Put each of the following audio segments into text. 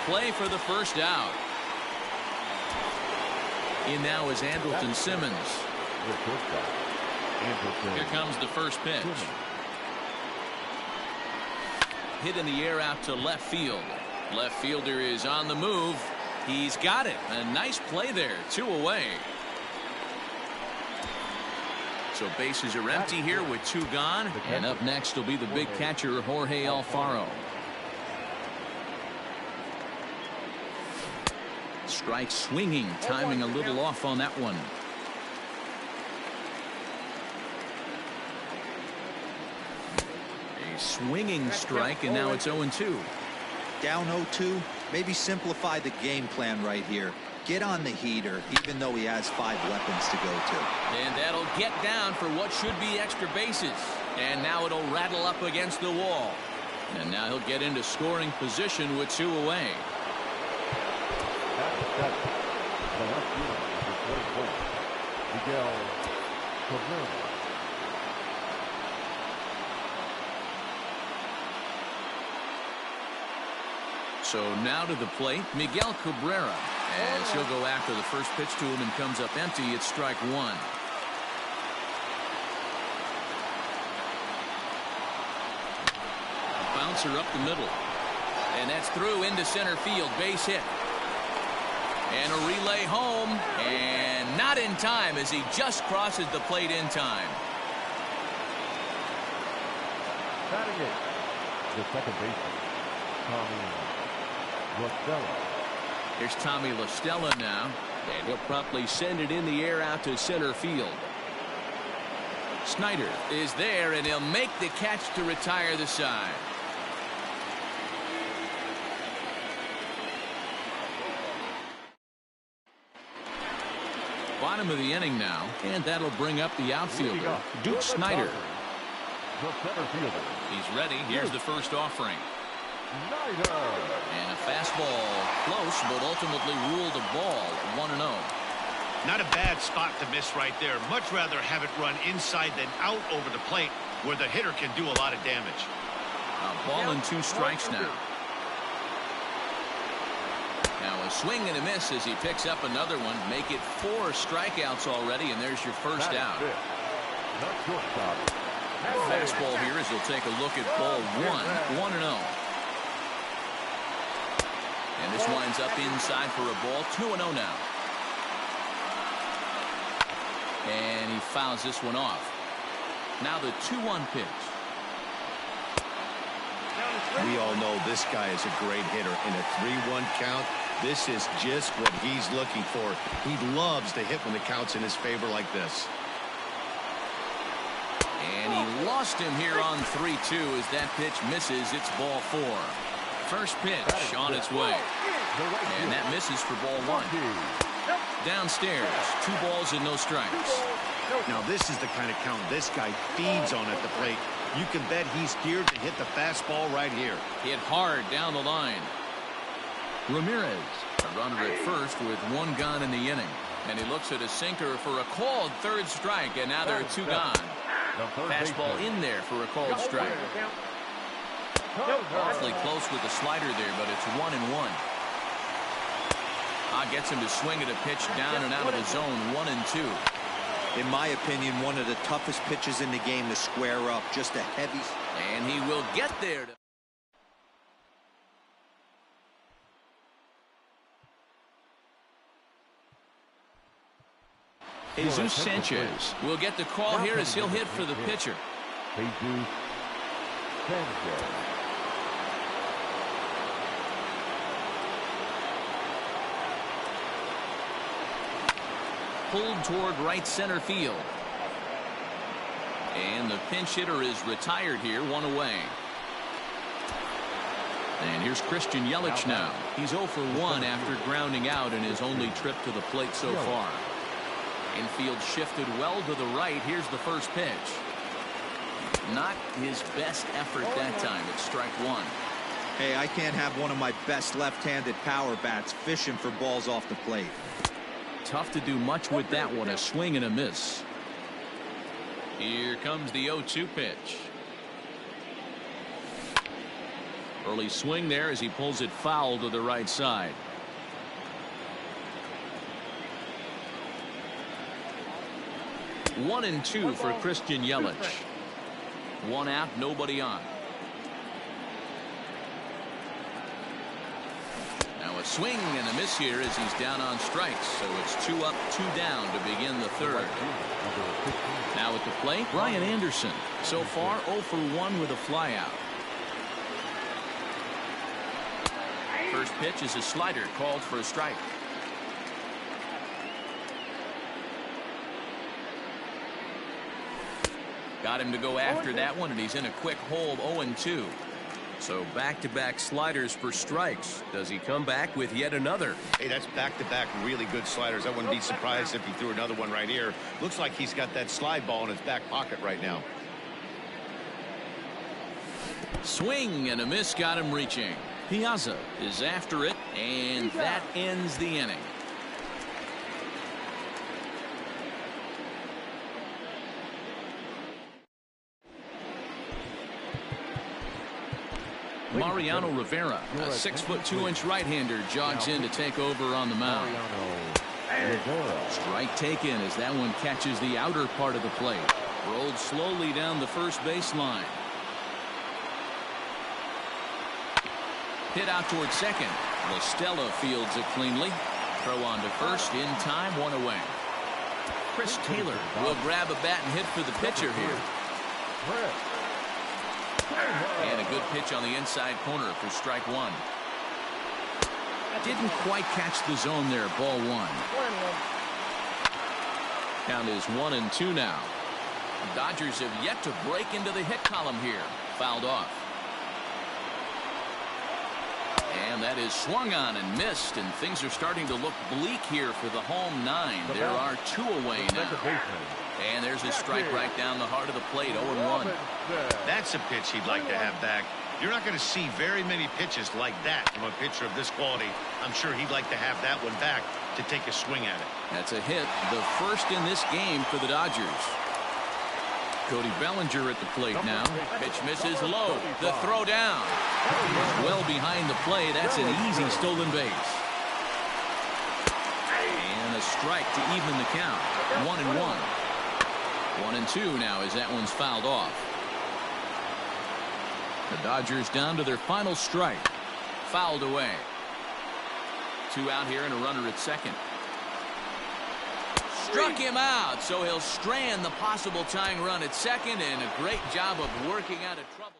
play for the first out. In now is Andrelton Simmons. Here comes the first pitch. Hit in the air out to left field. Left fielder is on the move. He's got it. A nice play there. 2 away. So bases are empty here with 2 gone. And up next will be the big catcher, Jorge Alfaro. Strike swinging, timing a little off on that one. A swinging strike, and now it's 0-2. Down 0-2. Maybe simplify the game plan right here. Get on the heater, even though he has 5 weapons to go to. And that'll get down for what should be extra bases. And now it'll rattle up against the wall. And now he'll get into scoring position with 2 away. The left fielder, Miguel Cabrera. So now to the plate, Miguel Cabrera. As he'll go after the first pitch to him and comes up empty, it's strike 1. Bouncer up the middle. And that's through into center field. Base hit. And a relay home. And not in time as he just crosses the plate in time. Batting it, the second baseman, Tommy LaStella. Here's Tommy LaStella now. And he'll promptly send it in the air out to center field. Snyder is there, and he'll make the catch to retire the side. Bottom of the inning now, and that'll bring up the outfielder, Duke Snyder. The center fielder. He's ready. Here's the first offering. Snyder. And a fastball close, but ultimately ruled a ball. 1-0. Not a bad spot to miss right there. Much rather have it run inside than out over the plate where the hitter can do a lot of damage. A ball and 2 strikes now. Now a swing and a miss as he picks up another one. Make it 4 strikeouts already, and there's your first out. Not shortstop. Fastball here as he'll take a look at ball 1. 1-0. And this winds up inside for a ball. 2-0 now. And he fouls this one off. Now the 2-1 pitch. We all know this guy is a great hitter. In a 3-1 count, this is just what he's looking for. He loves to hit when the count's in his favor like this. And he lost him here on 3-2 as that pitch misses. It's ball 4. First pitch on its way. And that misses for ball 1. Downstairs, 2 balls and no strikes. Now this is the kind of count this guy feeds on at the plate. You can bet he's geared to hit the fastball right here. Hit hard down the line. Ramirez, a runner at first with 1 gone in the inning. And he looks at a sinker for a called 3rd strike, and now there are 2 gone. Fastball in there for a called strike. Awfully close with the slider there, but it's 1-1. Gets him to swing at a pitch down and out of the zone. 1-2. In my opinion, one of the toughest pitches in the game to square up. Just a heavy. And he will get there. Jesus Sanchez will get the call here as he'll hit for the pitcher. Jesus Sanchez. Pulled toward right center field. And the pinch hitter is retired here, 1 away. And here's Christian Yelich now. He's 0 for 1 after grounding out in his only trip to the plate so far. Infield shifted well to the right. Here's the first pitch. Not his best effort that time. It's strike 1. Hey, I can't have one of my best left-handed power bats fishing for balls off the plate. Tough to do much with that one. A swing and a miss. Here comes the 0-2 pitch. Early swing there as he pulls it foul to the right side. One and two for Christian Yelich. One out, nobody on. Now a swing and a miss here as he's down on strikes. So it's 2 up, 2 down to begin the third. Now at the plate, Brian Anderson. So far 0 for 1 with a flyout. First pitch is a slider called for a strike. Got him to go after that one, and he's in a quick hole, 0-2. So back-to-back sliders for strikes. Does he come back with yet another? Hey, that's back-to-back really good sliders. I wouldn't be surprised if he threw another one right here. Looks like he's got that slide ball in his back pocket right now. Swing and a miss got him reaching. Piazza is after it, and that ends the inning. Mariano Rivera, a 6'2" right-hander, jogs in to take over on the mound. Strike taken as that one catches the outer part of the plate. Rolled slowly down the first baseline. Hit out towards second. La Stella fields it cleanly. Throw on to first in time, 1 away. Chris Taylor will grab a bat and hit for the pitcher here. And a good pitch on the inside corner for strike 1. Didn't quite catch the zone there, ball 1. Count is 1-2 now. The Dodgers have yet to break into the hit column here. Fouled off. And that is swung on and missed, and things are starting to look bleak here for the home 9. There are 2 away now. And there's a strike right down the heart of the plate, 0-1. That's a pitch he'd like to have back. You're not going to see very many pitches like that from a pitcher of this quality. I'm sure he'd like to have that one back to take a swing at it. That's a hit, the first in this game for the Dodgers. Cody Bellinger at the plate now. Pitch misses low. The throw down. Well behind the play. That's an easy stolen base. And a strike to even the count. 1-1. 1-2 now as that one's fouled off. The Dodgers down to their final strike. Fouled away. 2 out here and a runner at second. Struck him out, so he'll strand the possible tying run at second, and a great job of working out of trouble.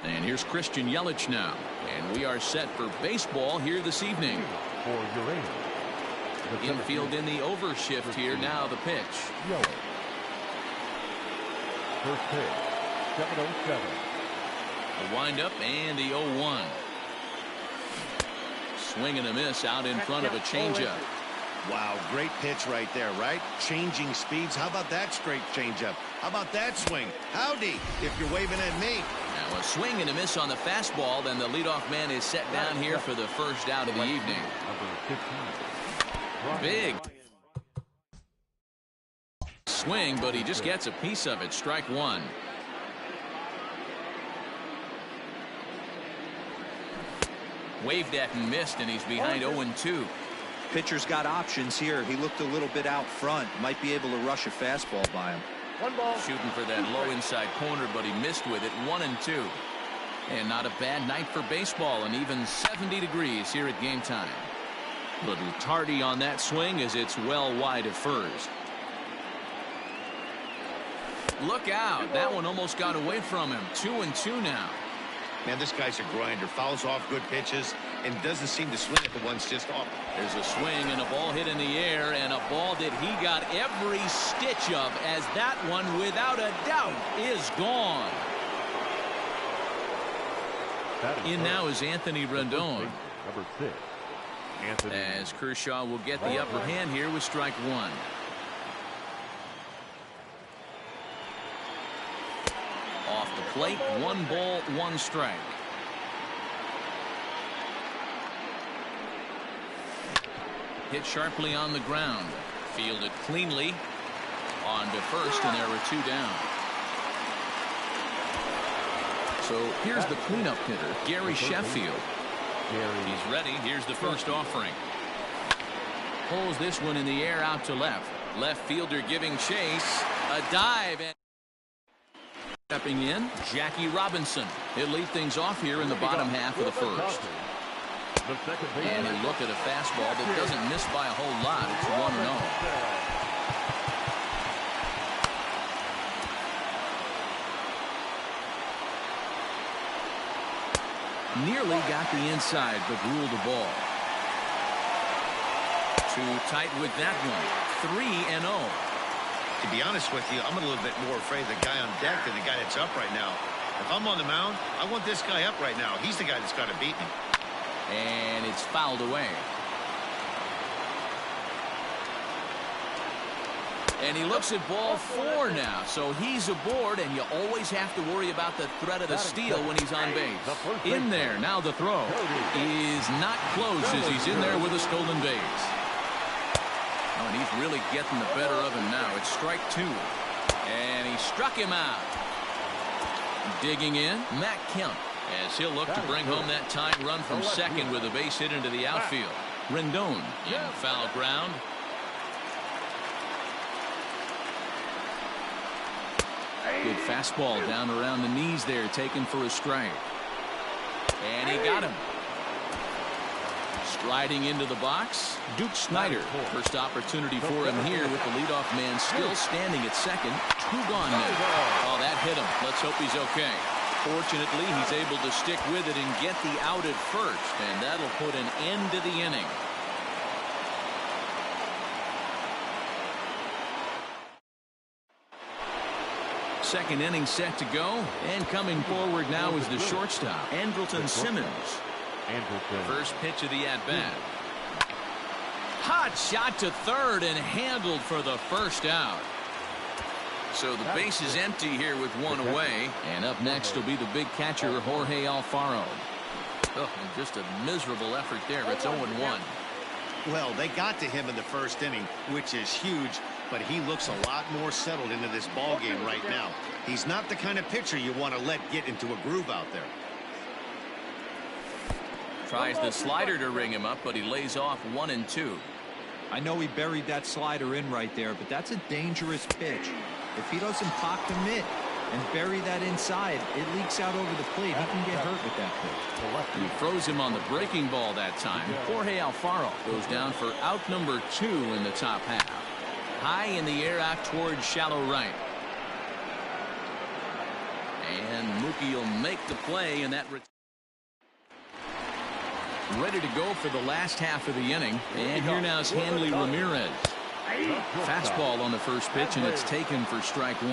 And here's Christian Yelich now. And we are set for baseball here this evening. Infield in the overshift here. Now the pitch. First pitch, 7:07. The windup and the 0-1. Swing and a miss out in front of a changeup. Wow, great pitch right there, right? Changing speeds. How about that straight changeup? How about that swing? Howdy, if you're waving at me. Now a swing and a miss on the fastball. Then the leadoff man is set down here for the first out of the evening. Big swing, but he just gets a piece of it. Strike 1. Waved at and missed, and he's behind 0-2. Pitcher's got options here. He looked a little bit out front. Might be able to rush a fastball by him. Shooting for that low inside corner, but he missed with it. 1-2. And not a bad night for baseball, and even 70 degrees here at game time. Little tardy on that swing as it's well wide of first. Look out. That one almost got away from him. 2-2 now. Man, this guy's a grinder. Fouls off good pitches and doesn't seem to swing at the ones just off. There's a swing and a ball hit in the air, and a ball that he got every stitch of, as that one, without a doubt, is gone. In now is Anthony Rendon. Number 6. Anthony. As Kershaw will get the upper hand here with strike one. Off the plate, 1 ball, 1 strike. Hit sharply on the ground. Fielded cleanly. On to first, and there were 2 down. So here's the cleanup hitter, Gary Sheffield. He's ready. Here's the first offering. Pulls this one in the air out to left. Left fielder giving chase. A dive. And stepping in, Jackie Robinson. He'll lead things off here in the bottom half of the first. And a look at a fastball that doesn't miss by a whole lot. It's 1-0. Nearly got the inside, but ruled the ball. Too tight with that one. 3-0. To be honest with you, I'm a little bit more afraid of the guy on deck than the guy that's up right now. If I'm on the mound, I want this guy up right now. He's the guy that's got to beat me. And it's fouled away. And he looks at ball 4 now. So he's aboard, and you always have to worry about the threat of the steal when he's on base. In there, now the throw is not close as he's in there with a stolen base. Oh, and he's really getting the better of him now. It's strike 2. And he struck him out. Digging in, Matt Kemp, as he'll look to bring home that tying run from second with a base hit into the outfield. Rendon in foul ground. Good fastball down around the knees there, taken for a strike. And he got him. Striding into the box, Duke Snider. First opportunity for him here with the leadoff man still standing at second. 2 gone now. Oh, that hit him. Let's hope he's okay. Fortunately, he's able to stick with it and get the out at first, and that'll put an end to the inning. Second inning set to go, and coming forward now is the shortstop, Andrelton Simmons. First pitch of the at-bat. Hot shot to third and handled for the first out. So the base is empty here with 1 away. And up next will be the big catcher, Jorge Alfaro. Oh, and just a miserable effort there. It's 0-1. Well, they got to him in the first inning, which is huge, but he looks a lot more settled into this ball game right now. He's not the kind of pitcher you want to let get into a groove out there. Tries the slider to ring him up, but he lays off 1-2. I know he buried that slider in right there, but that's a dangerous pitch. If he doesn't pop the mitt and bury that inside, it leaks out over the plate. He can get hurt with that pitch. He throws him on the breaking ball that time. Jorge Alfaro goes down for out number 2 in the top half. High in the air out towards shallow right. And Mookie will make the play, and that ready to go for the last half of the inning. And here now is Hanley Ramirez. Fastball on the first pitch, and it's taken for strike 1.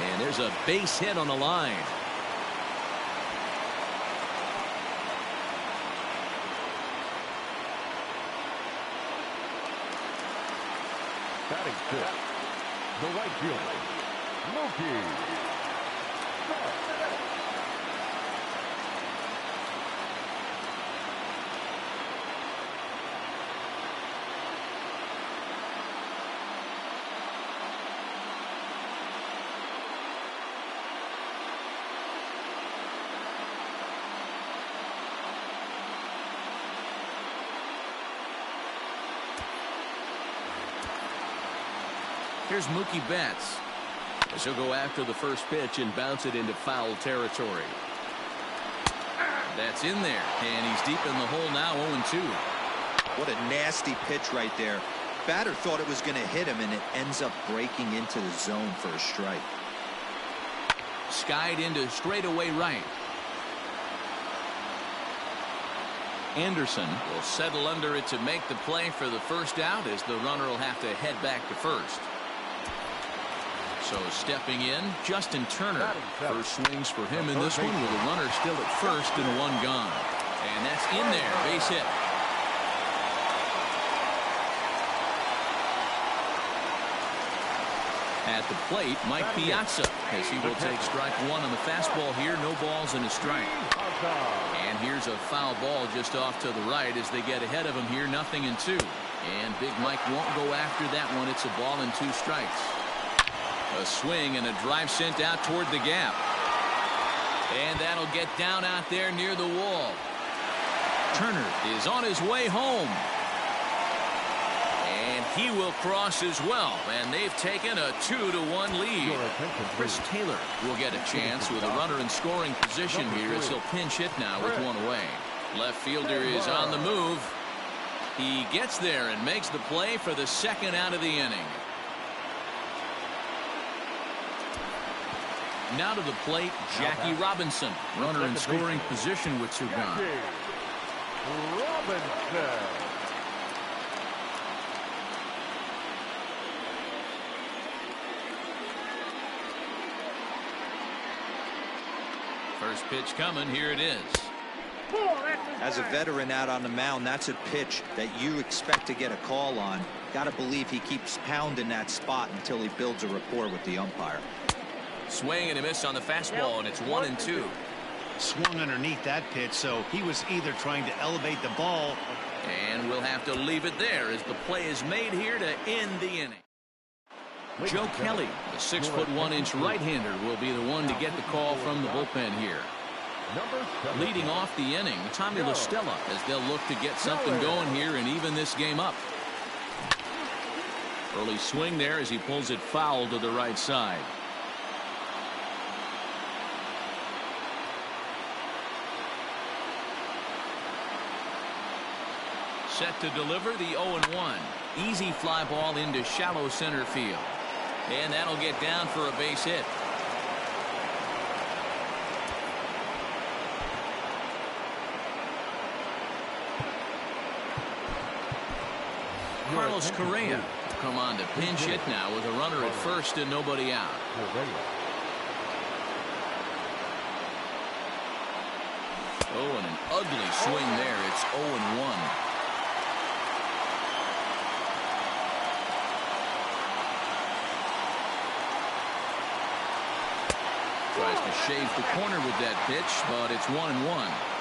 And there's a base hit on the line. Batting 5th, the right fielder, Mookie. Here's Mookie Betts, as he'll go after the first pitch and bounce it into foul territory. That's in there, and he's deep in the hole now, 0-2. What a nasty pitch right there. batter thought it was going to hit him, and it ends up breaking into the zone for a strike. Skied into straightaway right. Anderson will settle under it to make the play for the first out, as the runner will have to head back to first. So stepping in, Justin Turner. First swings for him in this one, with a runner still at first and one gone. And that's in there, base hit. At the plate, Mike Piazza, as he will take strike one on the fastball here. No balls and a strike. And here's a foul ball just off to the right as they get ahead of him here, 0-2. And Big Mike won't go after that one. It's a ball and 2 strikes. A swing and a drive sent out toward the gap. And that'll get down out there near the wall. Turner is on his way home. And he will cross as well. And they've taken a 2-1 lead. Chris Taylor will get a chance with a runner in scoring position here, as he'll pinch hit now with one away. Left fielder is on the move. He gets there and makes the play for the second out of the inning. Now to the plate, Jackie Robinson. Runner in scoring position with 2 gone. Robinson. First pitch coming. Here it is. As a veteran out on the mound, that's a pitch that you expect to get a call on. Got to believe he keeps pounding that spot until he builds a rapport with the umpire. Swing and a miss on the fastball, and it's 1-2. Swung underneath that pitch, so he was either trying to elevate the ball. And we'll have to leave it there as the play is made here to end the inning. Joe Kelly, the 6'1" right-hander, will be the one to get the call from the bullpen here. Leading off the inning, Tommy La Stella, as they'll look to get something going here and even this game up. Early swing there as he pulls it foul to the right side. Set to deliver the 0-1. Easy fly ball into shallow center field. And that'll get down for a base hit. Carlos Correa come on to pinch hit now with a runner at first and nobody out. Oh, and an ugly swing there. It's 0-1. Tries to shave the corner with that pitch, but it's 1-1.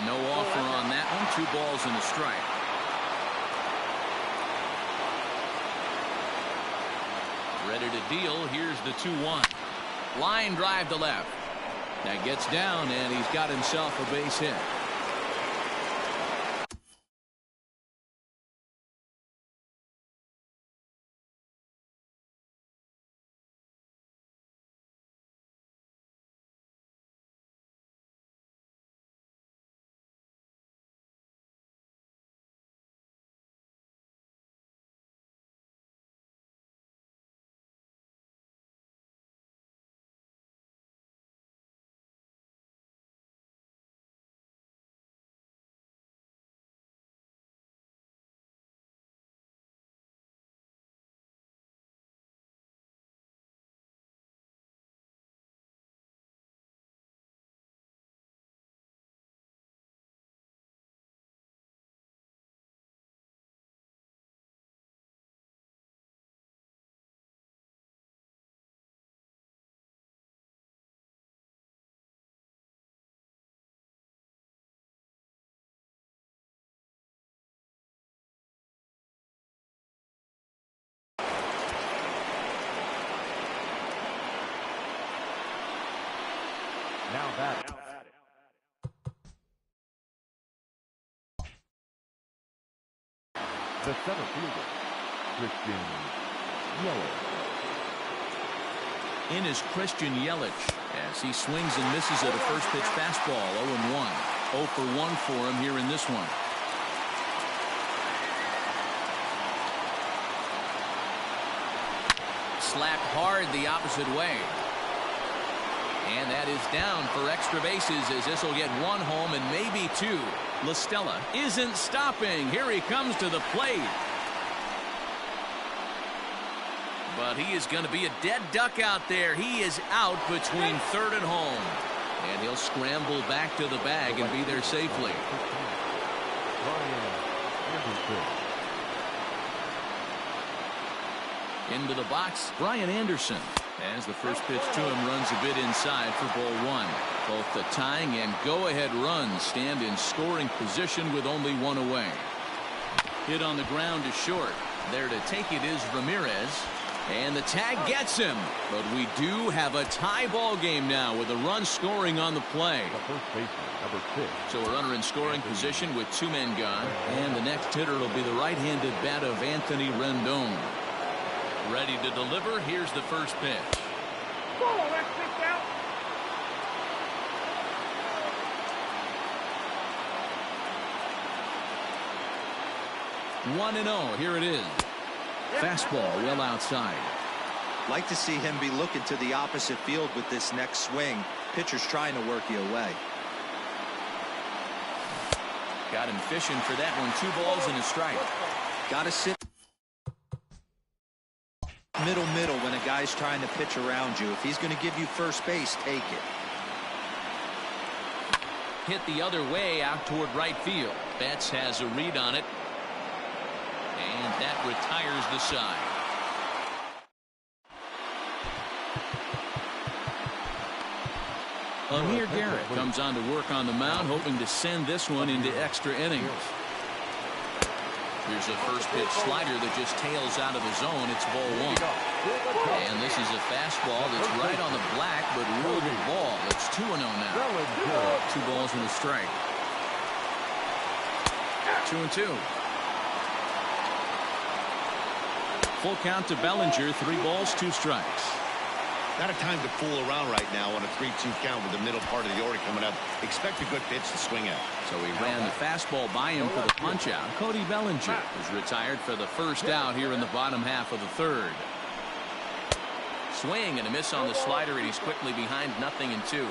No offer on that one. 2 balls and a strike. Ready to deal. Here's the 2-1. Line drive to left. That gets down, and he's got himself a base hit. Now that. The center fielder, Christian Yelich. In is Christian Yelich as he swings and misses at a first pitch fastball, 0-1. 0 for 1 for him here in this one. Slapped hard the opposite way. And that is down for extra bases as this will get 1 home and maybe 2. La Stella isn't stopping. Here he comes to the plate. But he is going to be a dead duck out there. He is out between third and home. And he'll scramble back to the bag and be there safely. Into the box, Brian Anderson. As the first pitch to him runs a bit inside for ball 1. Both the tying and go-ahead runs stand in scoring position with only 1 away. Hit on the ground to short. There to take it is Ramirez. And the tag gets him. But we do have a tie ball game now with a run scoring on the play. So a runner in scoring position with 2 men gone. And the next hitter will be the right-handed bat of Anthony Rendon. Ready to deliver. Here's the first pitch. 1-0. Here it is. Fastball well outside. Like to see him be looking to the opposite field with this next swing. Pitcher's trying to work you away. Got him fishing for that one. 2 balls and a strike. Got to sit middle when a guy's trying to pitch around you. If he's going to give you first base, take it. Hit the other way out toward right field. Betts has a read on it. And that retires the side. Amir Garrett comes on to work on the mound, hoping to send this one into extra innings. Here's a first pitch slider that just tails out of the zone. It's ball 1. And this is a fastball that's right on the black, but ruled a ball. It's 2-0 now. 2 balls and a strike. 2-2. Full count to Bellinger. 3 balls, 2 strikes. Not a time to fool around right now on a 3-2 count with the middle part of the order coming up. Expect a good pitch to swing at. So he ran the fastball by him for the punch out. Cody Bellinger is retired for the first out here in the bottom half of the third. Swing and a miss on the slider, and he's quickly behind 0-2.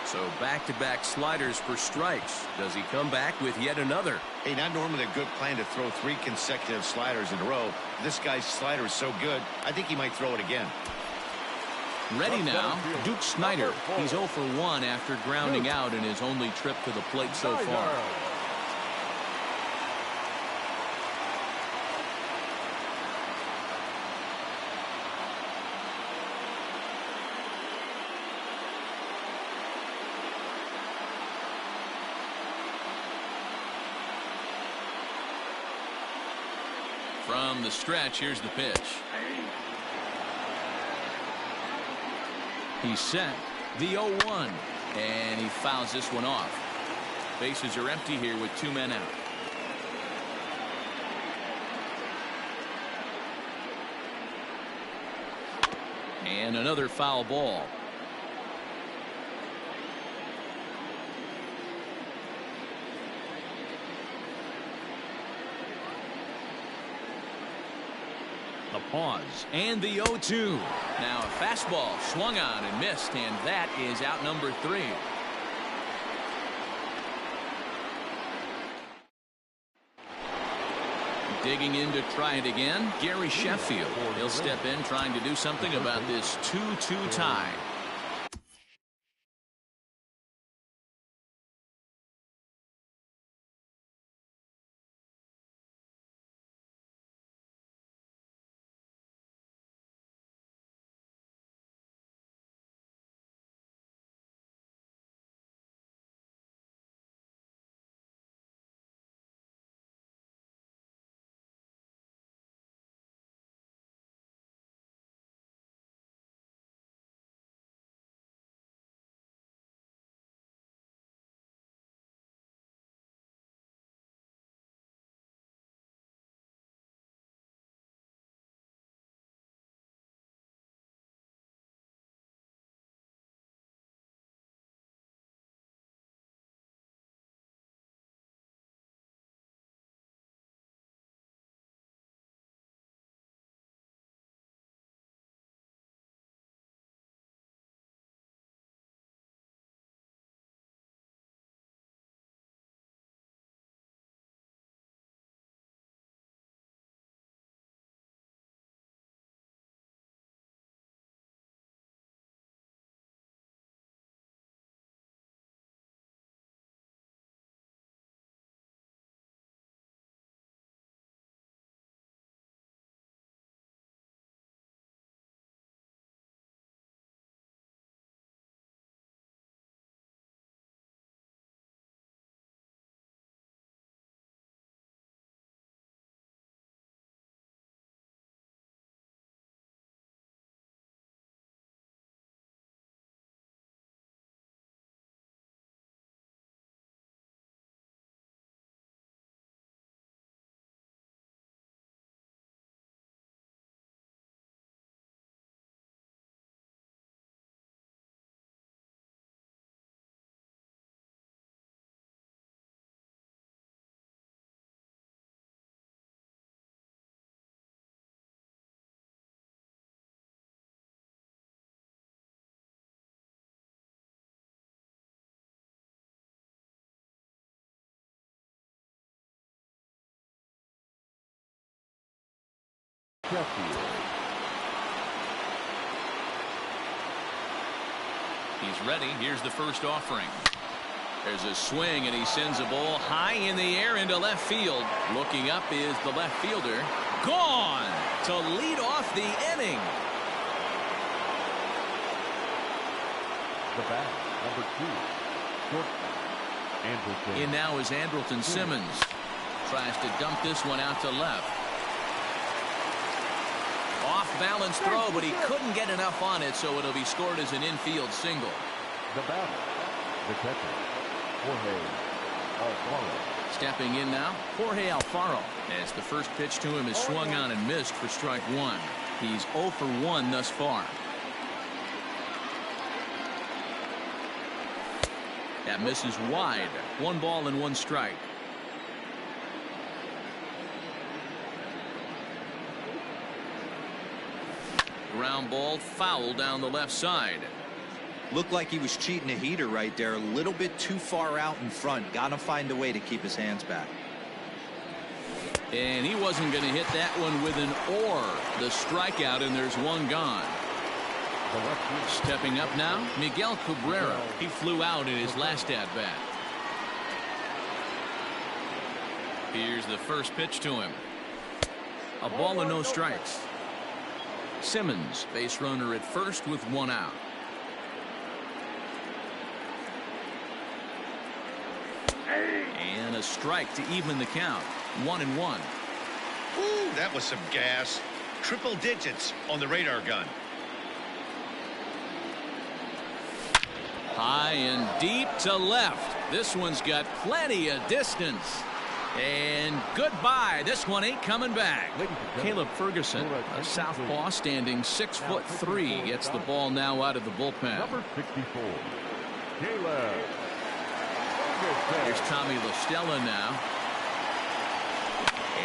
So back-to-back sliders for strikes. Does he come back with yet another? Hey, not normally a good plan to throw 3 consecutive sliders in a row. This guy's slider is so good, I think he might throw it again. Ready now, Duke Snider. He's 0 for 1 after grounding out in his only trip to the plate so far. From the stretch, here's the pitch. He's set. The 0-1. And he fouls this one off. Bases are empty here with 2 men out. And another foul ball. The pause and the 0-2. Now a fastball swung on and missed, and that is out number 3. Digging in to try it again, Gary Sheffield. He'll step in trying to do something about this 2-2 tie. Sheffield. He's ready. Here's the first offering. There's a swing, and he sends a ball high in the air into left field. Looking up is the left fielder. Gone to lead off the inning. The bat, number 2, shortstop, Andrelton. In now is Andrelton Simmons. Tries to dump this one out to left. Off balance throw, but he couldn't get enough on it, so it'll be scored as an infield single. The batter, the catcher, Jorge Alfaro. Stepping in now, Jorge Alfaro. As the first pitch to him is swung on and missed for strike 1. He's 0 for 1 thus far. That misses wide. 1 ball and 1 strike. Ground ball foul down the left side. Looked like he was cheating a heater right there. A little bit too far out in front. Got to find a way to keep his hands back. And he wasn't going to hit that one with an or. The strikeout, and there's 1 gone. Stepping up now, Miguel Cabrera. He flew out in his last at-bat. Here's the first pitch to him. A ball and no strikes. Simmons, base runner at first with 1 out. And a strike to even the count. 1-1. Ooh, that was some gas. Triple digits on the radar gun. High and deep to left. This one's got plenty of distance. And goodbye. This one ain't coming back. Caleb Ferguson, a southpaw standing 6'3", gets the ball now out of the bullpen. Number 64, Caleb. Here's Tommy La Stella now.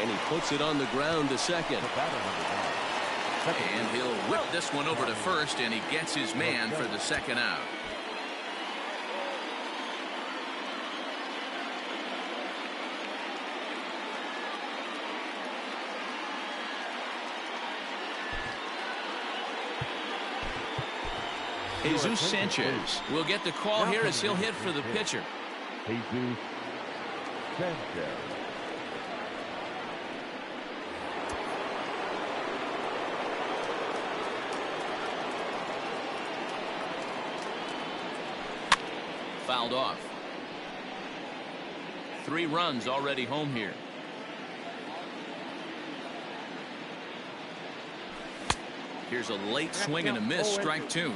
And he puts it on the ground to second. And he'll whip this one over to first, and he gets his man for the second out. Jesus Sanchez will get the call here as he'll hit for the pitcher. Jesus Sanchez. Fouled off. 3 runs already home here. Here's a late swing and a miss, strike 2.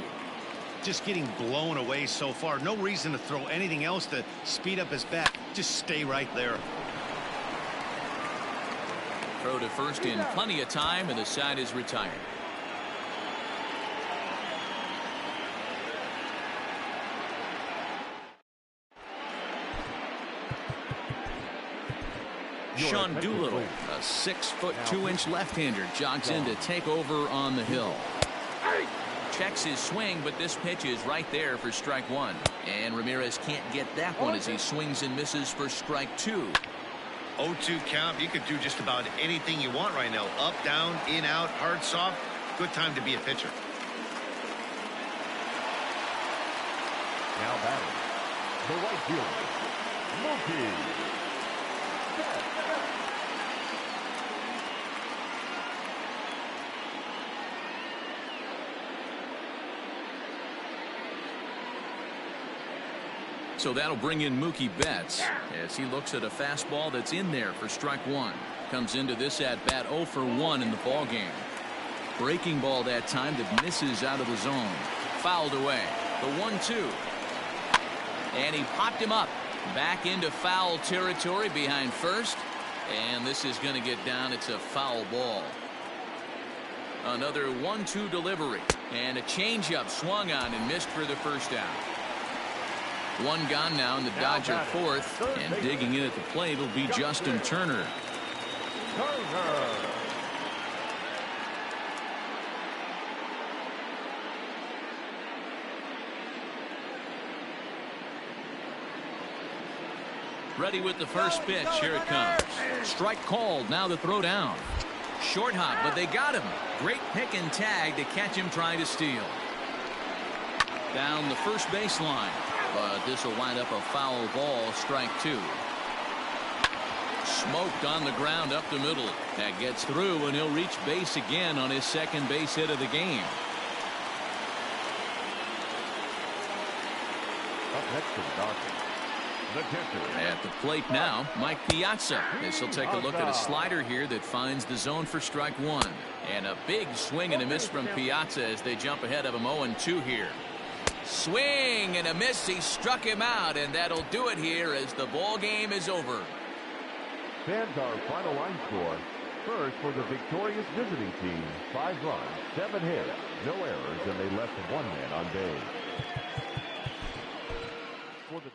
Just getting blown away so far. No reason to throw anything else to speed up his bat. Just stay right there. Throw to first in plenty of time, and the side is retired. Sean Doolittle, a 6'2" left-hander, jogs in to take over on the hill. Checks his swing, but this pitch is right there for strike 1. And Ramirez can't get that one as he swings and misses for strike 2. 0-2 count. You could do just about anything you want right now. Up, down, in, out, hard, soft. Good time to be a pitcher. Now batting, the right fielder, Mookie. So that'll bring in Mookie Betts as he looks at a fastball that's in there for strike 1. Comes into this at bat 0 for 1 in the ball game. Breaking ball that time that misses out of the zone. Fouled away. The 1-2. And he popped him up back into foul territory behind first. And this is going to get down. It's a foul ball. Another 1-2 delivery. And a changeup swung on and missed for the first out. 1 gone now in the Dodger 4th, and digging in at the plate will be Justin Turner. Ready with the first pitch. Here it comes. Strike called. Now the throw down. Short hop, but they got him. Great pick and tag to catch him trying to steal. Down the first baseline, but this will wind up a foul ball, strike 2. Smoked on the ground up the middle. That gets through, and he'll reach base again on his second base hit of the game. Up next to the Dodgers, the catcher. At the plate now, Mike Piazza. This will take a look at a slider here that finds the zone for strike 1. And a big swing and a miss from Piazza as they jump ahead of him 0-2 here. Swing and a miss. He struck him out, and that'll do it here as the ball game is over. Fans, our final line score. First for the victorious visiting team, 5 runs, 7 hits, no errors, and they left 1 man on base. For the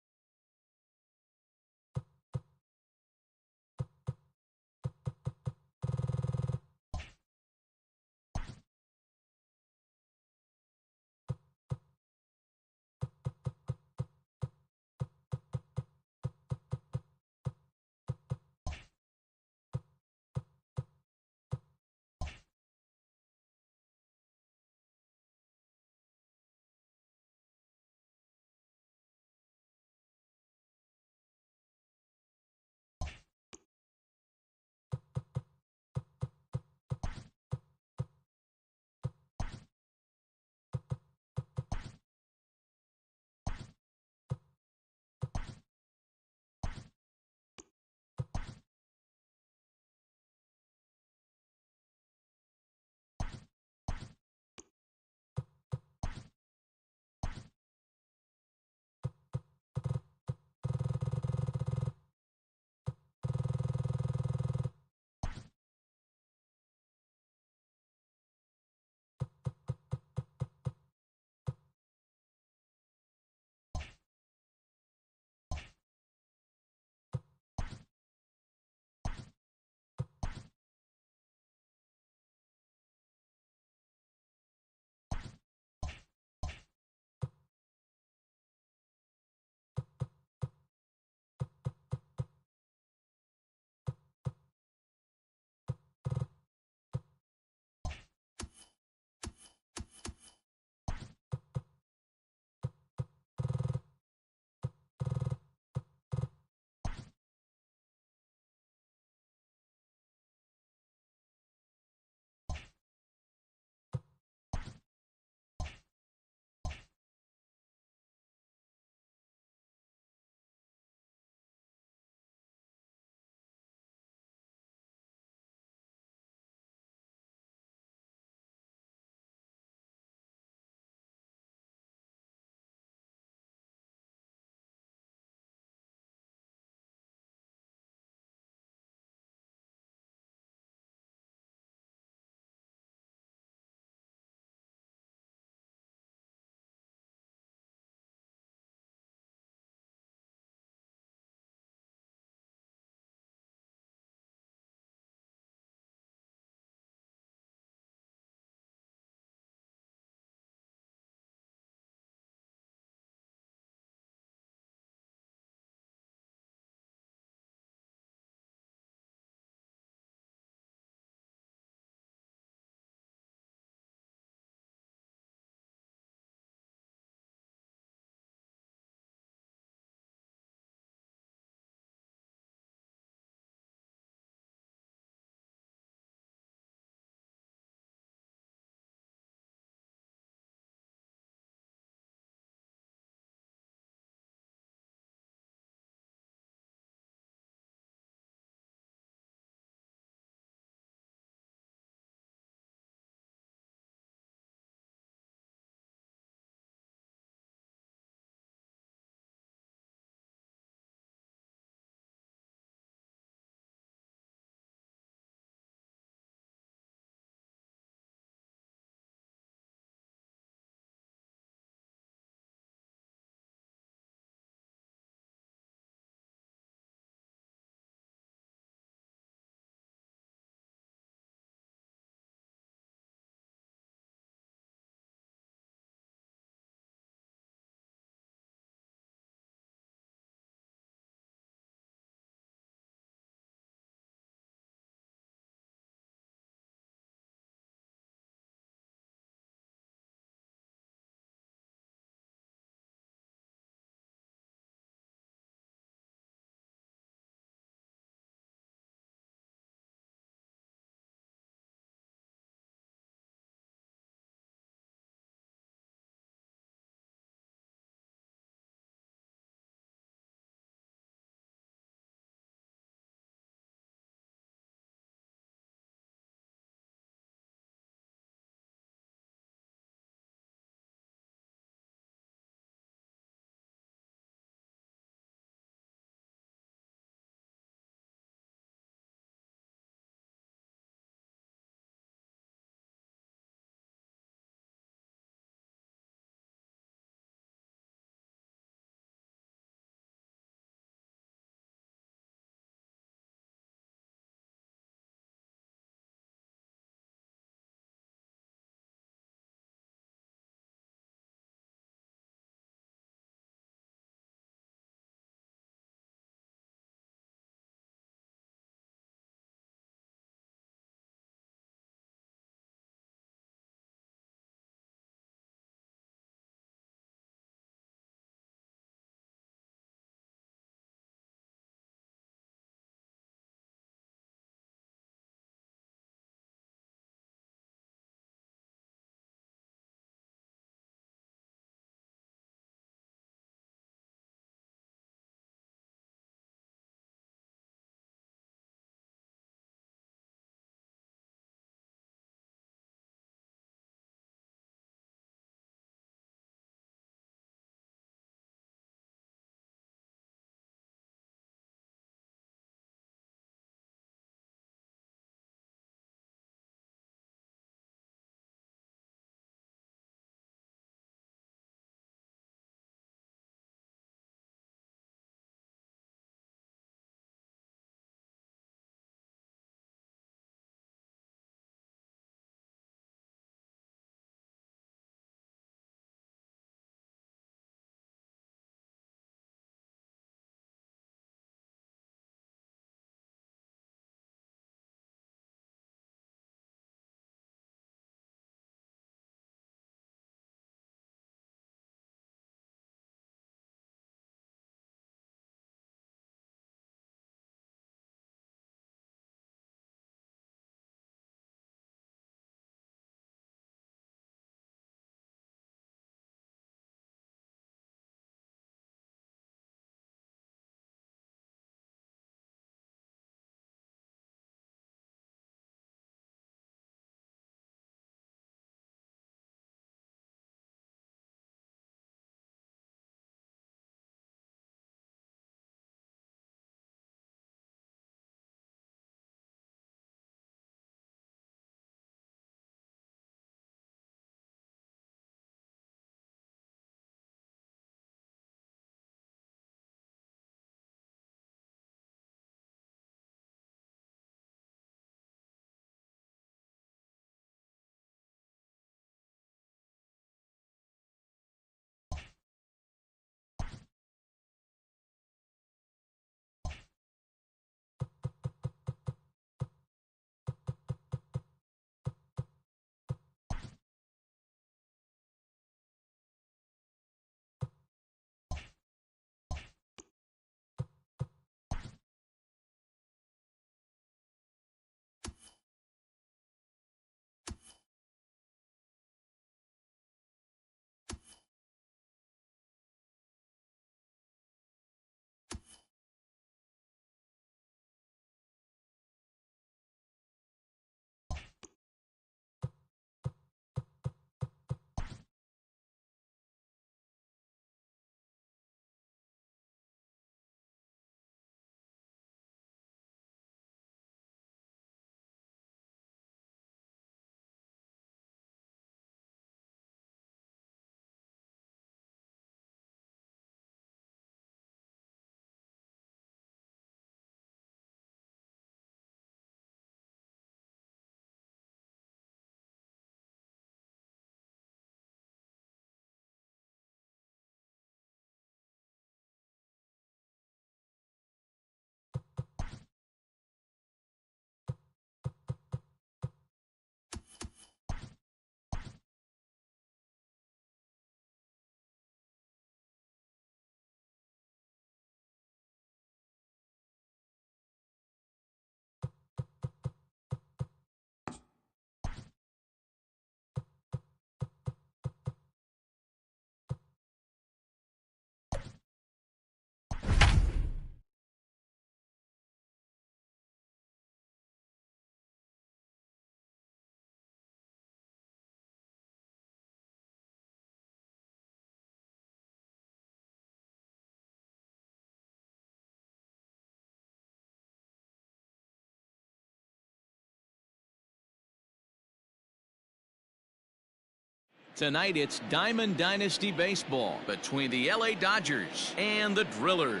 Tonight, it's Diamond Dynasty Baseball between the LA Dodgers and the Drillers.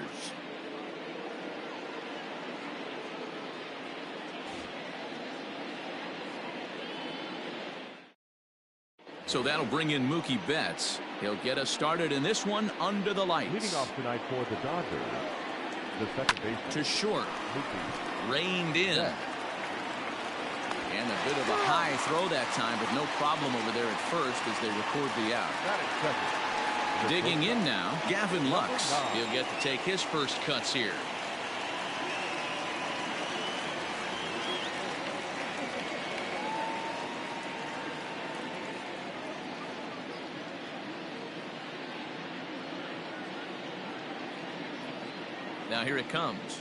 So that'll bring in Mookie Betts. He'll get us started in this one under the lights. Leading off tonight for the Dodgers, the second baseman. To short. Mookie. Reined in. And a bit of a high throw that time, but no problem over there at first as they record the out. Digging in now, Gavin Lux. He'll get to take his first cuts here. Now here it comes.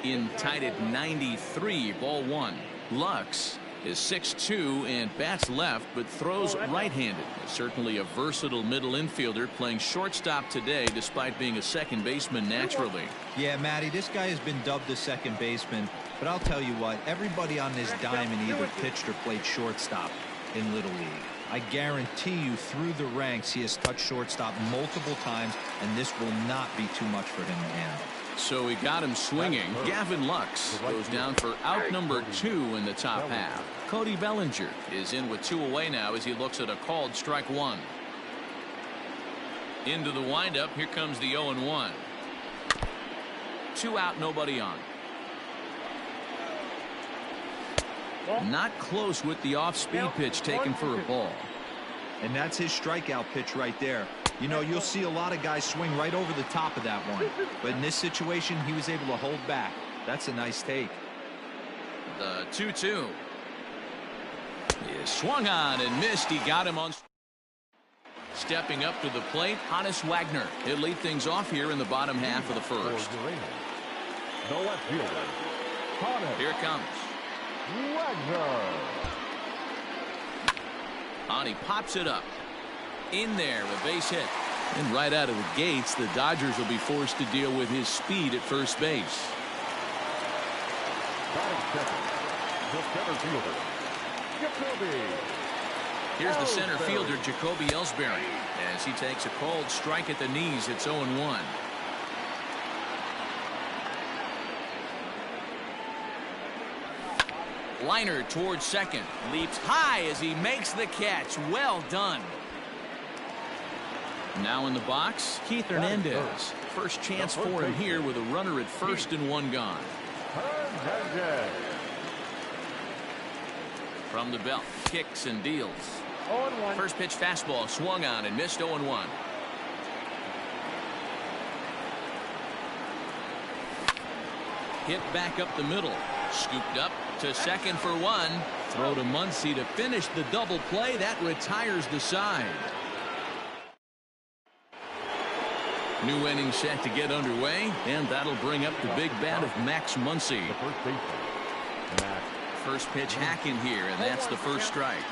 In tight at 93, ball one. Lux is 6'2" and bats left, but throws right-handed. Certainly a versatile middle infielder playing shortstop today, despite being a second baseman naturally. Yeah, Matty, this guy has been dubbed a second baseman, but I'll tell you what, everybody on this diamond either pitched or played shortstop in Little League. I guarantee you through the ranks he has touched shortstop multiple times, and this will not be too much for him to handle. So we got him swinging. Gavin Lux goes down for out number 2 in the top half. Cody Bellinger is in with 2 away now as he looks at a called strike 1. Into the windup. Here comes the 0-1. 2 out, nobody on. Not close with the off-speed pitch taken for a ball. And that's his strikeout pitch right there. You know, you'll see a lot of guys swing right over the top of that one. But in this situation, he was able to hold back. That's a nice take. The 2-2. He is swung on and missed. He got him on. Stepping up to the plate, Honus Wagner. He'll lead things off here in the bottom half of the first. The left fielder. Here it comes. Wagner. On, he pops it up. In there, a base hit. And right out of the gates, the Dodgers will be forced to deal with his speed at first base. The center fielder, Jacoby. Here's the center fielder, Jacoby Ellsbury, as he takes a cold strike at the knees. It's 0-1. Liner towards second. Leaps high as he makes the catch. Well done. Now in the box, Keith Hernandez. First chance for him here with a runner at first and 1 gone. From the belt, kicks and deals. First pitch fastball swung on and missed. 0-1. Hit back up the middle. Scooped up to second for 1. Throw to Muncy to finish the double play. That retires the side. New inning set to get underway, and that'll bring up the big bat of Max Muncy. First pitch hacking here, and that's the first strike.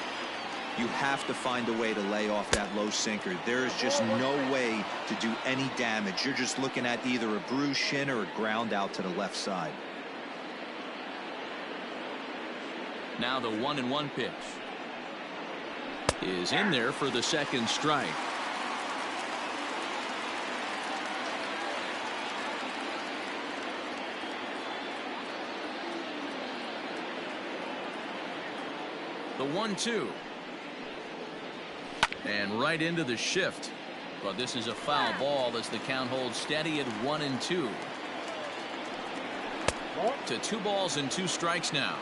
You have to find a way to lay off that low sinker. There is just no way to do any damage. You're just looking at either a bruised shin or a ground out to the left side. Now the 1-1 pitch is in there for the second strike. The 1-2. And right into the shift. But this is a foul ball as the count holds steady at 1-2. To 2 balls and 2 strikes now.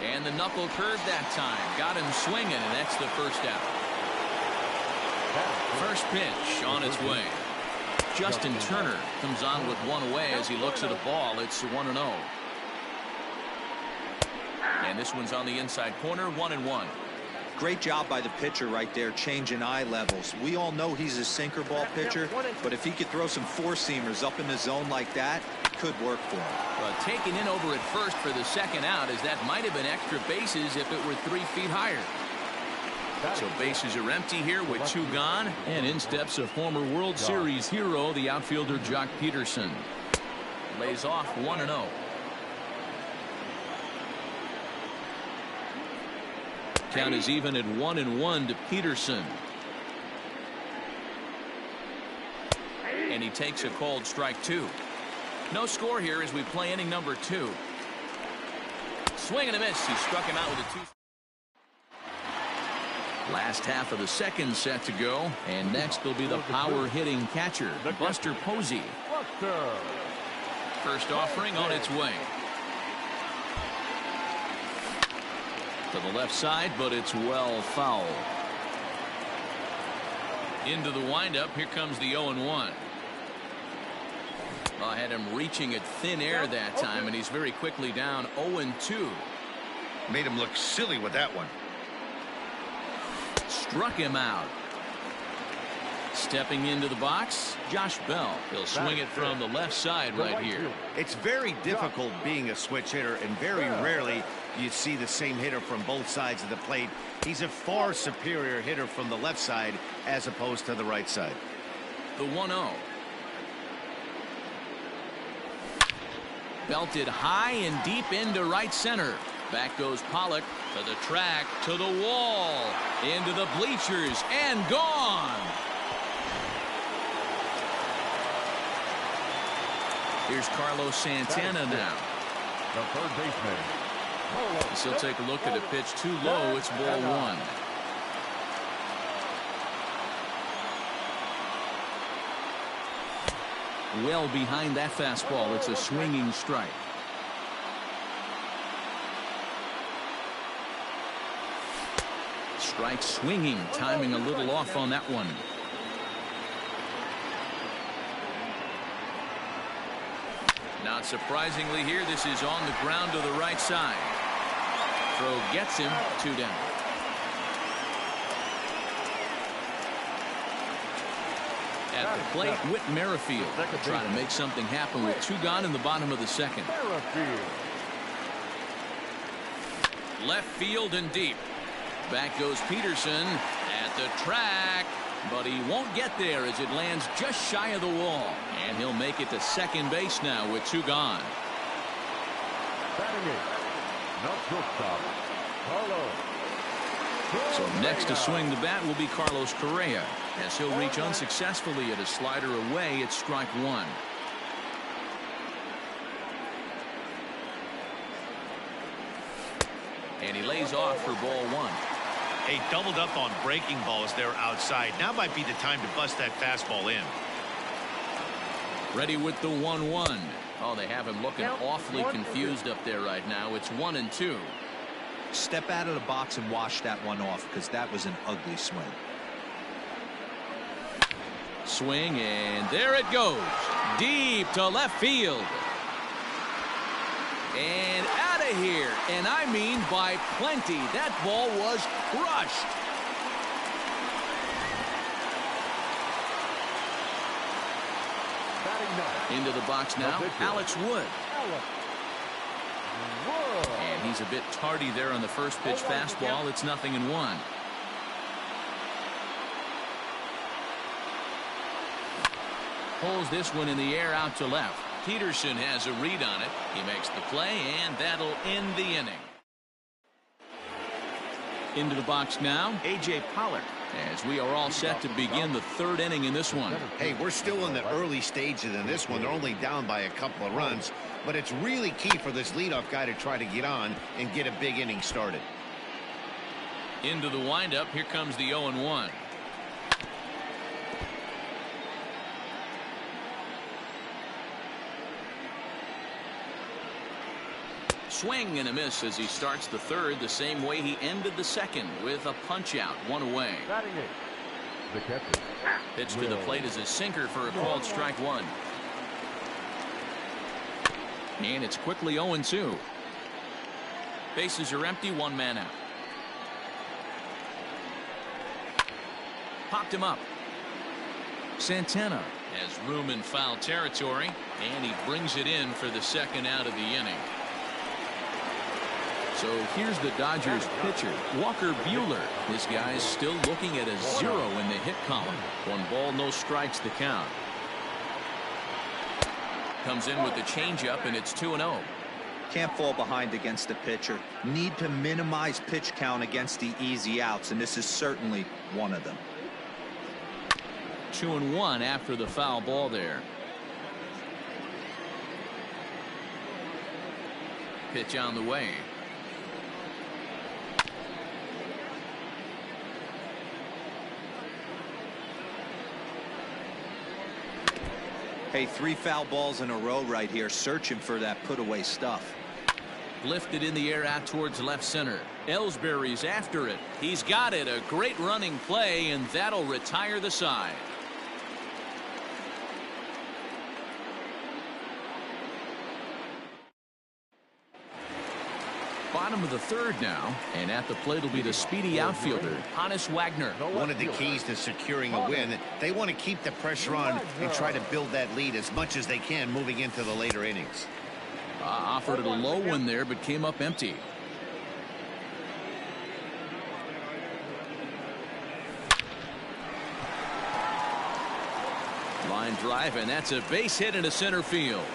And the knuckle curve that time. Got him swinging, and that's the first out. First pitch on its way. Justin Turner comes on with 1 away as he looks at a ball. It's 1-0. And this one's on the inside corner. 1-1. Great job by the pitcher right there, changing eye levels. We all know he's a sinker ball pitcher, but if he could throw some 4-seamers up in the zone like that, it could work for him. Well, taken in over at first for the second out, as that might have been extra bases if it were 3 feet higher. So bases are empty here with 2 gone, and in steps a former World Series hero, the outfielder Jock Peterson. Lays off 1-0. Count is even at 1-1 to Peterson. And he takes a called strike 2. No score here as we play inning number 2. Swing and a miss. He struck him out with a 2. Last half of the second set to go, and next will be the power hitting catcher, Buster Posey. First offering on its way. To the left side, but it's well foul. Into the windup. Here comes the 0-1. I had him reaching at thin air that time, and he's very quickly down 0-2. Made him look silly with that one. Struck him out. Stepping into the box, Josh Bell. He'll swing it from the left side right here. It's very difficult being a switch hitter, and very rarely you see the same hitter from both sides of the plate. He's a far superior hitter from the left side as opposed to the right side. The 1-0. Belted high and deep into right center. Back goes Pollock to the track, to the wall, into the bleachers, and gone. Here's Carlos Santana now. The third baseman. He'll take a look at a pitch too low. It's ball 1. Well behind that fastball. It's a swinging strike. Strike swinging, timing a little off on that one. Not surprisingly here, this is on the ground to the right side. Throw gets him, 2 down. At the plate, Whit Merrifield trying to make something happen with 2 gone in the bottom of the second. Left field and deep. Back goes Peterson at the track, but he won't get there as it lands just shy of the wall. And he'll make it to second base now with 2 gone. So next to swing the bat will be Carlos Correa, as he'll reach unsuccessfully at a slider away. It's strike 1. And he lays off for ball 1. Hey, doubled up on breaking balls there outside. Now might be the time to bust that fastball in. Ready with the 1-1. Oh, they have him looking awfully confused up there right now. It's 1-2. Step out of the box and wash that one off, because that was an ugly swing. Swing, and there it goes. Deep to left field. And out of here. And I mean by plenty. That ball was crushed. Into the box now, Alex Wood. And he's a bit tardy there on the first pitch fastball. It's 0-1. Pulls this one in the air out to left. Peterson has a read on it. He makes the play, and that'll end the inning. Into the box now, A.J. Pollock, as we are all set to begin the 3rd inning in this one. Hey, we're still in the early stages in this one. They're only down by a couple of runs, but it's really key for this leadoff guy to try to get on and get a big inning started. Into the windup. Here comes the 0-1. Swing and a miss as he starts the 3rd the same way he ended the 2nd, with a punch out, 1 away. The catcher. Pitch to the plate is a sinker for a called strike 1. And it's quickly 0-2. Bases are empty, 1 man out. Popped him up. Santana has room in foul territory, and he brings it in for the 2nd out of the inning. So here's the Dodgers pitcher, Walker Buehler. This guy's still looking at a 0 in the hit column. 1 ball, no strikes the count. Comes in with the changeup, and it's 2-0. Can't fall behind against the pitcher. Need to minimize pitch count against the easy outs, and this is certainly one of them. 2-1 after the foul ball there. Pitch on the way. Hey, 3 foul balls in a row right here, searching for that put away stuff. Lifted in the air out towards left center. Ellsbury's after it. He's got it. A great running play, and that'll retire the side. Bottom of the third now, and at the plate will be the speedy outfielder, Honus Wagner. One of the keys to securing a win, they want to keep the pressure on and try to build that lead as much as they can moving into the later innings. Offered it a low one there, but came up empty. Line drive, and that's a base hit into center field.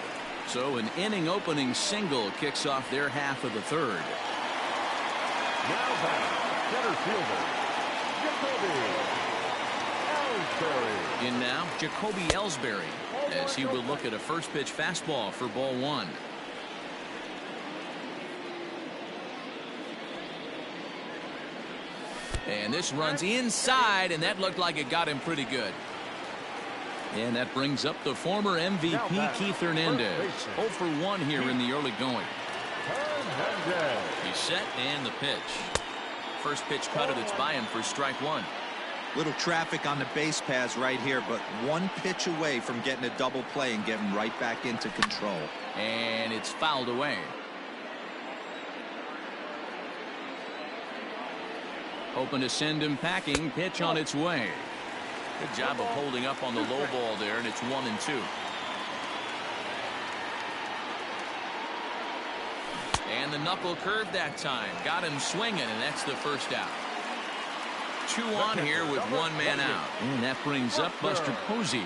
So an inning opening single kicks off their half of the third. Now back, center fielder, Jacoby Ellsbury. In now, Jacoby Ellsbury, as he will look at a first pitch fastball for ball 1. And this runs inside, and that looked like it got him pretty good. And that brings up the former MVP Keith Hernandez. 0 for 1 here in the early going. He's set, and the pitch. First pitch cutted, it's by him for strike 1. Little traffic on the base paths right here, but 1 pitch away from getting a double play and getting right back into control. And it's fouled away. Hoping to send him packing. Pitch on its way. Good job of holding up on the low ball there, and it's 1-2. And the knuckle curve that time. Got him swinging, and that's the first out. 2 on here with 1 man out. And that brings up Buster Posey.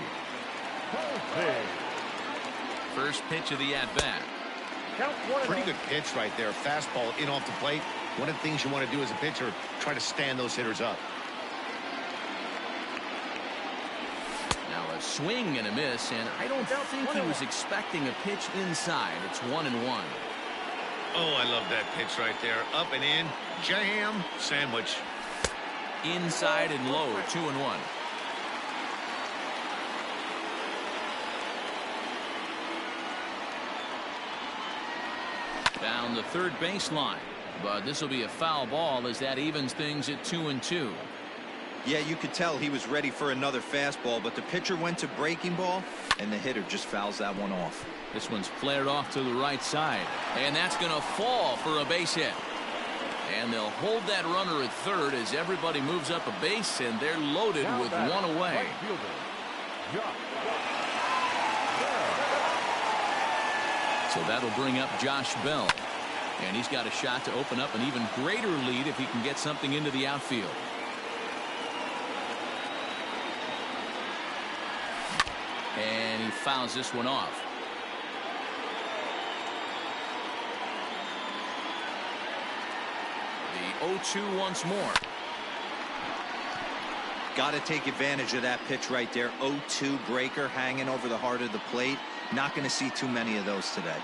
First pitch of the at-bat. Pretty good pitch right there. Fastball in off the plate. One of the things you want to do as a pitcher, try to stand those hitters up. Now a swing and a miss, and I don't think he was expecting a pitch inside. It's 1-1. Oh, I love that pitch right there. Up and in, jam, sandwich. Inside and low, 2-1. Down the third baseline, but this will be a foul ball as that evens things at 2-2. Yeah, you could tell he was ready for another fastball, but the pitcher went to breaking ball, and the hitter just fouls that one off. This one's flared off to the right side, and that's going to fall for a base hit. And they'll hold that runner at third as everybody moves up a base, and they're loaded with 1 away. So that'll bring up Josh Bell, and he's got a shot to open up an even greater lead if he can get something into the outfield. And he fouls this one off. The 0-2 once more. Got to take advantage of that pitch right there. 0-2 breaker hanging over the heart of the plate. Not going to see too many of those today.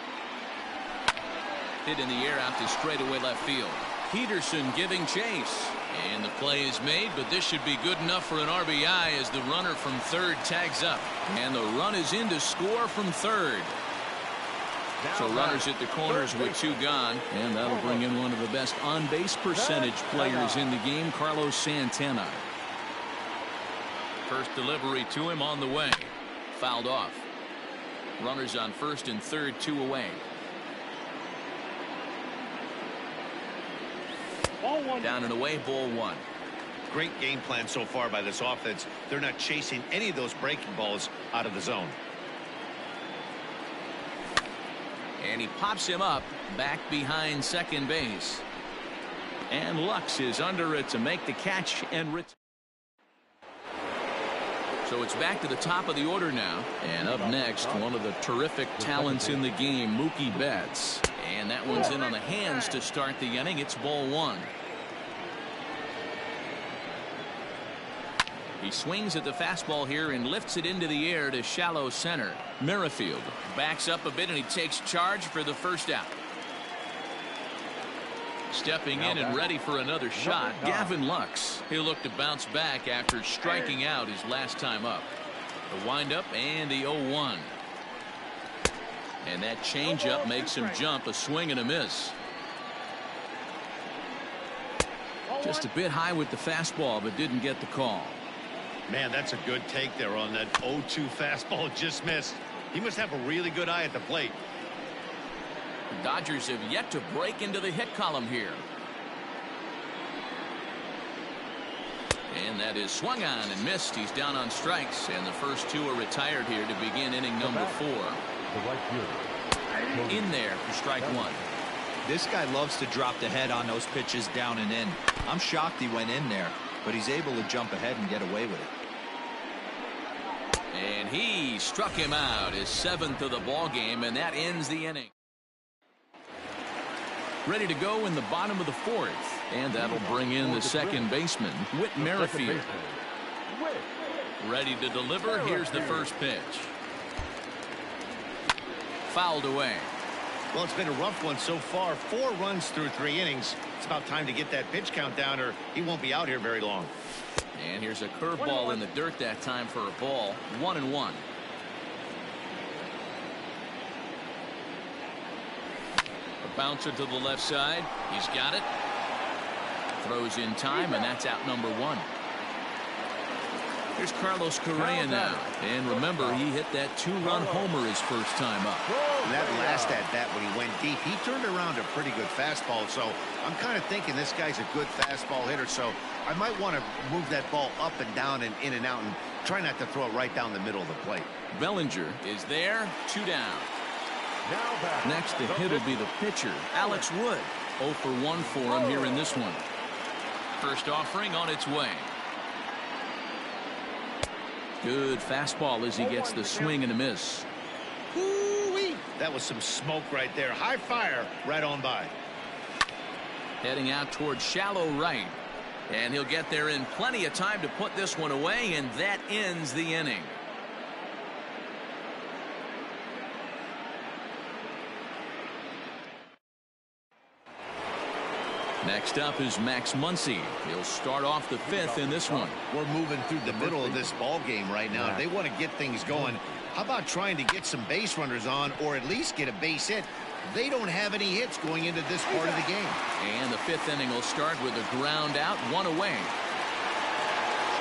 Hit in the air out to straightaway left field. Peterson giving chase. And the play is made, but this should be good enough for an RBI as the runner from third tags up. And the run is in to score from third. So runners at the corners with 2 gone, and that'll bring in one of the best on-base percentage players in the game, Carlos Santana. First delivery to him on the way. Fouled off. Runners on first and third, 2 away. Down and away, ball 1. Great game plan so far by this offense. They're not chasing any of those breaking balls out of the zone. And he pops him up back behind second base. And Lux is under it to make the catch and So it's back to the top of the order now. And up next, one of the terrific talents in the game, Mookie Betts. And that one's in on the hands to start the inning. It's ball one. He swings at the fastball here and lifts it into the air to shallow center. Merrifield backs up a bit and he takes charge for the first out. Stepping in and ready for another shot, Gavin Lux. He'll look to bounce back after striking out his last time up. The windup and the 0-1. And that changeup makes him jump. A swing and a miss. Just a bit high with the fastball, but didn't get the call. Man, that's a good take there on that 0-2 fastball. Just missed. He must have a really good eye at the plate. The Dodgers have yet to break into the hit column here. And that is swung on and missed. He's down on strikes, and the first two are retired here to begin inning number 4. In there for strike one. This guy loves to drop the head on those pitches down and in. I'm shocked he went in there, but he's able to jump ahead and get away with it. And he struck him out, his 7th of the ball game, and that ends the inning. Ready to go in the bottom of the 4th, and that'll bring in the second baseman, Whit Merrifield. Ready to deliver. Here's the first pitch. Fouled away. Well, it's been a rough one so far. 4 runs through 3 innings. It's about time to get that pitch count down, or he won't be out here very long. And here's a curveball in the dirt that time for a ball. 1-1. A bouncer to the left side. He's got it. Throws in time, and that's out number 1. Here's Carlos Correa now. And remember, he hit that 2-run homer his first time up. And that last at-bat when he went deep, he turned around a pretty good fastball. So I'm kind of thinking this guy's a good fastball hitter. So I might want to move that ball up and down and in and out and try not to throw it right down the middle of the plate. Bellinger is there. 2 down. Next to hit will be the pitcher, Alex Wood. 0 for 1 for him here in this one. First offering on its way. Good fastball as he gets the swing and a miss. Ooh-wee. That was some smoke right there. High fire right on by. Heading out towards shallow right. And he'll get there in plenty of time to put this one away, and that ends the inning. Next up is Max Muncy. He'll start off the 5th in this one. We're moving through the middle of this ball game right now. If they want to get things going, how about trying to get some base runners on, or at least get a base hit? They don't have any hits going into this part of the game. And the 5th inning will start with a ground out, 1 away.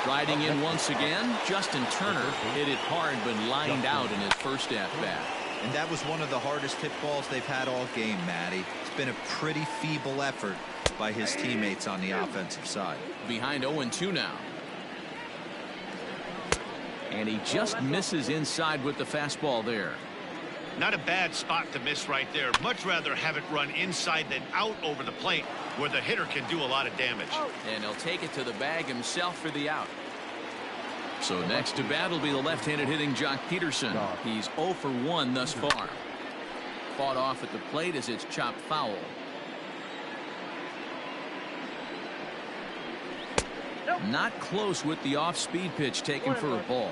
Striding in once again, Justin Turner hit it hard but lined out in his first at-bat. And that was one of the hardest hit balls they've had all game, Matty. It's been a pretty feeble effort by his teammates on the offensive side. Behind 0-2 now. And he just misses inside with the fastball there. Not a bad spot to miss right there. Much rather have it run inside than out over the plate where the hitter can do a lot of damage. And he'll take it to the bag himself for the out. So next to bat will be the left-handed hitting Jock Peterson. He's 0 for 1 thus far. Fought off at the plate as it's chopped foul. Not close with the off-speed pitch taken for a ball.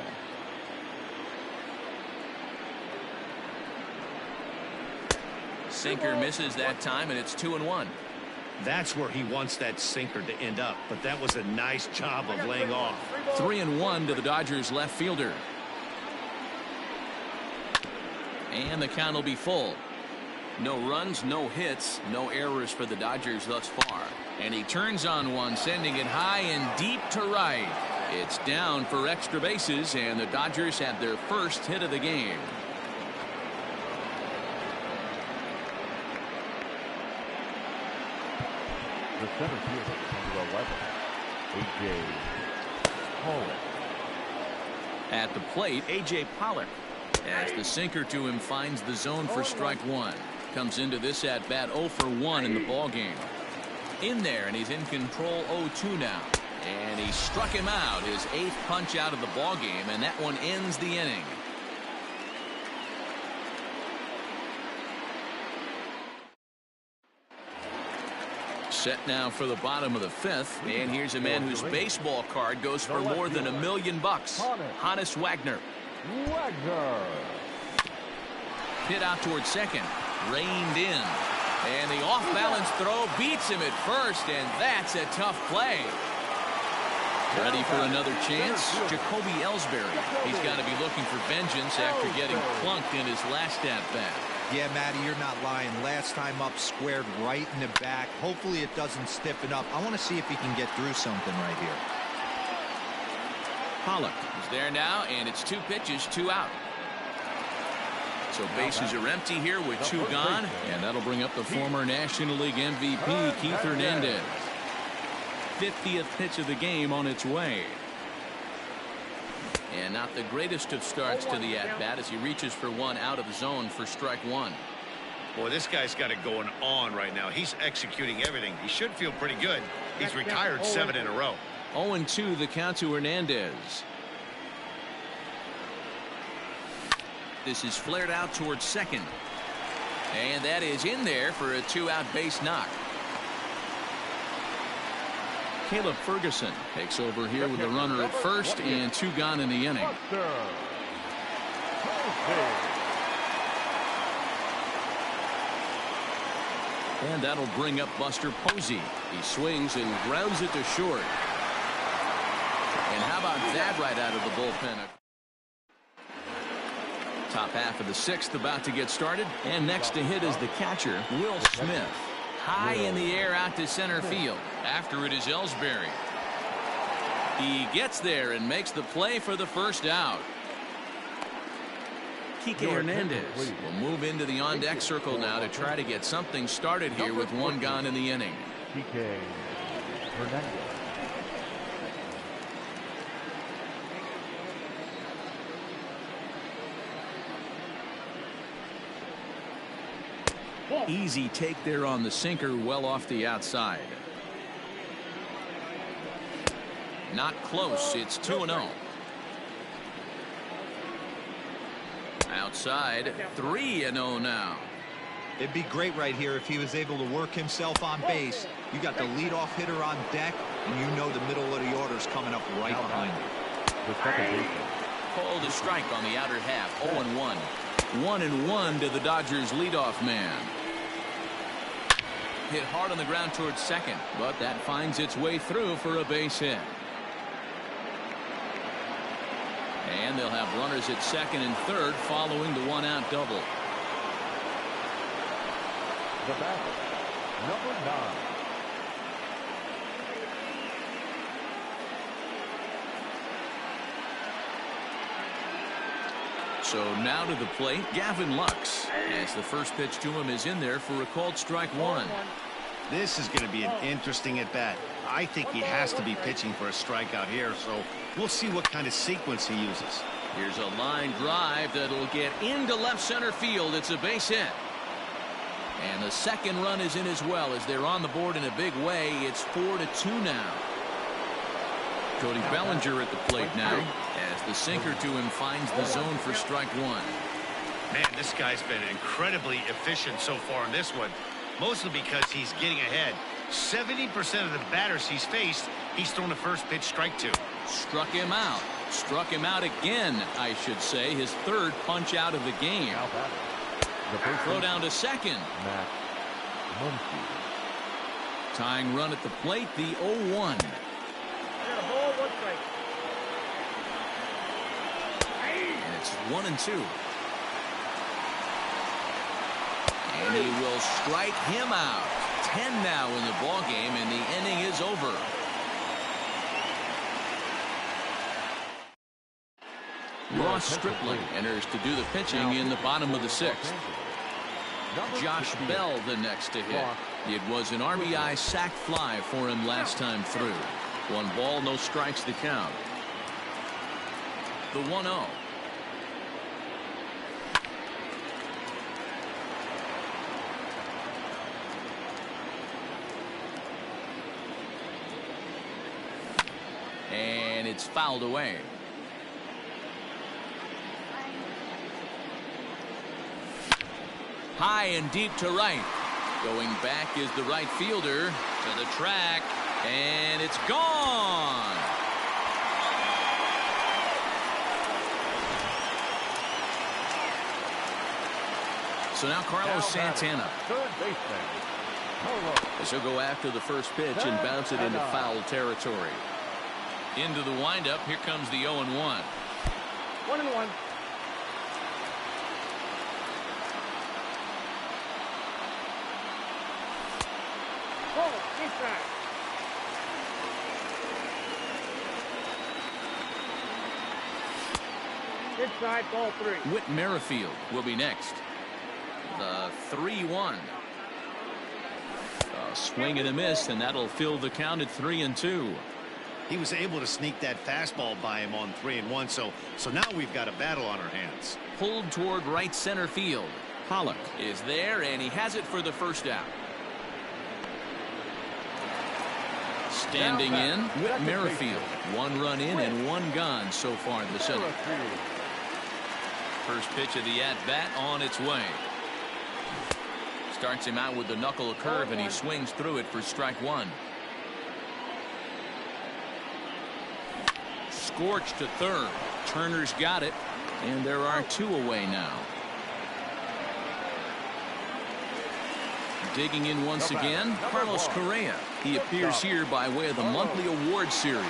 Sinker misses that time, and it's 2-1. That's where he wants that sinker to end up, but that was a nice job of laying off. 3-1 to the Dodgers left fielder. And the count will be full. No runs, no hits, no errors for the Dodgers thus far. And he turns on one, sending it high and deep to right. It's down for extra bases, and the Dodgers have their first hit of the game. The center fielder, number 11, A.J. Pollock. At the plate, A.J. Pollock, as the sinker to him finds the zone for strike 1. Comes into this at bat 0 for 1 in the ball game. In there, and he's in control 0-2 now. And he struck him out, his 8th punch out of the ball game, and that one ends the inning. Set now for the bottom of the 5th, and here's a man whose baseball card goes for more than $1 million. Honus Wagner. Hit out towards second, reined in, and the off-balance throw beats him at first, and that's a tough play. Ready for another chance? Jacoby Ellsbury. He's got to be looking for vengeance after getting clunked in his last at-bat. Yeah, Matty, you're not lying. Last time up, squared right in the back. Hopefully it doesn't stiffen up. I want to see if he can get through something right here. Pollock is there now, and it's 2 pitches, 2 out. So bases are empty here with 2 gone, and that'll bring up the former National League MVP, Keith Hernandez. 50th pitch of the game on its way. And not the greatest of starts to the at-bat as he reaches for one out of the zone for strike 1. Boy, this guy's got it going on right now. He's executing everything. He should feel pretty good. He's retired 7 in a row. 0-2 the count to Hernandez. This is flared out towards second. And that is in there for a 2-out base knock. Caleb Ferguson takes over here with a runner at first and 2 gone in the inning. And that'll bring up Buster Posey. He swings and grounds it to short. And how about that right out of the bullpen? Top half of the 6th about to get started. And next to hit is the catcher, Will Smith. High in the air out to center field. After it is Ellsbury. He gets there and makes the play for the first out. Kike Hernandez will move into the on-deck circle now to try to get something started here with 1 gone in the inning. Kike Hernandez. Easy take there on the sinker, well off the outside. Not close. It's 2-0. Outside, 3-0 now. It'd be great right here if he was able to work himself on base. You got the leadoff hitter on deck, and you know the middle of the order's coming up right behind you. Called a strike on the outer half. 0-1. 1-1 to the Dodgers leadoff man. Hit hard on the ground towards second, but that finds its way through for a base hit. And they'll have runners at second and third following the 1-out double. The batter, number 9. So now to the plate, Gavin Lux, as the first pitch to him is in there for a called strike 1. This is going to be an interesting at-bat. I think he has to be pitching for a strikeout here, so we'll see what kind of sequence he uses. Here's a line drive that'll get into left center field. It's a base hit. And the second run is in as well as they're on the board in a big way. It's 4-2 now. Cody Bellinger at the plate now as the sinker to him finds the zone for strike 1. Man, this guy's been incredibly efficient so far in this one, mostly because he's getting ahead. 70% of the batters he's faced, he's thrown the first pitch strike to. Struck him out. Struck him out again, I should say. His 3rd punch out of the game. Throw down to second. Tying run at the plate, the 0-1. And it's 1-2. And he will strike him out. 10 now in the ball game, and the inning is over. Ross Stripling enters to do the pitching in the bottom of the 6th. Josh Bell the next to hit. It was an RBI sac fly for him last time through. 1 ball, no strikes to count. The 1-0. And it's fouled away. High and deep to right. Going back is the right fielder to the track, and it's gone. So now Carlos Santana. Third baseman, Carlos. As he'll go after the first pitch and bounce it into foul territory. Into the windup. Here comes the 0-1. 1-1. Inside, ball 3. Whit Merrifield will be next. The 3-1. A swing and a miss, and that'll fill the count at 3-2. He was able to sneak that fastball by him on 3-1, so now we've got a battle on our hands. Pulled toward right center field. Pollock is there, and he has it for the first out. Standing in, Whit Merrifield. 1 run in and 1 gone so far this inning. First pitch of the at-bat on its way. Starts him out with the knuckle curve, and he swings through it for strike 1. Scorched to third. Turner's got it, and there are 2 away now. Digging in once again, Carlos Correa. He appears here by way of the monthly award series.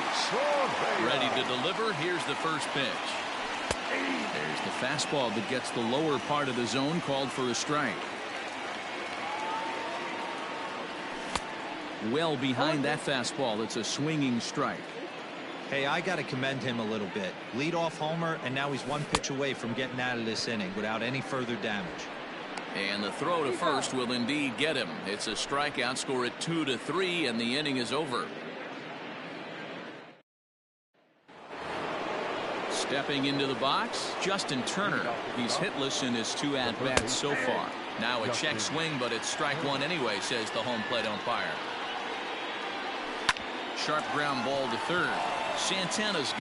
Ready to deliver. Here's the first pitch. There's the fastball that gets the lower part of the zone, called for a strike. Well behind that fastball. It's a swinging strike. Hey, I got to commend him a little bit. Leadoff homer, and now he's 1 pitch away from getting out of this inning without any further damage. And the throw to first will indeed get him. It's a strikeout. Score at 2-3, and the inning is over. Stepping into the box, Justin Turner. He's hitless in his 2 at-bats so far. Now a check swing, but it's strike 1 anyway, says the home plate umpire. Sharp ground ball to third. Santana's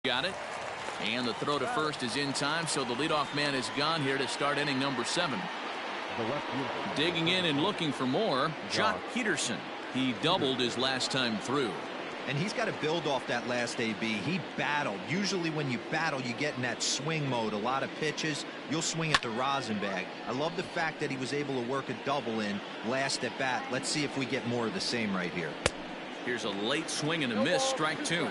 Got it. And the throw to first is in time, so the leadoff man is gone here to start inning number 7. Digging in and looking for more, Jock Peterson. He doubled his last time through. And he's got to build off that last AB. He battled. Usually when you battle, you get in that swing mode. A lot of pitches, you'll swing at the rosin bag. I love the fact that he was able to work a double in last at bat. Let's see if we get more of the same right here. Here's a late swing and a miss, strike 2.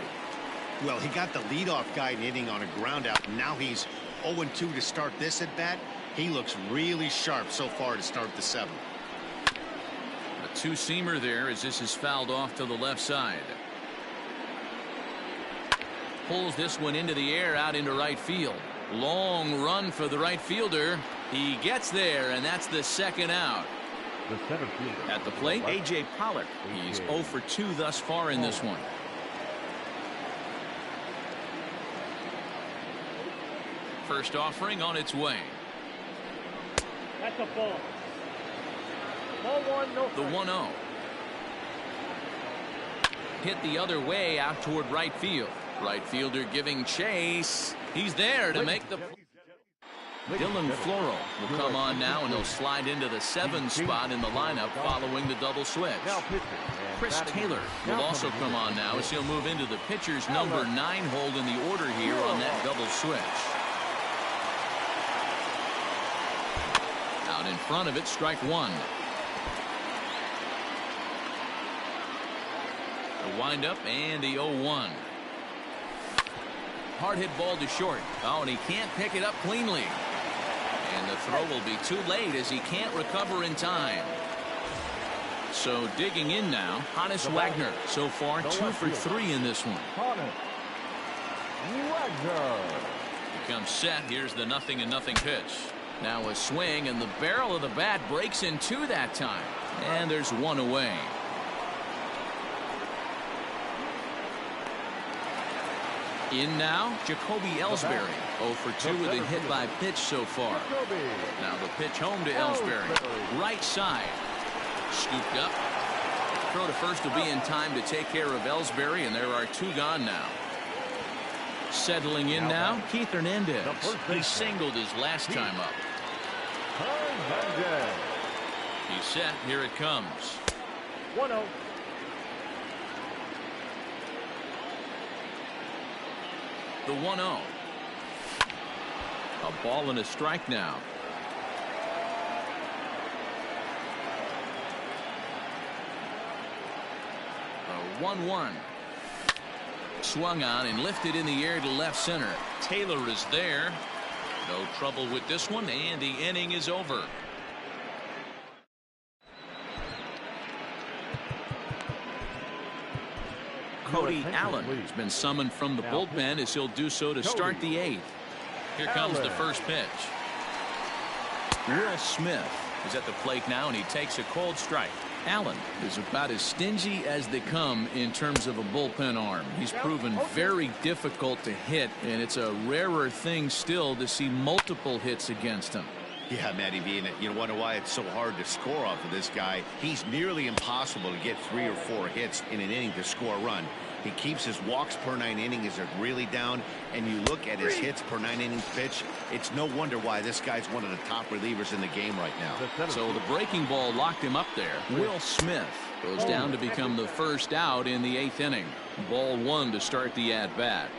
Well, he got the leadoff guy hitting on a ground out. Now he's 0-2 to start this at bat. He looks really sharp so far to start the 7th. A two-seamer there as this is fouled off to the left side. Pulls this one into the air out into right field. Long run for the right fielder. He gets there, and that's the second out. The center fielder. At the plate, A.J. Pollock. He's 0 for 2 thus far in this one. First offering on its way. That's a ball. Ball 1, no. The 1-0. Hit the other way out toward right field. Right fielder giving chase. He's there to make the. Dylan Floro will come on now, and he'll slide into the 7 spot in the lineup following the double switch. Chris Taylor will also come on now as he'll move into the pitcher's number 9 hold in the order here on that double switch. Out in front of it, strike 1. The windup and the 0-1. Hard hit ball to short. Oh, and he can't pick it up cleanly. And the throw will be too late as he can't recover in time. So digging in now, Honus Wagner. So far 2 for 3 in this one. Becomes set. Here's the 0-0 pitch. Now a swing, and the barrel of the bat breaks in 2 that time. And there's 1 away. In now, Jacoby Ellsbury. 0 for 2 with a hit by pitch so far. Now the pitch home to Ellsbury. Right side. Scooped up. Throw to first will be in time to take care of Ellsbury, and there are 2 gone now. Settling in now, Keith Hernandez. He singled his last time up. He's set. Here it comes. 1-0. The 1-0. A ball and a strike now. A 1-1. Swung on and lifted in the air to left center. Taylor is there. No trouble with this one, and the inning is over. Cody Allen has been summoned from the bullpen as he'll do so to start the 8th. Here comes the first pitch. Will Smith is at the plate now, and he takes a cold strike. Allen is about as stingy as they come in terms of a bullpen arm. He's proven very difficult to hit, and it's a rarer thing still to see multiple hits against him. Yeah, Matty V, and you wonder why it's so hard to score off of this guy. He's nearly impossible to get 3 or 4 hits in an inning to score a run. He keeps his walks per 9 innings are really down, and you look at his hits per 9 innings pitch, it's no wonder why this guy's one of the top relievers in the game right now. So the breaking ball locked him up there. Will Smith goes down to become the first out in the 8th inning. Ball 1 to start the at-bat.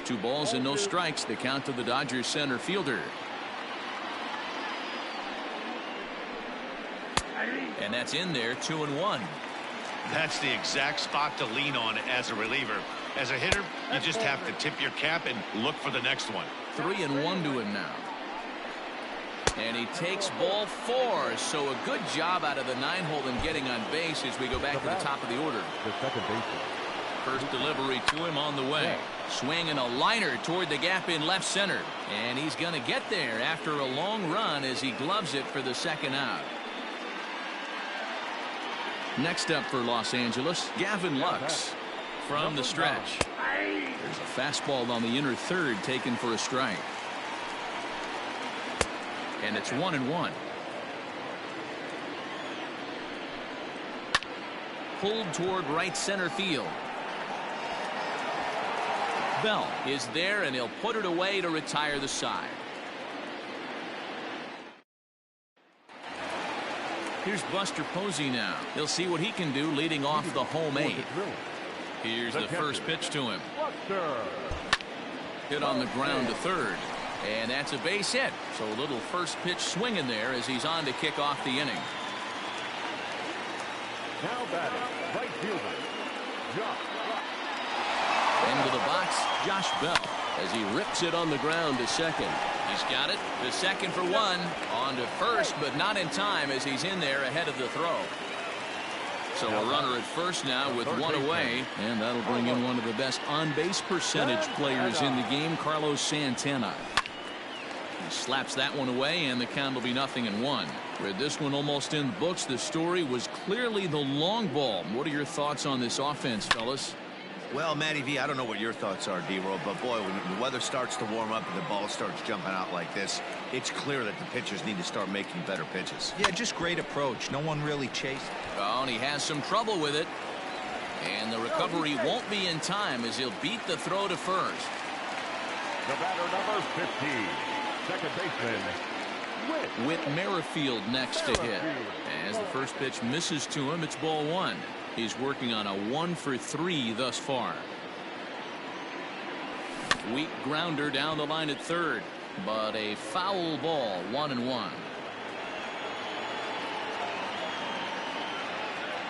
2 balls and no strikes, the count to the Dodgers center fielder. And that's in there, 2-1. That's the exact spot to lean on as a reliever. As a hitter, you just have to tip your cap and look for the next one. 3-1 to him now. And he takes ball 4. So a good job out of the 9-hole in getting on base as we go back to the top of the order. The second baseman. First delivery to him on the way. Swinging a liner toward the gap in left center. And he's going to get there after a long run as he gloves it for the second out. Next up for Los Angeles, Gavin Lux from the stretch. There's a fastball on the inner third taken for a strike. And it's 1-1. Pulled toward right center field. Bell is there, and he'll put it away to retire the side. Here's Buster Posey now. He'll see what he can do leading off the home 8. Here's the first pitch to him. Hit on the ground to third. And that's a base hit. So a little first pitch swing in there as he's on to kick off the inning. Now batting, right fielder, Josh. Into the box, Josh Bell, as he rips it on the ground to second. He's got it to second for one. On to first, but not in time as he's in there ahead of the throw. So a runner at first now with one away, and that'll bring in one of the best on-base percentage players in the game, Carlos Santana. He slaps that one away, and the count will be 0-1. With this one almost in the books, the story was clearly the long ball. What are your thoughts on this offense, fellas? Well, Matty V, I don't know what your thoughts are, D-Roll, but boy, when the weather starts to warm up and the ball starts jumping out like this, it's clear that the pitchers need to start making better pitches. Yeah, just great approach. No one really chased. Oh, and he has some trouble with it. And the recovery won't be in time as he'll beat the throw to first. The batter, number 15, second baseman, Whit Merrifield next to hit. As the first pitch misses to him, it's ball 1. He's working on a 1-for-3 thus far. Weak grounder down the line at third, but a foul ball, 1-1.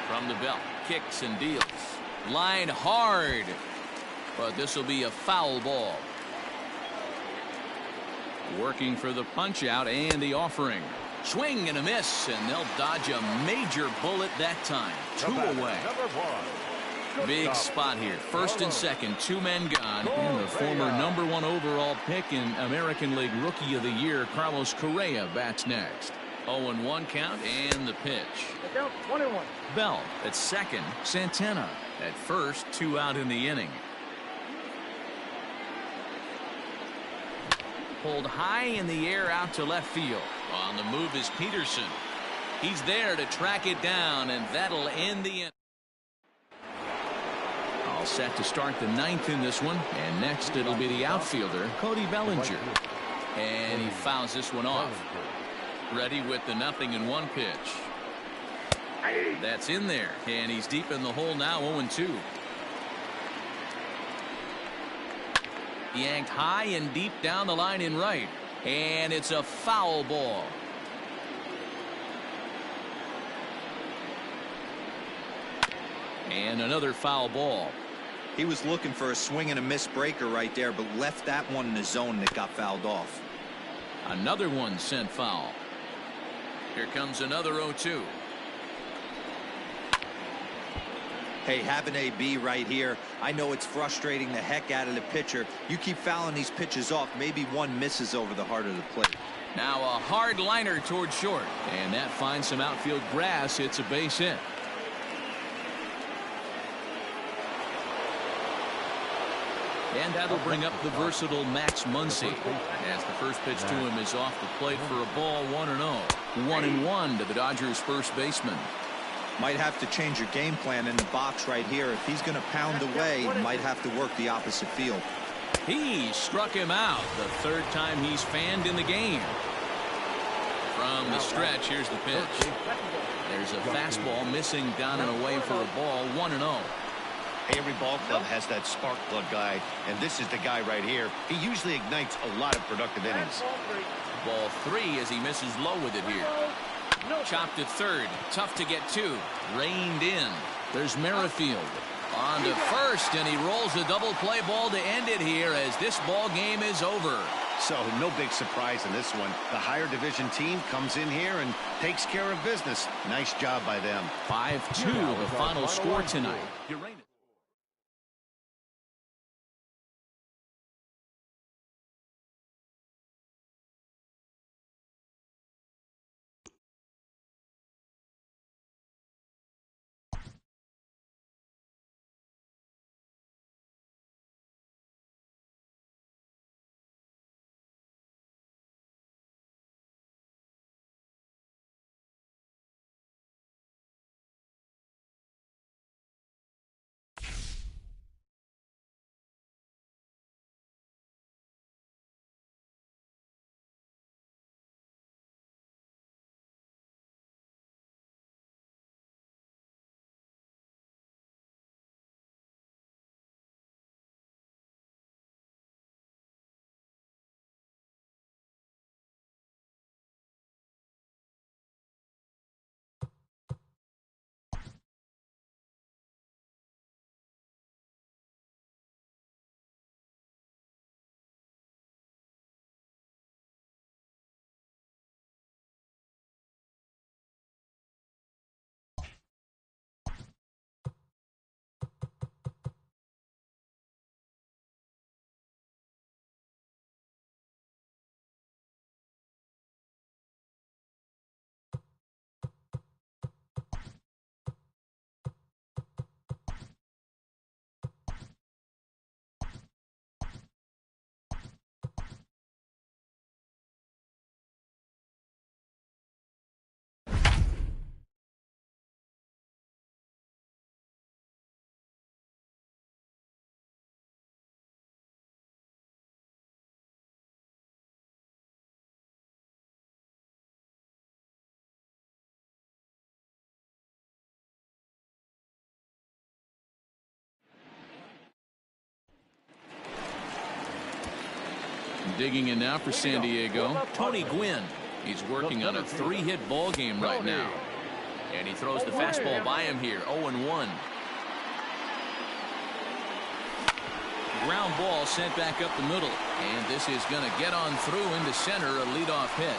From the belt, kicks and deals. Line hard, but this will be a foul ball. Working for the punch out and the offering. Swing and a miss, and they'll dodge a major bullet that time. 2 away. Big spot here. First and second, 2 men gone. And the former #1 overall pick in American League Rookie of the Year, Carlos Correa, bats next. 0-1 count and the pitch. 1-1. Bell at second. Santana at first. 2 out in the inning. Pulled high in the air out to left field. On the move is Peterson. He's there to track it down, and that'll end the inning. All set to start the 9th in this one, and next it'll be the outfielder, Cody Bellinger. And he fouls this one off. Ready with the 0-1 pitch. That's in there, and he's deep in the hole now, 0-2. Yanked high and deep down the line in right, and it's a foul ball. And another foul ball. He was looking for a swing and a miss breaker right there, but left that one in the zone that got fouled off. Another one sent foul. Here comes another 0-2. Hey, having AB right here, I know it's frustrating the heck out of the pitcher. You keep fouling these pitches off, maybe one misses over the heart of the plate. Now a hard liner toward short, and that finds some outfield grass. It's a base hit. And that'll bring up the versatile Max Muncy, as the first pitch to him is off the plate for a ball, 1-0. 1-1 to the Dodgers first baseman. Might have to change your game plan in the box right here. If he's going to pound away, might have to work the opposite field. He struck him out the 3rd time he's fanned in the game. From the stretch, here's the pitch. There's a fastball missing down and away for a ball, 1-0. Every ball club has that spark plug guy, and this is the guy right here. He usually ignites a lot of productive innings. Ball 3 as he misses low with it here. Chopped at third. Tough to get to. Reined in. There's Merrifield. On to first, and he rolls a double play ball to end it here as this ball game is over. So no big surprise in this one. The higher division team comes in here and takes care of business. Nice job by them. 5-2 the final score tonight. Digging in now for San Diego, Tony Gwynn. He's working on a 3-hit ball game right now. And he throws the fastball by him here, 0-1. Ground ball sent back up the middle. And this is going to get on through into center, a leadoff hit.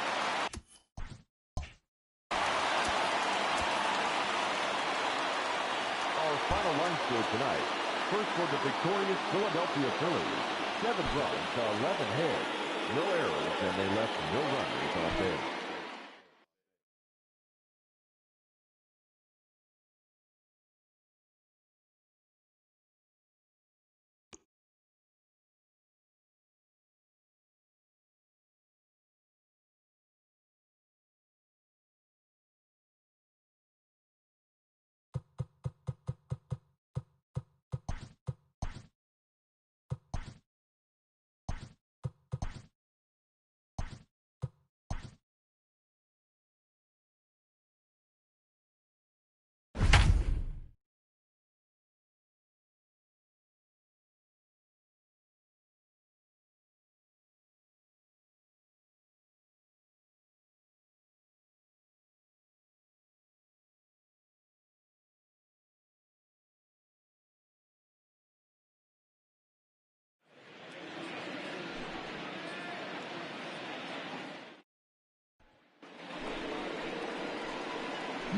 Our final line score tonight. First for the victorious Philadelphia Phillies. 7 runs to 11 hits. No errors, and they left no runners on base.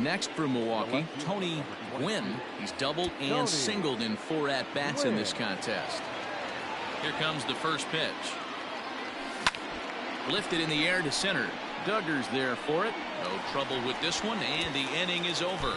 Next for Milwaukee, Tony Gwynn. He's doubled and singled in 4 at-bats in this contest. Here comes the first pitch. Lifted in the air to center. Duggar's there for it. No trouble with this one, and the inning is over.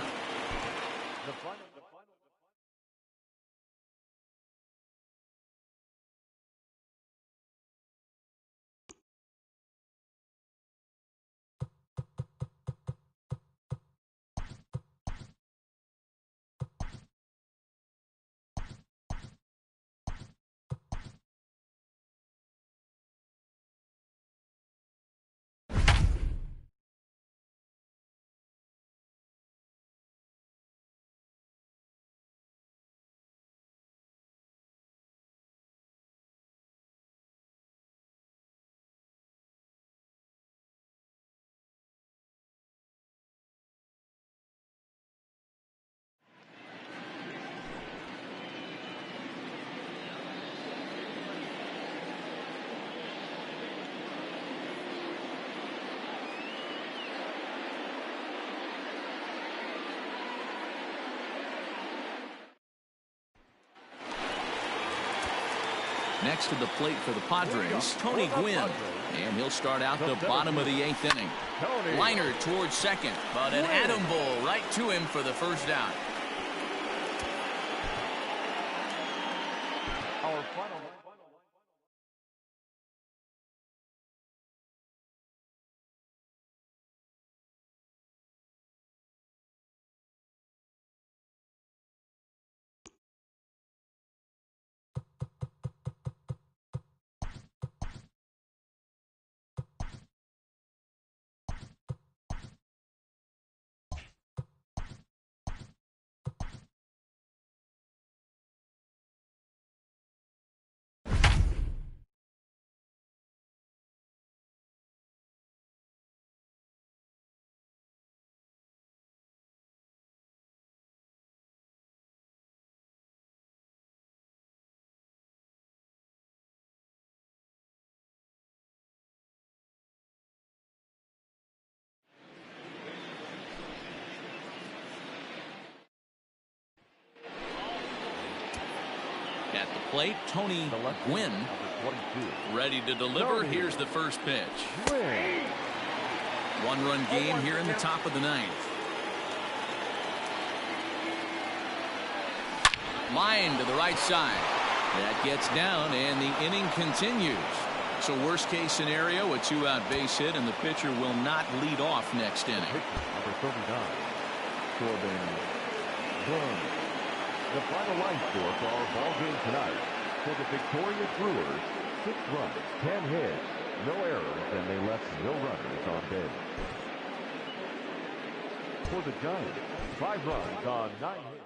Next to the plate for the Padres, Tony Gwynn. And he'll start out the bottom of the 8th inning. Liner towards second, but an atom ball right to him for the first out. Our final. At the plate, Tony Gwynn. Ready to deliver. Here's the first pitch. 1-run game here in the top of the 9th. Line to the right side. That gets down, and the inning continues. So worst case scenario, a 2-out base hit, and the pitcher will not lead off next inning. Number 39, Corbin Burns. The final line score for our ball game tonight. For the victorious Brewers, 6 runs, 10 hits, no errors, and they left no runners on base. For the Giants, 5 runs on 9 hits.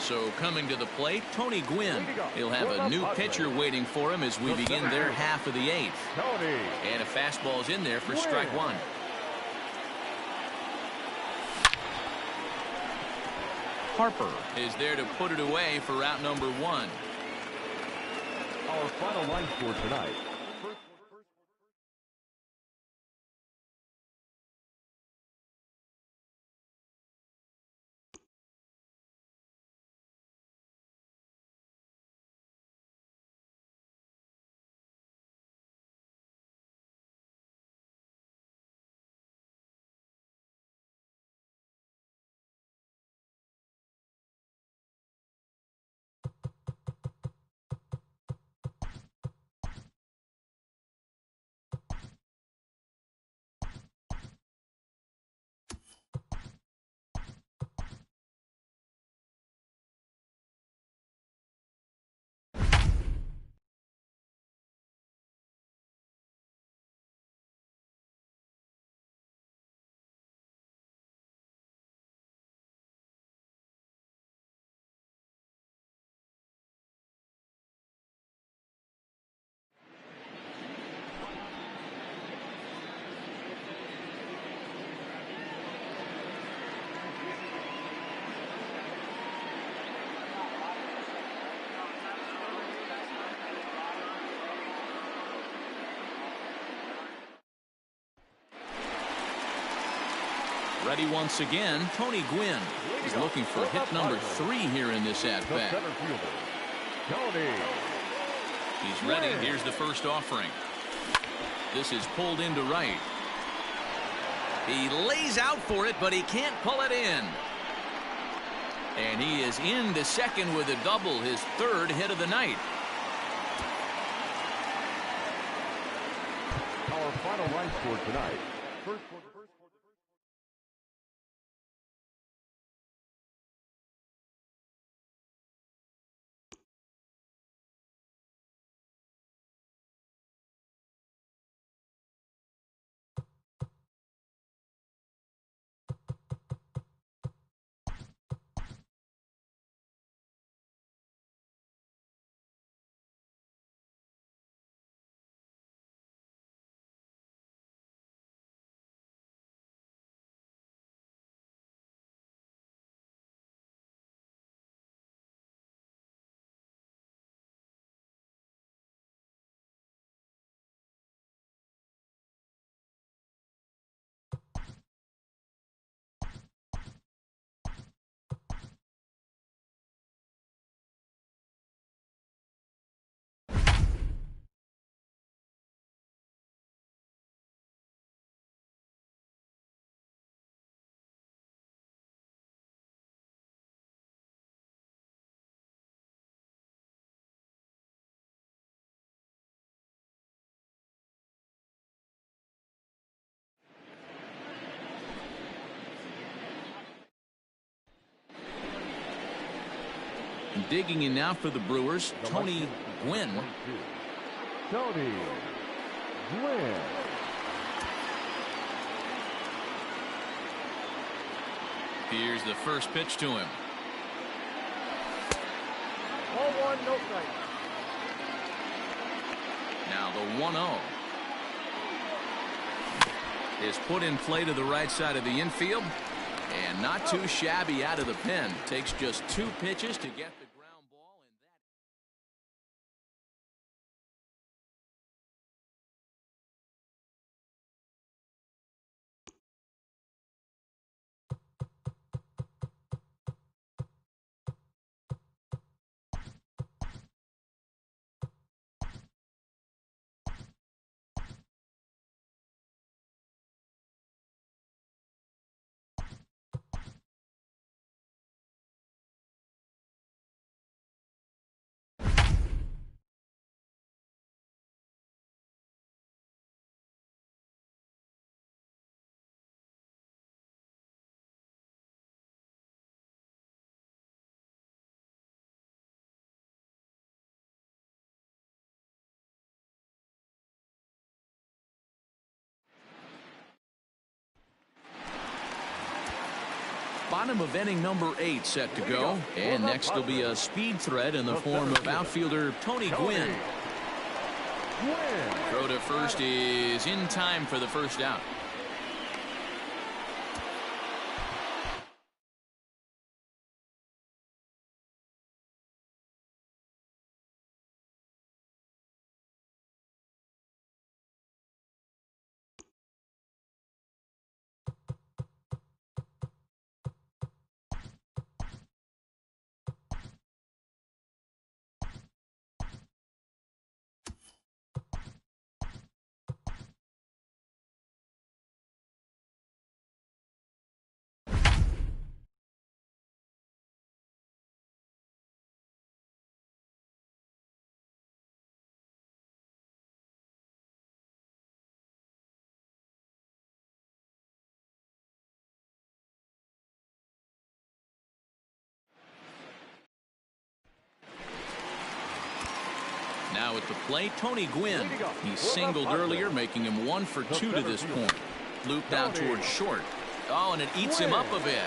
So coming to the plate, Tony Gwynn. He'll have a new pitcher waiting for him as we begin their half of the eighth. And a fastball's in there for strike one. Harper is there to put it away for out number one. Our final line score tonight. Ready once again, Tony Gwynn is looking for hit number 3 here in this at-bat. He's ready. Here's the first offering. This is pulled into right. He lays out for it, but he can't pull it in. And he is in the second with a double, his 3rd hit of the night. Our final line score tonight. First quarter. Digging in now for the Brewers, Tony Gwynn. Tony Gwynn. Here's the first pitch to him. 0-1, no strike. Now the 1-0 is put in play to the right side of the infield, and not too shabby out of the pen. Takes just 2 pitches to get the Bottom of inning number 8 set to go. And next will be a speed threat in the form of outfielder Tony Gwynn. Throw to first is in time for the first out. Now at the plate, Tony Gwynn. He singled earlier, making him 1 for 2 to this point. Looped out towards short. Oh, and it eats him up a bit.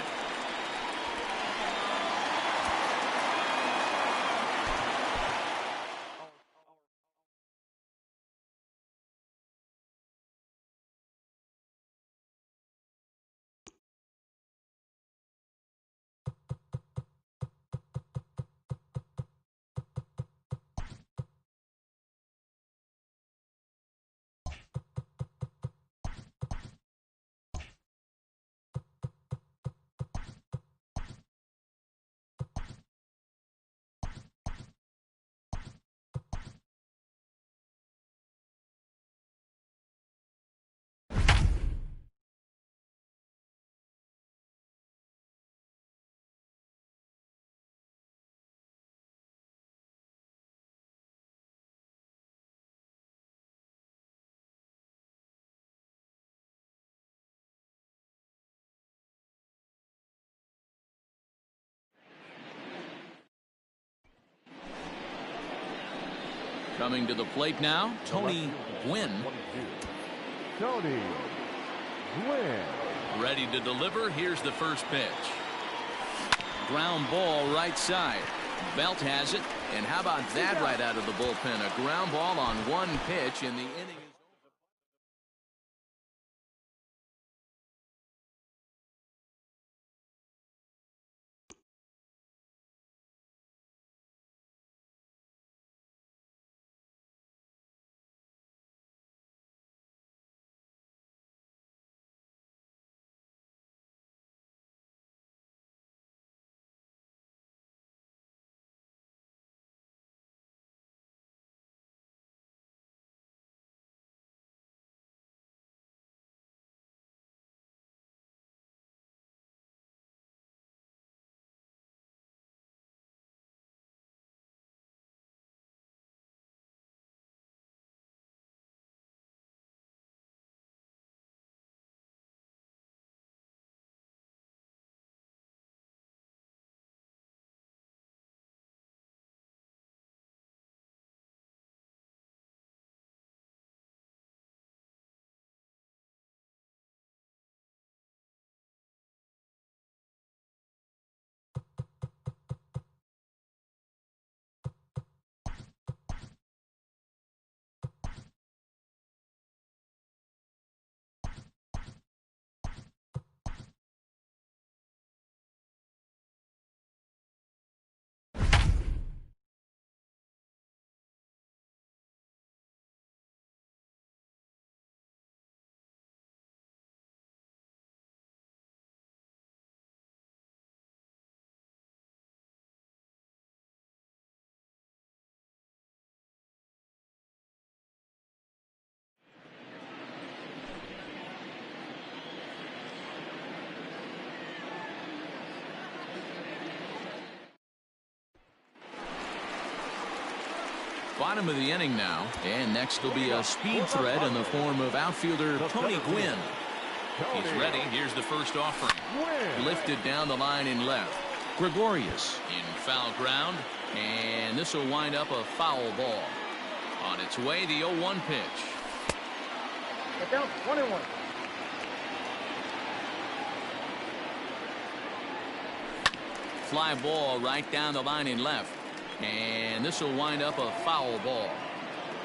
Coming to the plate now, Tony Gwynn. Tony Gwynn. Ready to deliver. Here's the first pitch. Ground ball right side. Belt has it. And how about that right out of the bullpen? A ground ball on 1 pitch in the inning. Bottom of the inning now, and next will be a speed threat in the form of outfielder Tony Gwynn. He's ready. Here's the first offering. Lifted down the line in left. Gregorius in foul ground, and this will wind up a foul ball. On its way, the 0-1 pitch. Get down, 1-1. fly ball right down the line in left. And this will wind up a foul ball.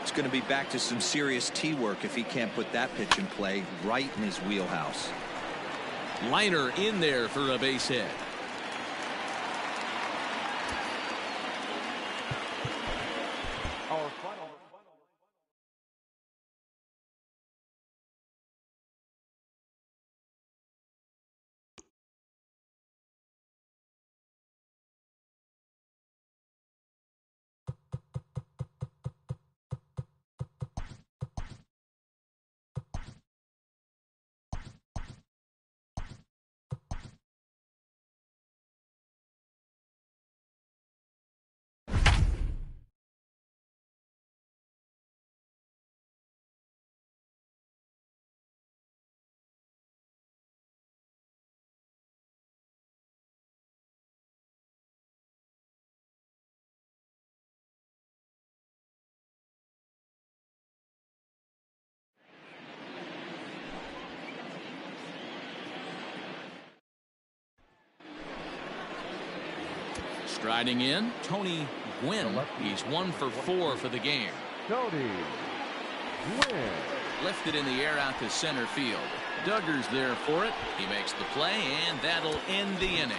It's going to be back to some serious tee work if he can't put that pitch in play right in his wheelhouse. Liner in there for a base hit. Our final. Striding in, Tony Gwynn. He's 1 for 4 for the game. Tony Gwynn. Lifted in the air out to center field. Duggar's there for it. He makes the play, and that'll end the inning.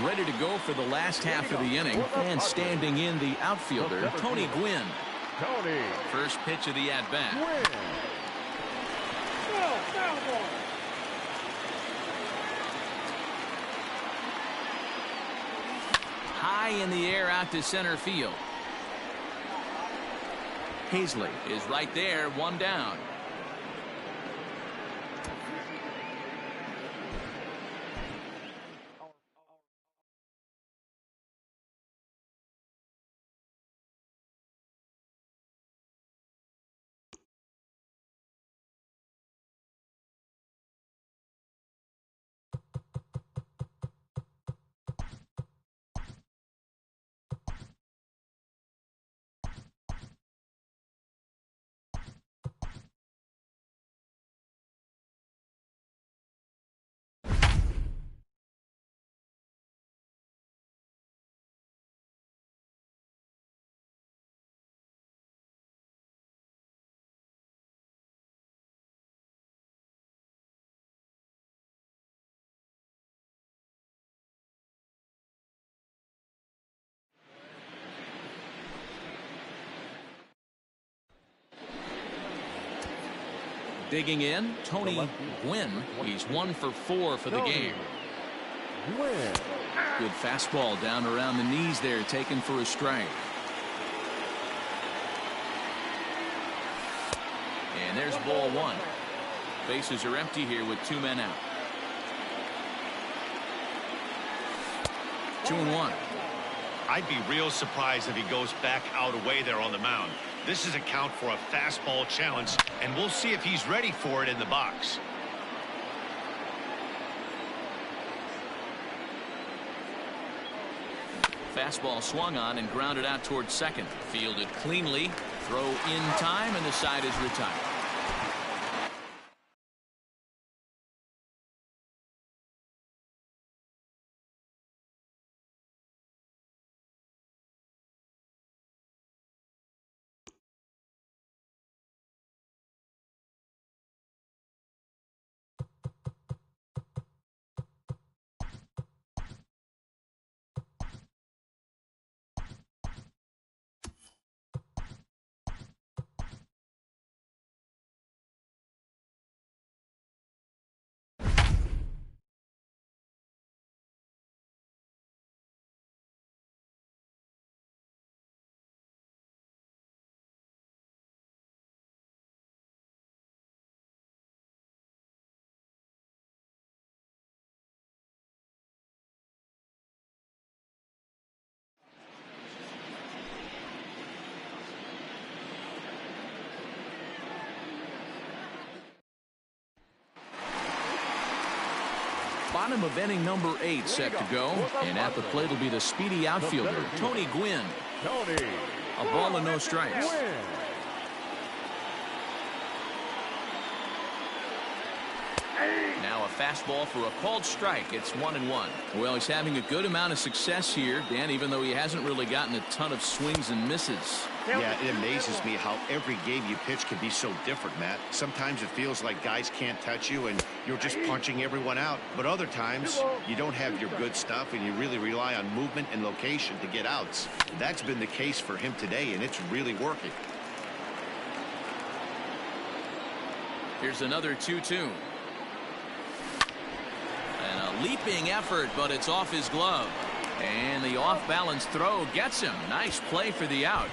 Ready to go for the last half of the inning. And standing in the outfielder, Tony Gwynn. Tony. First pitch of the at-bat. Gwynn. High in the air out to center field. Hazley is right there, 1 down. Digging in, Tony Gwynn. He's 1 for 4 for the game. Gwynn. Good fastball down around the knees there, taken for a strike. And there's ball one. Bases are empty here with 2 men out. 2-1. I'd be real surprised if he goes back out away there on the mound. This is a count for a fastball challenge, and we'll see if he's ready for it in the box. Fastball swung on and grounded out towards second. Fielded cleanly. Throw in time, and the side is retired. Bottom of inning number 8 set to go, and at the plate will be the speedy outfielder Tony Gwynn. A ball and no strikes. Now a fastball for a called strike. It's 1-1. Well, he's having a good amount of success here, Dan, even though he hasn't really gotten a ton of swings and misses. Yeah, it amazes me how every game you pitch can be so different, Matt. Sometimes it feels like guys can't touch you and you're just punching everyone out. But other times you don't have your good stuff and you really rely on movement and location to get outs. That's been the case for him today, and it's really working. Here's another 2-2. And a leaping effort, but it's off his glove. And the off-balance throw gets him. Nice play for the out.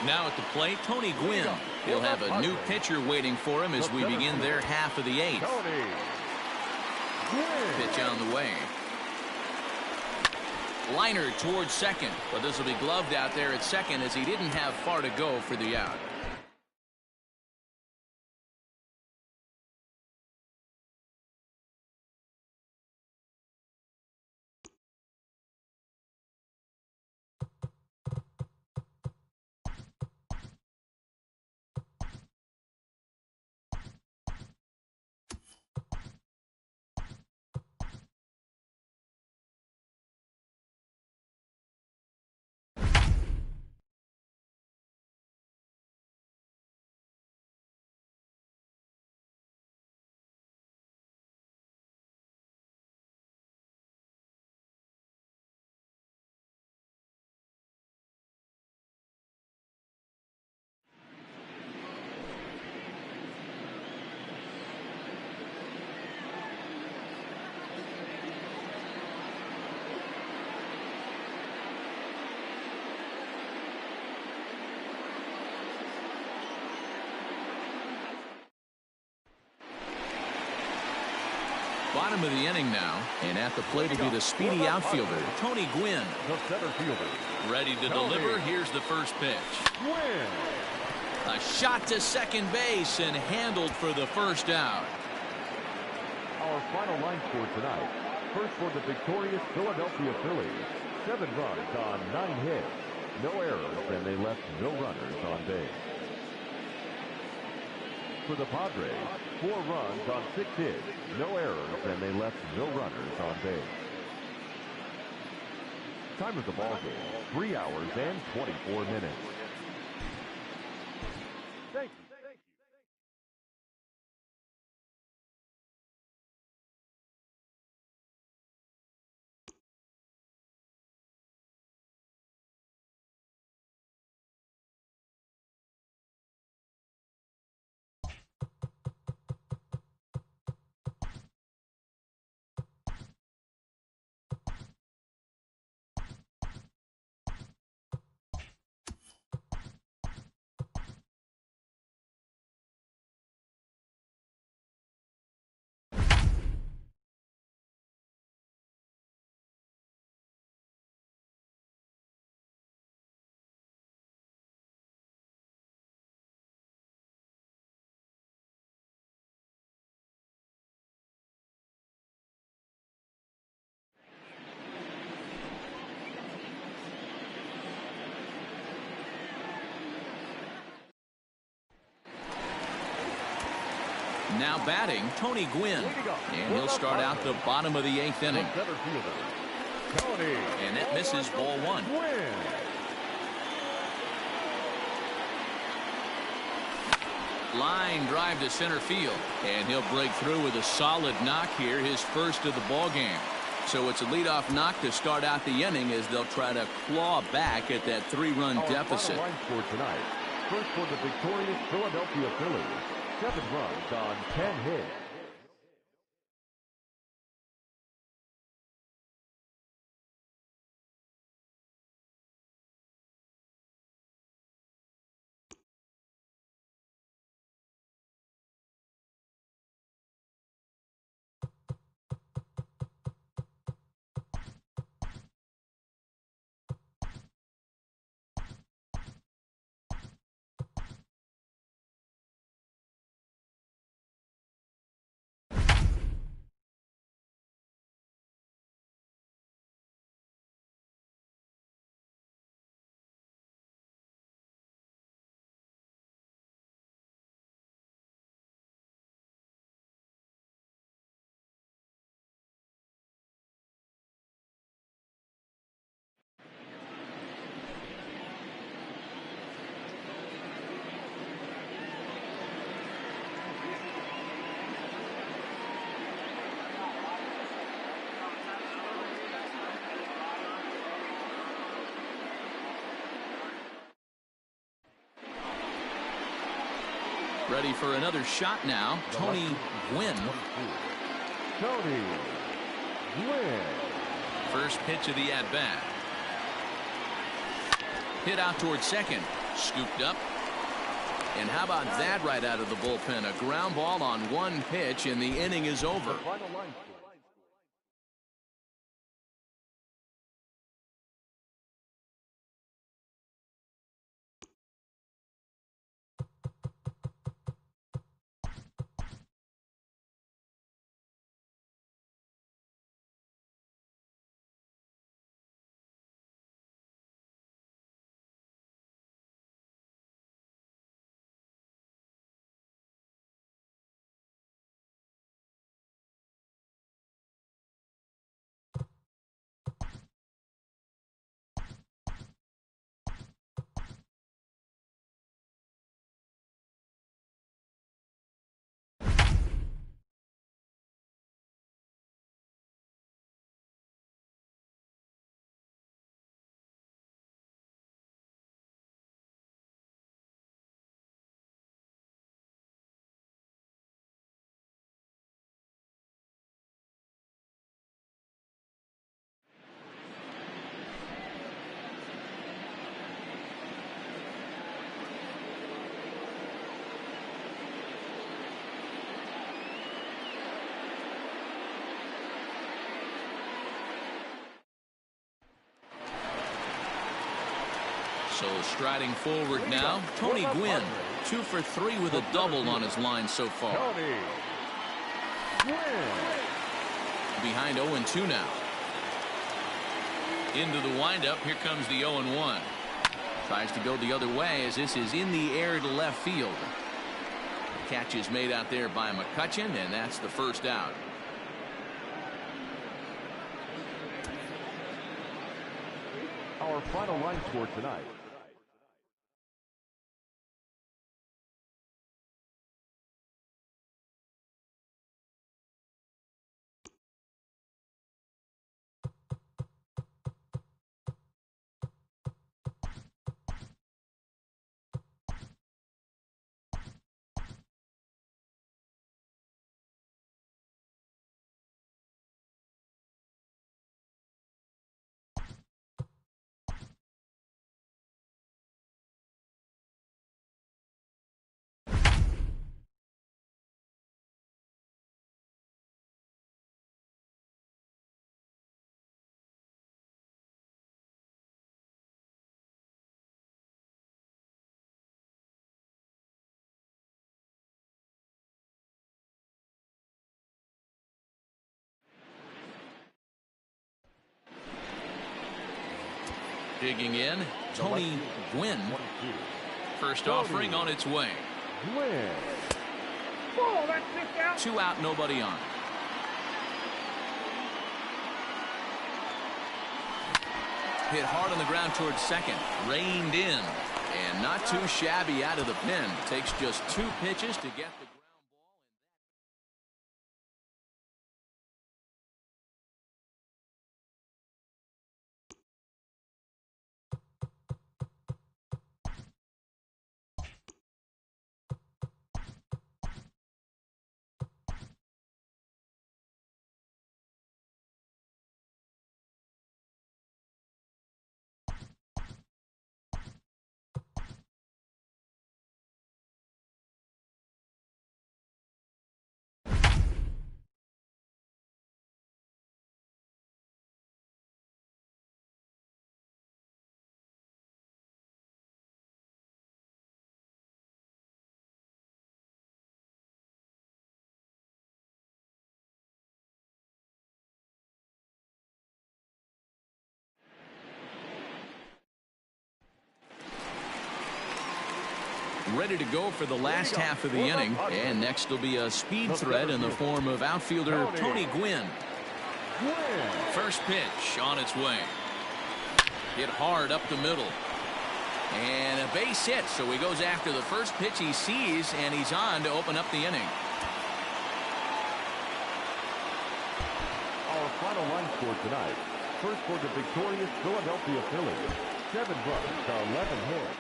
Now at the plate, Tony Gwynn. He'll have a new pitcher waiting for him as we begin their half of the 8th. Pitch on the way. Liner towards second, but this will be gloved out there at second as he didn't have far to go for the out. Bottom of the inning now, and at the plate will be the speedy outfielder, Tony Gwynn. The center fielder. Ready to deliver. Here's the first pitch. Gwynn. A shot to second base and handled for the first out. Our final line score tonight. First for the victorious Philadelphia Phillies. 7 runs on 9 hits. No errors, and they left no runners on base. For the Padres, 4 runs on 6 hits. No errors, and they left no runners on base. Time of the ball game, 3 hours and 24 minutes. Thank you. Now batting, Tony Gwynn. And he'll start out the bottom of the 8th inning. And that misses, ball 1. Line drive to center field. And he'll break through with a solid knock here, his first of the ball game. So it's a leadoff knock to start out the inning as they'll try to claw back at that 3-run deficit. Line score tonight. First for the victorious Philadelphia Phillies. 7 runs on 10 hits. Ready for another shot now, Tony Gwynn. Tony Gwynn. First pitch of the at-bat. Hit out towards second. Scooped up. And how about that right out of the bullpen? A ground ball on 1 pitch, and the inning is over. So striding forward now, Tony Gwynn, 2 for 3 with a double on his line so far. Tony Gwynn. Behind 0-2 now. Into the windup. Here comes the 0-1. Tries to go the other way as this is in the air to left field. The catch is made out there by McCutchen, and that's the first out. Our final line score tonight. Digging in, Tony Gwynn. First offering on its way. Gwynn. 2 out, nobody on. Hit hard on the ground towards second. Reined in. And not too shabby out of the pen. Takes just 2 pitches to get the ground ball. Ready to go for the last half of the inning. And next will be a speed threat in the form of outfielder Tony Gwynn. First pitch on its way. Hit hard up the middle. And a base hit. So he goes after the first pitch he sees, and he's on to open up the inning. Our final line score tonight. First for the victorious Philadelphia Phillies. 7 runs to 11 hits.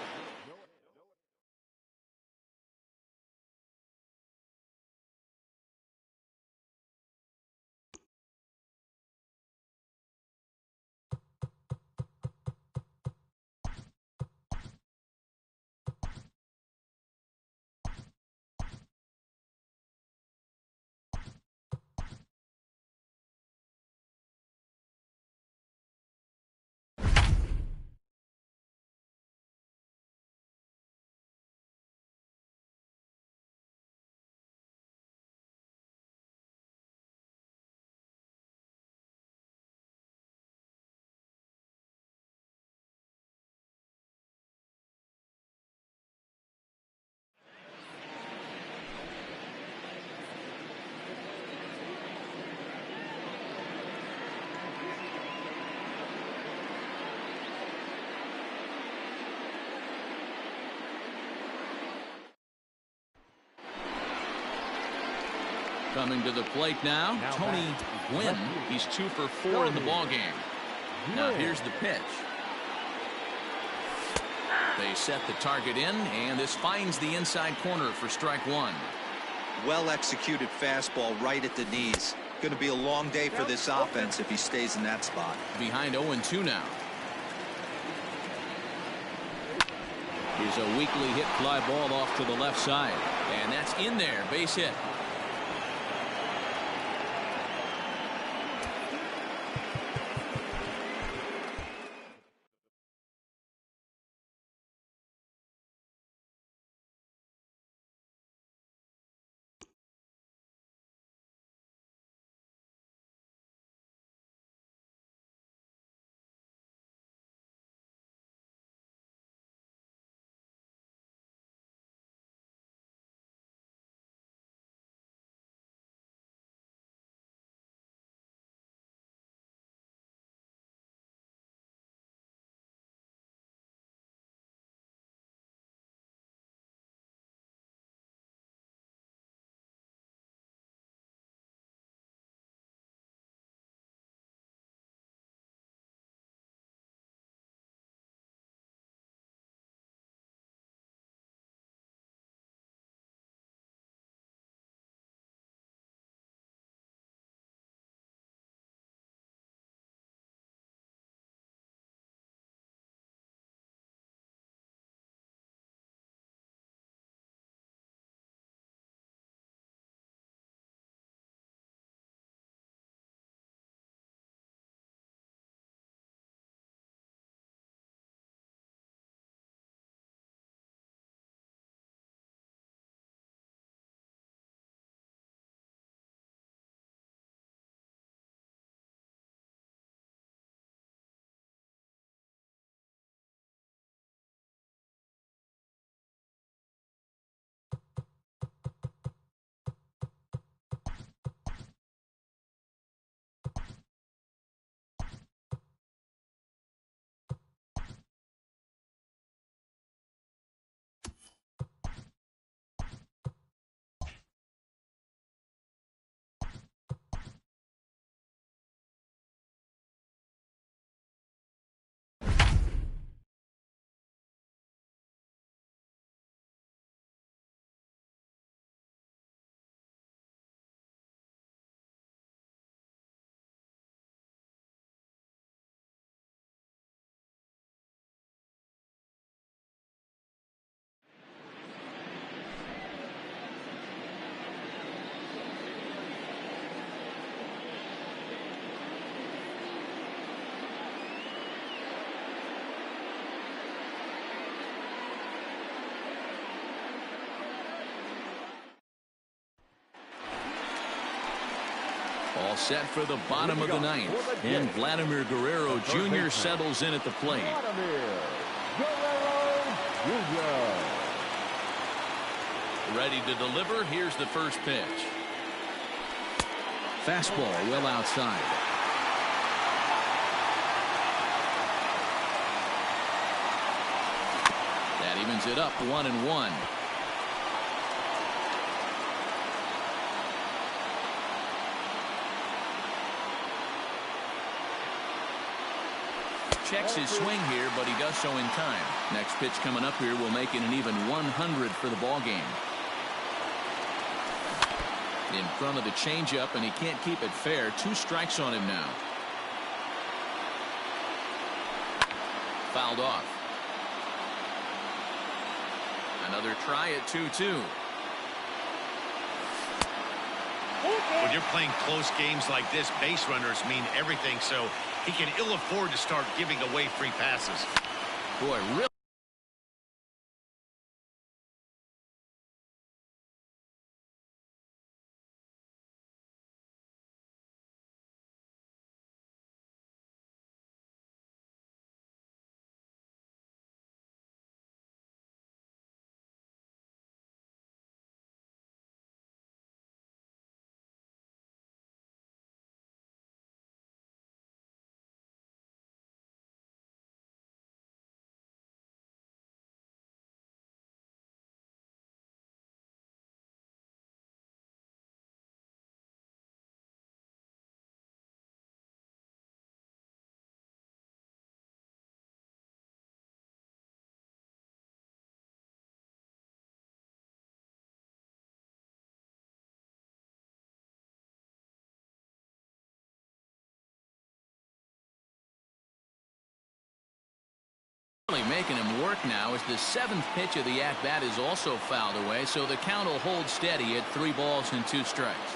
Coming to the plate now, Tony Gwynn. He's 2 for 4 in the ballgame. Now here's the pitch. They set the target in, and this finds the inside corner for strike 1. Well executed fastball right at the knees. Going to be a long day for this offense if he stays in that spot. Behind 0-2 now. Here's a weakly hit fly ball off to the left side. And that's in there. Base hit. All set for the bottom of the ninth. And Vladimir Guerrero Jr. settles in at the plate. Vladimir Guerrero Jr. Ready to deliver. Here's the first pitch. Fastball well outside. That evens it up 1-1. Checks his swing here, but he does so in time. Next pitch coming up here will make it an even 100 for the ball game. In front of the changeup, and he can't keep it fair. 2 strikes on him now. Fouled off. Another try at 2-2. When you're playing close games like this, base runners mean everything, so he can ill afford to start giving away free passes. Boy, really. Making him work now as the 7th pitch of the at-bat is also fouled away, so the count will hold steady at 3 balls and 2 strikes.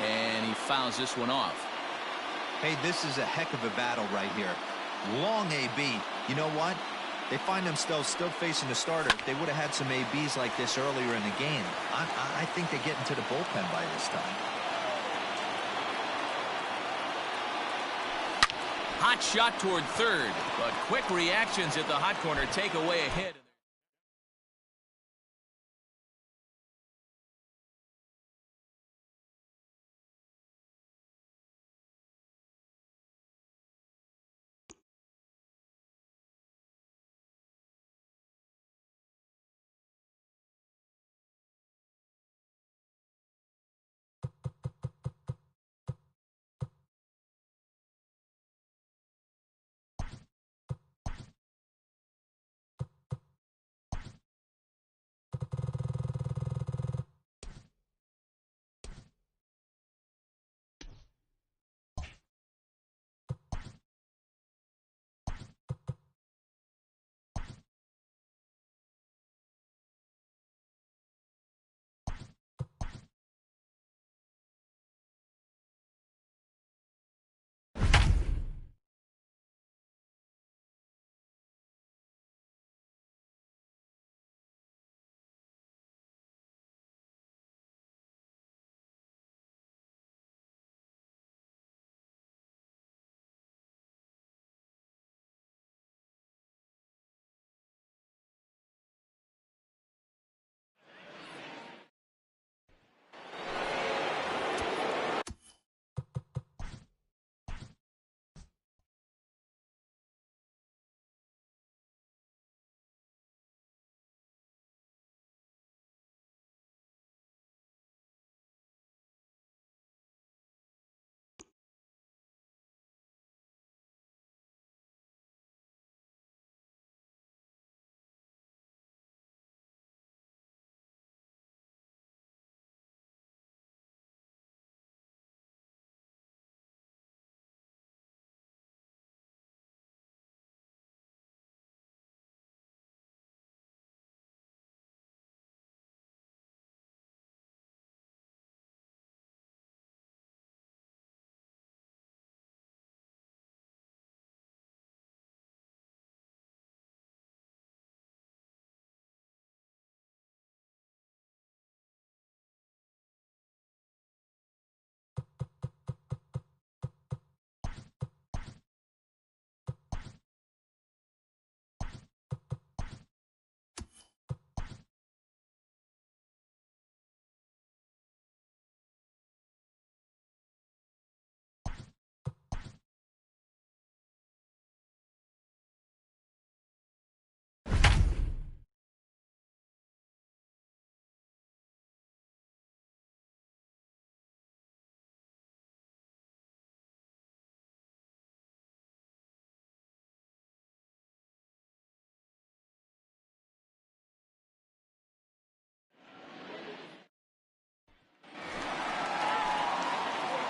And he fouls this one off. Hey, this is a heck of a battle right here. Long AB. You know what? They find themselves still facing the starter. If they would have had some ABs like this earlier in the game, I think they get into the bullpen by this time. Hot shot toward third, but quick reactions at the hot corner take away a hit.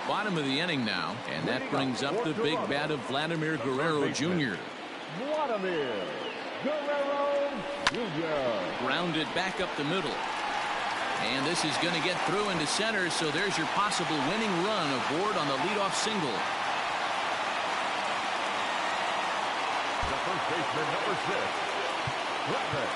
Bottom of the inning now, and that brings up the big bat of Vladimir Guerrero Jr. Vladimir Guerrero Jr. Grounded back up the middle. And this is going to get through into center, so there's your possible winning run aboard on the leadoff single. The first baseman, number 6, Griffin.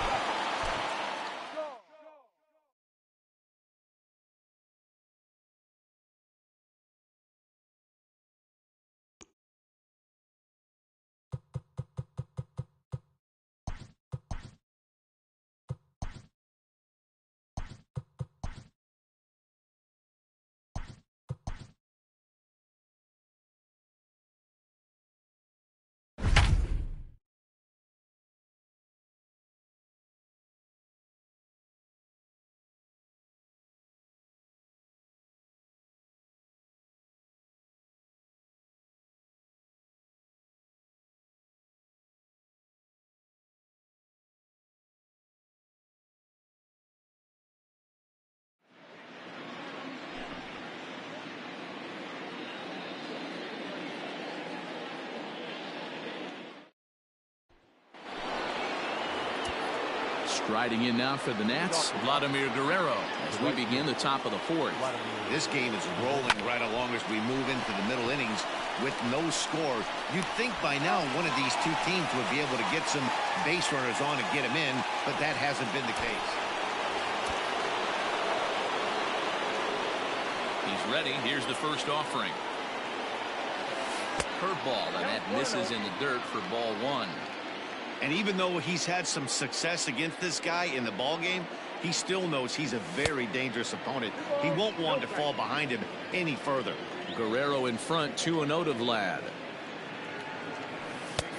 Striding in now for the Nats, Vladimir Guerrero, as we begin the top of the fourth. This game is rolling right along as we move into the middle innings with no score. You'd think by now one of these two teams would be able to get some base runners on and get them in, but that hasn't been the case. He's ready. Here's the first offering. Curveball, and that misses in the dirt for ball one. And even though he's had some success against this guy in the ball game, he still knows he's a very dangerous opponent. He won't want to fall behind him any further. Guerrero in front, 2-0 to Vlad.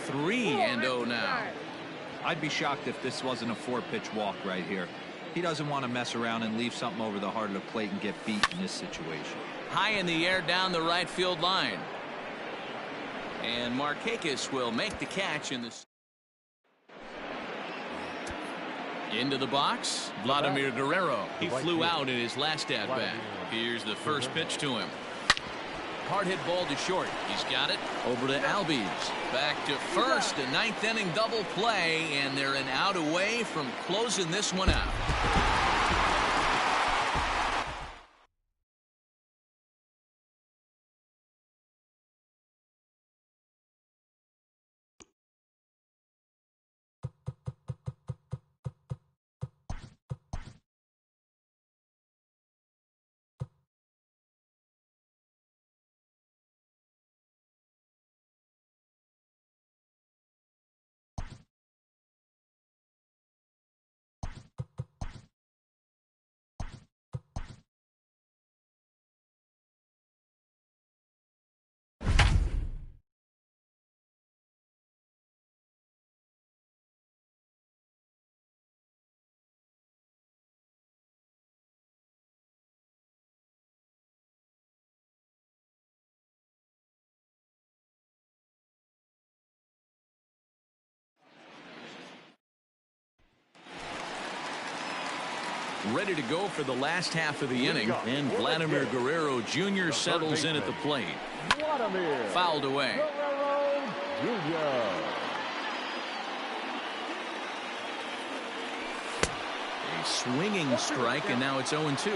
3-0 now. I'd be shocked if this wasn't a 4-pitch walk right here. He doesn't want to mess around and leave something over the heart of the plate and get beat in this situation. High in the air down the right field line. And Markakis will make the catch in the... Into the box, Vladimir Guerrero. He flew out in his last at-bat. Here's the first pitch to him. Hard hit ball to short. He's got it. Over to Albies. Back to first. A ninth inning double play, and they're an out away from closing this one out. Ready to go for the last half of the inning, and Vladimir Guerrero Jr. settles in at the plate. Fouled away. A swinging strike, and now it's 0-2.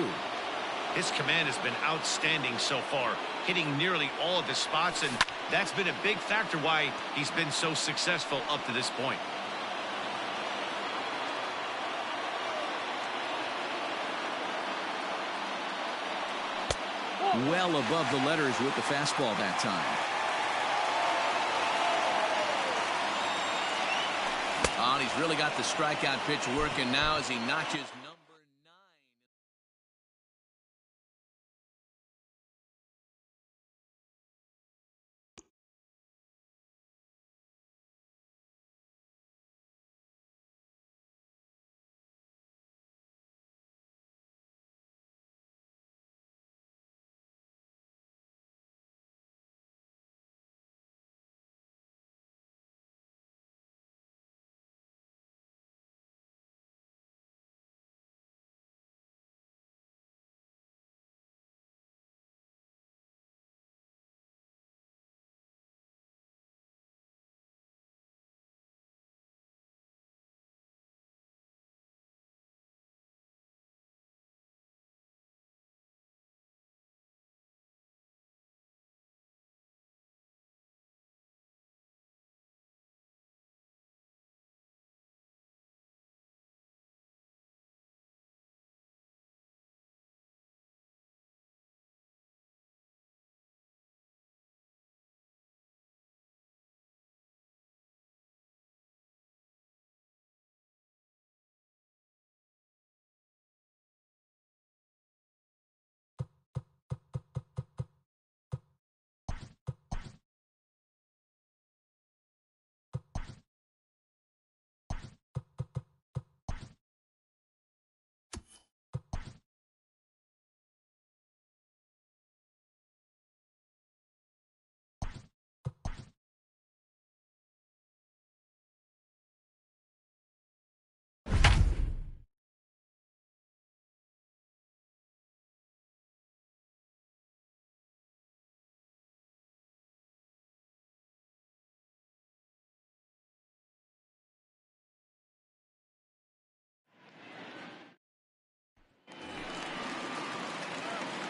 His command has been outstanding so far, hitting nearly all of his spots, and that's been a big factor why he's been so successful up to this point. Well above the letters with the fastball that time. Oh, he's really got the strikeout pitch working now as he notches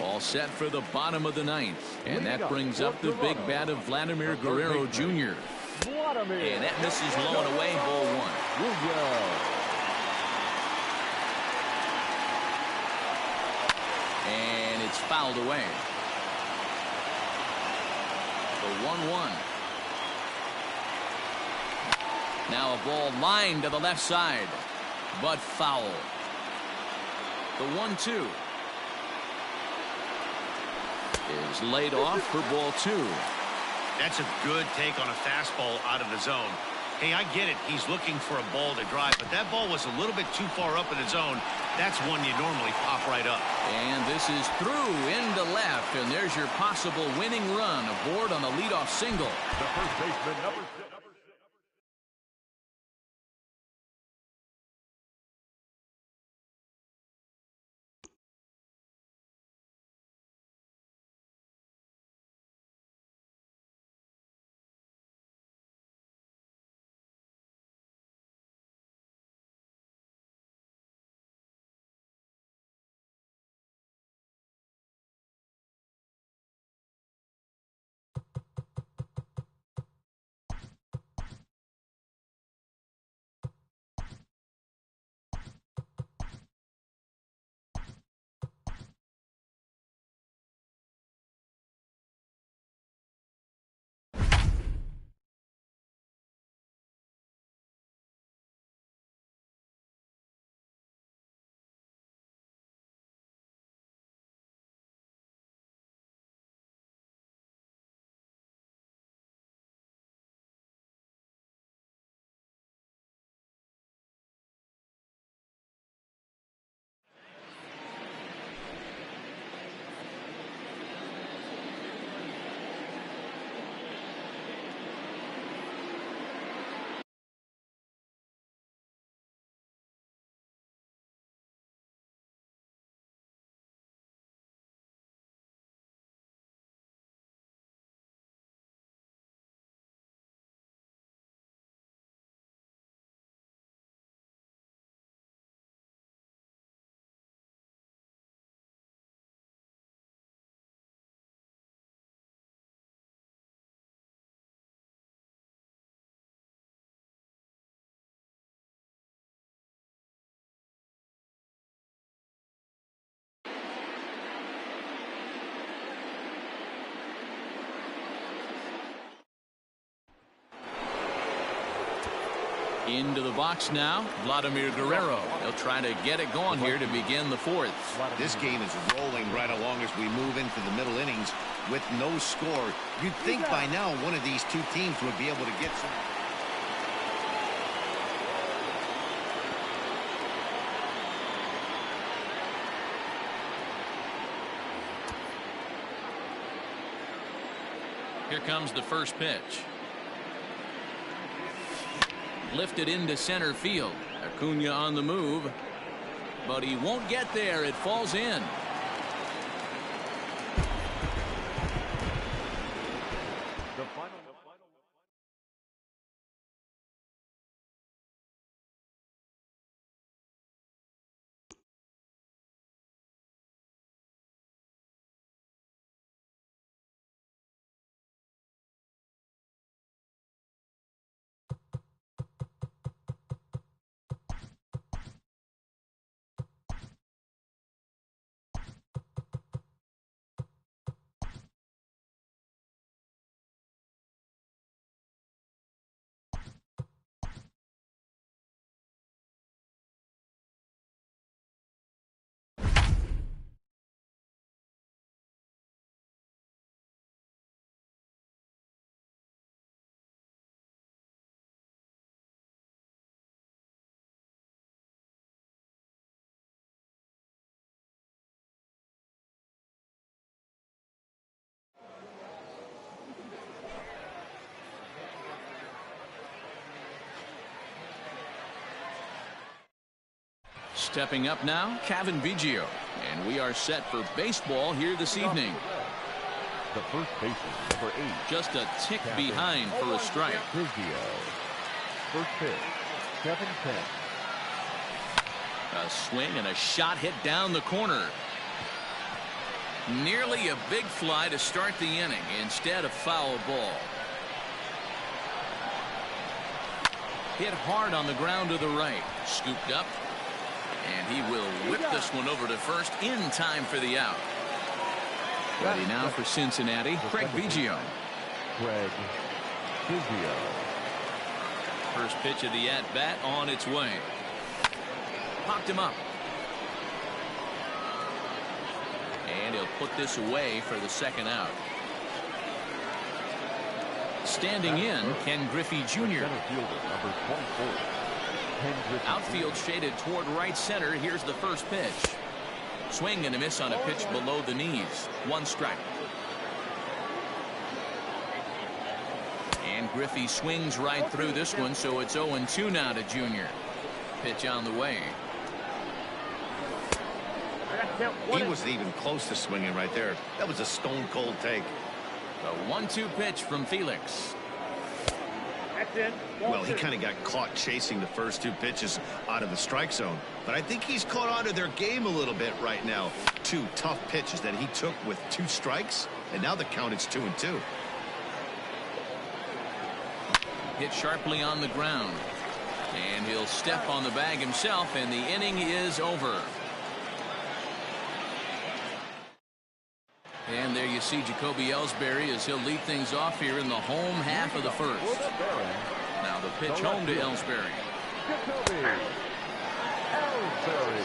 All set for the bottom of the ninth. And that brings up the big bat of Vladimir Guerrero Jr. And that misses low and away, ball one. And it's fouled away. The 1-1. Now a ball lined to the left side, but foul. The 1-2 is laid off for ball two. That's a good take on a fastball out of the zone. Hey, I get it. He's looking for a ball to drive, but that ball was a little bit too far up in the zone. That's one you normally pop right up. And this is through into left, and there's your possible winning run aboard on the leadoff single. The first baseman, number 6. Into the box now, Vladimir Guerrero. He'll try to get it going here to begin the fourth. This game is rolling right along as we move into the middle innings with no score. You'd think by now one of these two teams would be able to get some. Here comes the first pitch. Lifted into center field. Acuna on the move, but he won't get there. It falls in. Stepping up now, Cavan Biggio. And we are set for baseball here this evening. The first baseman, number 8. Just a tick behind for a strike. Biggio. First pitch, 7-10. A swing and a shot hit down the corner. Nearly a big fly to start the inning. Instead, a foul ball. Hit hard on the ground to the right. Scooped up. And he will whip this one over to first in time for the out. Ready now for Cincinnati, Craig Biggio. Craig Biggio. First pitch of the at-bat on its way. Popped him up. And he'll put this away for the second out. Standing in, Ken Griffey Jr. Outfield shaded toward right center. Here's the first pitch. Swing and a miss on a pitch below the knees. One strike. And Griffey swings right through this one, so it's 0-2 now to Jr. Pitch on the way. He wasn't even close to swinging right there. That was a stone cold take. The 1-2 pitch from Felix. Well, he kind of got caught chasing the first two pitches out of the strike zone. But I think he's caught on to their game a little bit right now. Two tough pitches that he took with 2 strikes. And now the count is 2-2. Hit sharply on the ground. And he'll step on the bag himself, and the inning is over. And there you see Jacoby Ellsbury as he'll lead things off here in the home half of the first. Now the pitch home to Ellsbury. Jacoby Ellsbury.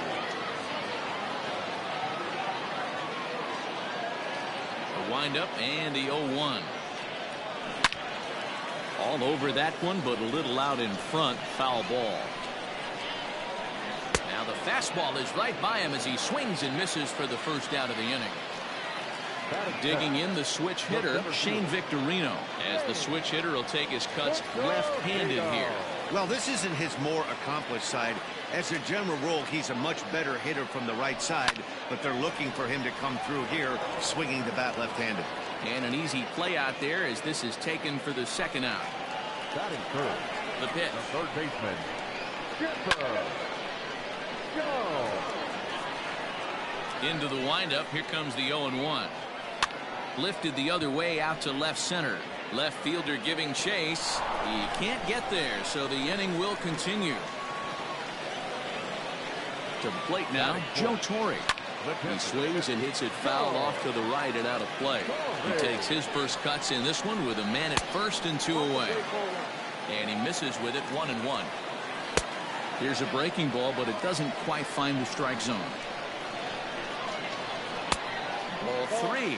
The windup and the 0-1. All over that one, but a little out in front. Foul ball. Now the fastball is right by him as he swings and misses for the first out of the inning. Digging in the switch hitter, Shane Victorino, as the switch hitter will take his cuts left-handed here. Well, this isn't his more accomplished side. As a general rule, he's a much better hitter from the right side, but they're looking for him to come through here, swinging the bat left-handed. And an easy play out there as this is taken for the second out. Batting first. The pitch. The third baseman, Skipper Joe. Into the windup. Here comes the 0-1. Lifted the other way out to left center. Left fielder giving chase. He can't get there, so the inning will continue. To the plate now, Joe Torre. He swings and hits it foul off to the right and out of play. He takes his first cuts in this one with a man at first and 2 away. And he misses with it, 1-1. Here's a breaking ball, but it doesn't quite find the strike zone. Ball 3.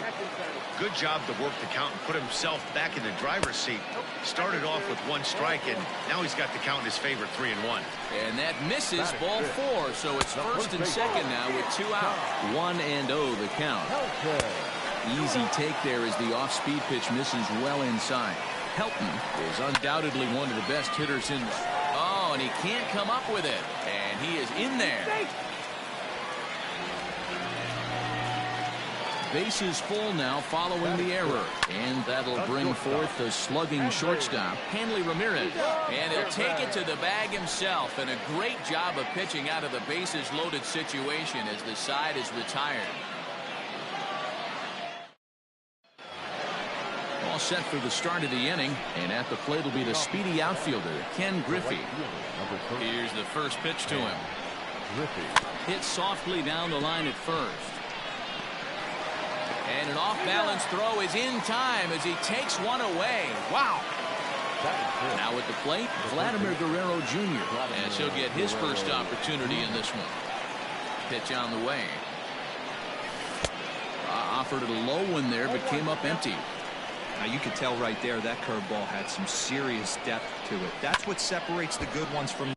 Good job to work the count and put himself back in the driver's seat. Started off with 1 strike, and now he's got the count in his favor, 3-1. And that misses, ball 4, so it's first and second now with 2 out. 1-0 the count. Easy take there as the off-speed pitch misses well inside. Helton is undoubtedly one of the best hitters in. Oh, and he can't come up with it, and he is in there. Bases full now following the error. And that'll bring forth the slugging shortstop, Hanley Ramirez. And he'll take it to the bag himself. And a great job of pitching out of the bases loaded situation as the side is retired. All set for the start of the inning. And at the plate will be the speedy outfielder, Ken Griffey. Here's the first pitch to him. Hit softly down the line at first. And an off-balance throw is in time as he takes one away. Wow. Now at the plate, Vladimir Guerrero Jr. as he'll get his first opportunity in this one. Pitch on the way. Offered it a low one there, but came up empty. Now you could tell right there that curveball had some serious depth to it. That's what separates the good ones from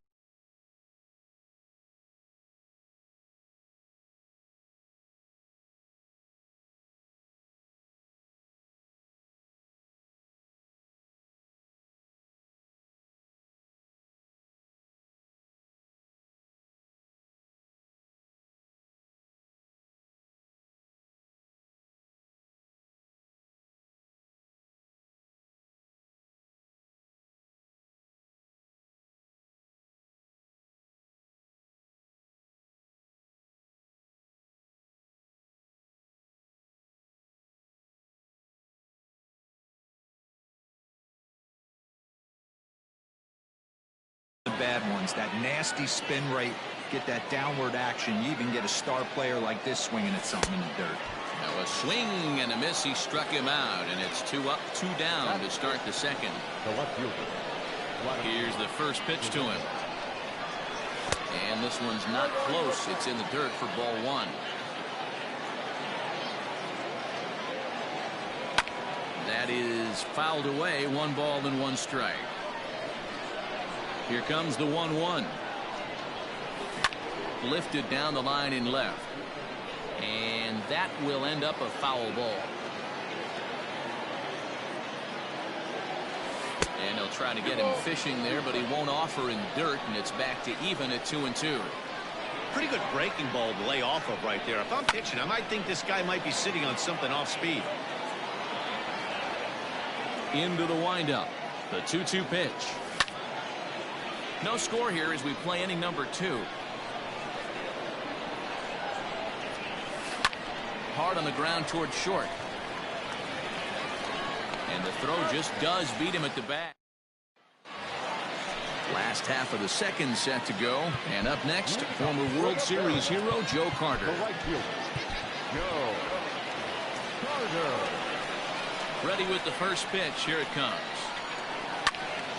bad ones. That nasty spin rate, get that downward action. You even get a star player like this swinging at something in the dirt. Now a swing and a miss. He struck him out, and it's 2 up, 2 down to start the second. Here's the first pitch to him. And this one's not close. It's in the dirt for ball 1. That is fouled away. 1 ball and 1 strike. Here comes the 1-1. Lifted down the line in left. And that will end up a foul ball. And they'll try to get him fishing there, but he won't offer in dirt, and it's back to even at 2-2. Pretty good breaking ball to lay off of right there. If I'm pitching, I might think this guy might be sitting on something off speed. Into the windup. The 2-2 pitch. No score here as we play inning number 2. Hard on the ground toward short. And the throw just does beat him at the bat. Last half of the second set to go. And up next, former World Series hero Joe Carter. Joe Carter. Ready with the first pitch. Here it comes.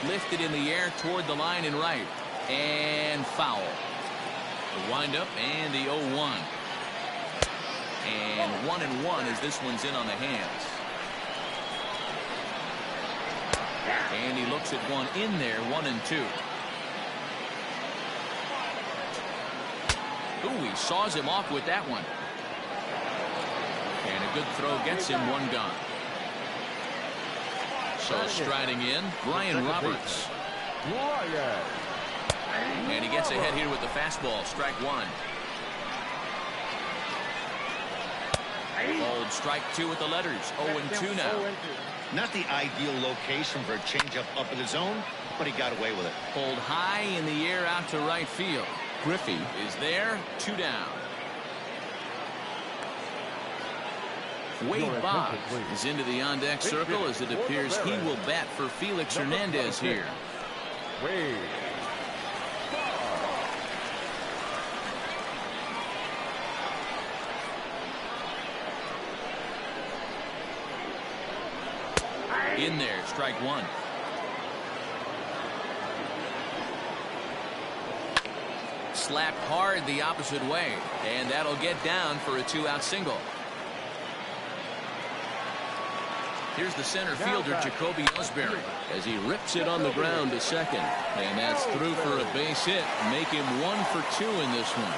Lifted in the air toward the line and right. And foul. The windup and the 0-1. And 1-1 as this one's in on the hands. And he looks at one in there. 1-2. Ooh, he saws him off with that one. And a good throw gets him 1 gone. So striding in, Brian Roberts. And he gets ahead here with the fastball. Strike 1. Old strike 2 with the letters. 0-2 now. Not the ideal location for a changeup up in the zone, but he got away with it. Pulled high in the air out to right field. Griffey is there. 2 down. Wade Boggs is into the on-deck circle as it appears he will bat for Felix Hernandez here. Wade. In there, strike 1. Slapped hard the opposite way, and that'll get down for a 2-out single. Here's the center fielder, Jacoby Ellsbury, as he rips it on the ground to second. And that's through for a base hit. Make him 1 for 2 in this one.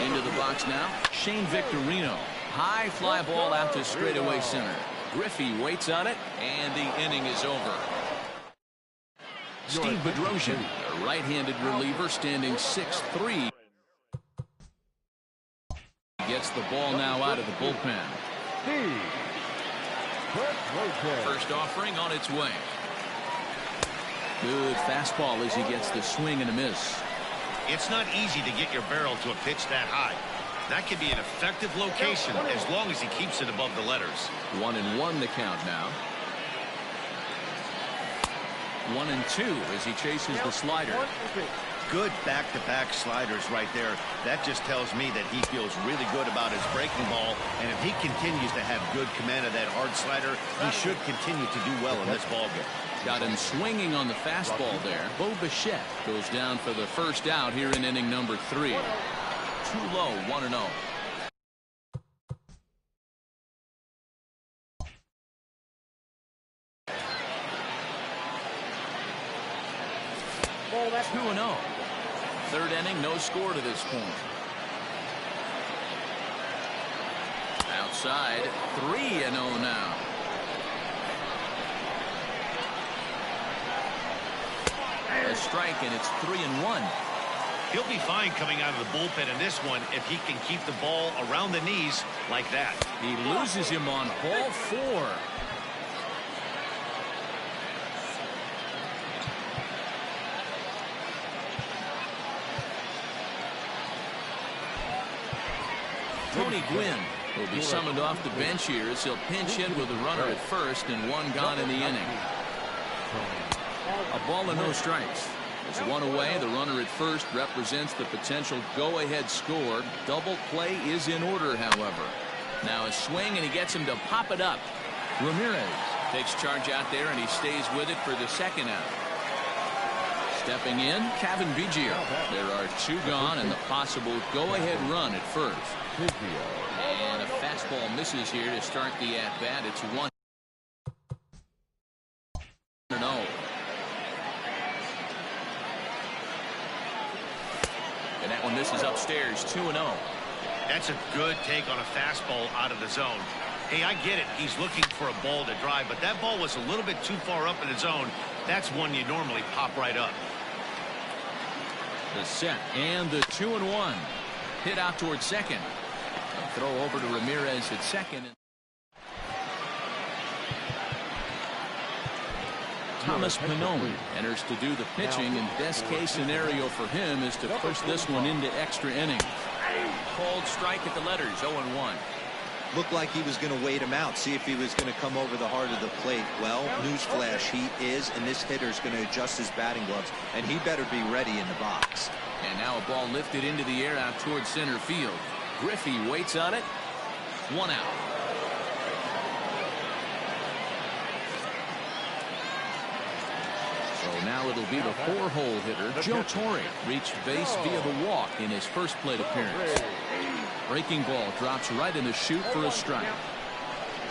Into the box now, Shane Victorino. High fly ball out to straightaway center. Griffey waits on it, and the inning is over. Steve Bedrosian, a right-handed reliever, standing 6'3". Gets the ball now out of the bullpen. First offering on its way. Good fastball as he gets the swing and a miss. It's not easy to get your barrel to a pitch that high. That could be an effective location as long as he keeps it above the letters. 1-1 the count now. 1-2 as he chases the slider. Good back-to-back sliders right there. That just tells me that he feels really good about his breaking ball, and if he continues to have good command of that hard slider, he should continue to do well in this ballgame. Got him swinging on the fastball there. Bo Bichette goes down for the first out here in inning number 3. Too low, 1-0. Ball, that's 2-0. Third inning, no score to this point. Outside, 3-0 now. A strike, and it's 3-1. He'll be fine coming out of the bullpen in this one if he can keep the ball around the knees like that. He loses him on ball 4. Tony Gwynn He'll be summoned off the bench here as he'll pinch hit with a runner at first and one gone in the inning. A ball and no strikes. As one away, the runner at first represents the potential go-ahead score. Double play is in order, however. Now a swing, and he gets him to pop it up. Ramirez takes charge out there, and he stays with it for the second out. Stepping in, Cavan Biggio. There are two gone and the possible go-ahead run at first. And a fastball misses here to start the at-bat. It's 1-0. And that one misses upstairs, 2-0. That's a good take on a fastball out of the zone. Hey, I get it. He's looking for a ball to drive, but that ball was a little bit too far up in the zone. That's one you normally pop right up. The set and the 2-1. Hit out towards second. A throw over to Ramirez at second. Thomas Pannone enters to do the pitching, and best case scenario for him is to push this one into extra innings. Called strike at the letters, 0-1. Looked like he was going to wait him out, see if he was going to come over the heart of the plate. Well, newsflash, he is, and this hitter's going to adjust his batting gloves, and he better be ready in the box. And now a ball lifted into the air out towards center field. Griffey waits on it. One out. So now it'll be the four-hole hitter, Joe Torre. Reached base via the walk in his first plate appearance. Breaking ball drops right in the chute for a strike.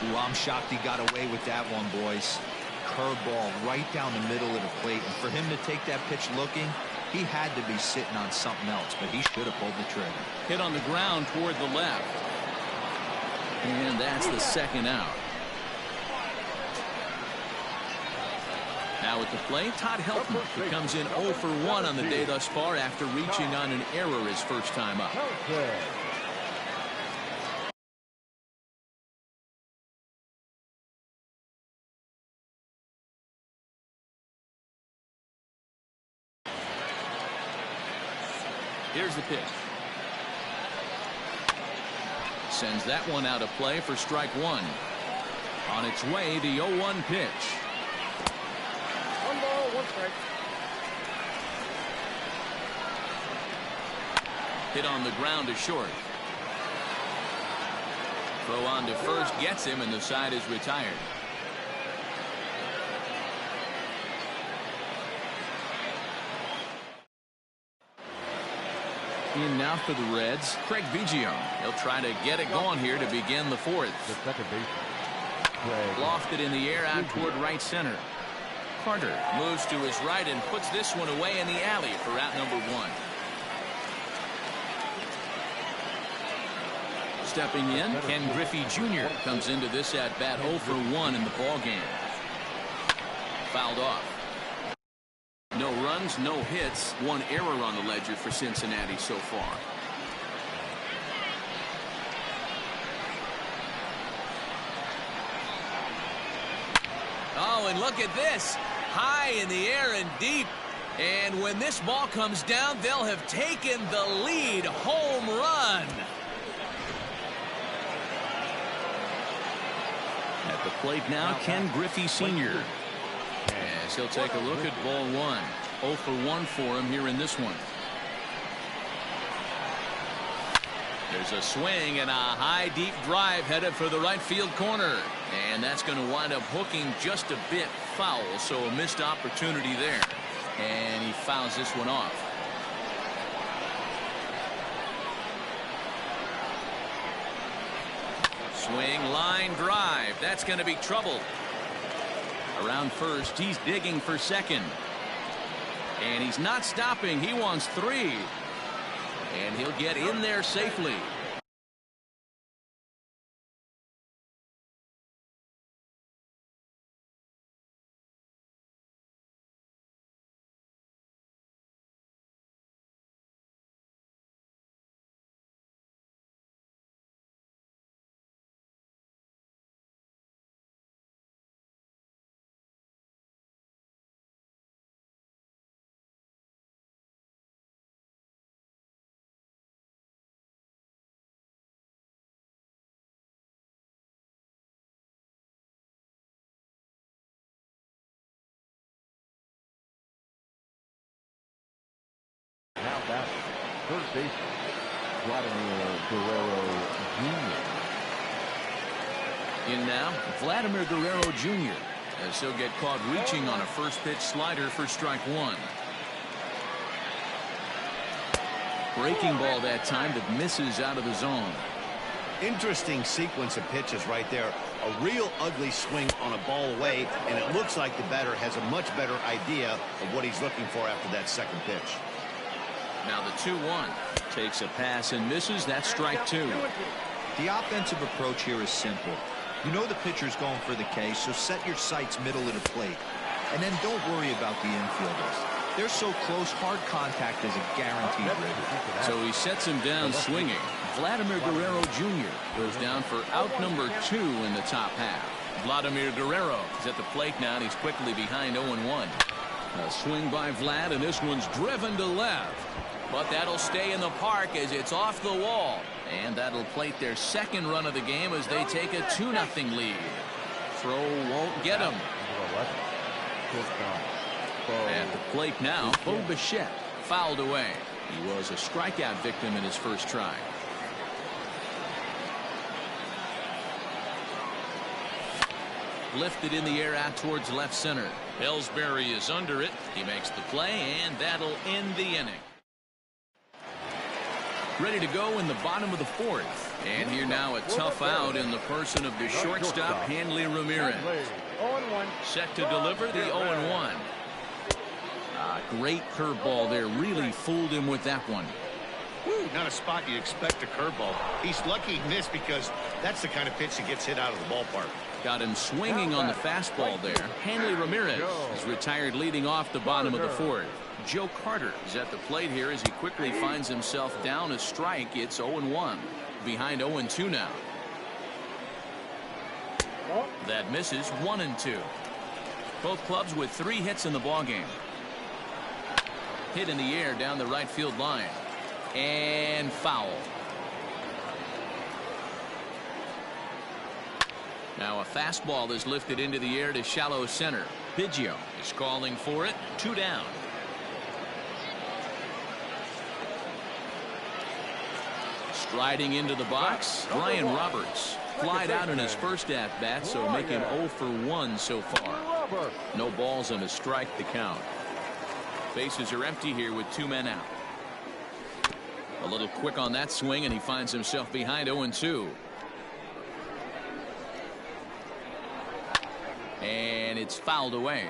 Ooh, I'm shocked he got away with that one, boys. Curveball right down the middle of the plate, and for him to take that pitch looking, he had to be sitting on something else, but he should have pulled the trigger. Hit on the ground toward the left. And that's the second out. Now at the plate, Todd Helton. He comes in 0 for 1 on the day thus far after reaching on an error his first time up. Here's the pitch. Sends that one out of play for strike one. On its way, the 0-1 pitch. 1 ball, 1 strike. Hit on the ground to short. Throw on to first gets him, and the side is retired. In now for the Reds, Craig Biggio. He'll try to get it going here to begin the fourth. The second baseman, Lofted in the air out toward right center. Carter moves to his right and puts this one away in the alley for out number 1. Stepping in, Ken Griffey Jr. comes into this at bat 0 for 1 in the ball game. Fouled off. No runs, no hits, 1 error on the ledger for Cincinnati so far. Oh, and look at this. High in the air and deep. And when this ball comes down, they'll have taken the lead. Home run. At the plate now, Ken Griffey Sr. As he'll take a look at ball 1. 0 for 1 for him here in this one. There's a swing and a high deep drive headed for the right field corner. And that's going to wind up hooking just a bit foul. So a missed opportunity there. And he fouls this one off. Swing, line drive. That's going to be trouble. Around first, he's digging for second. And he's not stopping. He wants 3. And he'll get in there safely. batter, third baseman, Vladimir Guerrero Jr. In now, Vladimir Guerrero Jr. as he'll get caught reaching on a first pitch slider for strike one. Breaking ball that time that misses out of the zone. Interesting sequence of pitches right there. A real ugly swing on a ball away, and it looks like the batter has a much better idea of what he's looking for after that second pitch. Now the 2-1 takes a pass and misses. That's strike two. The offensive approach here is simple. You know the pitcher's going for the K, so set your sights middle of the plate. And then don't worry about the infielders. They're so close, hard contact is a guaranteed ribby. So he sets him down swinging. Vladimir Guerrero Jr. goes down for out number 2 in the top half. Vladimir Guerrero is at the plate now, and he's quickly behind 0-1. A swing by Vlad, and this one's driven to left. But that'll stay in the park as it's off the wall. And that'll plate their second run of the game as they take a 2-0 lead. Throw won't get him. At the plate now, Bo Bichette fouled away. He was a strikeout victim in his first try. Lifted in the air out towards left center. Ellsbury is under it. He makes the play, and that'll end the inning. Ready to go in the bottom of the fourth. And here now a tough out in the person of the shortstop, Hanley Ramirez. Set to deliver the 0-1. Great curveball there. Really fooled him with that one. Not a spot you expect a curveball. He's lucky he missed because that's the kind of pitch that gets hit out of the ballpark. Got him swinging on the fastball there. Hanley Ramirez is retired leading off the bottom of the fourth. Joe Carter is at the plate here as he quickly finds himself down a strike. It's 0-1. Behind 0-2 now. That misses. 1-2. Both clubs with 3 hits in the ballgame. Hit in the air down the right field line. And foul. Now a fastball is lifted into the air to shallow center. Biggio is calling for it. 2 down. Striding into the box, Brian Roberts. Flied out in his first at-bat, so making 0 for 1 so far. No balls and a strike to count. Bases are empty here with 2 men out. A little quick on that swing, and he finds himself behind 0-2. And it's fouled away.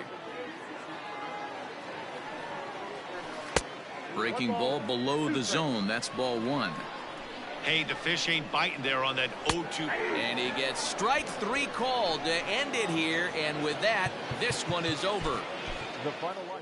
Breaking ball below the zone. That's ball 1. Hey, the fish ain't biting there on that 0-2. And he gets strike 3 called to end it here. And with that, this one is over. The final line.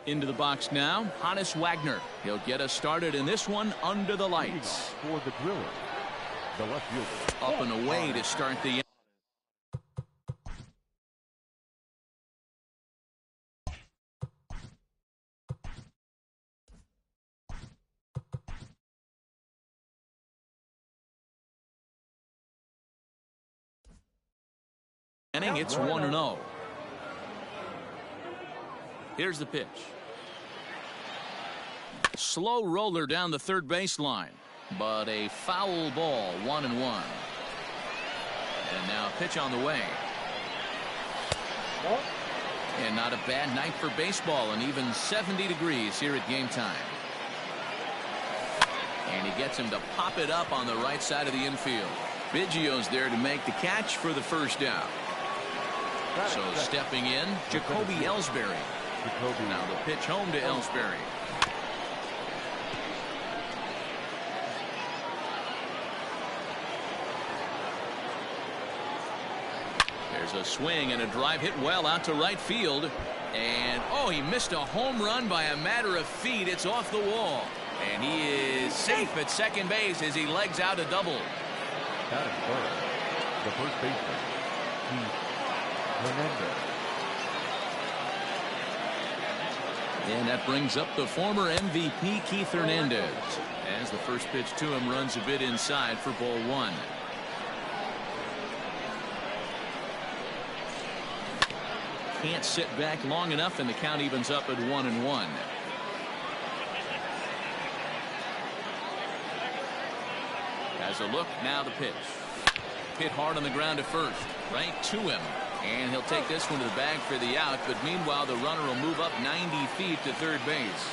Into the box now, Honus Wagner. He'll get us started in this one under the lights. For the Brewers, the left fielder. Up and away to start the inning. It's 1-0. Here's the pitch. Slow roller down the third baseline. But a foul ball, 1-1. And now a pitch on the way. And not a bad night for baseball, and even 70 degrees here at game time. And he gets him to pop it up on the right side of the infield. Biggio's there to make the catch for the first out. So stepping in, Jacoby Ellsbury. Now the pitch home to Ellsbury. There's a swing and a drive hit well out to right field. And, oh, he missed a home run by a matter of feet. It's off the wall. And he is safe at second base as he legs out a double. That is first. The first baseman, Keith Hernandez. And that brings up the former MVP Keith Hernandez as the first pitch to him runs a bit inside for ball one. Can't sit back long enough, and the count evens up at 1-1. Has a look, now the pitch. Hit hard on the ground to first, right to him. And he'll take this one to the bag for the out, but meanwhile the runner will move up 90 feet to third base.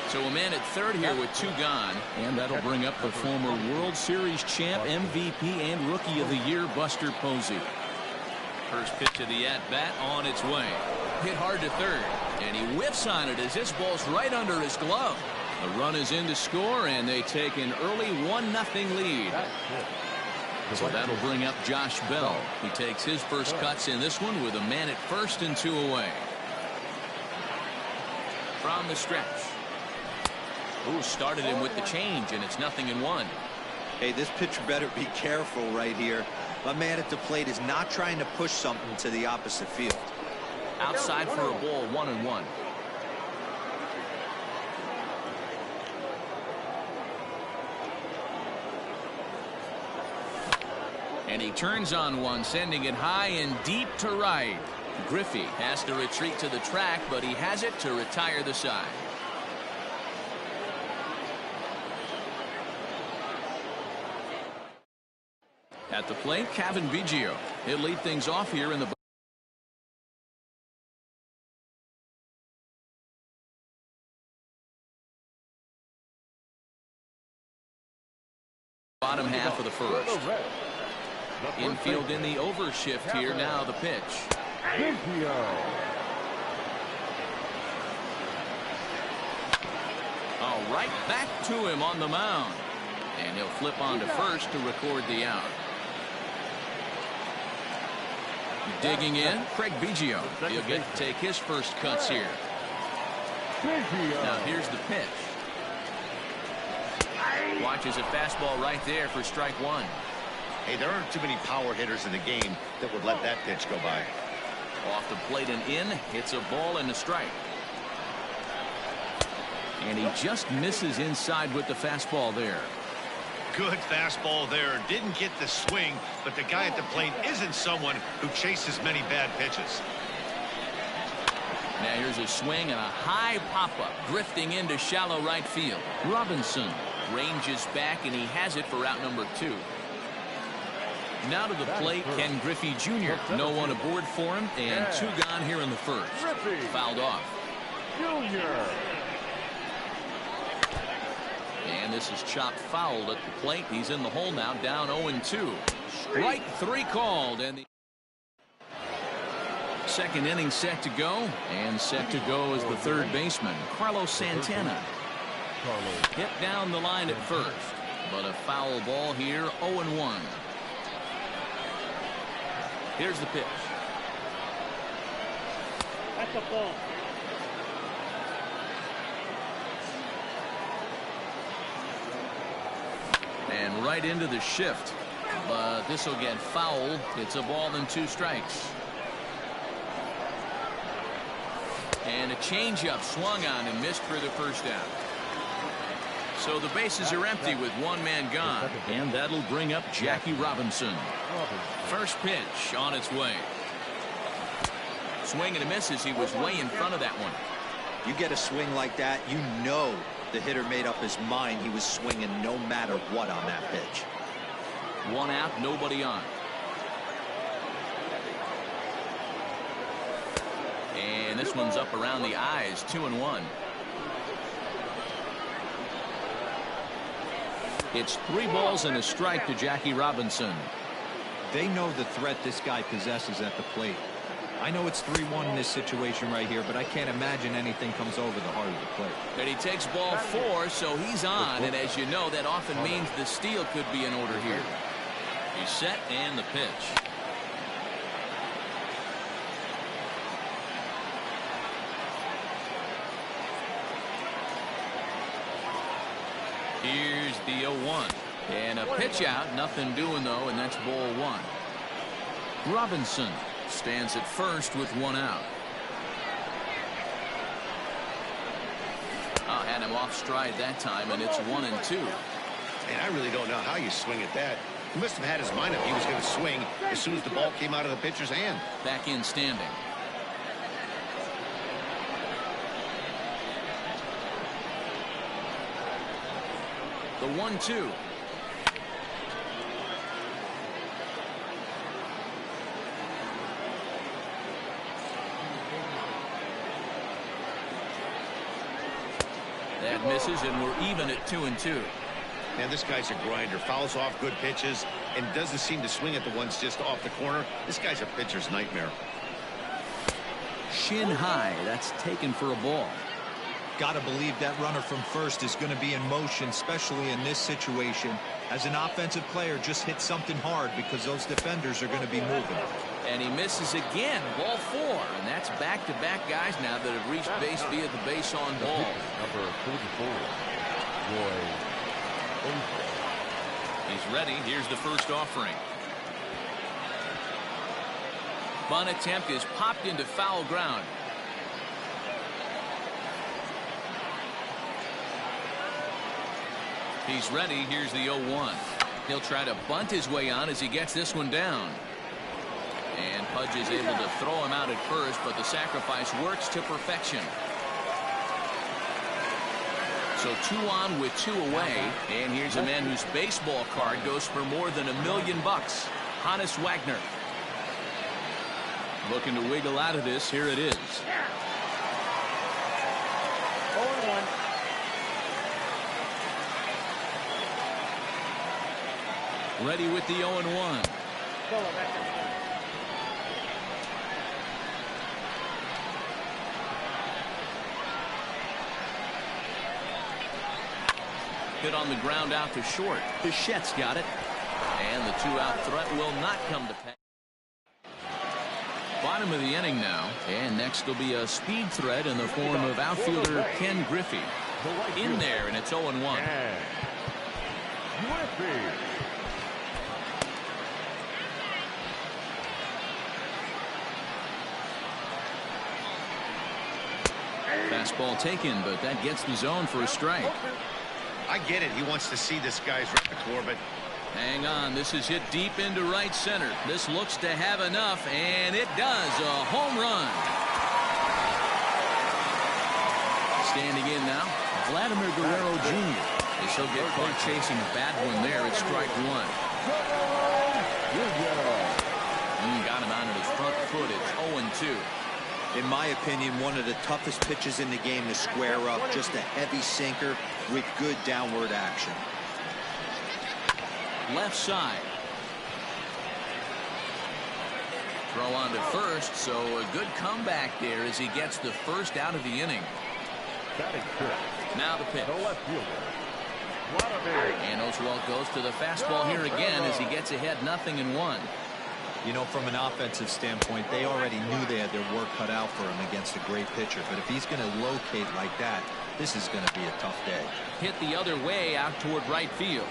So a man at third here with two gone, and that'll bring up the former World Series champ, MVP, and Rookie of the Year, Buster Posey. First pitch of the at-bat on its way. Hit hard to third, and he whiffs on it as this ball's right under his glove. The run is in to score, and they take an early 1-0 lead. So that'll bring up Josh Bell. He takes his first cuts in this one with a man at first and two away. From the stretch. Ooh, started him with the change, and it's 0-1. Hey, this pitcher better be careful right here. My man at the plate is not trying to push something to the opposite field. Outside for a ball, 1-1. And he turns on one, sending it high and deep to right. Griffey has to retreat to the track, but he has it to retire the side. At the plate, Cavan Biggio. He'll lead things off here in the bottom half of the first. Infield in the overshift here. Now the pitch. All right, back to him on the mound. And he'll flip on to first to record the out. Digging in, Craig Biggio. He'll get to take his first cuts here. Now here's the pitch. Watches a fastball right there for strike one. Hey, there aren't too many power hitters in the game that would let that pitch go by. Off the plate and in, hits a ball and a strike. And he just misses inside with the fastball there. Good fastball there. Didn't get the swing, but the guy at the plate isn't someone who chases many bad pitches. Now here's a swing and a high pop-up drifting into shallow right field. Robinson ranges back, and he has it for out number 2. Now to the plate, Ken Griffey Jr. No one aboard for him, and 2 gone here in the first. Fouled off. And this is chopped foul at the plate. He's in the hole now, down 0-2. Strike 3 called, and the second inning set to go, and set to go is the third baseman, Carlos Santana. Hit down the line at first, but a foul ball here, 0-1. Here's the pitch. That's a ball. And right into the shift, but this will get foul. It's a ball and 2 strikes. And a changeup swung on and missed for the first out. So the bases are empty with 1 man gone, and that'll bring up Jackie Robinson. First pitch on its way. Swing and a miss as he was way in front of that one. You get a swing like that, you know The hitter made up his mind he was swinging no matter what on that pitch. One out, nobody on. And this one's up around the eyes, 2-1. It's 3 balls and a strike to Jackie Robinson. They know the threat this guy possesses at the plate. I know it's 3-1 in this situation right here, but I can't imagine anything comes over the heart of the plate. And he takes ball 4, so he's on. And as you know, that often means the steal could be in order here. He's set and the pitch. Here's the 0-1. And a pitch out. Nothing doing, though, and that's ball 1. Robinson stands at first with 1 out. Had him off stride that time, and it's 1-2. And I really don't know how you swing at that. He must have had his mind up he was going to swing as soon as the ball came out of the pitcher's hand. Back in standing. The 1-2. That misses, and we're even at 2-2. Man, this guy's a grinder. Fouls off good pitches and doesn't seem to swing at the ones just off the corner. This guy's a pitcher's nightmare. Shin high. That's taken for a ball. Got to believe that runner from first is going to be in motion, especially in this situation. As an offensive player, just hit something hard because those defenders are going to be moving. And he misses again. Ball 4. And that's back-to-back guys now that have reached base via the base on ball. Number 44, Roy Hazel. He's ready. Here's the first offering. Bunt attempt is popped into foul ground. He's ready. Here's the 0-1. He'll try to bunt his way on as he gets this one down. And Pudge is able to throw him out at first, but the sacrifice works to perfection. So 2 on with 2 away. And here's a man whose baseball card goes for more than $1 million. Honus Wagner. Looking to wiggle out of this. Here it is. 0-1. Ready with the 0-1. Hit on the ground out to short. Bichette's got it. And the 2-out threat will not come to pass. Bottom of the inning now. And next will be a speed threat in the form of outfielder Ken Griffey. In there, and it's 0-1. Fastball taken, but that gets the zone for a strike. I get it. He wants to see this guy's repertoire, but hang on. This is hit deep into right center. This looks to have enough, and it does. A home run. Standing in now, Vladimir Guerrero Jr. As he'll get caught chasing a bad one there at strike 1. Got him out of his front foot. It's 0-2. In my opinion, one of the toughest pitches in the game to square up. Just a heavy sinker with good downward action. Left side. Throw on to first, so a good comeback there as he gets the first out of the inning. Now the pitch. And Oswalt goes to the fastball here again as he gets ahead 0-1. You know, from an offensive standpoint, they already knew they had their work cut out for him against a great pitcher. But if he's going to locate like that, this is going to be a tough day. Hit the other way out toward right field.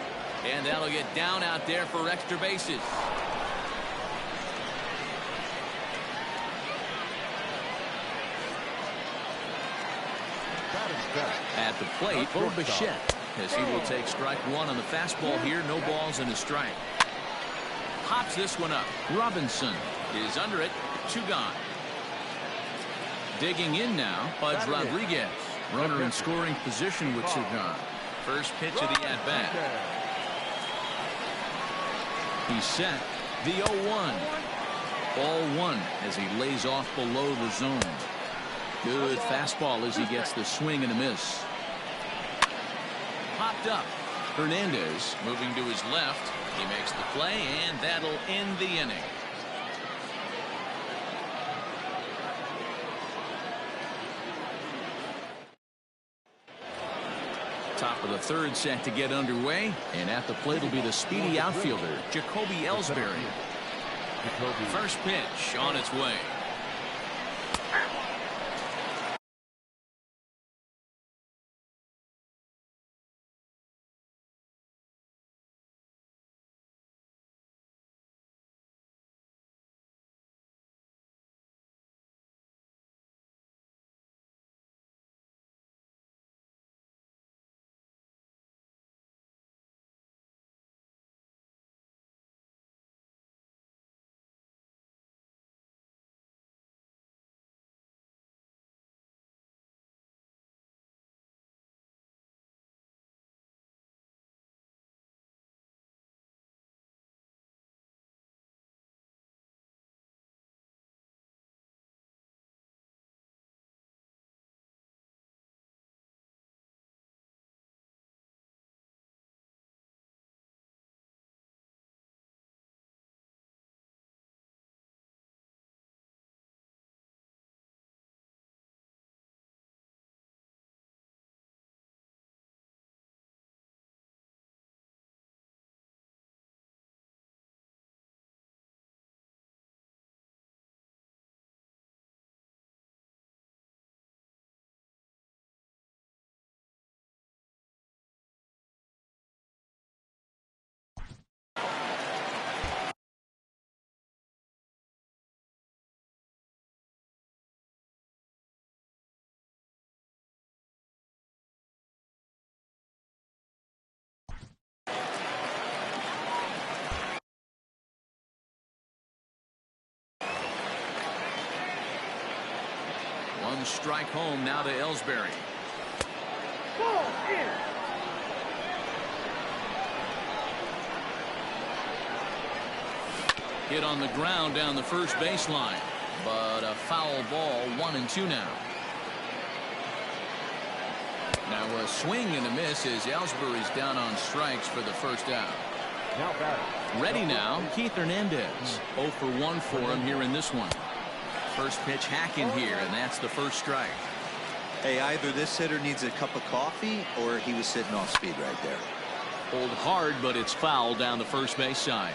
And that'll get down out there for extra bases. At the plate for Bichette, as he will take strike 1 on the fastball here. No balls and a strike. Hops this one up. Robinson is under it. 2 gone. Digging in now, Pudge Rodriguez. Runner in scoring position with 2 gone. First pitch of the at-bat. He's set. The 0-1. Ball 1 as he lays off below the zone. Good fastball as he gets the swing and a miss. Popped up. Hernandez moving to his left. He makes the play, and that'll end the inning. Top of the 3rd set to get underway, and at the plate will be the speedy outfielder, Jacoby Ellsbury. First pitch on its way. One strike home now to Ellsbury. Hit on the ground down the first baseline, but a foul ball. 1-2 now. Now a swing and a miss as Ellsbury's down on strikes for the first out. Ready now, Keith Hernandez. 0 for 1 for him here in this one. First pitch hacking here, and that's the first strike. Hey, either this hitter needs a cup of coffee or he was sitting off speed right there. Pulled hard, but it's foul down the first base side.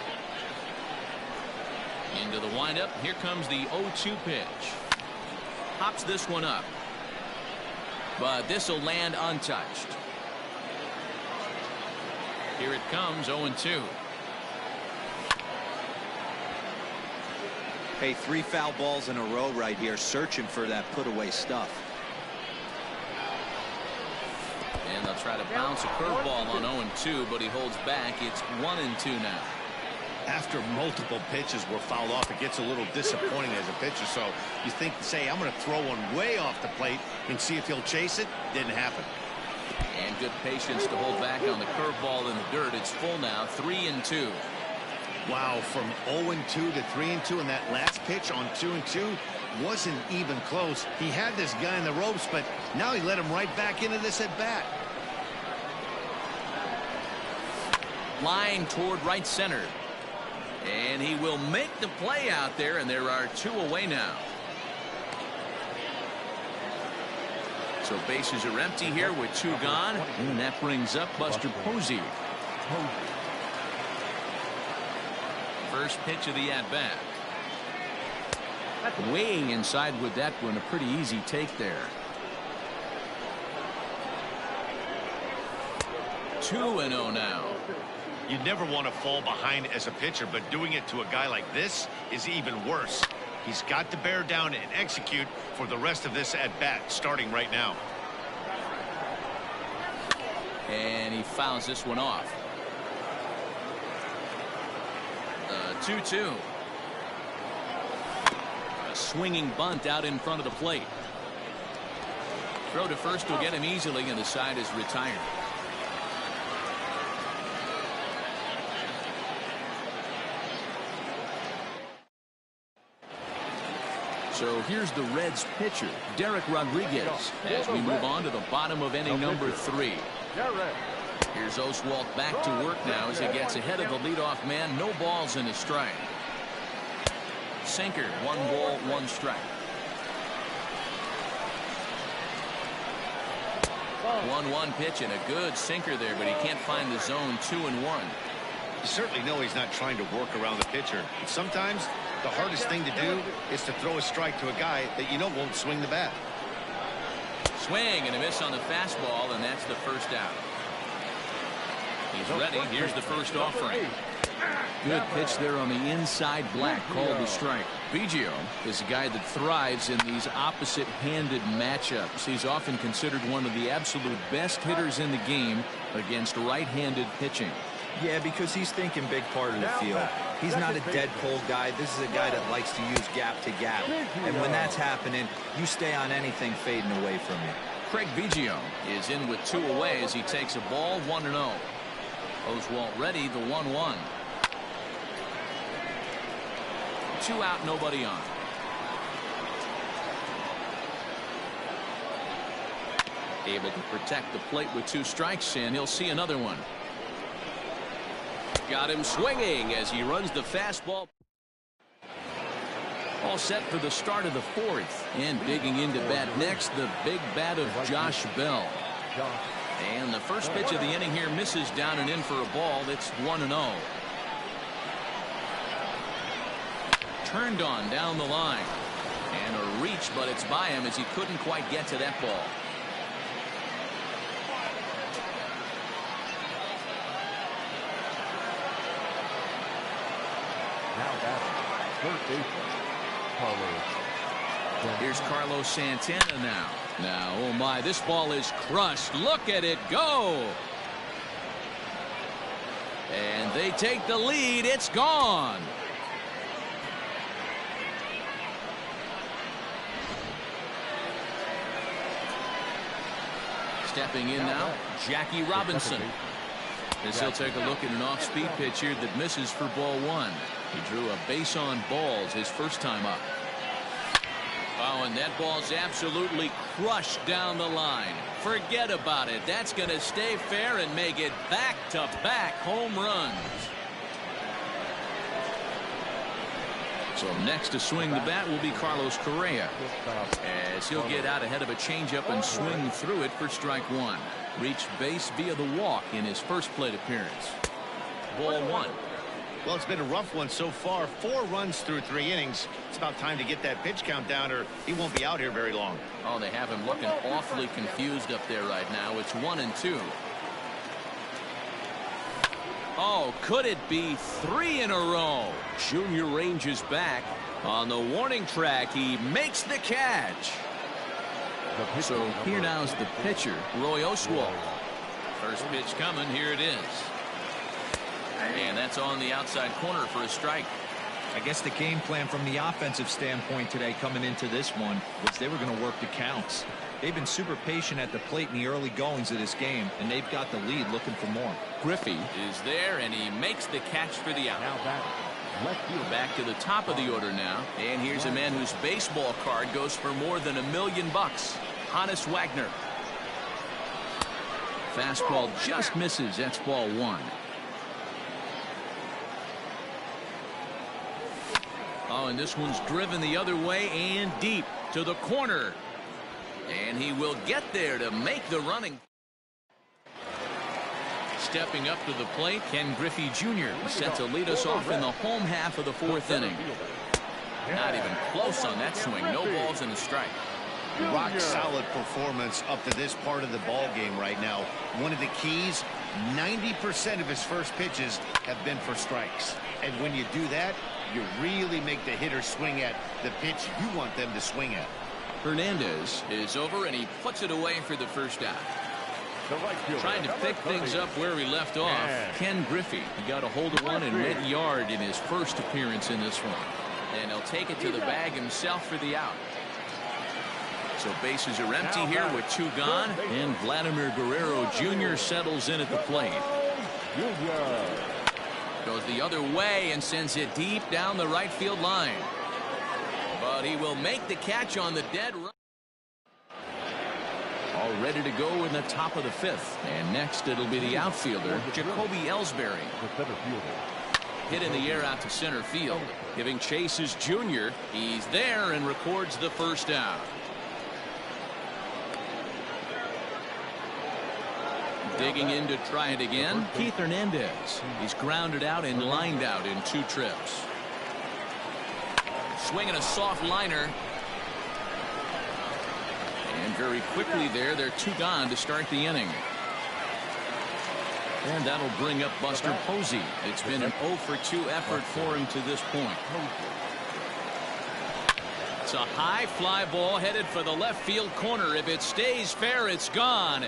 Into the windup. Here comes the 0-2 pitch. Pops this one up. But this will land untouched. Here it comes, 0-2. Hey, 3 foul balls in a row right here, searching for that put-away stuff. And they'll try to bounce a curveball on 0-2, but he holds back. It's 1-2 now. After multiple pitches were fouled off, it gets a little disappointing as a pitcher. So you think, say, I'm going to throw one way off the plate and see if he'll chase it. Didn't happen. And good patience to hold back on the curveball in the dirt. It's full now, 3-2. Wow, from 0-2 to 3-2, and that last pitch on 2-2 wasn't even close. He had this guy in the ropes, but now he let him right back into this at bat. Line toward right center. And he will make the play out there, and there are 2 away now. So bases are empty here with 2 gone, and that brings up Buster Posey. First pitch of the at-bat. Way inside with that one, a pretty easy take there. 2-0 now. You'd never want to fall behind as a pitcher, but doing it to a guy like this is even worse. He's got to bear down and execute for the rest of this at-bat, starting right now. And he fouls this one off. 2-2. A swinging bunt out in front of the plate. Throw to first will get him easily, and the side is retired. So here's the Reds pitcher, Derek Rodriguez, as we move on to the bottom of inning number 3. Here's Oswalt back to work now as he gets ahead of the leadoff man. No balls and a strike. Sinker, 1 ball, 1 strike. 1-1 pitch and a good sinker there, but he can't find the zone. 2-1. You certainly know he's not trying to work around the pitcher. And sometimes the hardest thing to do is to throw a strike to a guy that you know won't swing the bat. Swing and a miss on the fastball, and that's the first out. He's ready. Here's the first offering. Good pitch there on the inside. Black called the strike. Biggio is a guy that thrives in these opposite-handed matchups. He's often considered one of the absolute best hitters in the game against right-handed pitching. Yeah, because he's thinking big part of the field. He's not a dead cold guy. This is a guy that likes to use gap to gap. And when that's happening, you stay on anything fading away from you. Craig Biggio is in with 2 away as he takes a ball. 1-0. Oswalt ready, the 1-1. 2 out, nobody on. Able to protect the plate with 2 strikes, and he'll see another one. Got him swinging as he runs the fastball. All set for the start of the 4th. And digging into bat next, the big bat of Josh Bell. And the first pitch of the inning here misses down and in for a ball. That's 1-0. Turned on down the line. And a reach, but it's by him as he couldn't quite get to that ball. Now batting, third baseman, Carlos. Here's Carlos Santana now. Now, oh my, this ball is crushed. Look at it go. And they take the lead. It's gone. Stepping in now, Jackie Robinson. As he'll take a look at an off-speed pitch here that misses for ball 1. He drew a base on balls his first time up. Oh, and that ball's absolutely crushed down the line. Forget about it. That's going to stay fair and make it back-to-back home runs. So next to swing the bat will be Carlos Correa, as he'll get out ahead of a changeup and swing through it for strike 1. Reached base via the walk in his first plate appearance. Ball 1. Well, it's been a rough one so far. 4 runs through 3 innings. It's about time to get that pitch count down, or he won't be out here very long. Oh, they have him looking awfully confused up there right now. It's 1-2. Oh, could it be 3 in a row? Junior ranges back on the warning track. He makes the catch. So here now's the pitcher, Roy Oswalt. First pitch coming. Here it is. And that's on the outside corner for a strike. I guess the game plan from the offensive standpoint today coming into this one was they were going to work the counts. They've been super patient at the plate in the early goings of this game, and they've got the lead looking for more. Griffey is there, and he makes the catch for the out. Back to the top of the order now, and here's a man whose baseball card goes for more than $1 million. Honus Wagner. Fastball just misses. That's ball 1. Oh, and this one's driven the other way and deep to the corner. And he will get there to make the running. Stepping up to the plate, Ken Griffey Jr. set to lead us off in the home half of the 4th inning. Not even close on that swing. No balls and a strike. Rock solid performance up to this part of the ball game right now. One of the keys, 90% of his first pitches have been for strikes. And when you do that, you really make the hitter swing at the pitch you want them to swing at. Hernandez is over, and he puts it away for the first out. Trying to pick things up where he left off. Ken Griffey. He got a hold of one and went yard in his first appearance in this one. And he'll take it to the bag himself for the out. So bases are empty here with 2 gone, and Vladimir Guerrero Jr. settles in at the plate. Goes the other way and sends it deep down the right field line. But he will make the catch on the dead run. All ready to go in the top of the 5th. And next it'll be the outfielder, Jacoby Ellsbury. Hit in the air out to center field. Giving chase is Jr. He's there and records the first out. Digging in to try it again, Keith Hernandez. He's grounded out and lined out in 2 trips. Swinging a soft liner. And very quickly there, they're 2 gone to start the inning. And that'll bring up Buster Posey. It's been an 0 for 2 effort for him to this point. It's a high fly ball headed for the left field corner. If it stays fair, it's gone.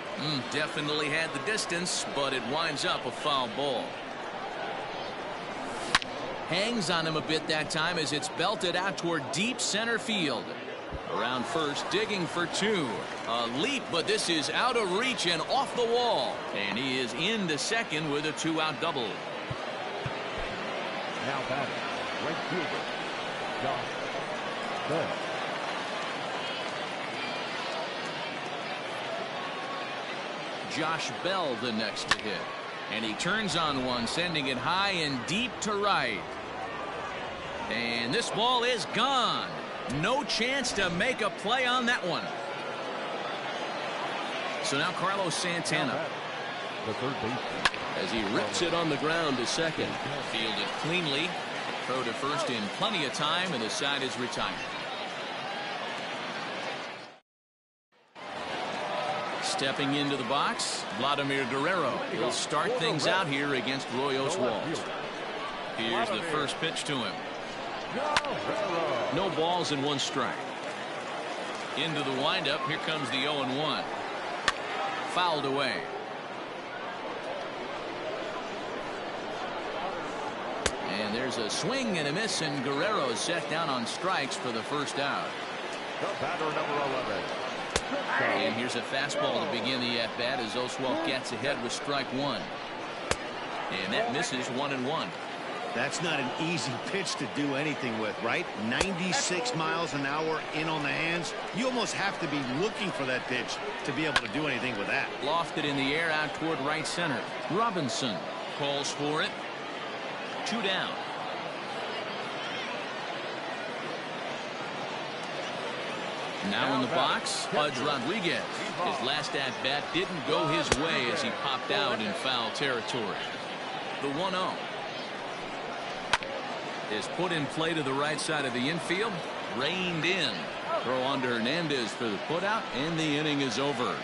Definitely had the distance, but it winds up a foul ball. Hangs on him a bit that time as it's belted out toward deep center field. Around first, digging for 2. A leap, but this is out of reach and off the wall. And he is into second with a 2-out double. Now batting, right fielder, Josh Bell. Josh Bell the next to hit. And he turns on one, sending it high and deep to right. And this ball is gone. No chance to make a play on that one. So now Carlos Santana. The third baseman. As he rips it on the ground to second. Fielded cleanly. Throw to first in plenty of time, and the side is retired. Stepping into the box, Vladimir Guerrero. He'll start things out here against Roy Oswalt. Here's the first pitch to him. No balls and 1 strike. Into the windup. Here comes the 0-1. Fouled away. And there's a swing and a miss, and Guerrero is set down on strikes for the first out. The batter, number 11. And here's a fastball to begin the at-bat as Oswalt gets ahead with strike 1. And that misses 1-1. That's not an easy pitch to do anything with, right? 96 miles an hour in on the hands. You almost have to be looking for that pitch to be able to do anything with that. Lofted in the air out toward right center. Robinson calls for it. 2 down. Now in the box, Pudge Rodriguez. His last at-bat didn't go his way as he popped out in foul territory. The 1-0 is put in play to the right side of the infield. Reined in. Throw on to Hernandez for the putout, and the inning is over.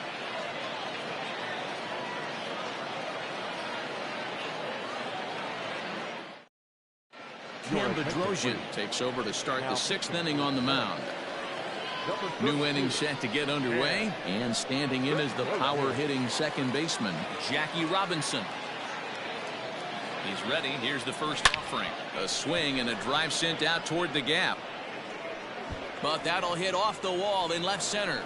Cam Bedrosian takes over to start the 6th inning on the mound. New inning set to get underway, and standing in is the power-hitting second baseman, Jackie Robinson. He's ready. Here's the first offering. A swing and a drive sent out toward the gap. But that'll hit off the wall in left center.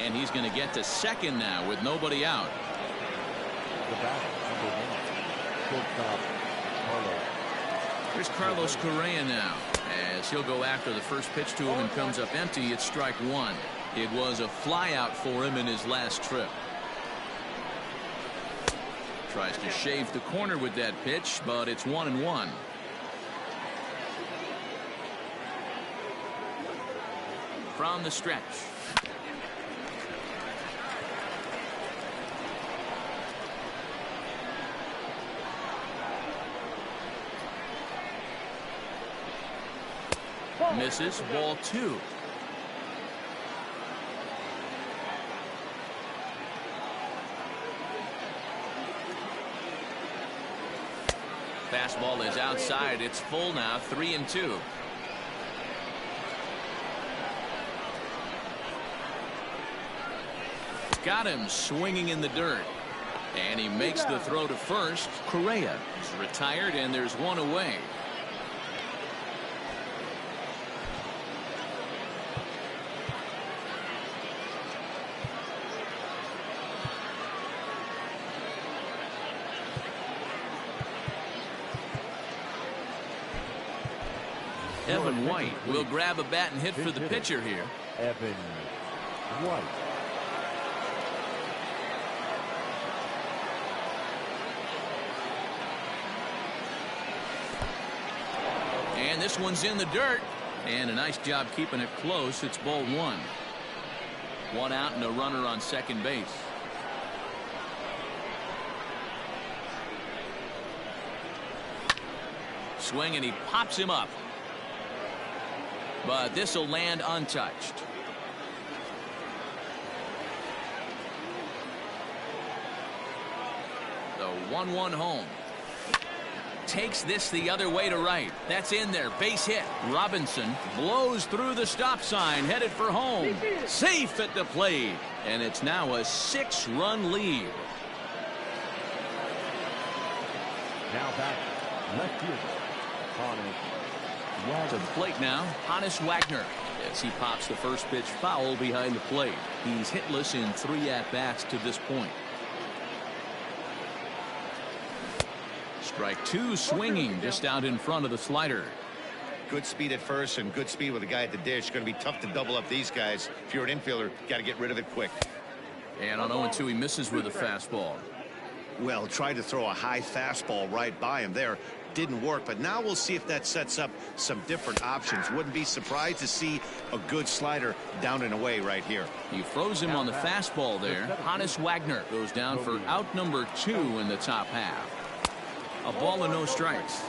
And he's going to get to second now with nobody out. The batter, number 1. Shortstop, Carlos. Here's Carlos Correa now, as he'll go after the first pitch to him and comes up empty. It's strike 1. It was a flyout for him in his last trip. Tries to shave the corner with that pitch, but it's 1-1. From the stretch. Misses. Ball 2. Fastball is outside. It's full now. 3-2. Got him swinging in the dirt. And he makes the throw to first. Correa is retired, and there's one away. Evan White will grab a bat and hit for the pitcher here. Evan White. And this one's in the dirt. And a nice job keeping it close. It's ball one. One out and a runner on second base. Swing and he pops him up. But this will land untouched. The 1-1 home. Takes this the other way to right. That's in there. Base hit. Robinson blows through the stop sign, headed for home. Safe at the plate. And it's now a 6-run lead. Now back left fielder Honus Wagner. To the plate now, Honus Wagner. As he pops the first pitch foul behind the plate. He's hitless in 3 at-bats to this point. Strike 2 swinging just out in front of the slider. Good speed at first and good speed with a guy at the dish. Going to be tough to double up these guys. If you're an infielder, got to get rid of it quick. And on 0-2 he misses with a fastball. Well, tried to throw a high fastball right by him there. Didn't work, but now we'll see if that sets up some different options. Wouldn't be surprised to see a good slider down and away right here. He froze him on the fastball there. Honus Wagner goes down for out number 2 in the top half. A ball and no strikes.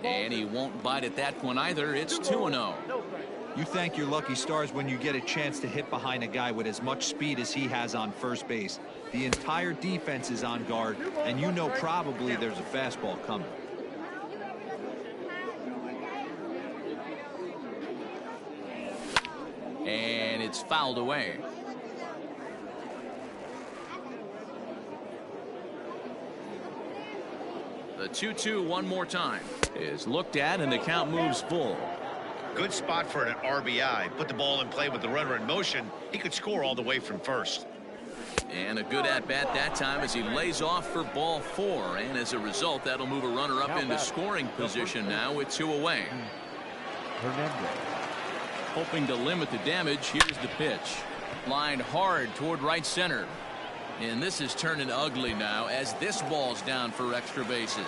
And he won't bite at that one either. It's 2-0. You thank your lucky stars when you get a chance to hit behind a guy with as much speed as he has on first base. The entire defense is on guard, and you know probably there's a fastball coming. And it's fouled away. The 2-2 one more time is looked at, and the count moves full. Good spot for an RBI. Put the ball in play with the runner in motion. He could score all the way from first. And a good at-bat that time as he lays off for ball 4. And as a result, that'll move a runner up into scoring position now with 2 away. Hernandez. Hoping to limit the damage, here's the pitch. Lined hard toward right center. And this is turning ugly now as this ball's down for extra bases.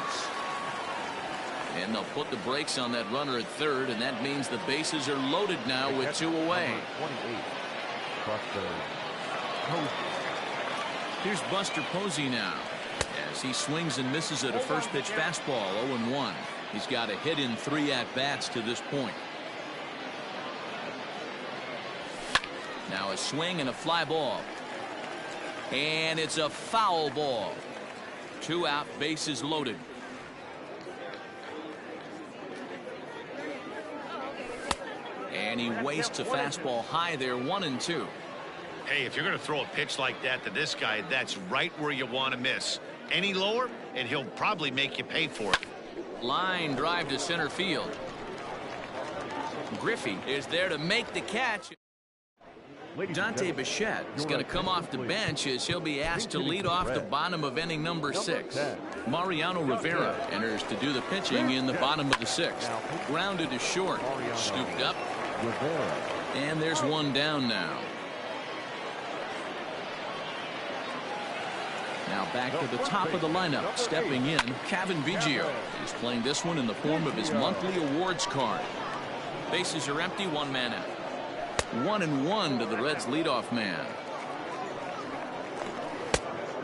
And they'll put the brakes on that runner at third, and that means the bases are loaded now with 2 away. 28. Buster Posey. Here's Buster Posey now as he swings and misses at a first pitch fastball. 0-1. He's got a hit in 3 at-bats to this point. Now a swing and a fly ball. And it's a foul ball. 2 out, bases loaded. And he wastes a fastball high there, 1-2. Hey, if you're going to throw a pitch like that to this guy, that's right where you want to miss. Any lower, and he'll probably make you pay for it. Line drive to center field. Griffey is there to make the catch. Dante Bichette is going to come off the bench as he'll be asked to lead off the bottom of inning number 6. Mariano Rivera enters to do the pitching in the bottom of the 6th. Grounded to short. Scooped up. And there's one down now. Now back to the top of the lineup. Stepping in, Cavan Biggio. He's playing this one in the form of his monthly awards card. Bases are empty, 1 man out. 1-1 to the Reds leadoff man.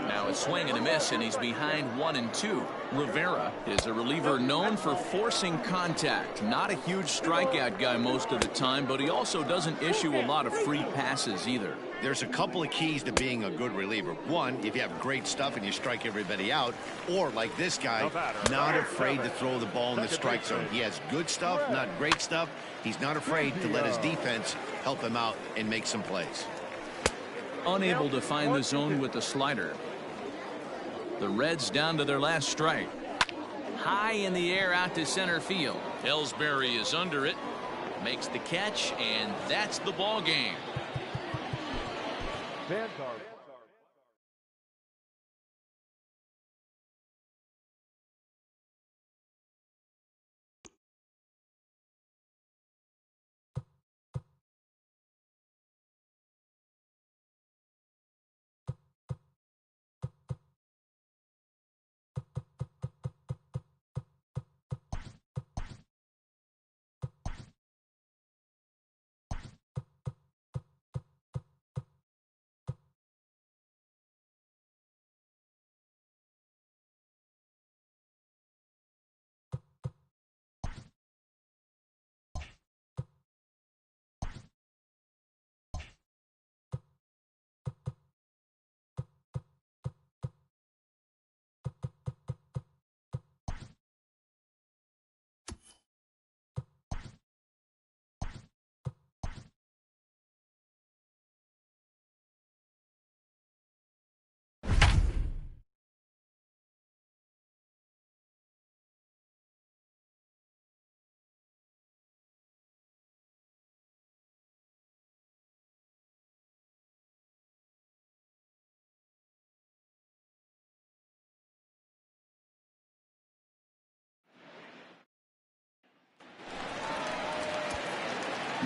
Now a swing and a miss, and he's behind 1-2. Rivera is a reliever known for forcing contact. Not a huge strikeout guy most of the time, but he also doesn't issue a lot of free passes either. There's a couple of keys to being a good reliever. One, if you have great stuff and you strike everybody out, or like this guy, not afraid to throw the ball in the strike zone. He has good stuff, not great stuff. He's not afraid to let his defense help him out and make some plays. Unable to find the zone with the slider. The Reds down to their last strike. High in the air out to center field. Ellsbury is under it. Makes the catch, and that's the ball game. Vanguard.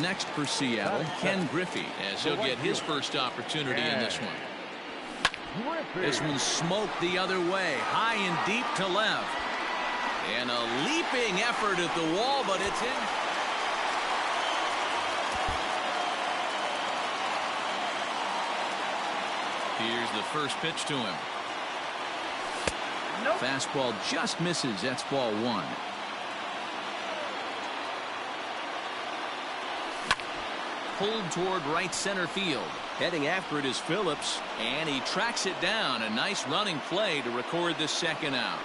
Next for Seattle, Ken Griffey, as he'll get his first opportunity in this one. This one smoked the other way, high and deep to left. And a leaping effort at the wall, but it's in. Here's the first pitch to him. Nope. Fastball just misses. That's ball one. Pulled toward right center field. Heading after it is Phillips, and he tracks it down. A nice running play to record the second out.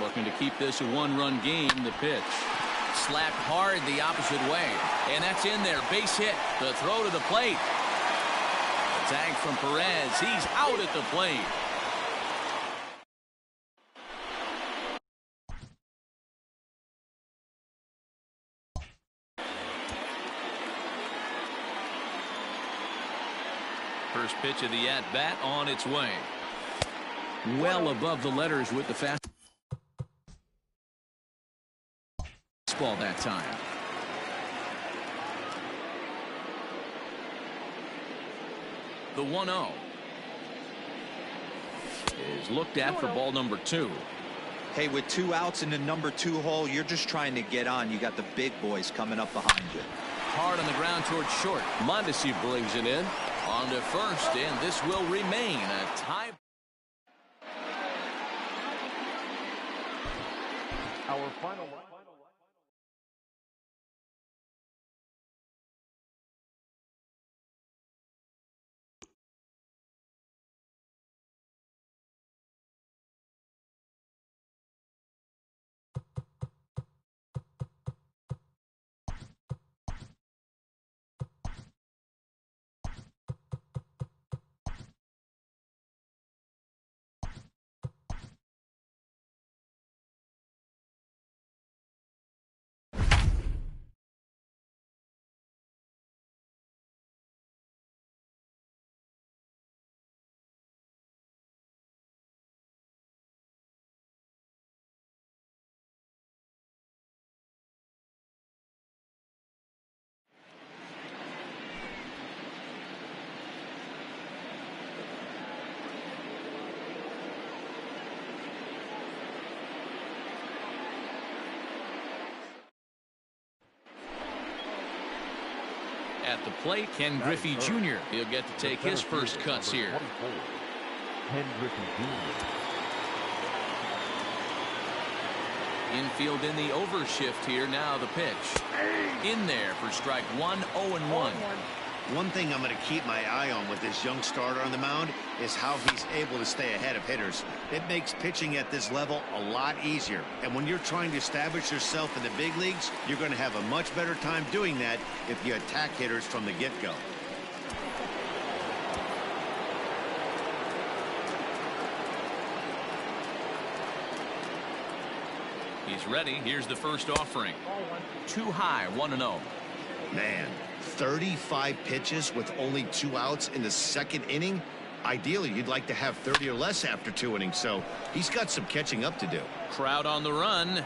Looking to keep this a one-run game. The pitch. Slapped hard the opposite way. And that's in there. Base hit. The throw to the plate. Tag from Perez. He's out at the plate. First pitch of the at-bat on its way. Well above the letters with the fastball that time. The 1-0 is looked at for ball number 2. Hey, with 2 outs in the number 2 hole, you're just trying to get on. You got the big boys coming up behind you. Hard on the ground towards short. Mondesi brings it in. On to first, and this will remain a tie. Our final line. At the plate, Ken Griffey Jr. He'll get to take his first cuts here. Ken Griffey Jr. Infield in the overshift here. Now the pitch. In there for strike one, 0-1. One thing I'm going to keep my eye on with this young starter on the mound is how he's able to stay ahead of hitters. It makes pitching at this level a lot easier. And when you're trying to establish yourself in the big leagues, you're going to have a much better time doing that if you attack hitters from the get-go. He's ready. Here's the first offering. Too high, 1-0. Man, 35 pitches with only 2 outs in the second inning. Ideally, you'd like to have 30 or less after 2 innings, so he's got some catching up to do. Crowd on the run.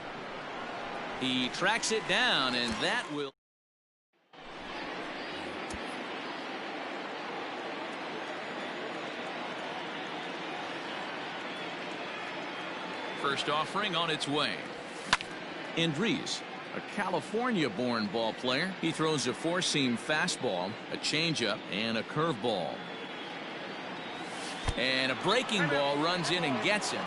He tracks it down, and that will. First offering on its way. Indries, a California-born ball player. He throws a four-seam fastball, a changeup, and a curveball. And a breaking ball runs in and gets him.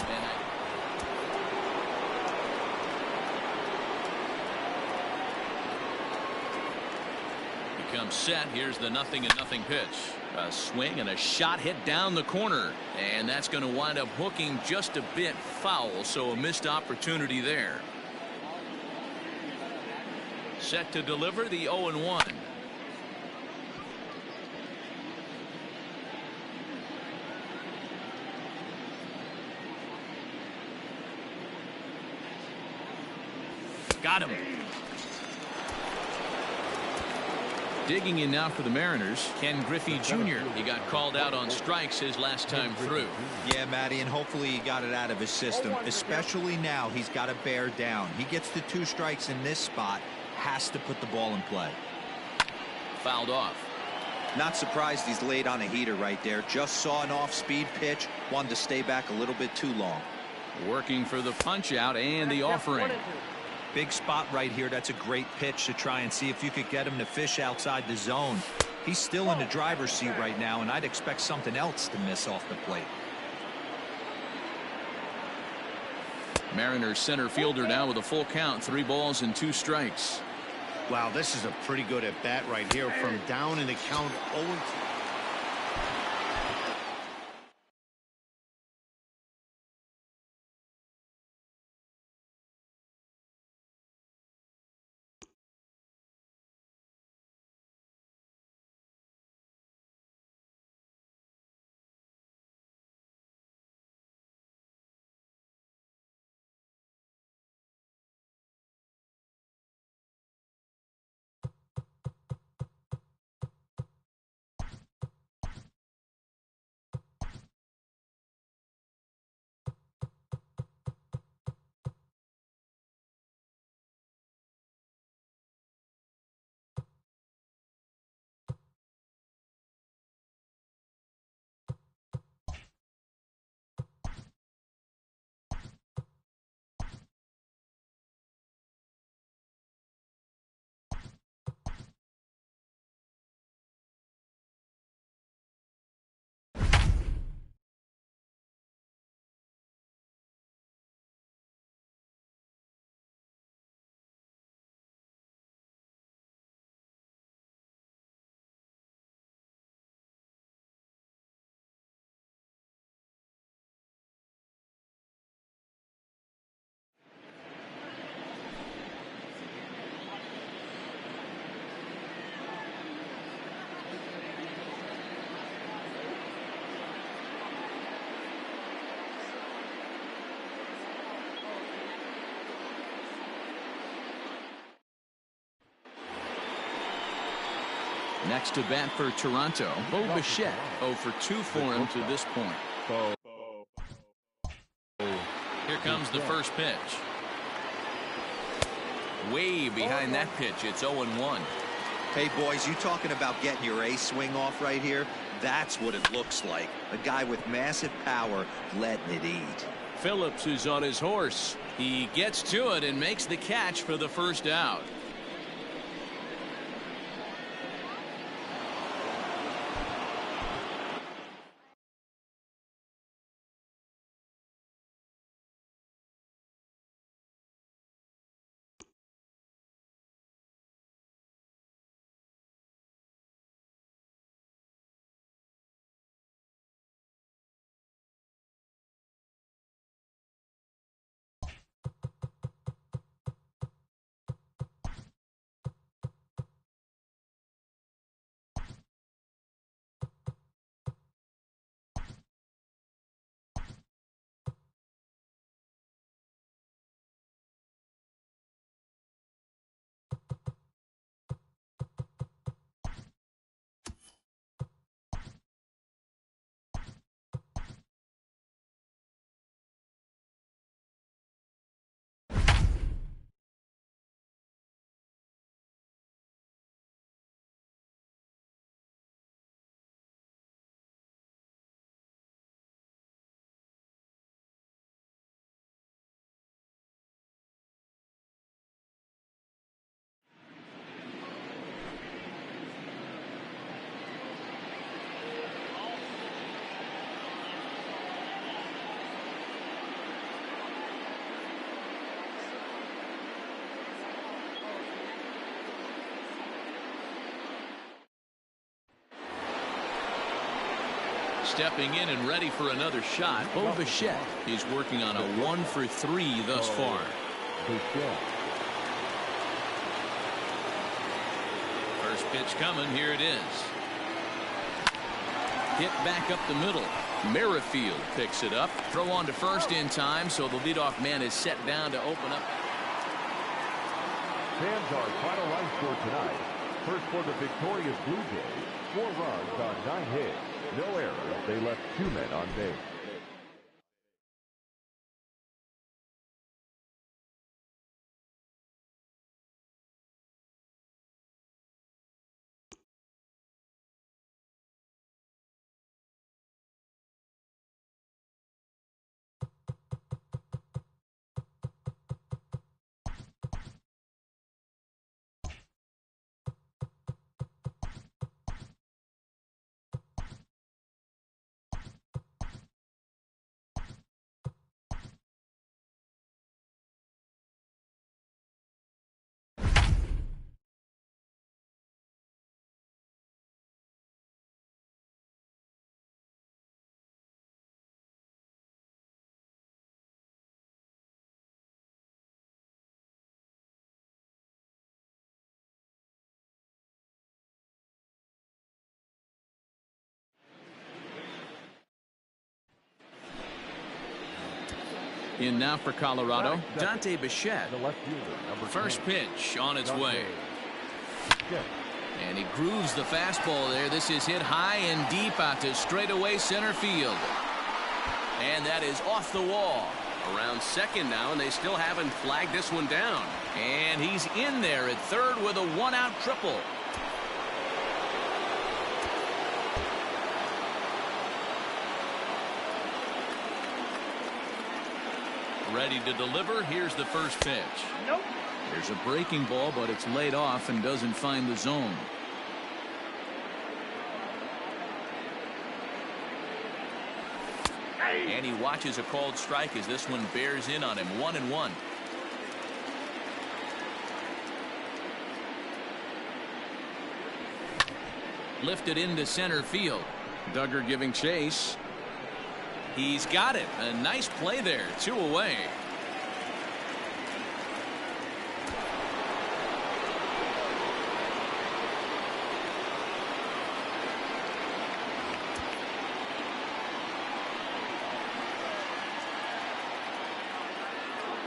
Becomes set. Here's the 0-0 pitch. A swing and a shot hit down the corner. And that's going to wind up hooking just a bit foul, so a missed opportunity there. Set to deliver the 0-1. Got him. Digging in now for the Mariners, Ken Griffey Jr. He got called out on strikes his last time through. Yeah, Matty, and hopefully he got it out of his system. Especially now, he's got to bear down. He gets the 2 strikes in this spot, has to put the ball in play. Fouled off. Not surprised he's laid on a heater right there. Just saw an off-speed pitch, wanted to stay back a little bit too long. Working for the punch out and the offering. Big spot right here. That's a great pitch to try and see if you could get him to fish outside the zone. He's still in the driver's seat right now, and I'd expect something else to miss off the plate. Mariners center fielder now with a full count, 3 balls and 2 strikes. Wow, this is a pretty good at bat right here from down in the count 0-2. Next to bat for Toronto, Bo Bichette. 0 for 2 for him to this point. Here comes the first pitch. Way behind that pitch. It's 0-1. Hey, boys, you talking about getting your ace swing off right here? That's what it looks like. A guy with massive power letting it eat. Phillips is on his horse. He gets to it and makes the catch for the first out. Stepping in and ready for another shot, Bo Bichette. He's working on a 1 for 3 thus far. First pitch coming. Here it is. Hit back up the middle. Merrifield picks it up. Throw on to first in time, so the leadoff man is set down to open up. Fans, our final line score tonight. First for the victorious Blue Jays, 4 runs on 9 hits. No errors. They left 2 men on base. In now for Colorado, Dante Bichette. The left fielder, number First 10. pitch on its Dante way. Bichette. And he grooves the fastball there. This is hit high and deep out to straightaway center field. And that is off the wall. Around second now, and they still haven't flagged this one down. And he's in there at third with a 1-out triple. Ready to deliver. Here's the first pitch. Nope. There's a breaking ball, but it's laid off and doesn't find the zone. And he watches a called strike as this one bears in on him. 1-1. Lifted into center field. Duggar giving chase. He's got it. A nice play there. 2 away.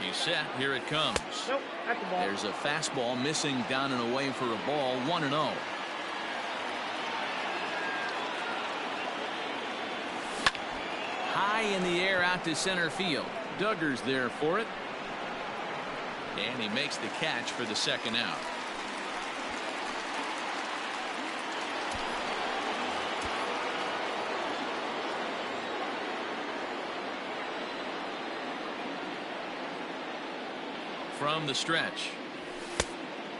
He's set. Here it comes. Nope. That's the ball. There's a fastball missing down and away for a ball. 1-0. High in the air out to center field. Duggar's there for it. And he makes the catch for the second out. From the stretch.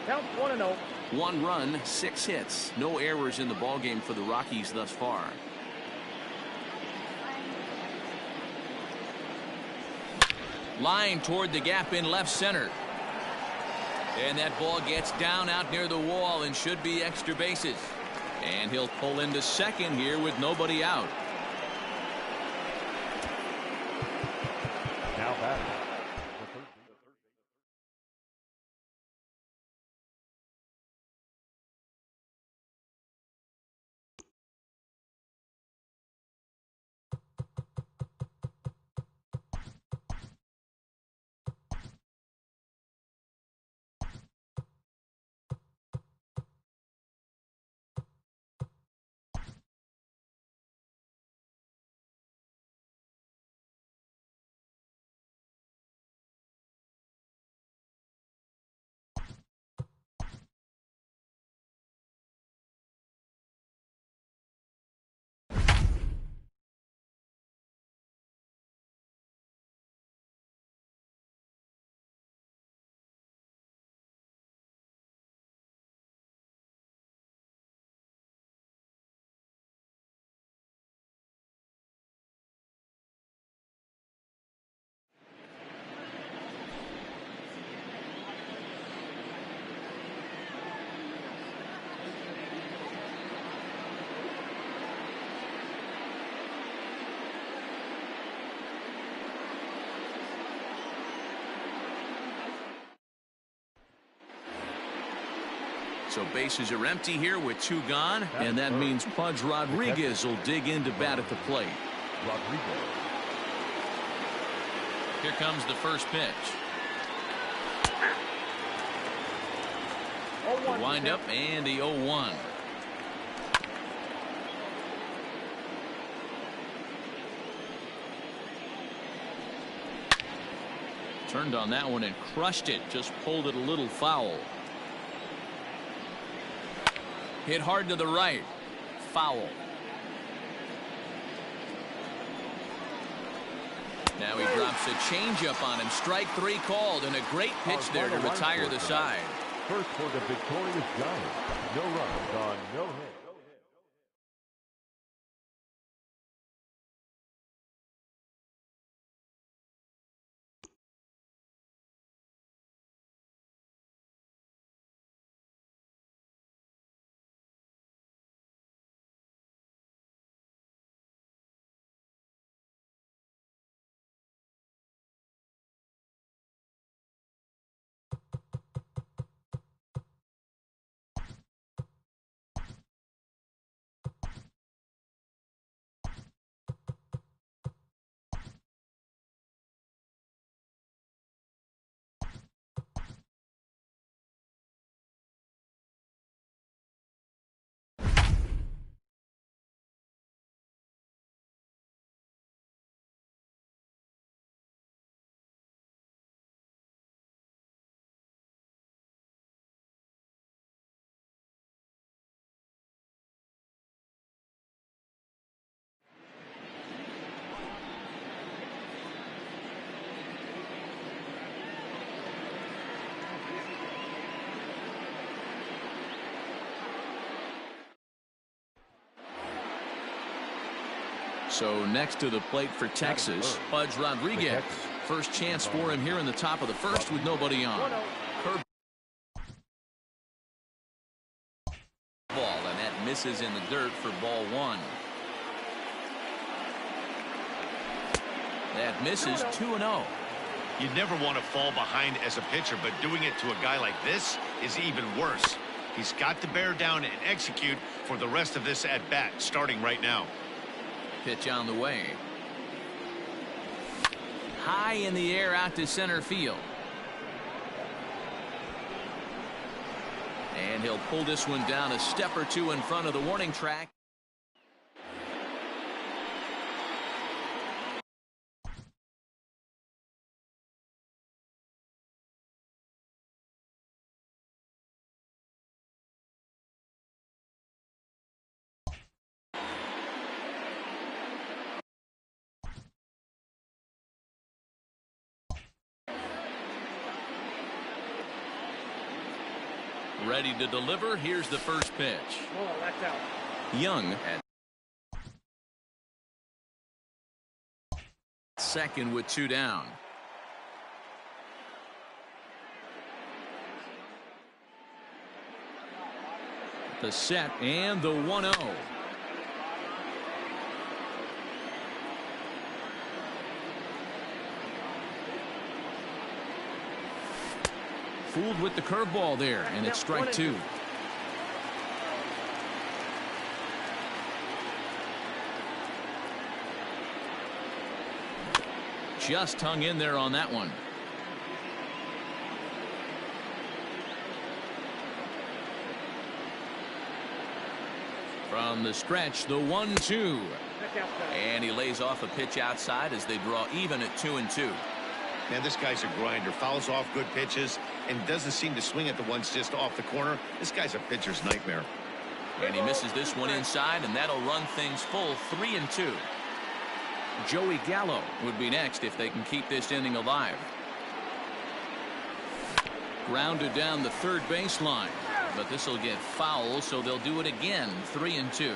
Count 1-0. 1 run, 6 hits. No errors in the ballgame for the Rockies thus far. Line toward the gap in left center. And that ball gets down out near the wall and should be extra bases. And he'll pull into second here with nobody out. Now batting. So bases are empty here with 2 gone, and that means Pudge Rodriguez will dig in to bat at the plate. Rodriguez. Here comes the first pitch. 0-1. Wind up and the 0-1. Turned on that one and crushed it. Just pulled it a little foul. Hit hard to the right. Foul. Now he drops a changeup on him. Strike 3 called, and a great pitch there to retire the side. First for the victorious Giants. No runs on no hits. So next to the plate for Texas, Pudge Rodriguez. First chance for him here in the top of the first with nobody on. Curve ball, and that misses in the dirt for ball 1. That misses 2-0. You never want to fall behind as a pitcher, but doing it to a guy like this is even worse. He's got to bear down and execute for the rest of this at bat, starting right now. Pitch on the way. High in the air out to center field. And he'll pull this one down a step or two in front of the warning track. Ready to deliver. Here's the first pitch. Oh, that's out. Young at second with 2 down. The set and the 1-0. Fooled with the curveball there, and it's strike 2. Just hung in there on that one. From the stretch, the 1-2. And he lays off a pitch outside as they draw even at 2-2. Man, this guy's a grinder. Fouls off good pitches and doesn't seem to swing at the ones just off the corner. This guy's a pitcher's nightmare. And he misses this one inside, and that'll run things full 3-2. Joey Gallo would be next if they can keep this inning alive. Grounded down the third baseline, but this will get foul, so they'll do it again. 3-2.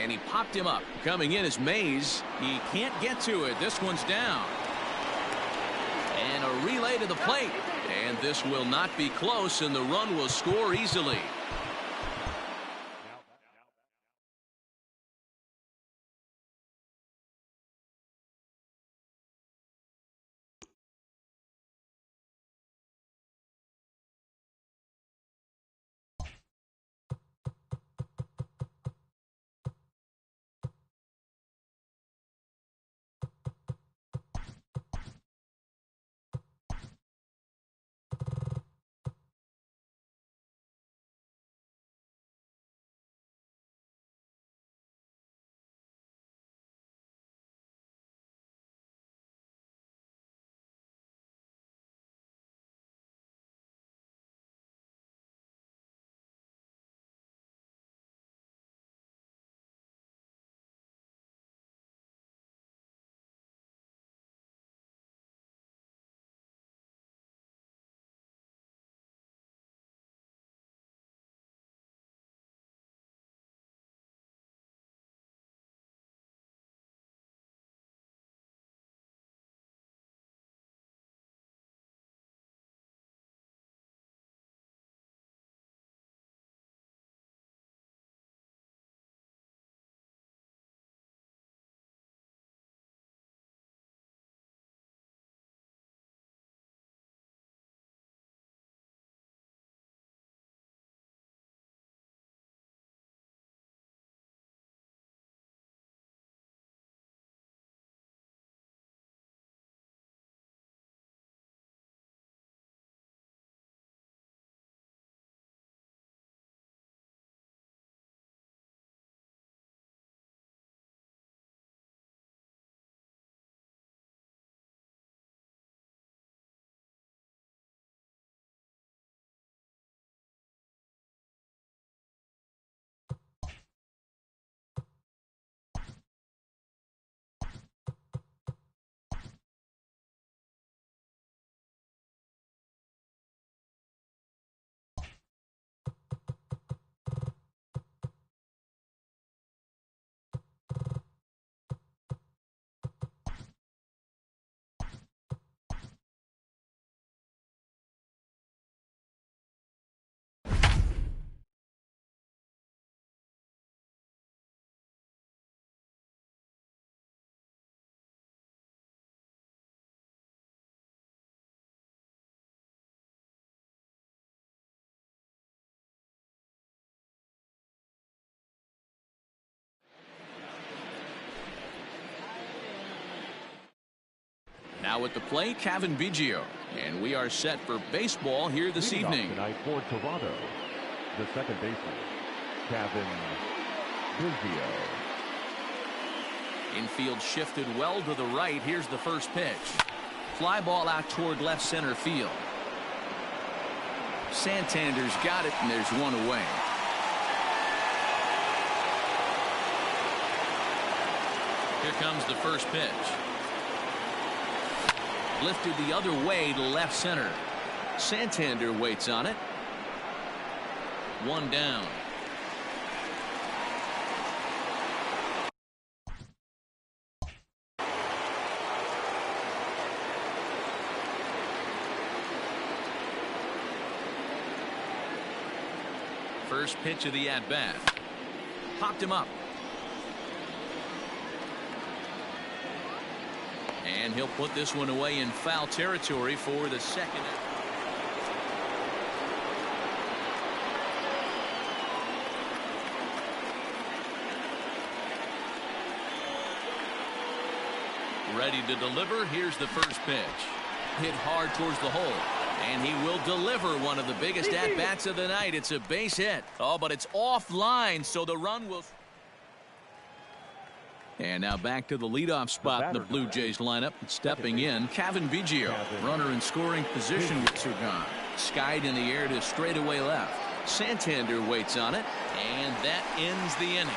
And he popped him up. Coming in is Mays. He can't get to it. This one's down. And a relay to the plate. And this will not be close, and the run will score easily. Now at the plate, Cavan Biggio. And we are set for baseball here this evening. Tonight for Toronto, the second baseman, Cavan Biggio. Infield shifted well to the right. Here's the first pitch. Fly ball out toward left center field. Santander's got it, and there's one away. Here comes the first pitch. Lifted the other way to left center. Santander waits on it. One down. First pitch of the at-bat. Popped him up. And he'll put this one away in foul territory for the second. Ready to deliver. Here's the first pitch. Hit hard towards the hole. And he will deliver one of the biggest at-bats of the night. It's a base hit. Oh, but it's offline, so the run will... And now back to the leadoff spot in the Blue Jays lineup. Stepping in, Cavan Biggio. Runner in scoring position with Surgan. Skied in the air to straightaway left. Santander waits on it, and that ends the inning.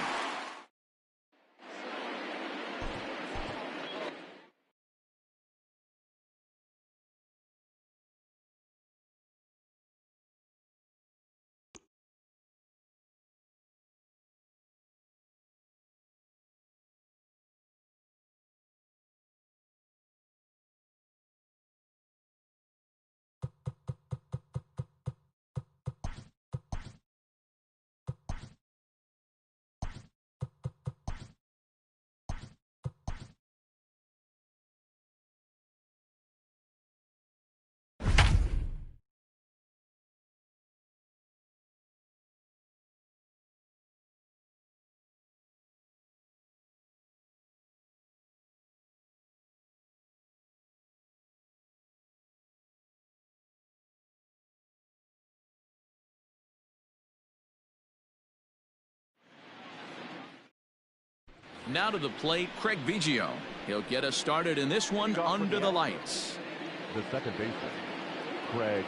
Now to the plate, Craig Biggio. He'll get us started in this one under the lights. The second baseman, Craig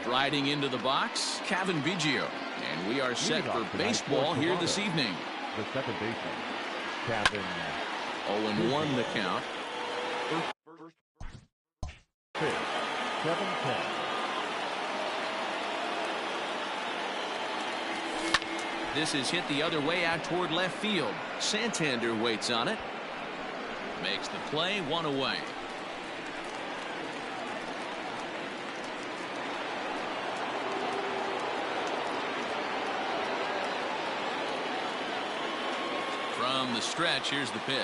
Striding into the box, Cavan Biggio. And we are set for baseball here this evening. The second baseman, Cavan. 0-1 the count. First pitch, 7-10. This is hit the other way out toward left field. Santander waits on it. Makes the play, 1 away. From the stretch, here's the pitch.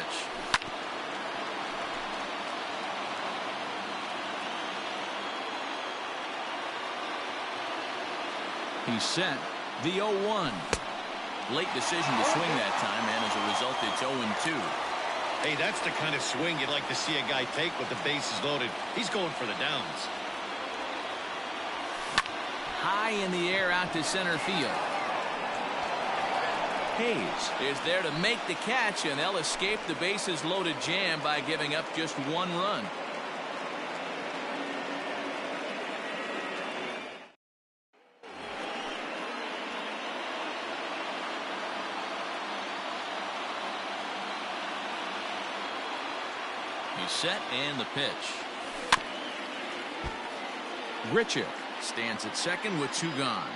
He's set. The 0-1. Late decision to swing that time, and as a result, it's 0-2. Hey, that's the kind of swing you'd like to see a guy take with the bases loaded. He's going for the downs. High in the air out to center field. Hayes is there to make the catch, and they'll escape the bases loaded jam by giving up just 1 run. He's set, and the pitch. Grichuk stands at second with 2 gone.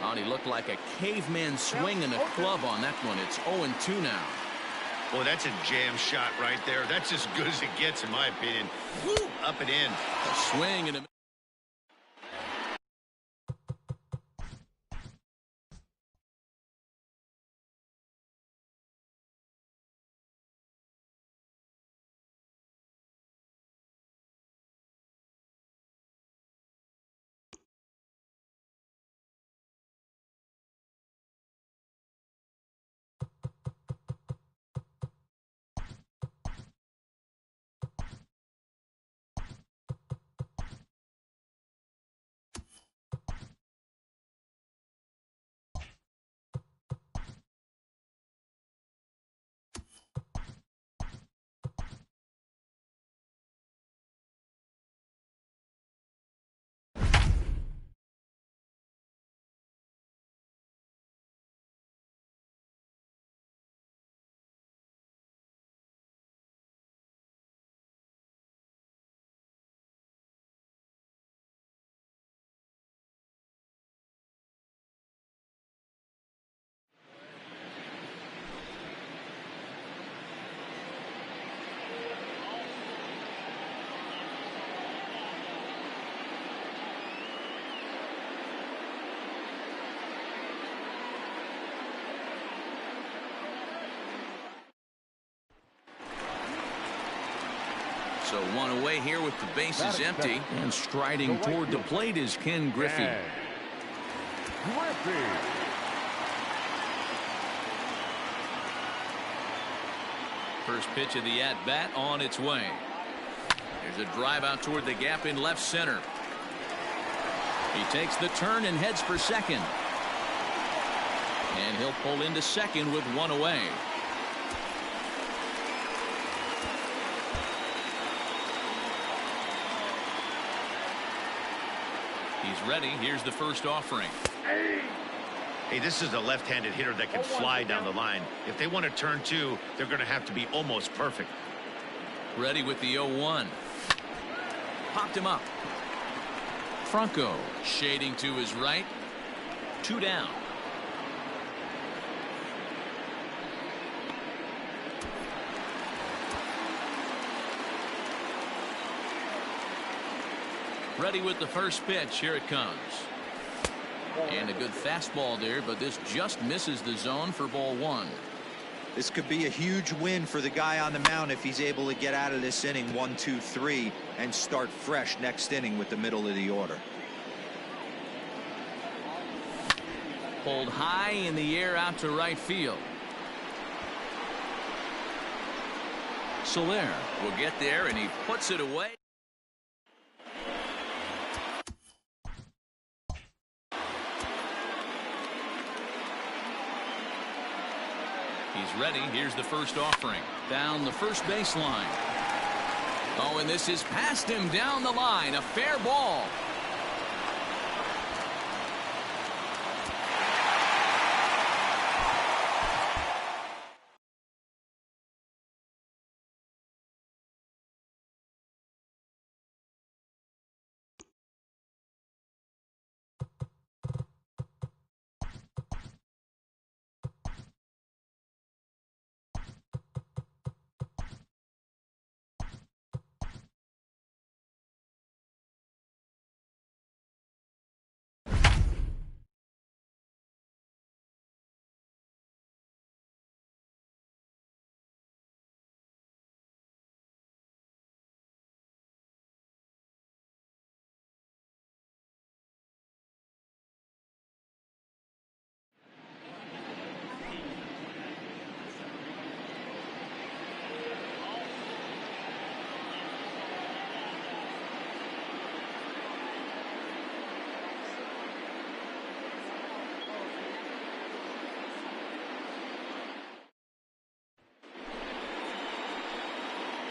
Oh, he looked like a caveman swinging a club on that one. It's 0-2 now. Boy, that's a jam shot right there. That's as good as it gets, in my opinion. Woo, up and in. A swing and a... So 1 away here with the bases empty. And striding toward the plate is Ken Griffey. First pitch of the at-bat on its way. There's a drive out toward the gap in left center. He takes the turn and heads for second. And he'll pull into second with 1 away. He's ready. Here's the first offering. Hey, this is a left-handed hitter that can fly down the line. If they want to turn 2, they're going to have to be almost perfect. Ready with the 0-1. Popped him up. Franco shading to his right. 2 down. Ready with the first pitch. Here it comes. And a good fastball there, but this just misses the zone for ball 1. This could be a huge win for the guy on the mound if he's able to get out of this inning 1, 2, 3 and start fresh next inning with the middle of the order. Pulled high in the air out to right field. Soler will get there, and he puts it away. He's ready. Here's the first offering. Down the first baseline. Oh, and this is past him down the line. A fair ball.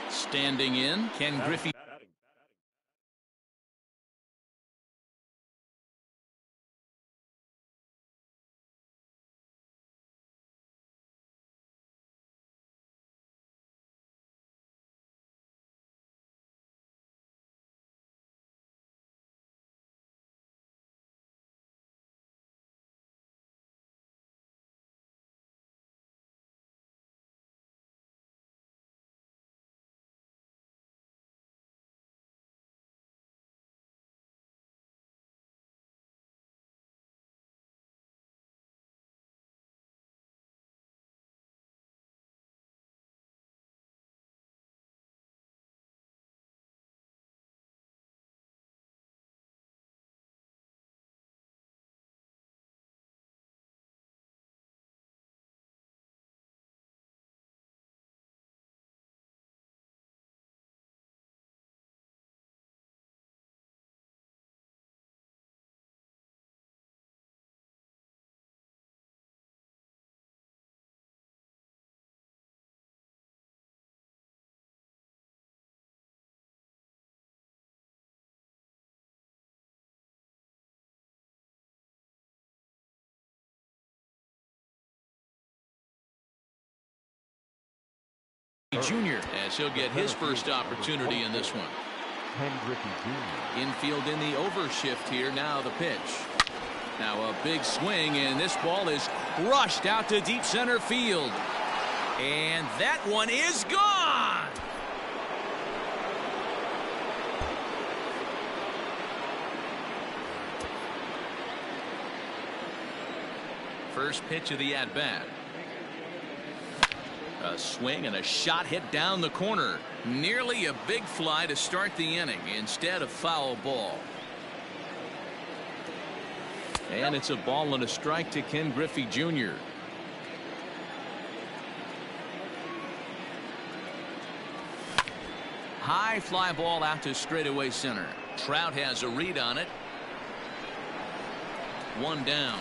Standing in, Ken Griffey. Jr. as he'll get his first opportunity in this one. Ken Griffey Jr. Infield in the overshift here. Now the pitch. Now a big swing, and this ball is crushed out to deep center field. And that one is gone. First pitch of the at-bat. A swing and a shot hit down the corner. Nearly a big fly to start the inning instead of foul ball. And it's a ball and a strike to Ken Griffey Jr. High fly ball out to straightaway center. Trout has a read on it. One down.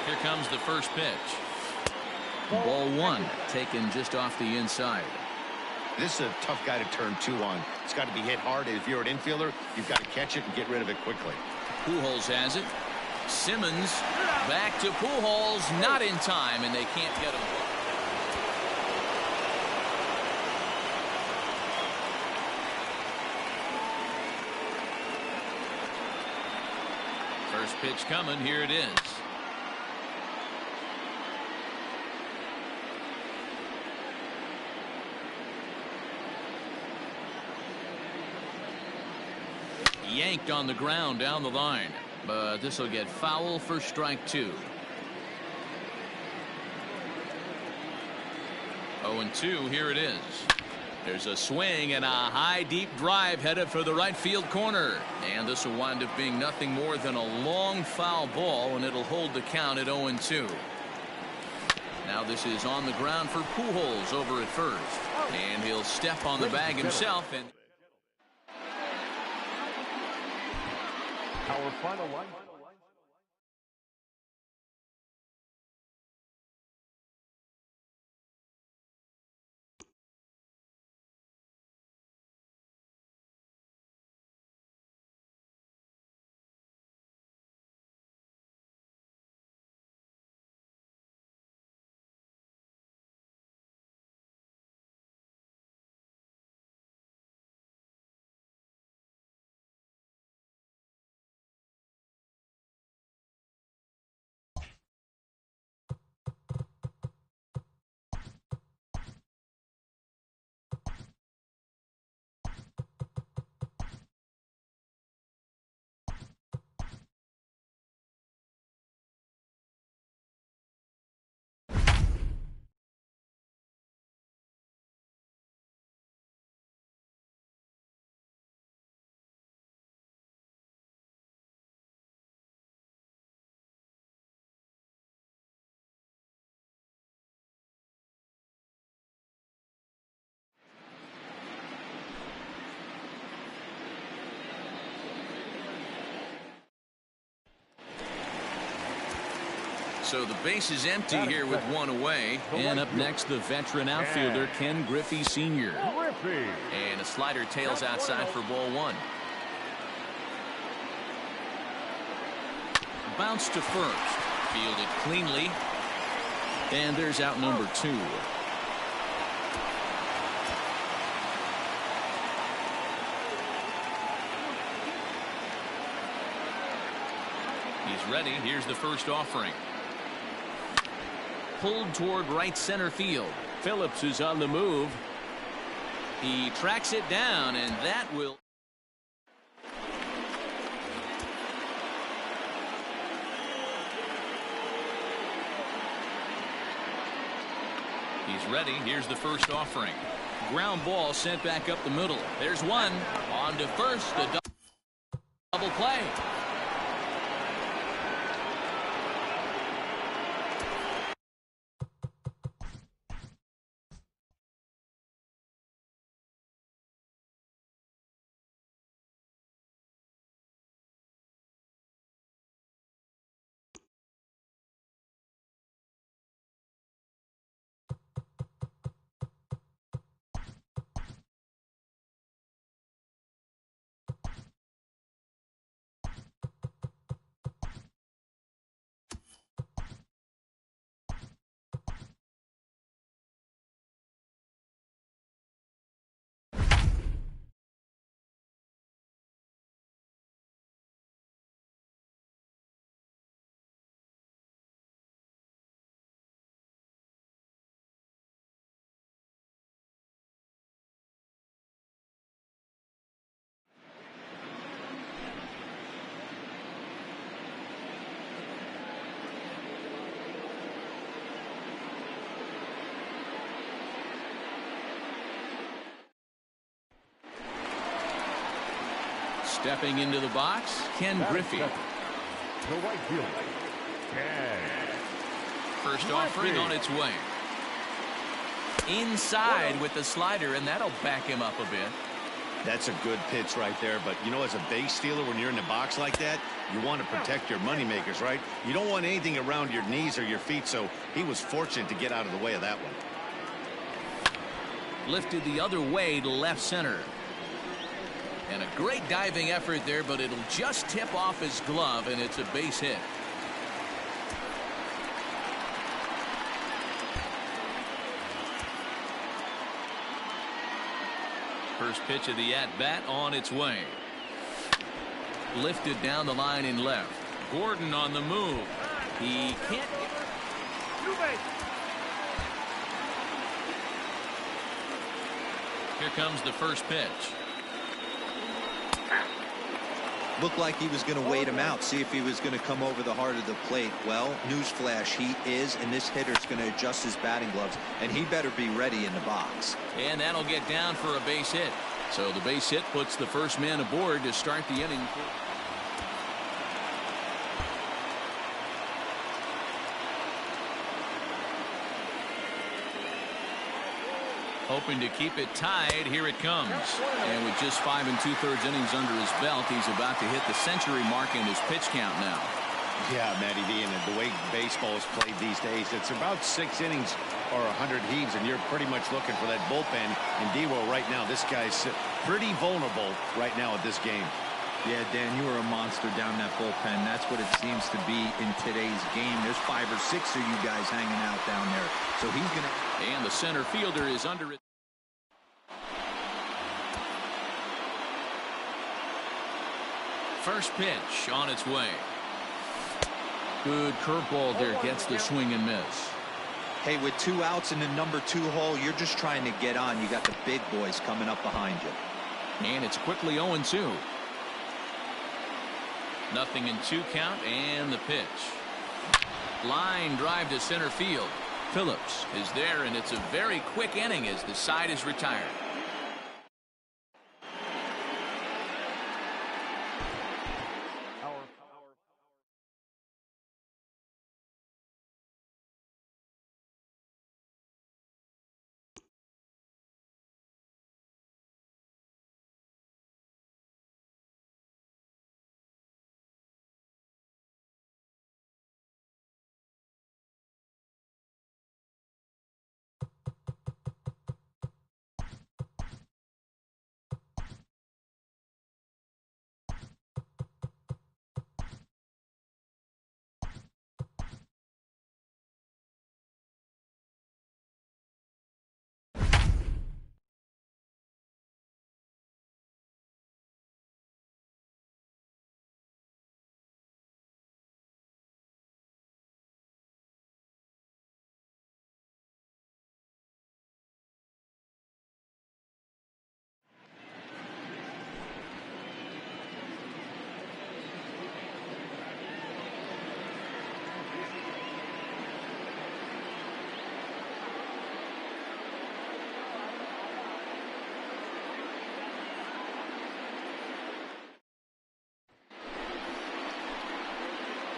Here comes the first pitch. Ball one, taken just off the inside. This is a tough guy to turn two on. It's got to be hit hard. If you're an infielder, you've got to catch it and get rid of it quickly. Pujols has it. Simmons back to Pujols, not in time, and they can't get him. First pitch coming. Here it is. Yanked on the ground down the line, but this will get foul for strike two. 0-2. Here it is. There's a swing and a high deep drive headed for the right field corner, and this will wind up being nothing more than a long foul ball, and it'll hold the count at 0-2. Now this is on the ground for Pujols over at first, and he'll step on the bag himself. And Our final line. So the base is empty here with one away. And up next, the veteran outfielder, Ken Griffey Sr. And a slider tails outside for ball one. Bounce to first. Fielded cleanly. And there's out number 2. He's ready. Here's the first offering. Pulled toward right center field. Phillips is on the move. He tracks it down, and that will. He's ready. Here's the first offering. Ground ball sent back up the middle. There's one. On to first. A double play. Stepping into the box, Ken Griffey. The right fielder, Ken. First offering on its way. Inside with the slider, and that'll back him up a bit. That's a good pitch right there, but you know, as a base stealer, when you're in the box like that, you want to protect your moneymakers, right? You don't want anything around your knees or your feet, so he was fortunate to get out of the way of that one. Lifted the other way to left center. And a great diving effort there, but it'll just tip off his glove, and it's a base hit. First pitch of the at-bat on its way. Lifted down the line in left. Gordon on the move. He can't get... Here comes the first pitch. Looked like he was going to wait him out, see if he was going to come over the heart of the plate. Well, newsflash, he is, and this hitter's going to adjust his batting gloves, and he better be ready in the box. And that'll get down for a base hit. So the base hit puts the first man aboard to start the inning. Hoping to keep it tied. Here it comes. And with just 5 2/3 innings under his belt, he's about to hit the century mark in his pitch count now. Yeah, Matty V, and the way baseball is played these days, it's about 6 innings or 100 heaves, and you're pretty much looking for that bullpen. And D-Will right now, this guy's pretty vulnerable right now at this game. Yeah, Dan, you are a monster down that bullpen. That's what it seems to be in today's game. There's 5 or 6 of you guys hanging out down there. So he's going to... And the center fielder is under it. First pitch on its way. Good curveball there. Gets the swing and miss. Hey, with 2 outs in the number 2 hole, you're just trying to get on. You got the big boys coming up behind you. And it's quickly 0-2. Nothing in 2 count, and the pitch. Line drive to center field. Phillips is there, and it's a very quick inning as the side is retired.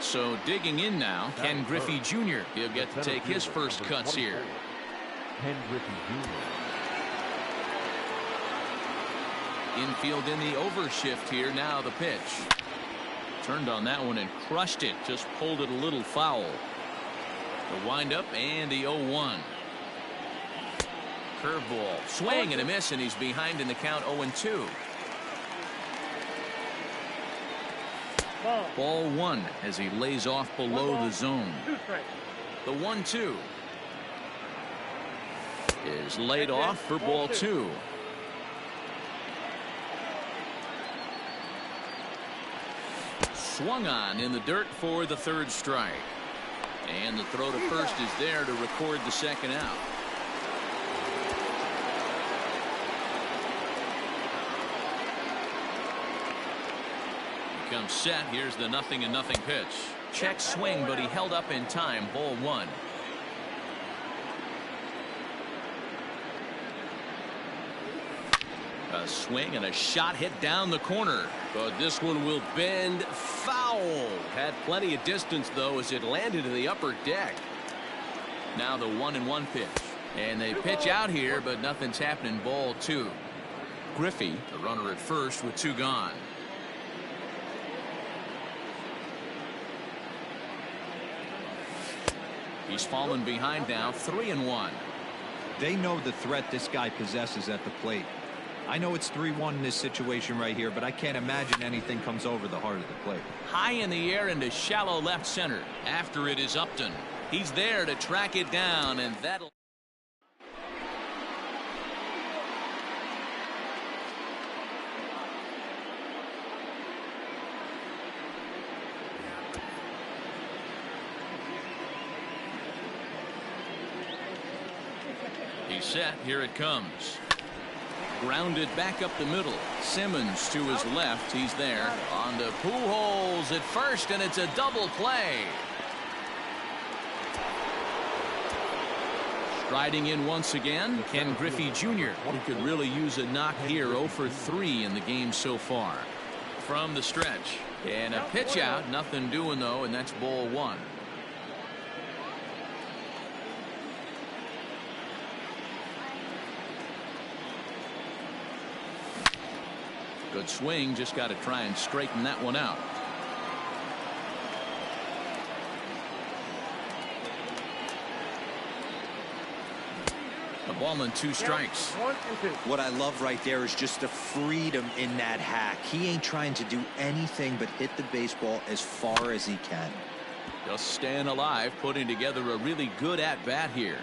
So digging in now, Ken Griffey Jr. He'll get to take his first cuts here. Ken Griffey Jr. Infield in the overshift here. Now the pitch. Turned on that one and crushed it. Just pulled it a little foul. The windup and the 0-1. Curveball. Swing and a miss, and he's behind in the count 0-2. Ball 1 as he lays off below the zone. The 1-2 is laid off for ball 2. Swung on in the dirt for the 3rd strike. And the throw to first is there to record the 2nd out. Comes set. Here's the 0-0 pitch. Check swing, but he held up in time. Ball 1. A swing and a shot hit down the corner, but this one will bend foul. Had plenty of distance though as it landed in the upper deck. Now the 1-1 pitch, and they pitch out here, but nothing's happening. Ball 2. Griffey, the runner at first with 2 gone. He's fallen behind now, 3-1. They know the threat this guy possesses at the plate. I know it's 3-1 in this situation right here, but I can't imagine anything comes over the heart of the plate. High in the air into shallow left center. After it is Upton. He's there to track it down, and that'll... He's set. Here it comes. Grounded back up the middle. Simmons to his left. He's there. On to Pujols at first, and it's a double play. Striding in once again, Ken Griffey Jr. He could really use a knock here. 0 for 3 in the game so far. From the stretch. And a pitch out. Nothing doing, though, and that's ball 1. Good swing, just got to try and straighten that one out. A ball and 2 strikes. 1 and 2. What I love right there is just the freedom in that hack. He ain't trying to do anything but hit the baseball as far as he can. Just staying alive, putting together a really good at-bat here.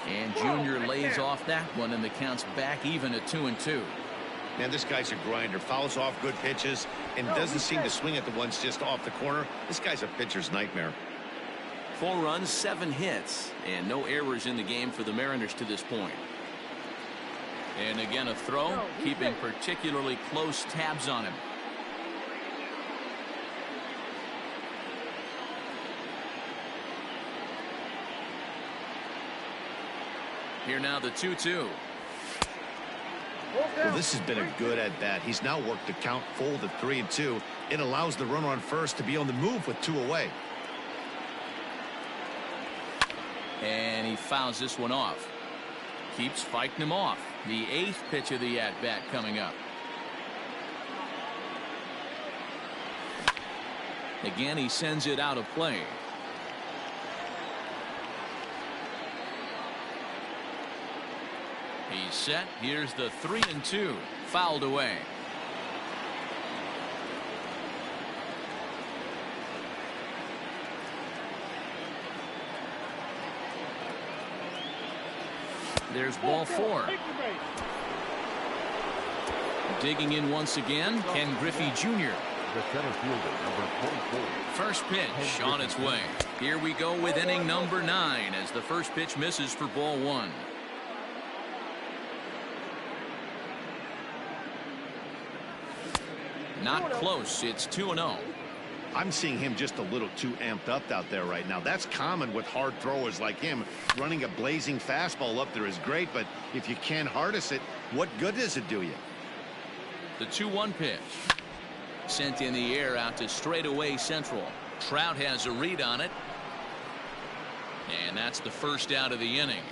And Junior lays off that one, and the count's back even at 2-2. Man, this guy's a grinder. Fouls off good pitches and doesn't seem to swing at the ones just off the corner. This guy's a pitcher's nightmare. 4 runs, 7 hits, and no errors in the game for the Mariners to this point. And again, a throw, keeping particularly close tabs on him. Here now the 2-2. Well, this has been a good at-bat. He's now worked the count full to 3-2. It allows the runner on first to be on the move with 2 away. And he fouls this one off. Keeps fighting him off. The 8th pitch of the at-bat coming up. Again, he sends it out of play. He's set. Here's the 3-2. Fouled away. There's ball 4. Digging in once again, Ken Griffey Jr. The center fielder, number 24. First pitch on its way. Here we go with inning number 9 as the first pitch misses for ball 1. Not close. It's 2-0. I'm seeing him just a little too amped up out there right now. That's common with hard throwers like him. Running a blazing fastball up there is great, but if you can't harness it, what good does it do you? The 2-1 pitch. Sent in the air out to straightaway central. Trout has a read on it. And that's the first out of the inning.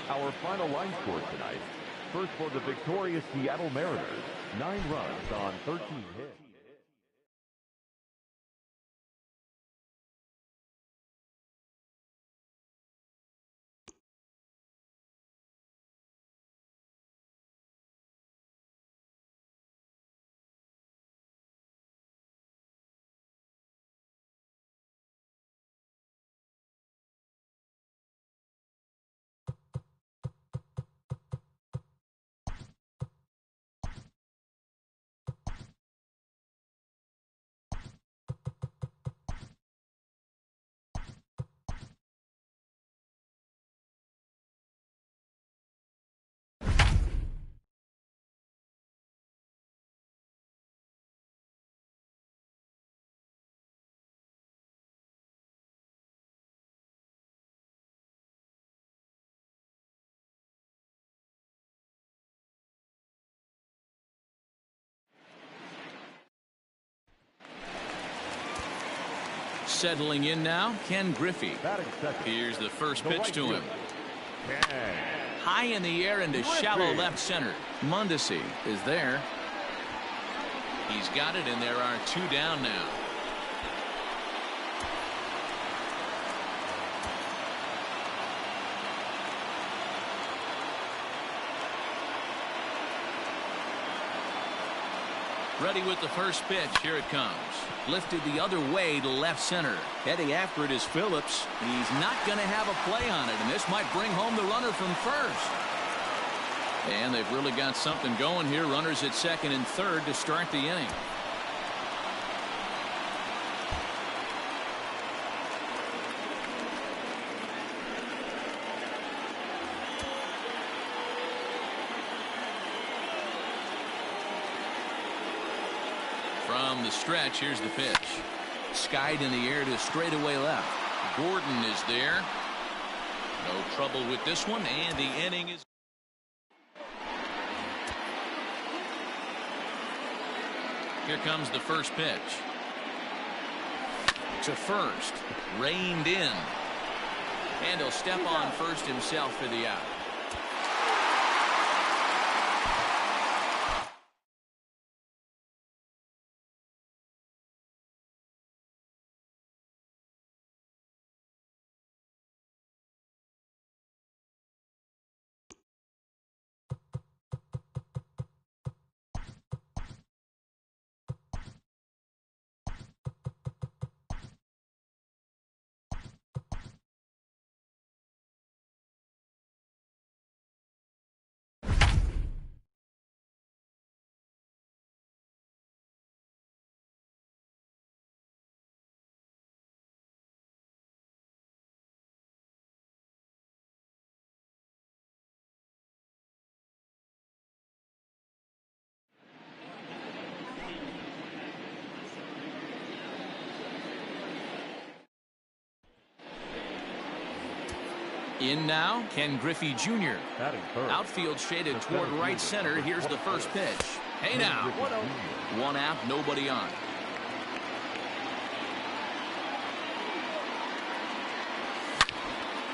Our final line score tonight. First for the victorious Seattle Mariners, 9 runs on 13 hits. Settling in now, Ken Griffey. Here's the first pitch to him. High in the air into shallow left center. Mondesi is there. He's got it, and there are 2 down now. Ready with the first pitch. Here it comes. Lifted the other way to left center. Heading after it is Phillips. He's not going to have a play on it, and this might bring home the runner from first. And they've really got something going here. Runners at second and third to start the inning. From the stretch, here's the pitch. Skied in the air to straightaway left. Gordon is there. No trouble with this one, and the inning is. Here comes the first pitch. To first. Reined in. And he'll step on first himself for the out. In now, Ken Griffey Jr. Outfield shaded toward right center. Here's the first pitch. Hey now. 1 out, nobody on.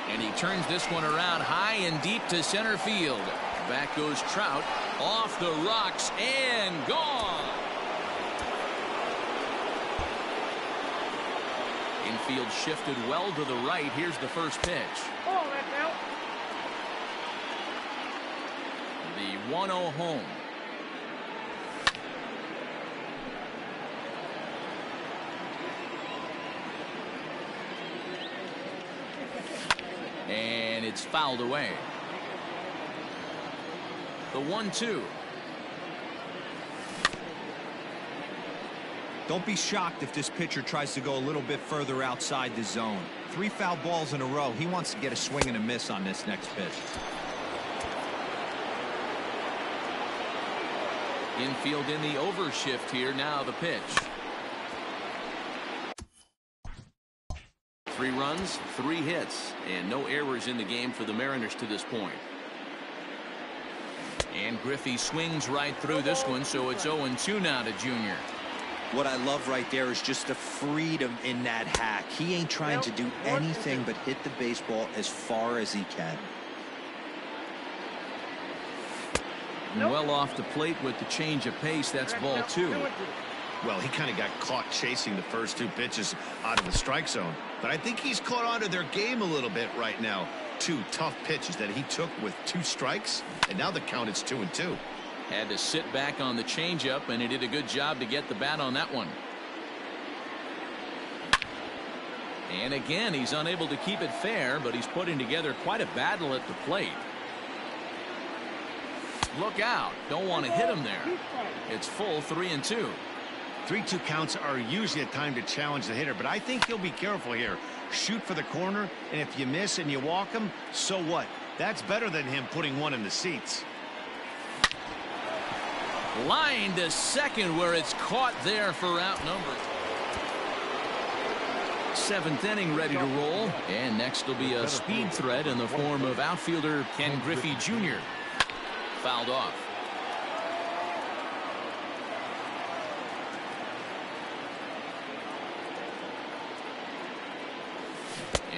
And he turns this one around high and deep to center field. Back goes Trout. Off the rocks and gone. Infield shifted well to the right. Here's the first pitch. Oh, that's out. The 1-0 home. And it's fouled away. The 1-2. Don't be shocked if this pitcher tries to go a little bit further outside the zone. 3 foul balls in a row. He wants to get a swing and a miss on this next pitch. Infield in the overshift here. Now the pitch. 3 runs, 3 hits, and no errors in the game for the Mariners to this point. And Griffey swings right through this one, so it's 0-2 now to Junior. What I love right there is just the freedom in that hack. He ain't trying to do anything but hit the baseball as far as he can. Well off the plate with the change of pace. That's ball 2. Well, he kind of got caught chasing the first 2 pitches out of the strike zone. But I think he's caught on to their game a little bit right now. 2 tough pitches that he took with 2 strikes, and now the count is 2-2. Had to sit back on the changeup, and he did a good job to get the bat on that one. And again, he's unable to keep it fair, but he's putting together quite a battle at the plate. Look out. Don't want to hit him there. It's full 3-2. 3-2 counts are usually a time to challenge the hitter, but I think he'll be careful here. Shoot for the corner, and if you miss and you walk him, so what? That's better than him putting one in the seats. Line to second, where it's caught there for out number. 7th inning ready to roll, and next will be a speed threat in the form of outfielder Ken Griffey Jr. Fouled off.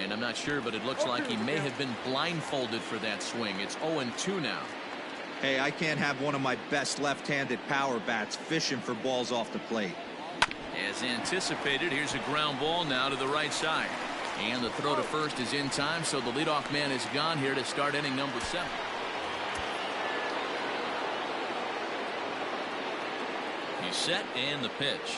And I'm not sure, but it looks like he may have been blindfolded for that swing. It's 0-2 now. Hey, I can't have one of my best left-handed power bats fishing for balls off the plate. As anticipated, here's a ground ball now to the right side. And the throw to first is in time, so the leadoff man is gone here to start inning number 7. He's set, and the pitch.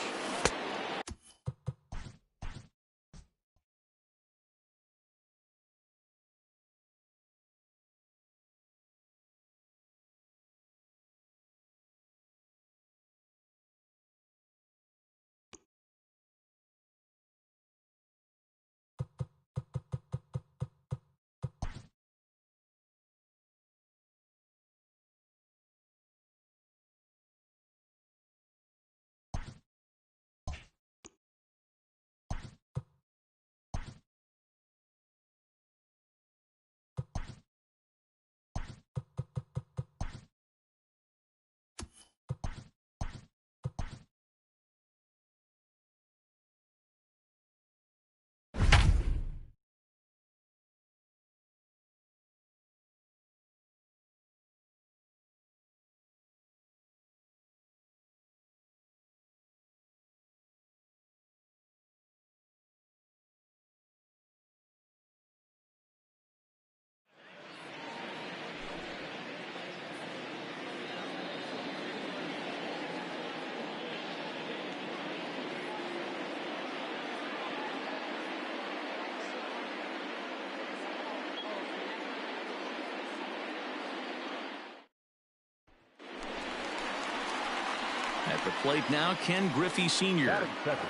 At the plate now, Ken Griffey Sr. Batting second,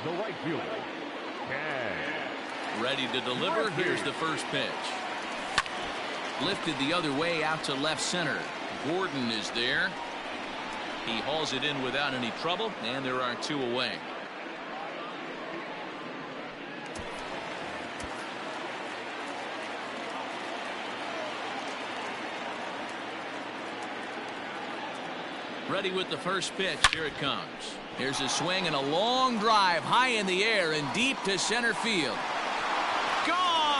the right fielder, Ken Ready to deliver. Griffey. Here's the first pitch. Lifted the other way out to left center. Gordon is there. He hauls it in without any trouble, and there are 2 away. Ready with the first pitch. Here it comes. Here's a swing and a long drive high in the air and deep to center field. Gone!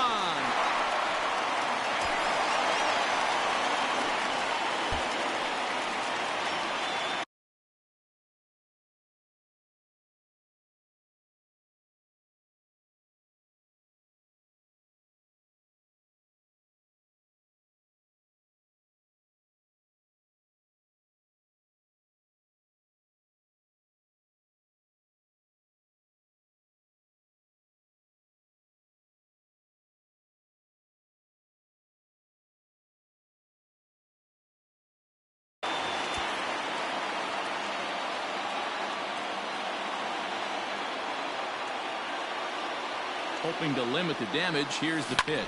Hoping to limit the damage. Here's the pitch.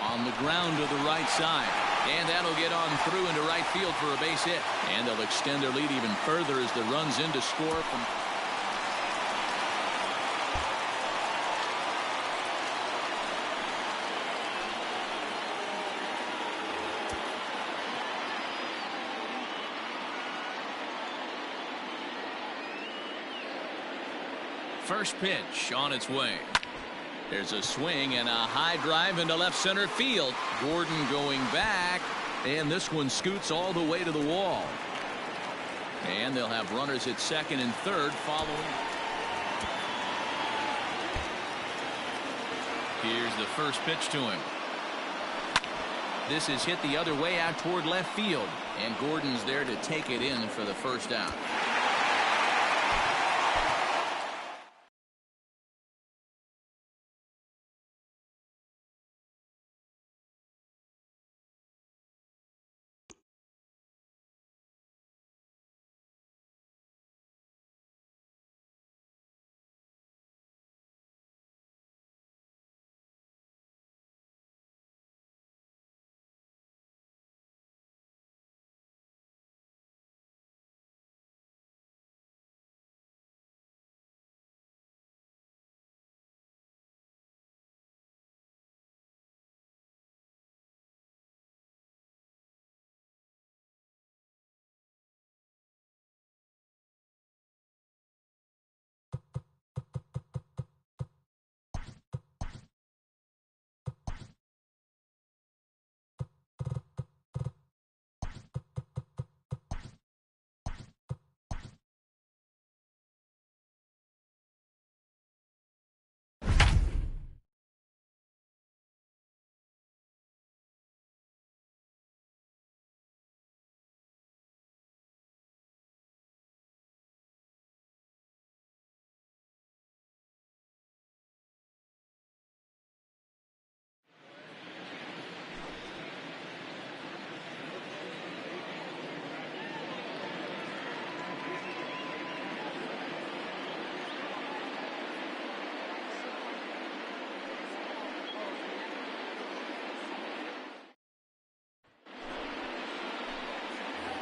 On the ground to the right side. And that'll get on through into right field for a base hit. And they'll extend their lead even further as the run's in to score from... First pitch on its way. There's a swing and a high drive into left center field. Gordon going back, and this one scoots all the way to the wall. And they'll have runners at second and third following. Here's the first pitch to him. This is hit the other way out toward left field, and Gordon's there to take it in for the first out.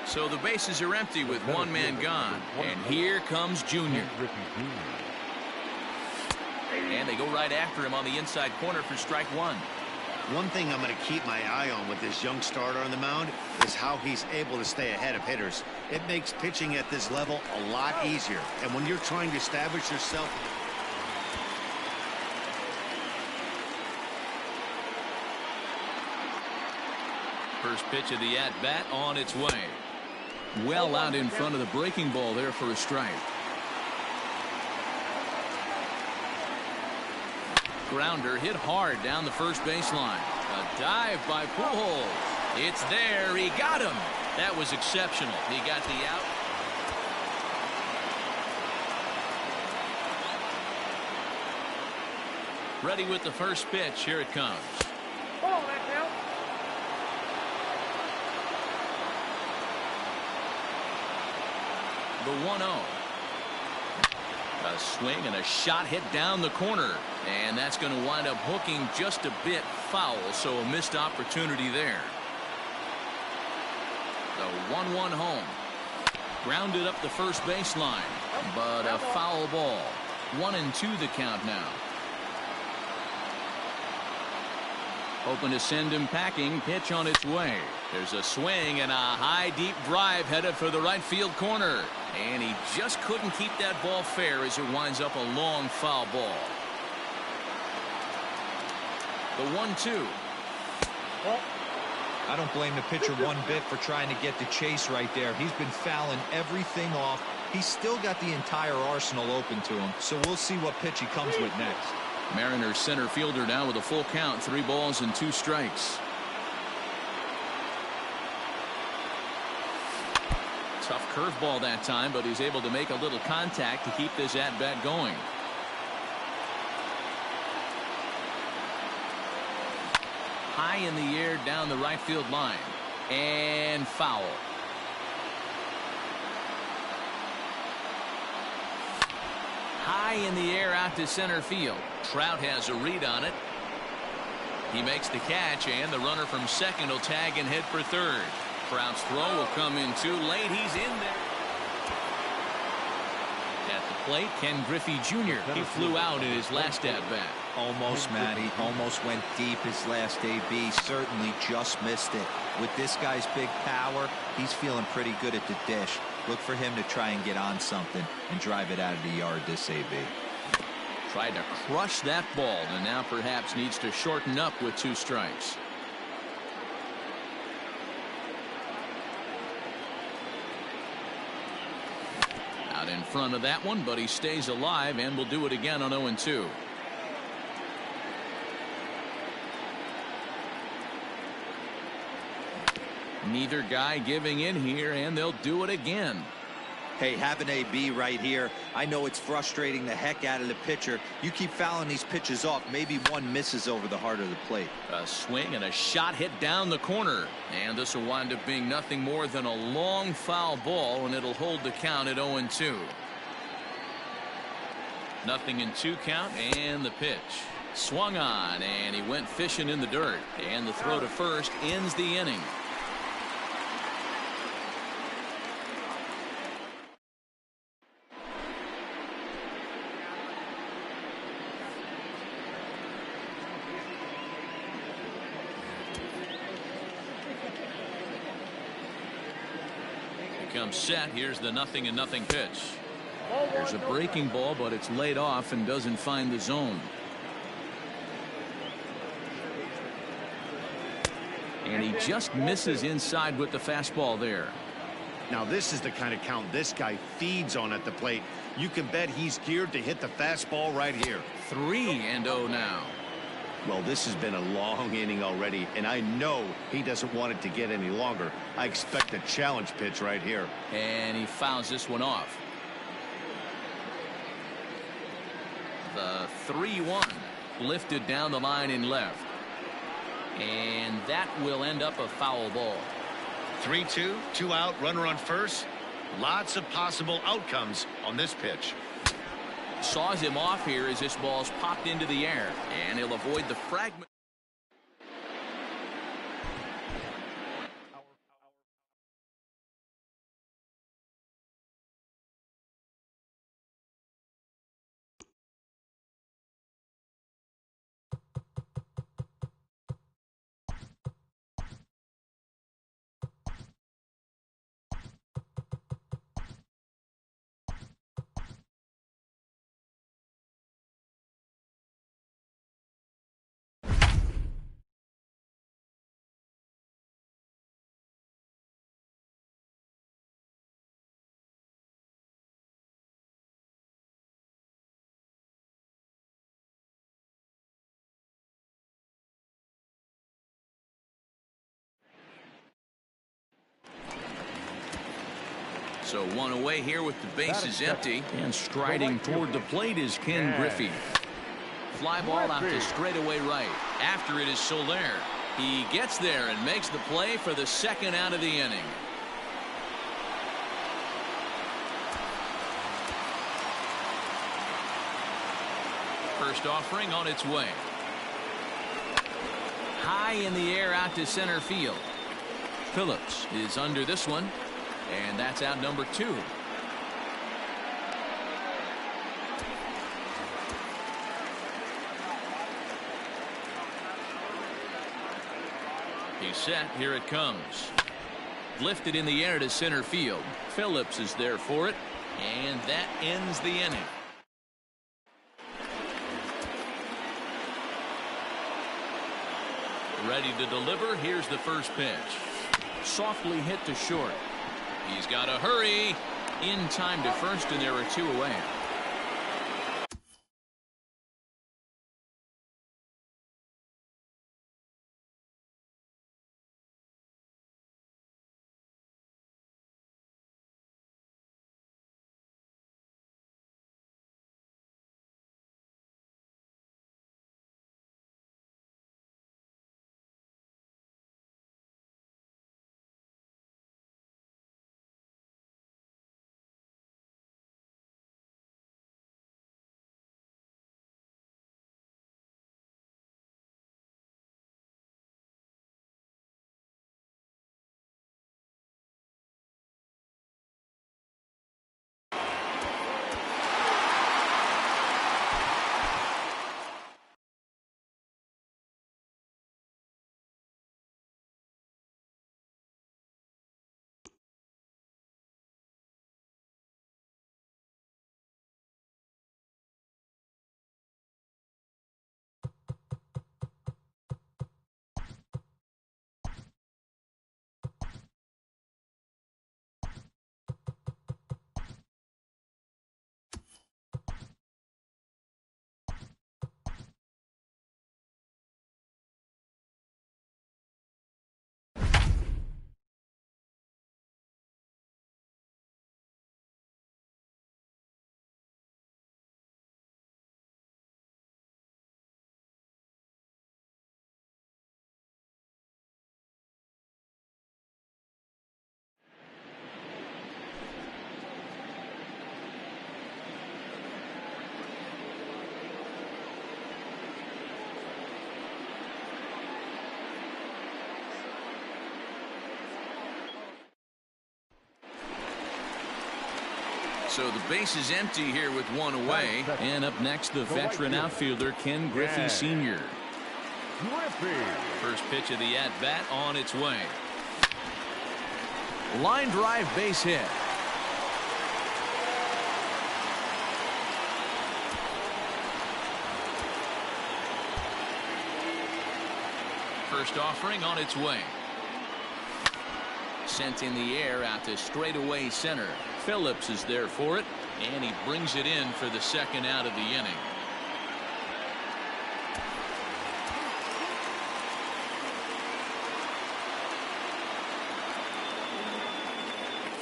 So the bases are empty with 1 man gone. And here comes Junior. And they go right after him on the inside corner for strike 1. One thing I'm going to keep my eye on with this young starter on the mound is how he's able to stay ahead of hitters. It makes pitching at this level a lot easier. And when you're trying to establish yourself... First pitch of the at-bat on its way. Well out in front of the breaking ball there for a strike. Grounder hit hard down the first baseline. A dive by Pujols. It's there. He got him. That was exceptional. He got the out. Ready with the first pitch. Here it comes. Ball, that's out. The 1-0. A swing and a shot hit down the corner. And that's going to wind up hooking just a bit foul, so a missed opportunity there. The 1-1 home. Grounded up the first baseline, but a foul ball. 1-2 the count now. Hoping to send him packing. Pitch on its way. There's a swing and a high deep drive headed for the right field corner. And he just couldn't keep that ball fair as it winds up a long foul ball. The 1-2. I don't blame the pitcher one bit for trying to get the chase right there. He's been fouling everything off. He's still got the entire arsenal open to him. So we'll see what pitch he comes with next. Mariners center fielder now with a full count. 3 balls and 2 strikes. Tough curveball that time, but he's able to make a little contact to keep this at bat going. High in the air down the right field line, and foul. High in the air out to center field. Trout has a read on it. He makes the catch, and the runner from second will tag and head for third. Trout's throw will come in too late. He's in there. At the plate, Ken Griffey Jr. He flew out in his last at-bat. Almost, Matty. Almost went deep his last AB. Certainly just missed it. With this guy's big power, he's feeling pretty good at the dish. Look for him to try and get on something and drive it out of the yard this AB. Tried to crush that ball, and now perhaps needs to shorten up with 2 strikes. Out in front of that one, but he stays alive and will do it again on 0-2. Neither guy giving in here, and they'll do it again. Hey, have an AB right here. I know it's frustrating the heck out of the pitcher. You keep fouling these pitches off, maybe one misses over the heart of the plate. A swing and a shot hit down the corner. And this will wind up being nothing more than a long foul ball, and it'll hold the count at 0-2. 0-2 count, and the pitch. Swung on, and he went fishing in the dirt. And the throw to first ends the inning. Comes set. Here's the 0-0 pitch. There's a breaking ball, but it's laid off and doesn't find the zone. And he just misses inside with the fastball there. Now this is the kind of count this guy feeds on at the plate. You can bet he's geared to hit the fastball right here. 3-0 now. Well, this has been a long inning already, and I know he doesn't want it to get any longer. I expect a challenge pitch right here. And he fouls this one off. The 3-1 lifted down the line in left. And that will end up a foul ball. 3-2, 2 out, runner on first. Lots of possible outcomes on this pitch. Saws him off here as this ball's popped into the air, and he'll avoid the fragment. So one away here with the bases empty, and striding toward the plate is Ken Griffey. Fly ball out to straightaway right. After it is Soler. He gets there and makes the play for the second out of the inning. First offering on its way. High in the air out to center field. Phillips is under this one, and that's out number 2. He's set. Here it comes. Lifted in the air to center field. Phillips is there for it, and that ends the inning. Ready to deliver. Here's the first pitch. Softly hit to short. He's got to hurry. In time to first, and there are 2 away. So the base is empty here with 1 away. And up next, the veteran outfielder, Ken Griffey Sr. First pitch of the at-bat on its way. Line drive base hit. First offering on its way. Sent in the air out to straightaway center. Phillips is there for it, and he brings it in for the second out of the inning.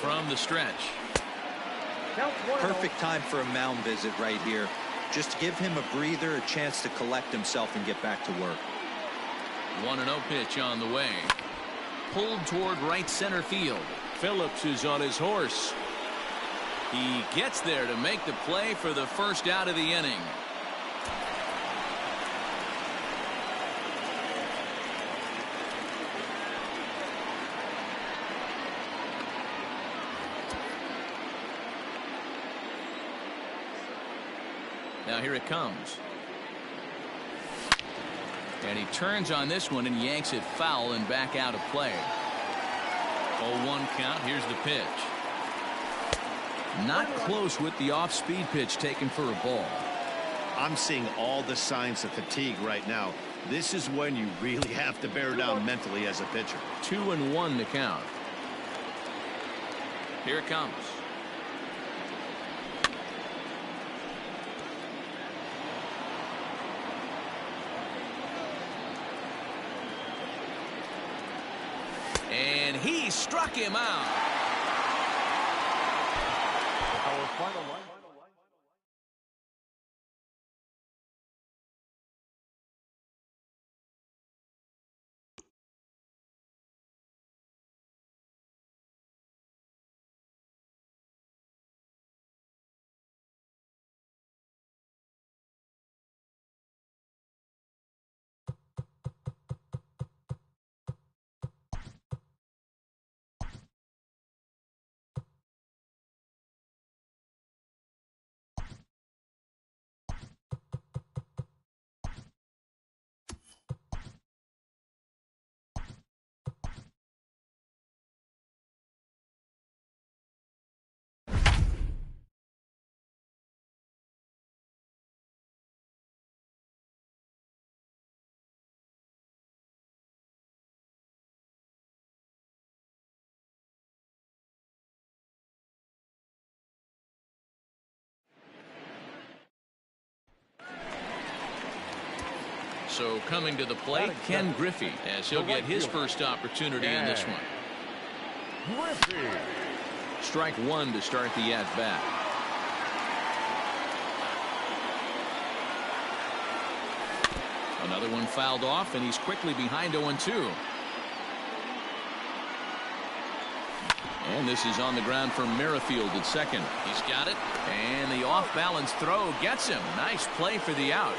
From the stretch. Perfect time for a mound visit right here. Just give him a breather, a chance to collect himself and get back to work. 1-0 pitch on the way. Pulled toward right center field. Phillips is on his horse. He gets there to make the play for the first out of the inning. Now here it comes. And he turns on this one and yanks it foul and back out of play. 0-1 count. Here's the pitch. Not close with the off-speed pitch taken for a ball. I'm seeing all the signs of fatigue right now. This is when you really have to bear down mentally as a pitcher. 2-1 to count. Here it comes. And he struck him out. Our final line. So coming to the plate, Ken Griffey, as he'll get his first opportunity in this one. Griffey. Strike one to start the at-bat. Another one fouled off, and he's quickly behind 0-2. And this is on the ground for Merrifield at second. He's got it, and the off-balance throw gets him. Nice play for the out.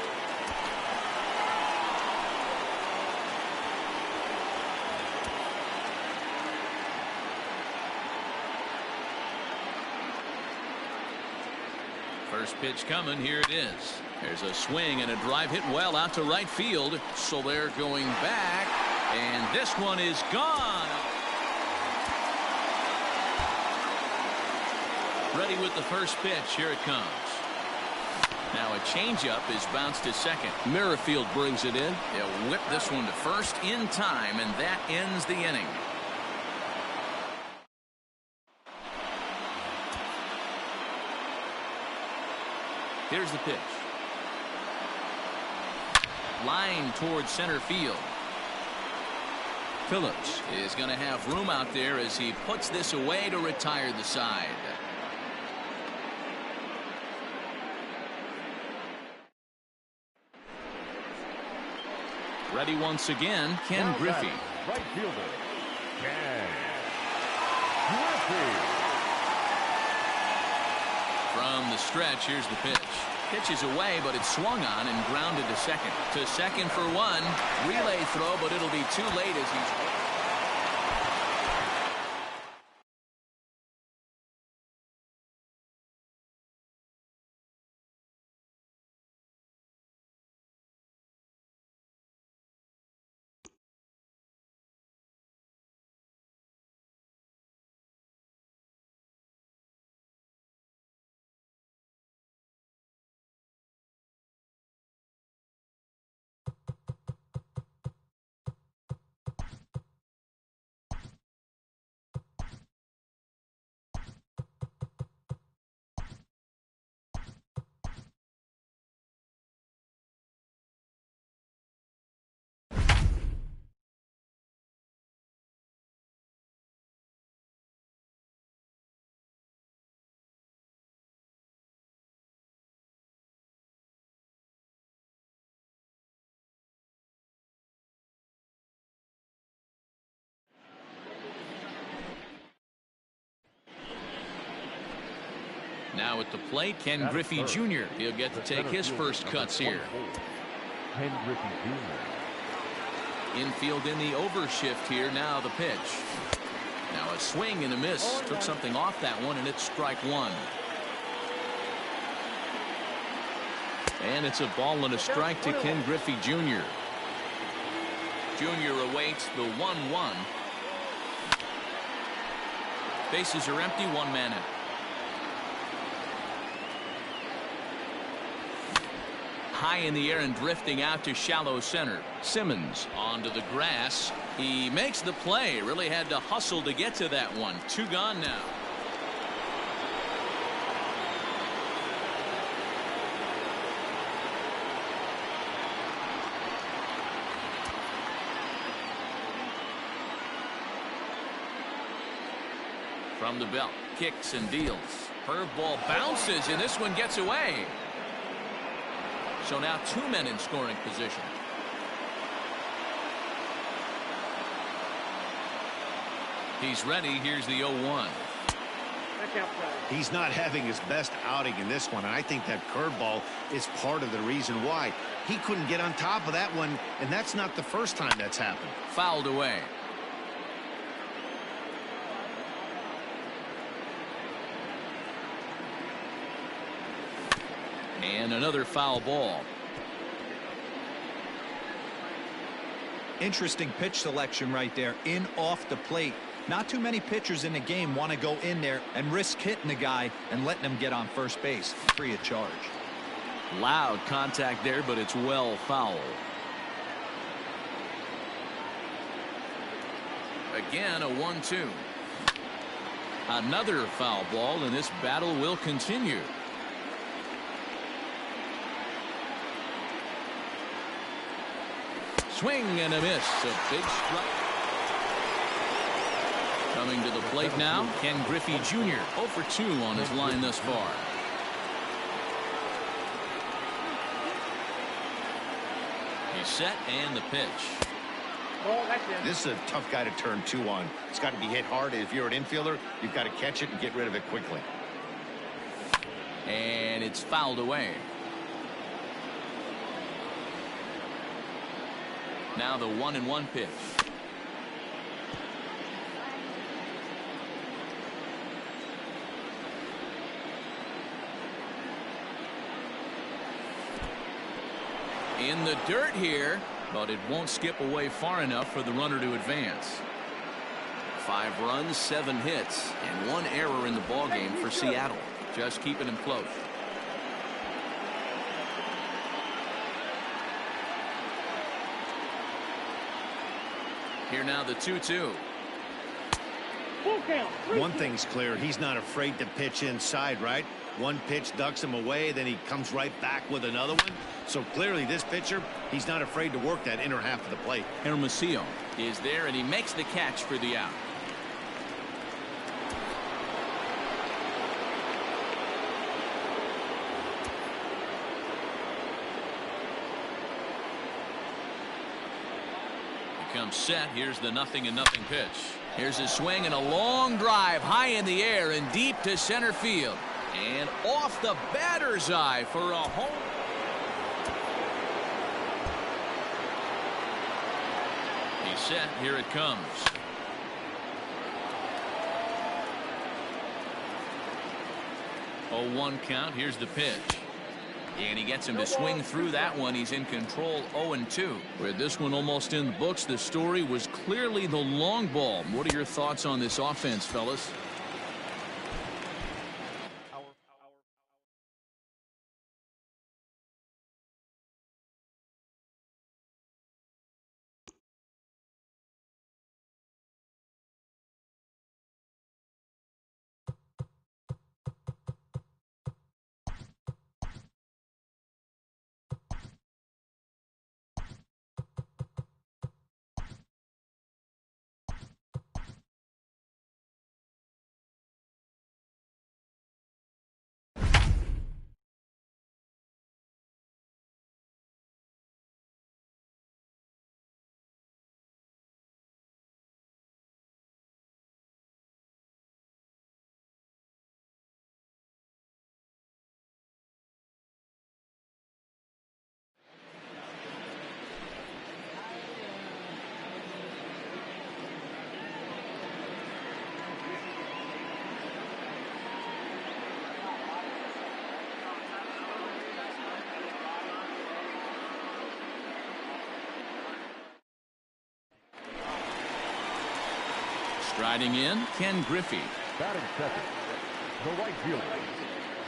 First pitch coming. Here it is. There's a swing and a drive hit well out to right field. So they're going back, and this one is gone. Ready with the first pitch. Here it comes. Now a changeup is bounced to second. Merrifield brings it in. They'll whip this one to first in time, and that ends the inning. Here's the pitch. Line towards center field. Phillips is going to have room out there as he puts this away to retire the side. Ready once again, Ken Griffey. Right fielder, Ken Griffey. From the stretch, here's the pitch. Pitch is away, but it's swung on and grounded to second. To second for one. Relay throw, but it'll be too late as he's... Now at the plate, Ken Griffey Jr. He'll get to take his first cuts here. Ken Griffey Jr. Infield in the overshift here. Now the pitch. Now a swing and a miss. Took something off that one, and it's strike one. And it's a ball and a strike to Ken Griffey Jr. Jr. awaits the 1-1. Bases are empty, one man out. High in the air and drifting out to shallow center. Simmons onto the grass. He makes the play. Really had to hustle to get to that one. Two gone now. From the belt, kicks and deals. Curveball bounces, and this one gets away. So now two men in scoring position. He's ready. Here's the 0-1. He's not having his best outing in this one, and I think that curveball is part of the reason why. He couldn't get on top of that one, and that's not the first time that's happened. Fouled away. And another foul ball. Interesting pitch selection right there. In off the plate. Not too many pitchers in the game want to go in there and risk hitting the guy and letting him get on first base free of charge. Loud contact there, but it's well foul. Again, a 1-2. Another foul ball, and this battle will continue. swing and a miss. A big strike. Coming to the plate now, Ken Griffey Jr. 0 for 2 on his line thus far. He's set and the pitch. Oh, that's it. This is a tough guy to turn 2 on. It's got to be hit hard. If you're an infielder, you've got to catch it and get rid of it quickly. And it's fouled away. Now the 1-1 pitch. In the dirt here, but it won't skip away far enough for the runner to advance. 5 runs, 7 hits, and 1 error in the ballgame for Seattle. Just keeping him close. Here now the 2-2. Full count. One thing's clear. He's not afraid to pitch inside, right? One pitch ducks him away, then he comes right back with another one. So clearly this pitcher, he's not afraid to work that inner half of the plate. Hermosillo is there, and he makes the catch for the out. Comes set. Here's the 0-0 pitch. Here's a swing and a long drive high in the air and deep to center field. And off the batter's eye for a home. He's set. Here it comes. Oh, 1 count. Here's the pitch. And he gets him to swing through that one. He's in control 0-2. With this one almost in the books, the story was clearly the long ball. What are your thoughts on this offense, fellas? Striding in, Ken Griffey. Batting second, the right fielder,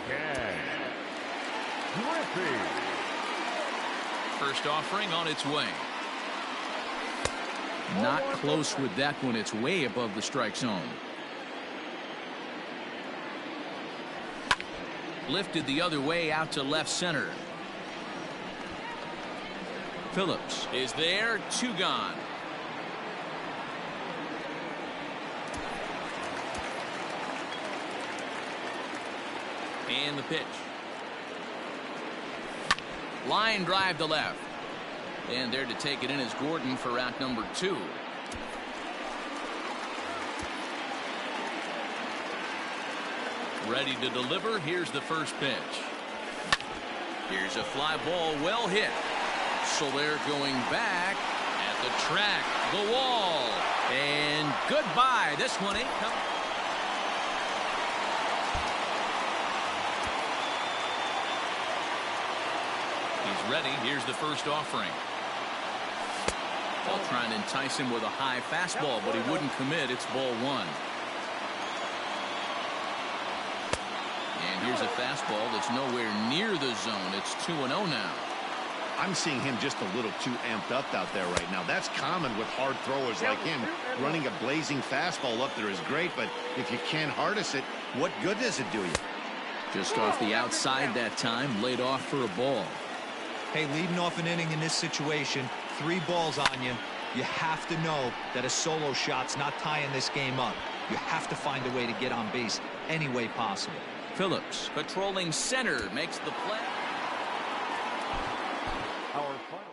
Ken Griffey. First offering on its way. Not close with that one. It's way above the strike zone. Lifted the other way out to left center. Phillips is there. 2 gone. And the pitch. Line drive to left. And there to take it in is Gordon for out number 2. Ready to deliver. Here's the first pitch. Here's a fly ball well hit. So they're going back at the track, the wall, and goodbye. This one ain't coming. He's ready. Here's the first offering. Ball trying to entice him with a high fastball, but he wouldn't commit. It's ball 1. And here's a fastball that's nowhere near the zone. It's 2-0 now. I'm seeing him just a little too amped up out there right now. That's common with hard throwers like him. Running a blazing fastball up there is great, but if you can't harness it, what good does it do you? Just off the outside that time, laid off for a ball. Hey, leading off an inning in this situation, 3 balls on you. You have to know that a solo shot's not tying this game up. You have to find a way to get on base any way possible. Phillips, patrolling center, makes the play. Our final.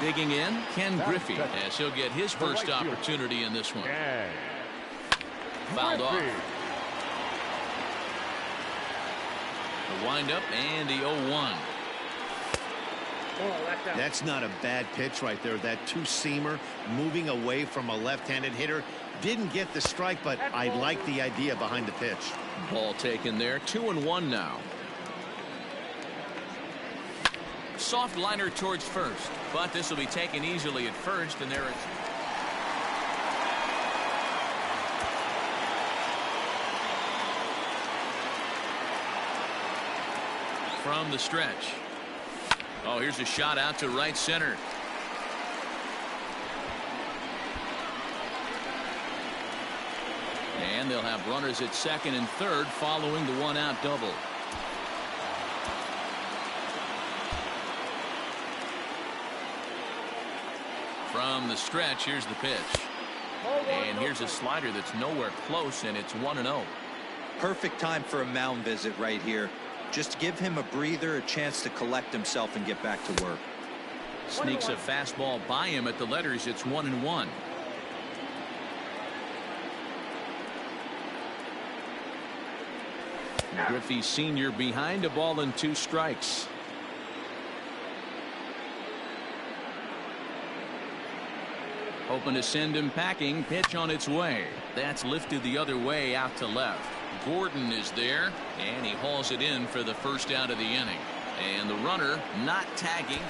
Digging in, Ken Griffey, as he'll get his first opportunity in this one. Fouled off. The windup and the 0-1. That's not a bad pitch right there. That two-seamer moving away from a left-handed hitter. Didn't get the strike, but I like the idea behind the pitch. Ball taken there. 2-1 now. Soft liner towards first, but this will be taken easily at first, and there it's from the stretch. Oh, here's a shot out to right center. And they'll have runners at second and third following the one-out double. From the stretch, here's the pitch. And here's a slider that's nowhere close, and it's 1-0. Perfect time for a mound visit right here. Just give him a breather, a chance to collect himself and get back to work. Sneaks a fastball by him at the letters. It's 1-1. Griffey Sr. behind, a ball and 2 strikes. Hoping to send him packing. Pitch on its way. That's lifted the other way out to left. Gordon is there, and he hauls it in for the first out of the inning. And the runner not tagging.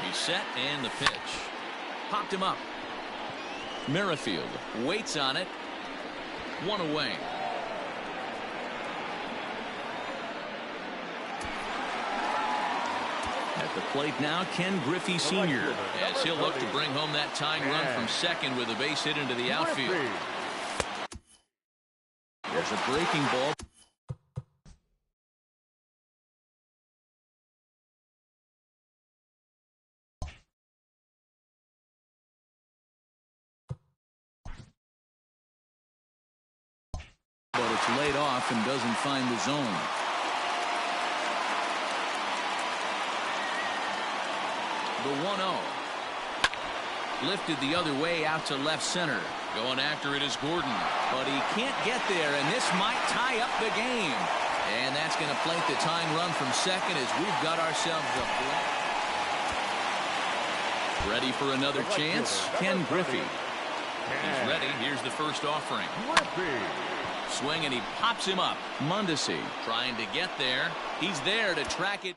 He's set, and the pitch. Popped him up. Merrifield waits on it. 1 away. At the plate now, Ken Griffey Sr. as he'll look to bring home that tying run from second with a base hit into the outfield. There's a breaking ball. But it's laid off and doesn't find the zone. The 1-0. Lifted the other way out to left center. Going after it is Gordon. But he can't get there, and this might tie up the game. And that's going to plate the tying run from second as we've got ourselves a block. Ready for another chance? Ken Griffey. He's ready. Here's the first offering. Swing, and he pops him up. Mondesi trying to get there. He's there to track it.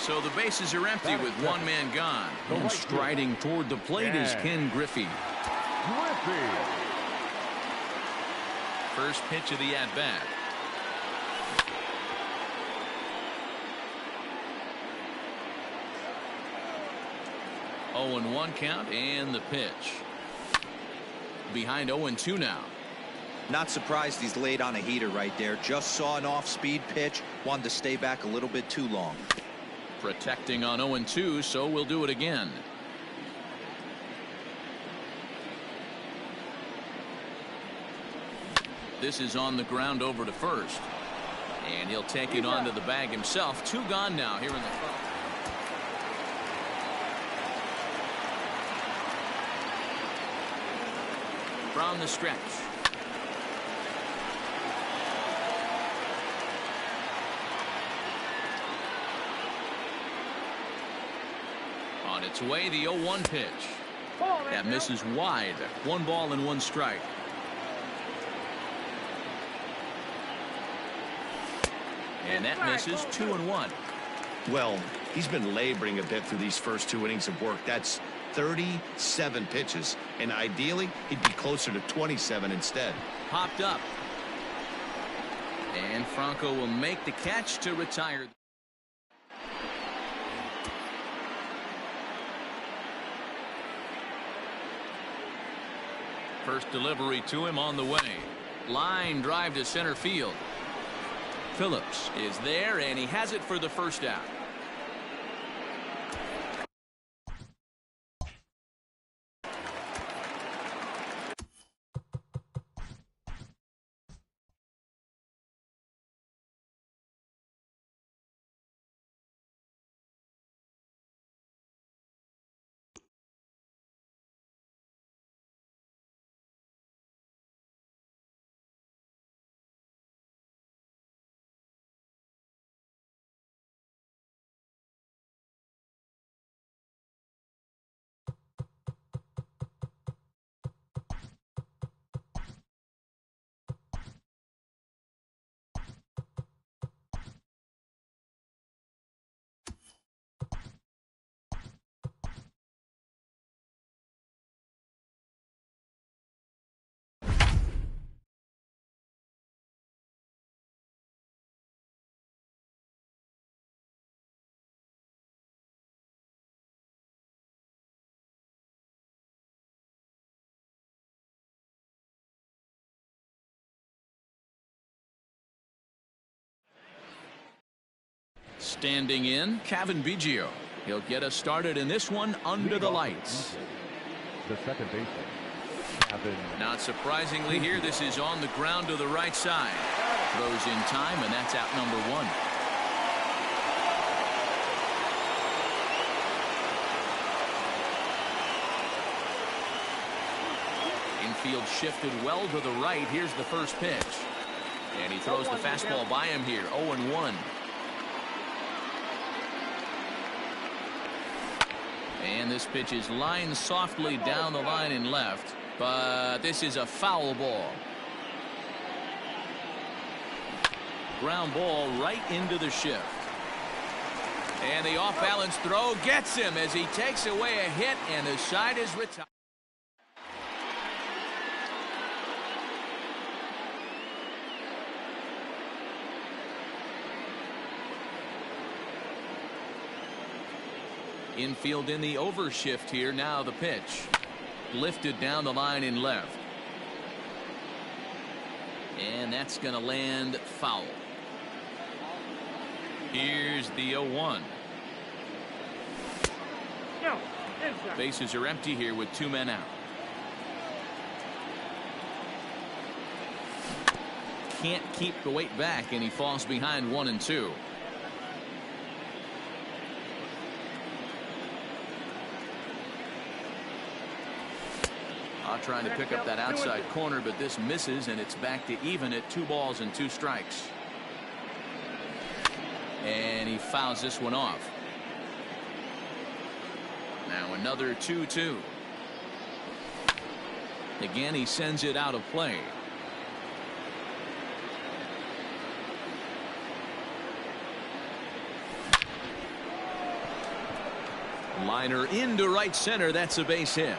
So the bases are empty with one man gone. And striding toward the plate is Ken Griffey. First pitch of the at-bat. Oh, and 1 count, and the pitch. Behind 0-2 now. Not surprised he's laid on a heater right there. Just saw an off-speed pitch. Wanted to stay back a little bit too long. Protecting on 0-2, so we'll do it again. This is on the ground over to first. And he'll take it onto the bag himself. 2 gone now here in the front. From the stretch. On its way, the 0-1 pitch. That misses wide. 1 ball and 1 strike. And that misses 2-1. Well, he's been laboring a bit through these first 2 innings of work. That's 37 pitches, and ideally he'd be closer to 27 instead. Popped up. And Franco will make the catch to retire. First delivery to him on the way. Line drive to center field. Phillips is there, and he has it for the first out. Standing in, Cavan Biggio. He'll get us started in this one under the lights. The second baseman, Cavan. Not surprisingly here, this is on the ground to the right side. Throws in time, and that's out number 1. Infield shifted well to the right. Here's the first pitch. And he throws the fastball by him here. 0-1. And this pitch is lined softly down the line and left, but this is a foul ball. Ground ball right into the shift. And the off-balance throw gets him as he takes away a hit, and the side is retired. Infield in the overshift here. Now the pitch. Lifted down the line and left. And that's going to land foul. Here's the 0-1. Bases are empty here with 2 men out. Can't keep the weight back, and he falls behind 1-2. Trying to pick up that outside corner, but this misses, and it's back to even at 2 balls and 2 strikes. And he fouls this one off. Now another 2-2. Again, he sends it out of play. Liner into right center. That's a base hit.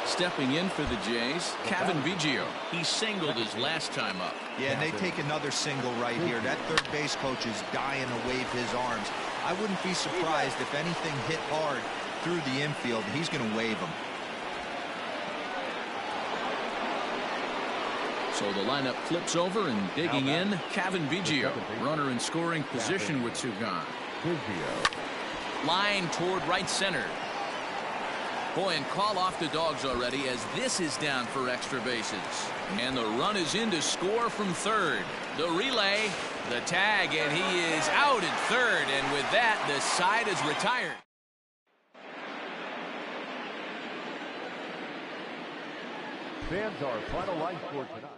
Stepping in for the Jays, Cavan Biggio. He singled his last time up. Yeah, and they take another single right here. That third base coach is dying to wave his arms. I wouldn't be surprised if anything hit hard through the infield. He's going to wave them. So the lineup flips over, and digging in, Cavan Biggio. Runner in scoring position with two gone. Line toward right center. Boy, and call off the Dogs already, as this is down for extra bases. And the run is in to score from third. The relay, the tag, and he is out at third. And with that, the side is retired. Stands our final line score tonight.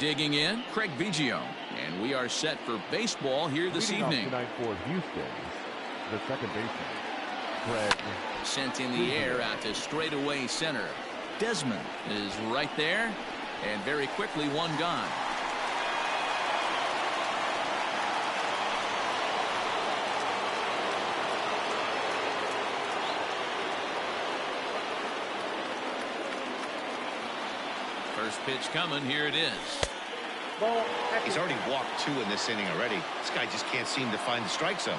Digging in, Craig Biggio. And we are set for baseball here this evening. Tonight for Houston, the second baseman, Craig. Sent in the air out to straightaway center. Desmond is right there, and very quickly one gone. First pitch coming. Here it is. Ball. He's already walked 2 in this inning already. This guy just can't seem to find the strike zone.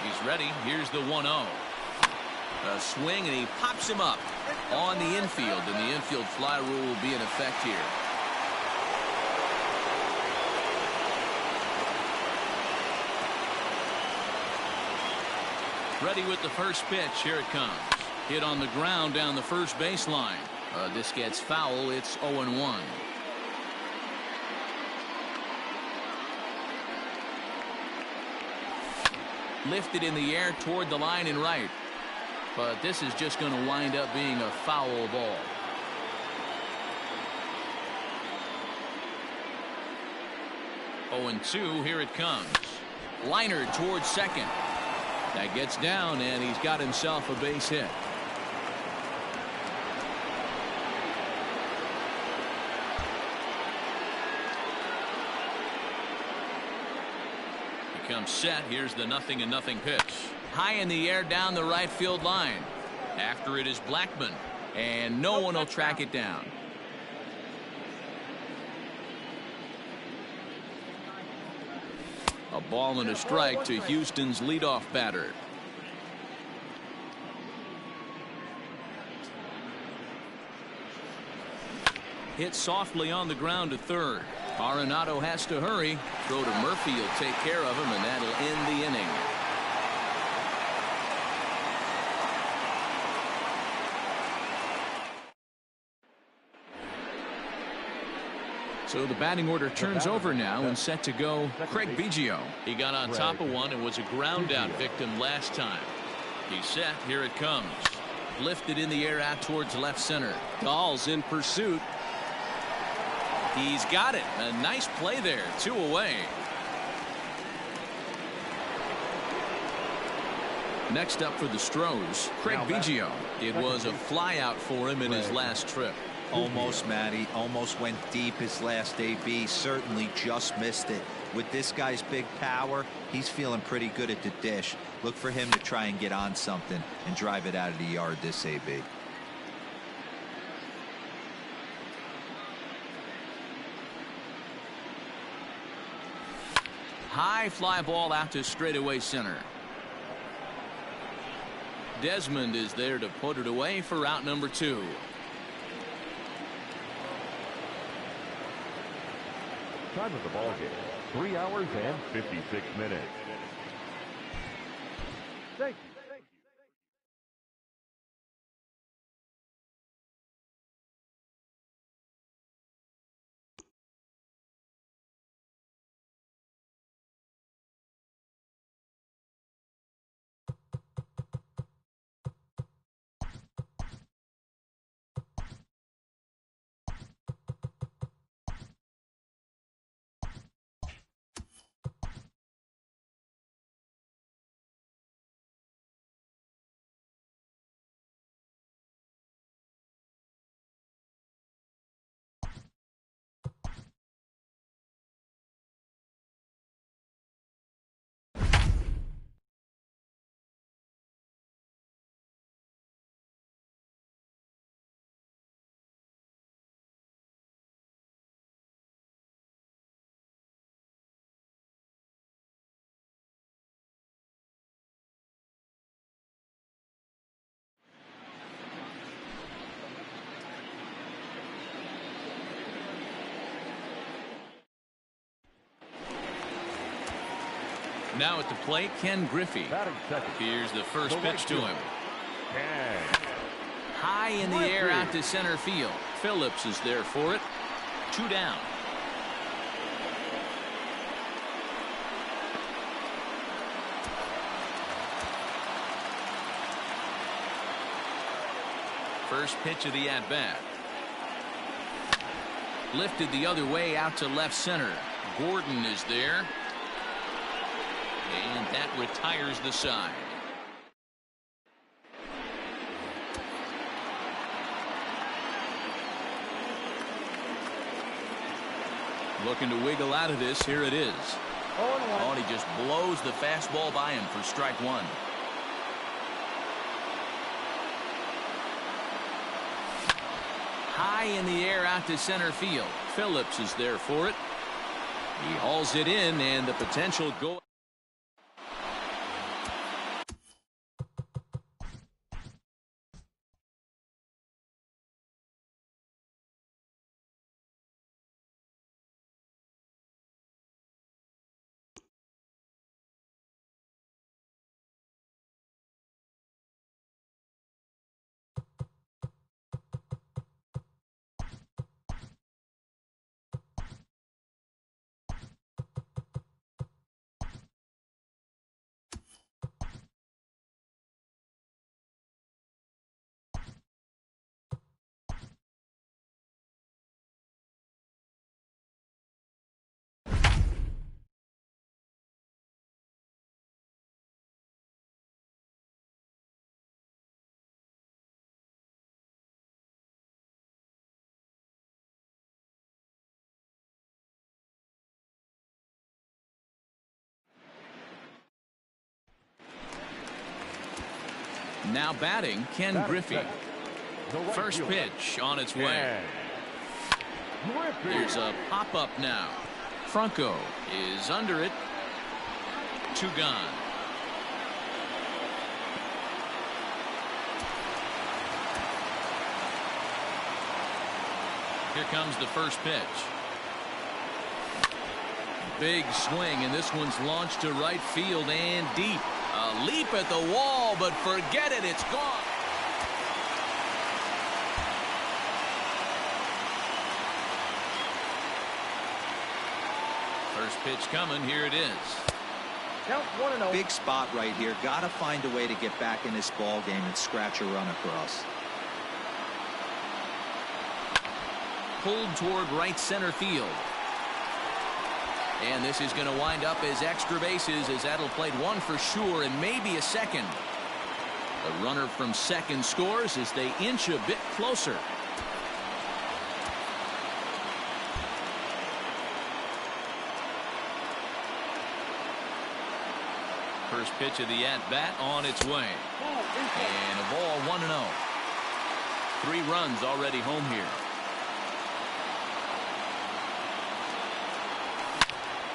He's ready. Here's the 1-0. A swing, and he pops him up on the infield, and the infield fly rule will be in effect here. Ready with the first pitch. Here it comes. Hit on the ground down the first baseline. This gets foul. It's 0-1. Lifted in the air toward the line and right. But this is just going to wind up being a foul ball. Oh, 0-2. Here it comes. Liner towards second. That gets down, and he's got himself a base hit. He comes set. Here's the 0-0 pitch. High in the air down the right field line. After it is Blackmon, and no one will track it down. A ball and a strike to Houston's leadoff batter. Hit softly on the ground to third. Arenado has to hurry. Throw to Murphy will take care of him, and that'll end the inning. So the batting order turns over now, and set to go Craig Biggio. He got on top of one and was a ground out victim last time. He's set. Here it comes. Lifted in the air out towards left center. Dahl's in pursuit. He's got it. A nice play there. 2 away. Next up for the Stros, Craig Biggio. It was a fly out for him in his last trip. Almost, Matty. Almost went deep his last AB. Certainly just missed it. With this guy's big power, he's feeling pretty good at the dish. Look for him to try and get on something and drive it out of the yard this AB. High fly ball out to straightaway center. Desmond is there to put it away for out number 2. Time of the ball game, 3 hours and 56 minutes. Thank you. Now at the plate, Ken Griffey. Here's the first pitch to him. High in the air out to center field. Phillips is there for it. 2 down. First pitch of the at-bat. Lifted the other way out to left center. Gordon is there. And that retires the side. Looking to wiggle out of this. Here it is. Oh, and he just blows the fastball by him for strike one. High in the air out to center field. Phillips is there for it. He hauls it in, and the potential goal. Now batting, Ken Griffey. First pitch on its way. There's a pop-up now. Franco is under it. 2 gone. Here comes the first pitch. Big swing, and this one's launched to right field and deep. A leap at the wall, but forget it, it's gone. First pitch coming, here it is. Count 1-0. Big spot right here. Got to find a way to get back in this ball game and scratch a run across. Pulled toward right center field. And this is going to wind up as extra bases, as that'll play one for sure and maybe a second. The runner from second scores as they inch a bit closer. First pitch of the at-bat on its way. And a ball 1-0. 3 runs already home here.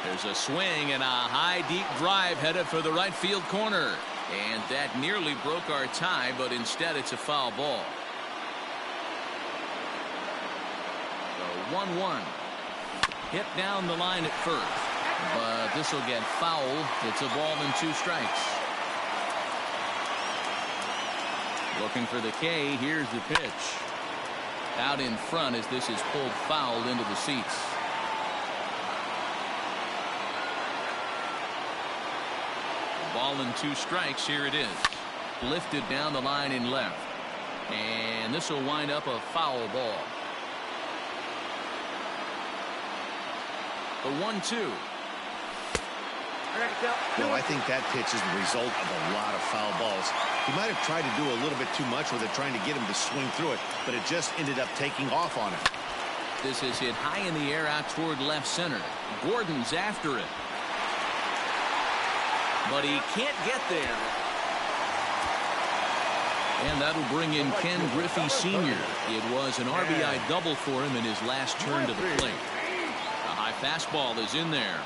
There's a swing and a high deep drive headed for the right field corner. And that nearly broke our tie, but instead it's a foul ball. So 1-1. Hit down the line at first. But this will get fouled. It's a ball and 2 strikes. Looking for the K. Here's the pitch. Out in front as this is pulled foul into the seats. Ball and 2 strikes. Here it is. Lifted down the line in left. And this will wind up a foul ball. The 1-2. Well, I think that pitch is the result of a lot of foul balls. He might have tried to do a little bit too much with it, trying to get him to swing through it, but it just ended up taking off on him. This is hit high in the air out toward left center. Gordon's after it. But he can't get there. And that'll bring in Ken Griffey Sr. It was an RBI double for him in his last turn to the plate. A high fastball is in there.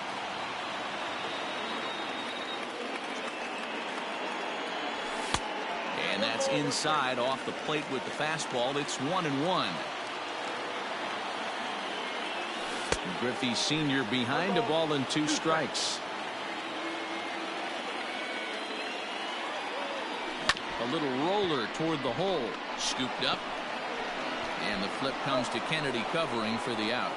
And that's inside off the plate with the fastball. It's 1-1. Griffey Sr. behind a ball and 2 strikes. A little roller toward the hole. Scooped up. And the flip comes to Kennedy covering for the out.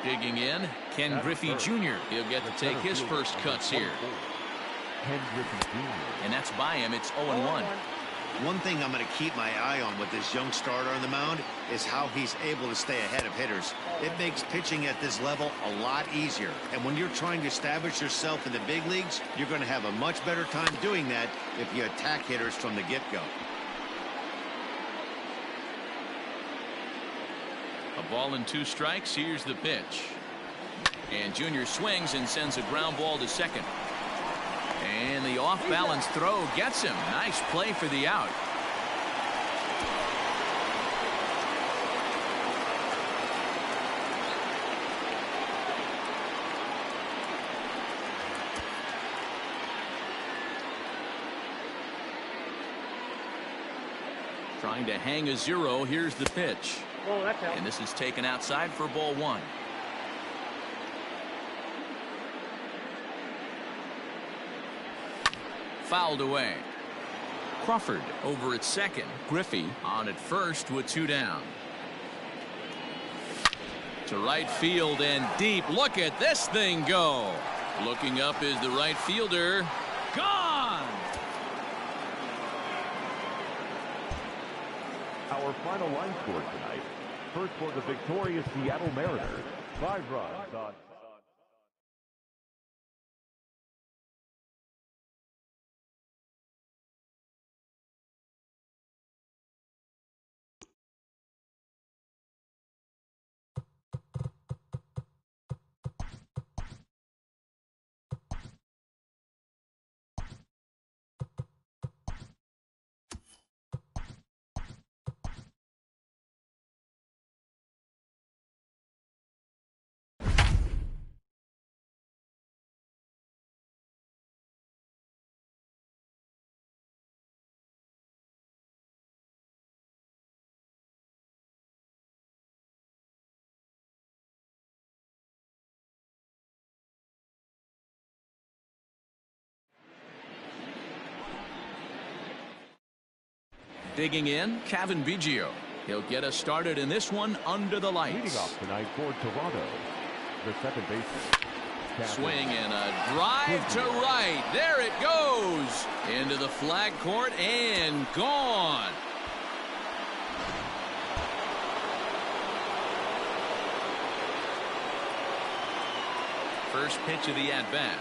Digging in, Ken Griffey Jr. He'll get to take his first cuts here. Ken Griffey Jr. And that's by him. It's 0-1. One thing I'm going to keep my eye on with this young starter on the mound is how he's able to stay ahead of hitters. It makes pitching at this level a lot easier. And when you're trying to establish yourself in the big leagues, you're going to have a much better time doing that if you attack hitters from the get-go. A ball and 2 strikes. Here's the pitch. And Junior swings and sends a ground ball to second. And the off-balance throw gets him. Nice play for the out. Trying to hang a 0. Here's the pitch. Oh, that's out. And this is taken outside for ball 1. Fouled away. Crawford over at second. Griffey on at first with 2 down. To right field and deep. Look at this thing go. Looking up is the right fielder. Gone. Our final line score tonight. First for the victorious Seattle Mariners. 5 runs on. Digging in, Cavan Biggio. He'll get us started in this one under the lights. Leading off tonight for Toronto, the second baseman. Swing and a drive to right. There it goes. Into the flag court and gone. First pitch of the at-bat.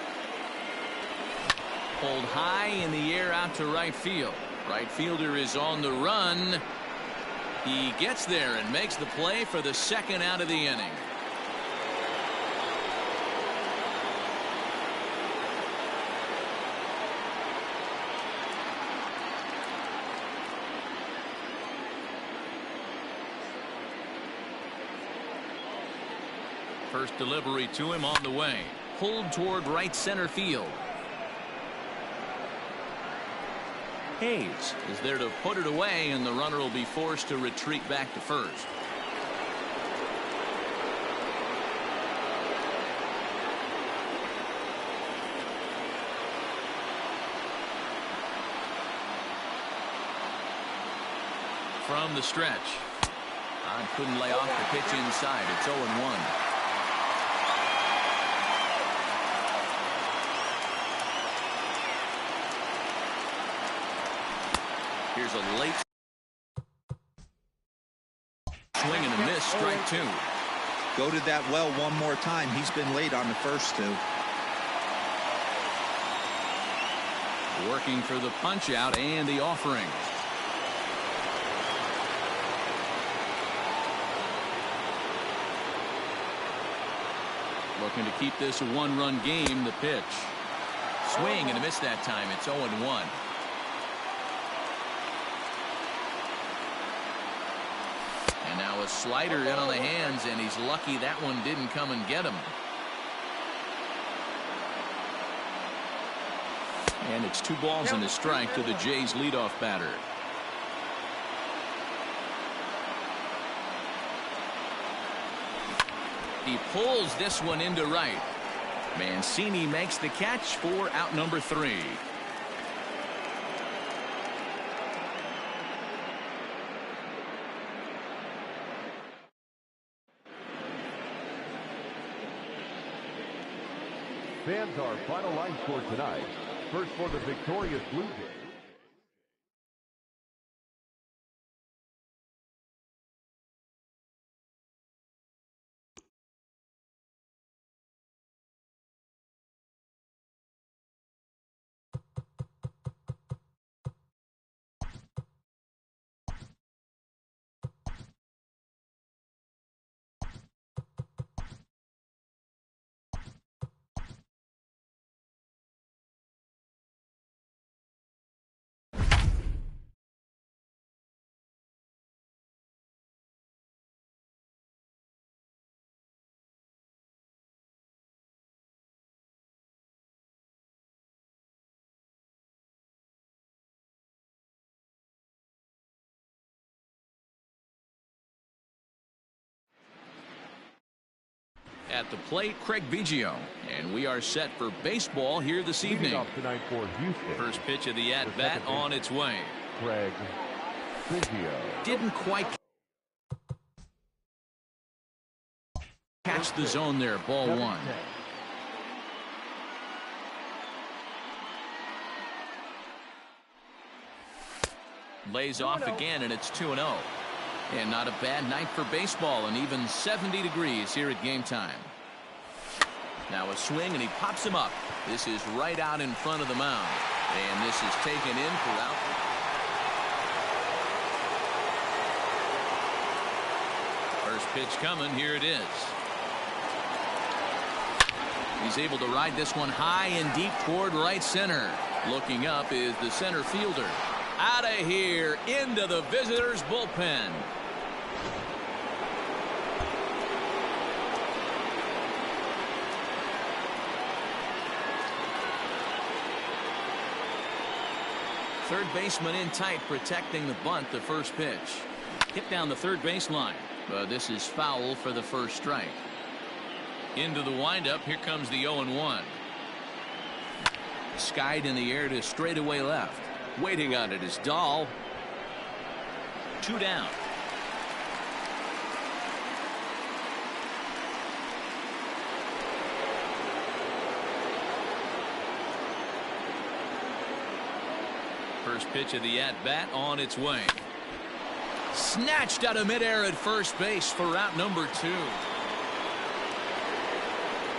Pulled high in the air out to right field. Right fielder is on the run. He gets there and makes the play for the second out of the inning. First delivery to him on the way. Pulled toward right center field. Hayes is there to put it away, and the runner will be forced to retreat back to first. From the stretch. Couldn't lay off the pitch inside. It's 0-1. Here's a late swing and a miss, strike 2. Go to that well one more time. He's been late on the first 2. Working for the punch out and the offering. Looking to keep this a 1-run game. The pitch. Swing and a miss that time. It's 0-1. And now a slider in on the hands, and he's lucky that one didn't come and get him. And it's 2 balls and a strike to the Jays leadoff batter. He pulls this one into right. Mancini makes the catch for out number 3. Fans, our final line score tonight. First for the victorious Blue Jays. At the plate, Craig Biggio. And we are set for baseball here this evening. Off tonight for Houston. First pitch of the at-bat on its way. Craig Biggio. Didn't quite catch the zone there. Ball one. Lays off again, and it's 2-0. And not a bad night for baseball, and even 70 degrees here at game time. Now a swing, and he pops him up. This is right out in front of the mound. And this is taken in for out. First pitch coming. Here it is. He's able to ride this one high and deep toward right center. Looking up is the center fielder. Out of here into the visitors' bullpen. Third baseman in tight, protecting the bunt. The first pitch hit down the third baseline, but this is foul for the first strike. Into the windup. Here comes the 0-1. Skied in the air to straightaway left. Waiting on it is Dahl. 2 down. First pitch of the at-bat on its way. Snatched out of midair at first base for out number 2.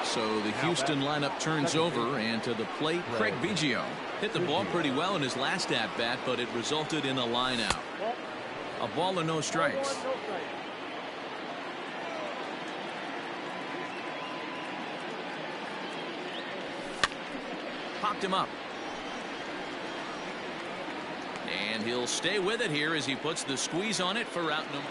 So the Houston lineup turns over, and to the plate, Craig Biggio. Hit the ball pretty well in his last at-bat, but it resulted in a line out. A ball and no strikes. Popped him up. And he'll stay with it here as he puts the squeeze on it for out number.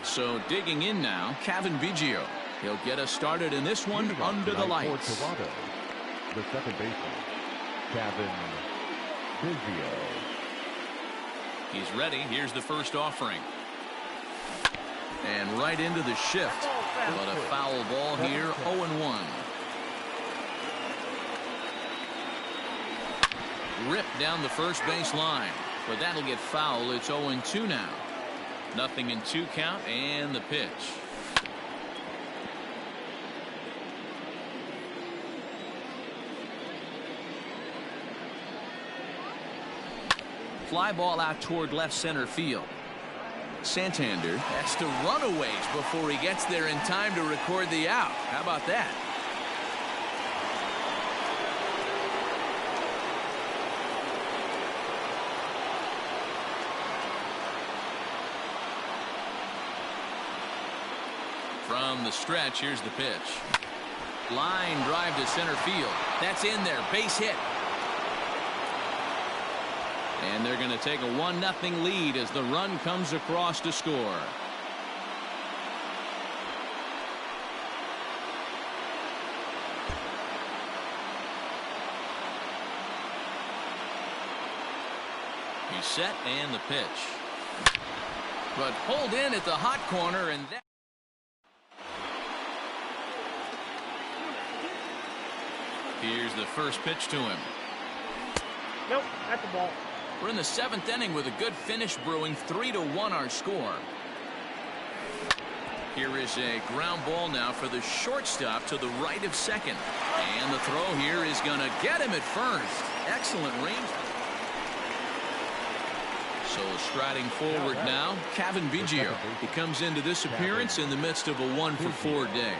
So digging in now, Cavan Biggio. He'll get us started in this one under the lights. Toronto, the second baseman, Cavan Biggio. He's ready. Here's the first offering. And right into the shift. But a foul ball here, 0-1. Ripped down the first base line. But that'll get foul. It's 0-2 now. Nothing in 2 count, and the pitch. Fly ball out toward left center field. Santander has to run a ways before he gets there in time to record the out. How about that? From the stretch, here's the pitch. Line drive to center field. That's in there. Base hit. And they're going to take a 1-0 lead as the run comes across to score. He's set and the pitch. But pulled in at the hot corner, and that. Here's the first pitch to him. Nope, at the ball. We're in the 7th inning with a good finish brewing. 3-1 our score. Here is a ground ball now for the shortstop to the right of second. And the throw here is going to get him at first. Excellent range. So striding forward now, Cavan Biggio. He comes into this appearance in the midst of a 1-for-4 day.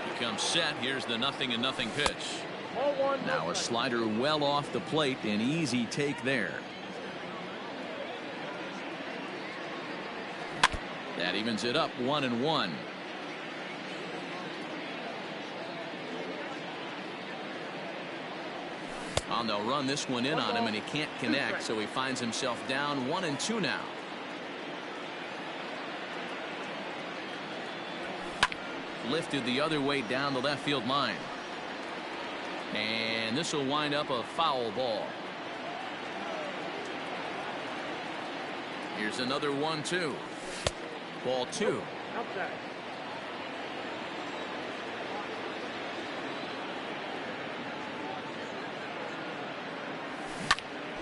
He comes set. Here's the 0-0 pitch. Now a slider well off the plate. An easy take there. That evens it up 1-1. And they'll run this one in on him, and he can't connect, so he finds himself down 1-2 now. Lifted the other way down the left field line. And this will wind up a foul ball. Here's another 1-2. Ball 2. Outside.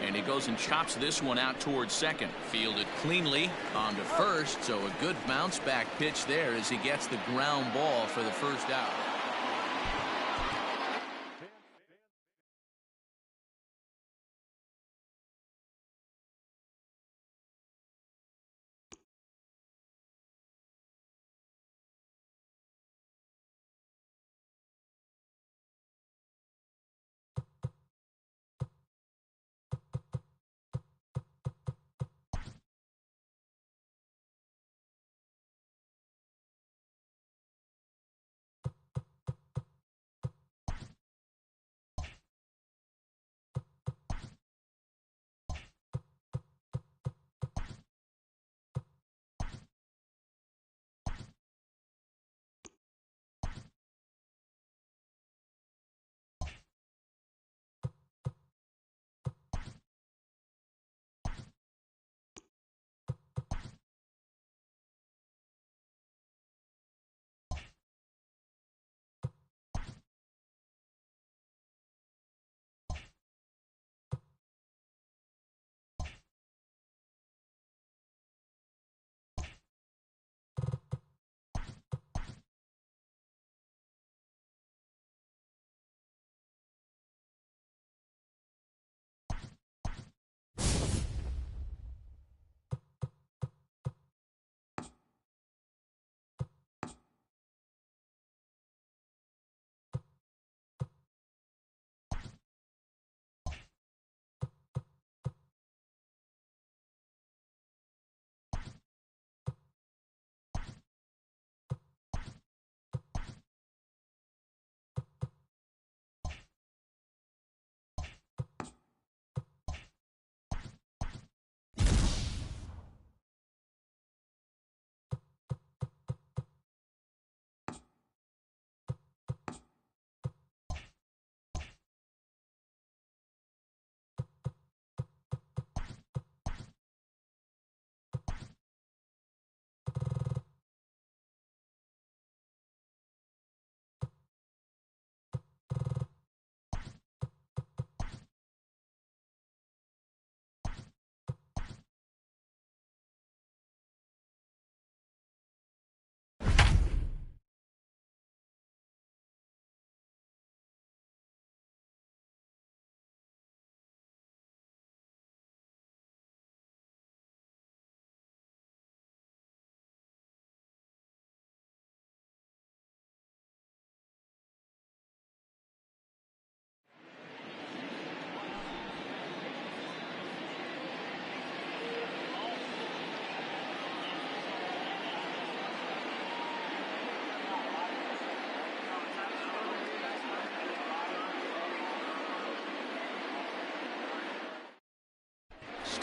And he goes and chops this one out towards second. Fielded cleanly on to first, so a good bounce back pitch there as he gets the ground ball for the first out.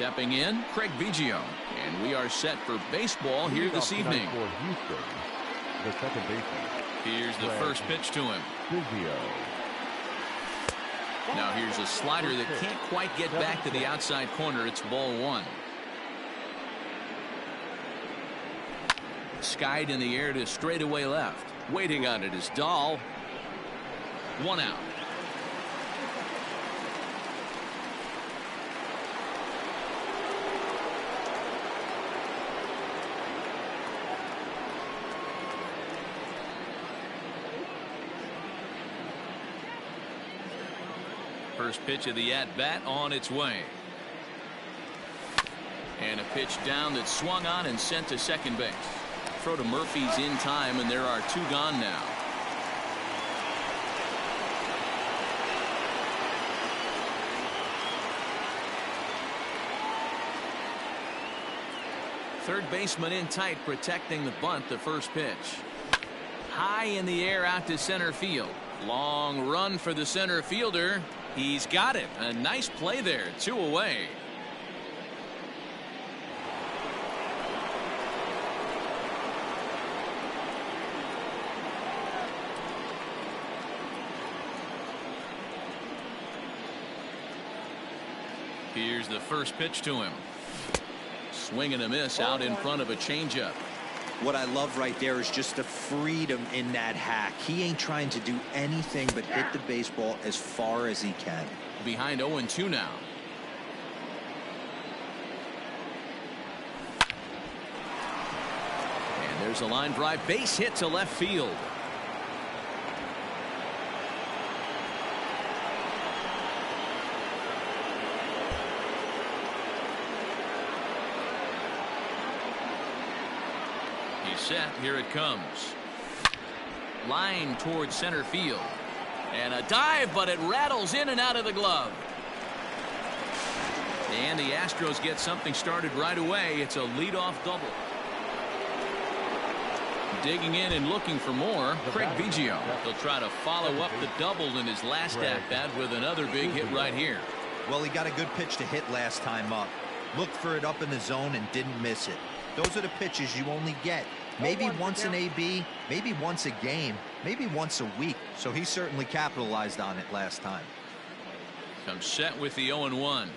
Stepping in, Craig Biggio. And we are set for baseball here this evening. For Houston, the second baseman. Here's the first pitch to him. Biggio. Now here's a slider that can't quite get back to the outside corner. It's ball one. Skied in the air to straightaway left. Waiting on it is Dahl. One out. First pitch of the at-bat on its way. And a pitch down that swung on and sent to second base. Throw to Murphy's in time, and there are two gone now. Third baseman in tight, protecting the bunt. The first pitch. High in the air out to center field. Long run for the center fielder. He's got it. A nice play there. 2 away. Here's the first pitch to him. Swing and a miss out in front of a changeup. What I love right there is just the freedom in that hack. He ain't trying to do anything but hit the baseball as far as he can. Behind 0-2 now. And there's a line drive base hit to left field. Set. Here it comes. Line towards center field. And a dive, but it rattles in and out of the glove. And the Astros get something started right away. It's a leadoff double. Digging in and looking for more, Craig Biggio. He'll try to follow up the double in his last at-bat with another big hit right here. Well, he got a good pitch to hit last time up. Looked for it up in the zone and didn't miss it. Those are the pitches you only get. Maybe once an AB, maybe once a game, maybe once a week. So he certainly capitalized on it last time. Comes set with the 0-1.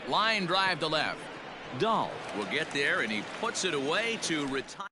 Line drive to left. Dahl will get there, and he puts it away to retire.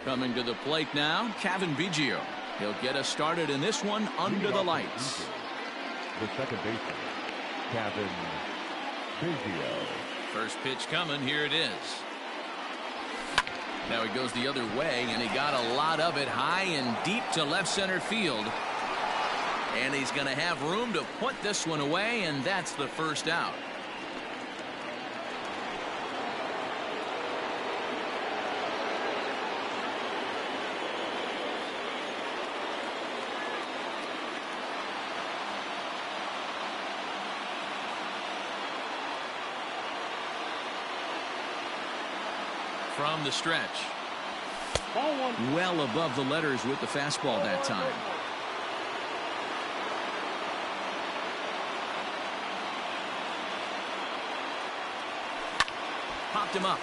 Coming to the plate now, Cavan Biggio. He'll get us started in this one under the lights. The second baseman, Cavan Biggio. First pitch coming. Here it is. Now he goes the other way, and he got a lot of it high and deep to left center field. And he's going to have room to put this one away, and that's the first out. From the stretch. Ball one. Well above the letters with the fastball that time. Popped him up.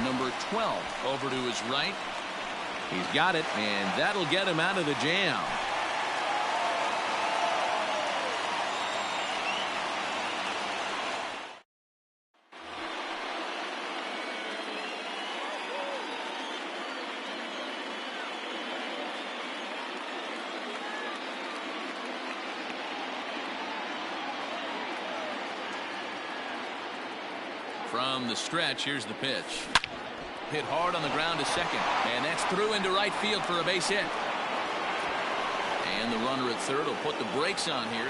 number 12 over to his right. He's got it, and that'll get him out of the jam. From the stretch, here's the pitch. Hit hard on the ground to second, and that's through into right field for a base hit. And the runner at third will put the brakes on here.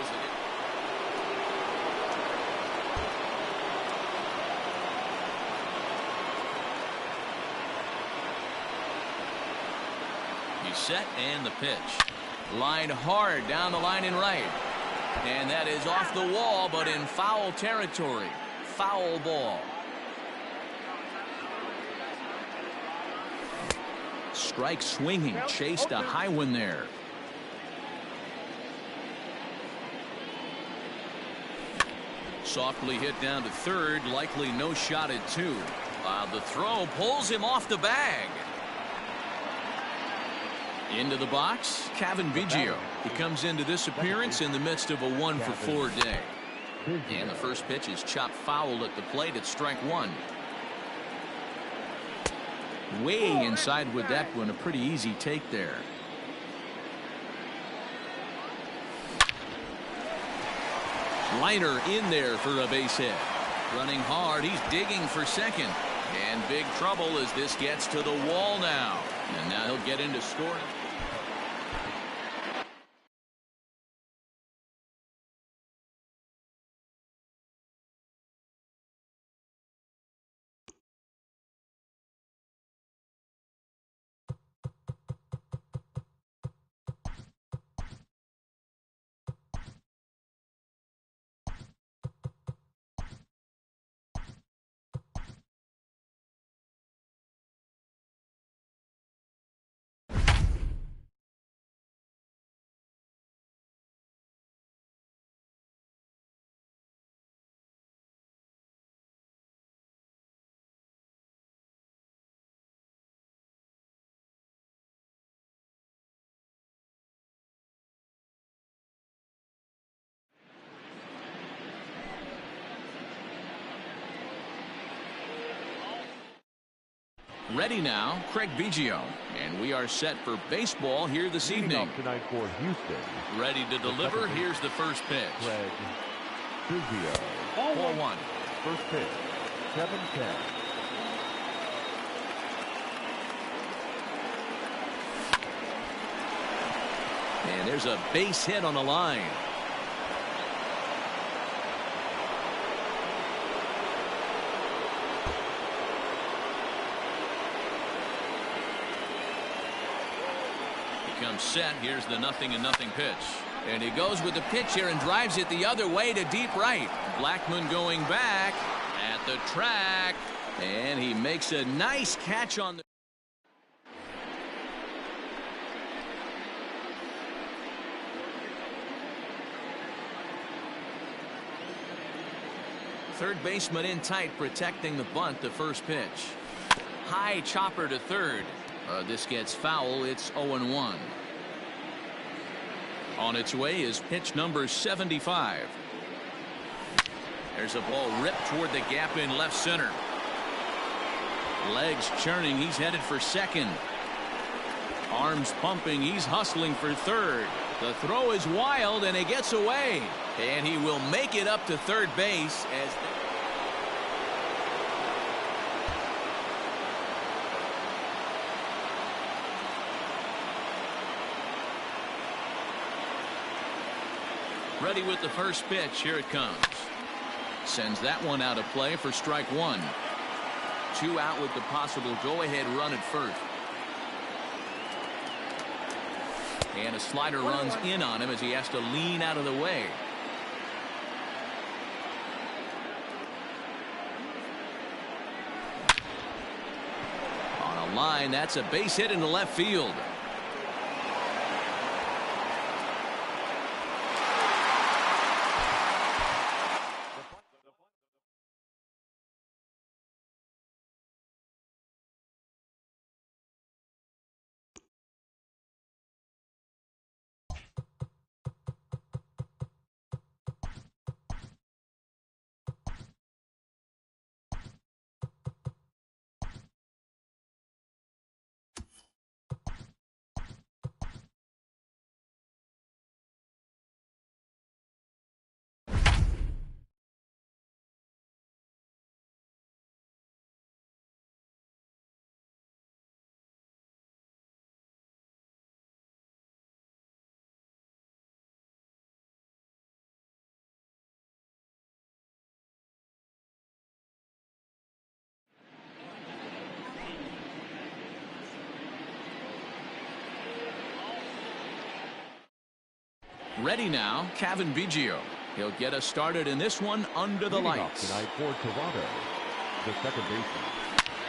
He's set, and the pitch. Line hard down the line in right. And that is off the wall, but in foul territory. Foul ball. Strike swinging, chased a high one there. Softly hit down to third, likely no shot at two. The throw pulls him off the bag. Into the box, Cavan Biggio. He comes into this appearance in the midst of a 1-for-4 day. And the first pitch is chopped foul at the plate at strike one. Way inside with that one, a pretty easy take there. Liner in there for a base hit. Running hard, he's digging for second. And big trouble as this gets to the wall now. And now he'll get into scoring. Ready now, Craig Biggio. And we are set for baseball here this evening. Tonight for Houston. Ready to deliver. Here's the first pitch. Craig Biggio. 4-1. First pitch, 7-10. And there's a base hit on the line. Comes set. Here's the 0-0 pitch. And he goes with the pitch here and drives it the other way to deep right. Blackmon going back at the track. And he makes a nice catch on the. Third baseman in tight, protecting the bunt. The first pitch. High chopper to third. This gets foul. It's 0-1. On its way is pitch number 75. There's a ball ripped toward the gap in left center. Legs churning. He's headed for second. Arms pumping. He's hustling for third. The throw is wild, and he gets away. And he will make it up to third base as. Ready with the first pitch. Here it comes. Sends that one out of play for strike one. 2 out with the possible go-ahead run at first. And a slider runs in on him as he has to lean out of the way. On a line, that's a base hit into left field. Ready now, Cavan Biggio. He'll get us started in this one under the Leading off lights. tonight for Toronto, the second baseman,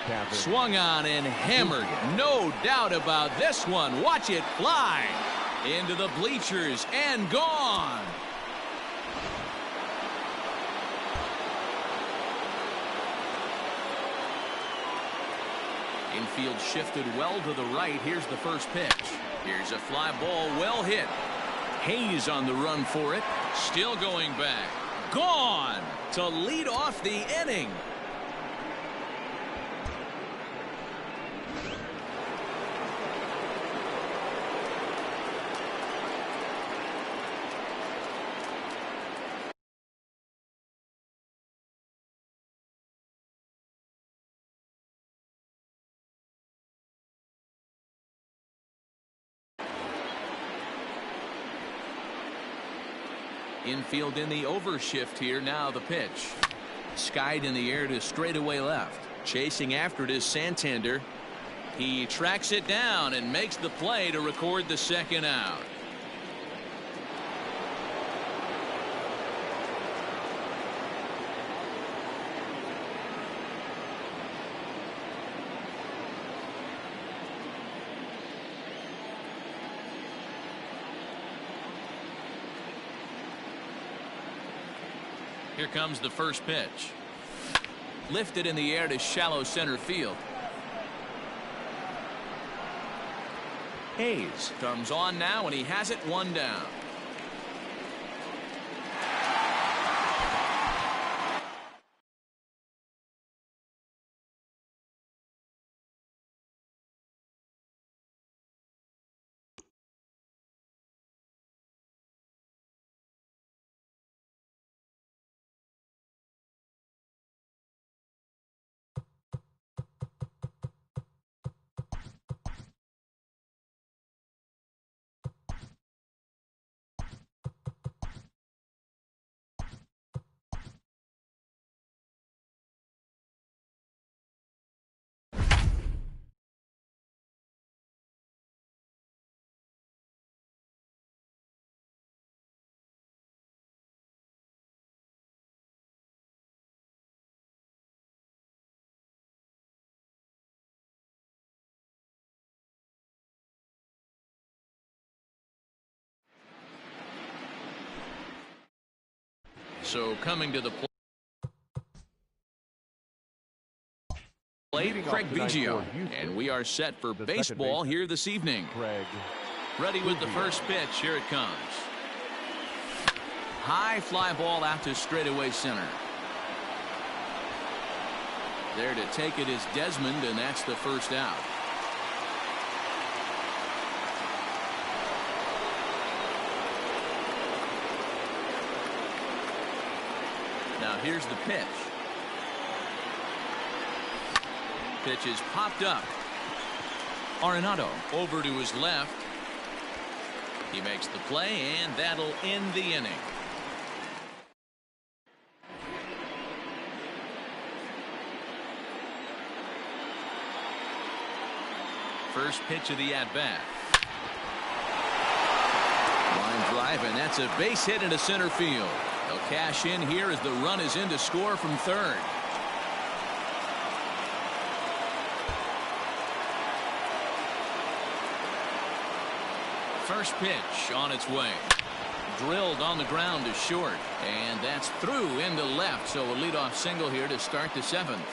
Cavan. Swung on and hammered. No doubt about this one. Watch it fly into the bleachers and gone. Infield shifted well to the right. Here's the first pitch. Here's a fly ball well hit. Hayes on the run for it. Still going back. Gone to lead off the inning. Infield in the overshift here. Now the pitch. Skied in the air to straightaway left. Chasing after it is Santander. He tracks it down and makes the play to record the second out. Here comes the first pitch. Lifted in the air to shallow center field. Hayes comes on now, and he has it one down. So coming to the plate, Craig Biggio, and we are set for baseball here this evening. Craig. Ready with the first pitch. Here it comes. High fly ball out to straightaway center. There to take it is Desmond, and that's the first out. Now here's the pitch. Pitch is popped up. Arenado over to his left. He makes the play, and that'll end the inning. First pitch of the at-bat. Line drive, and that's a base hit into center field. They'll cash in here as the run is in to score from third. First pitch on its way. Drilled on the ground to short, and that's through into left, so a leadoff single here to start the seventh.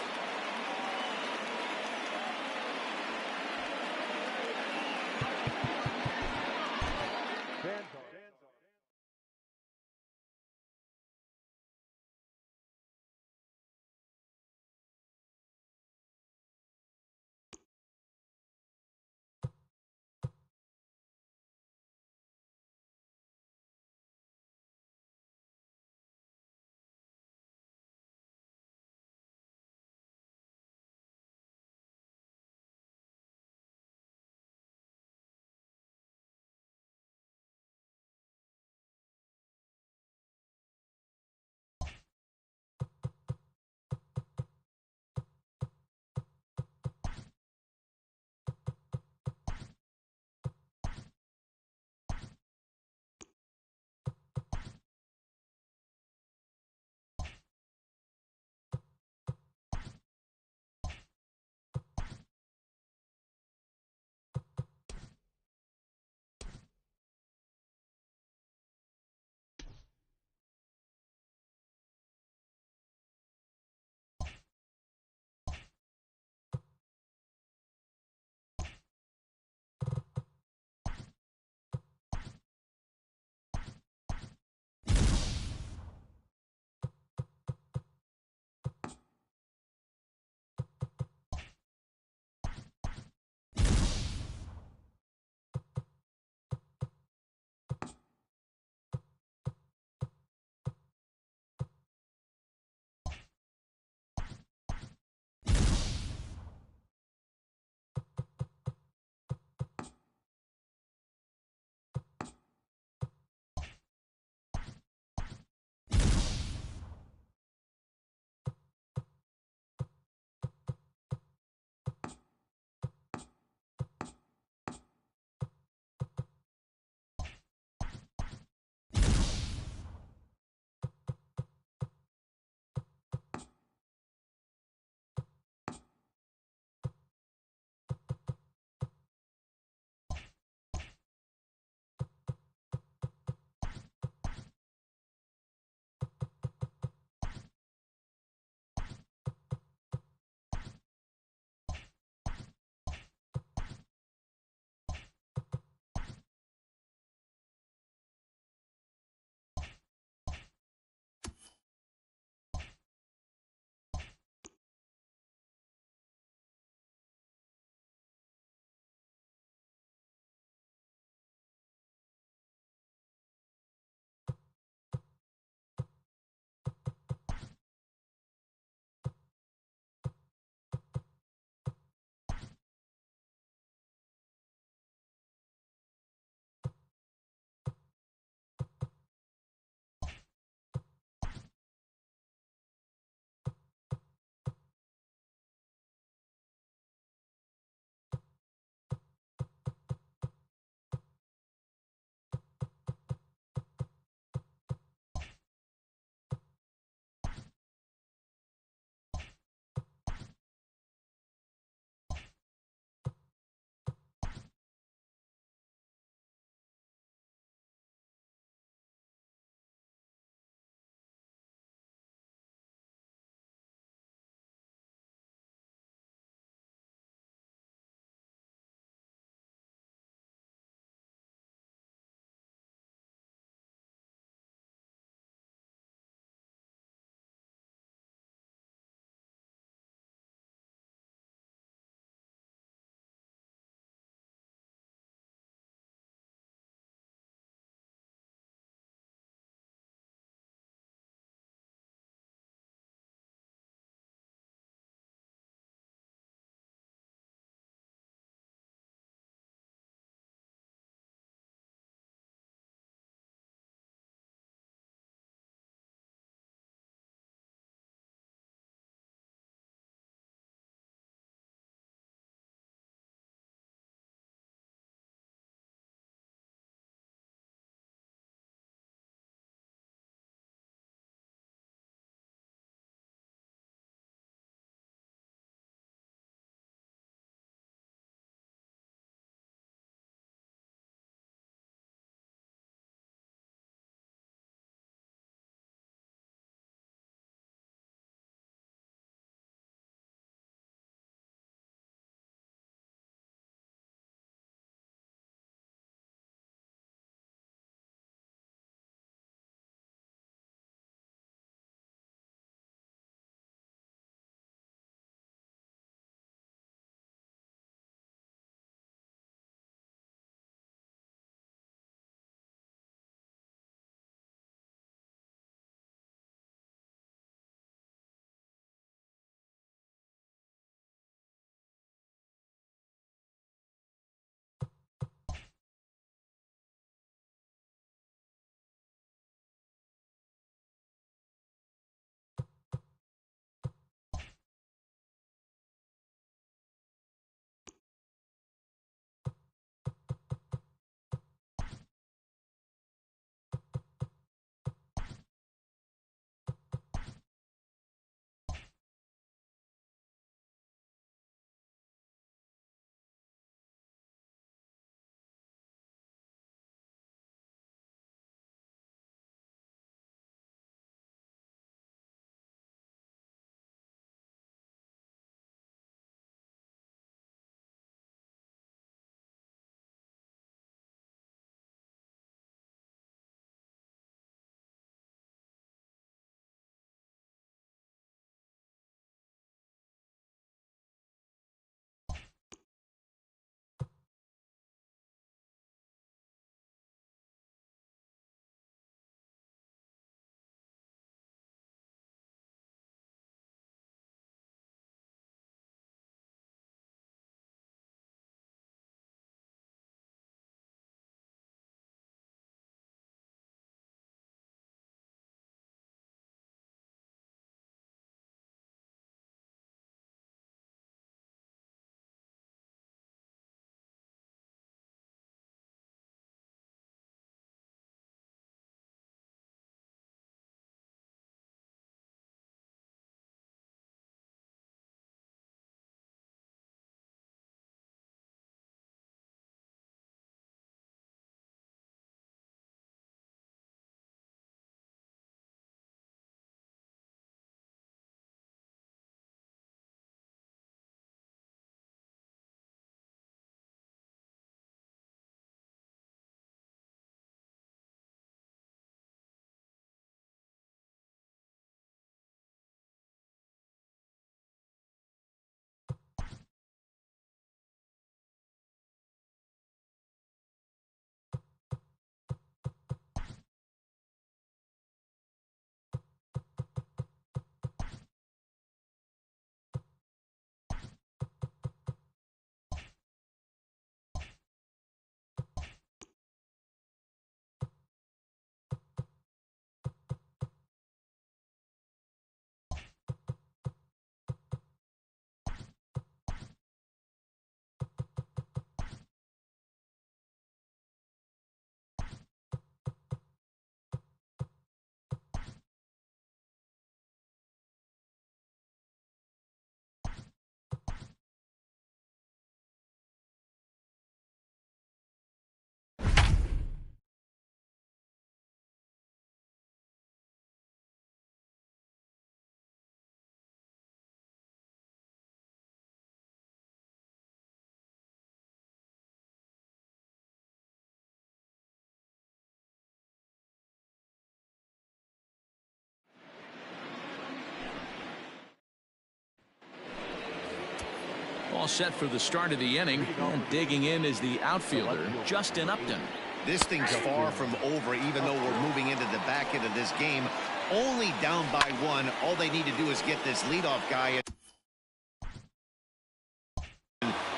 All set for the start of the inning. And digging in is the outfielder, Justin Upton. This thing's far from over, even though we're moving into the back end of this game. Only down by 1. All they need to do is get this leadoff guy.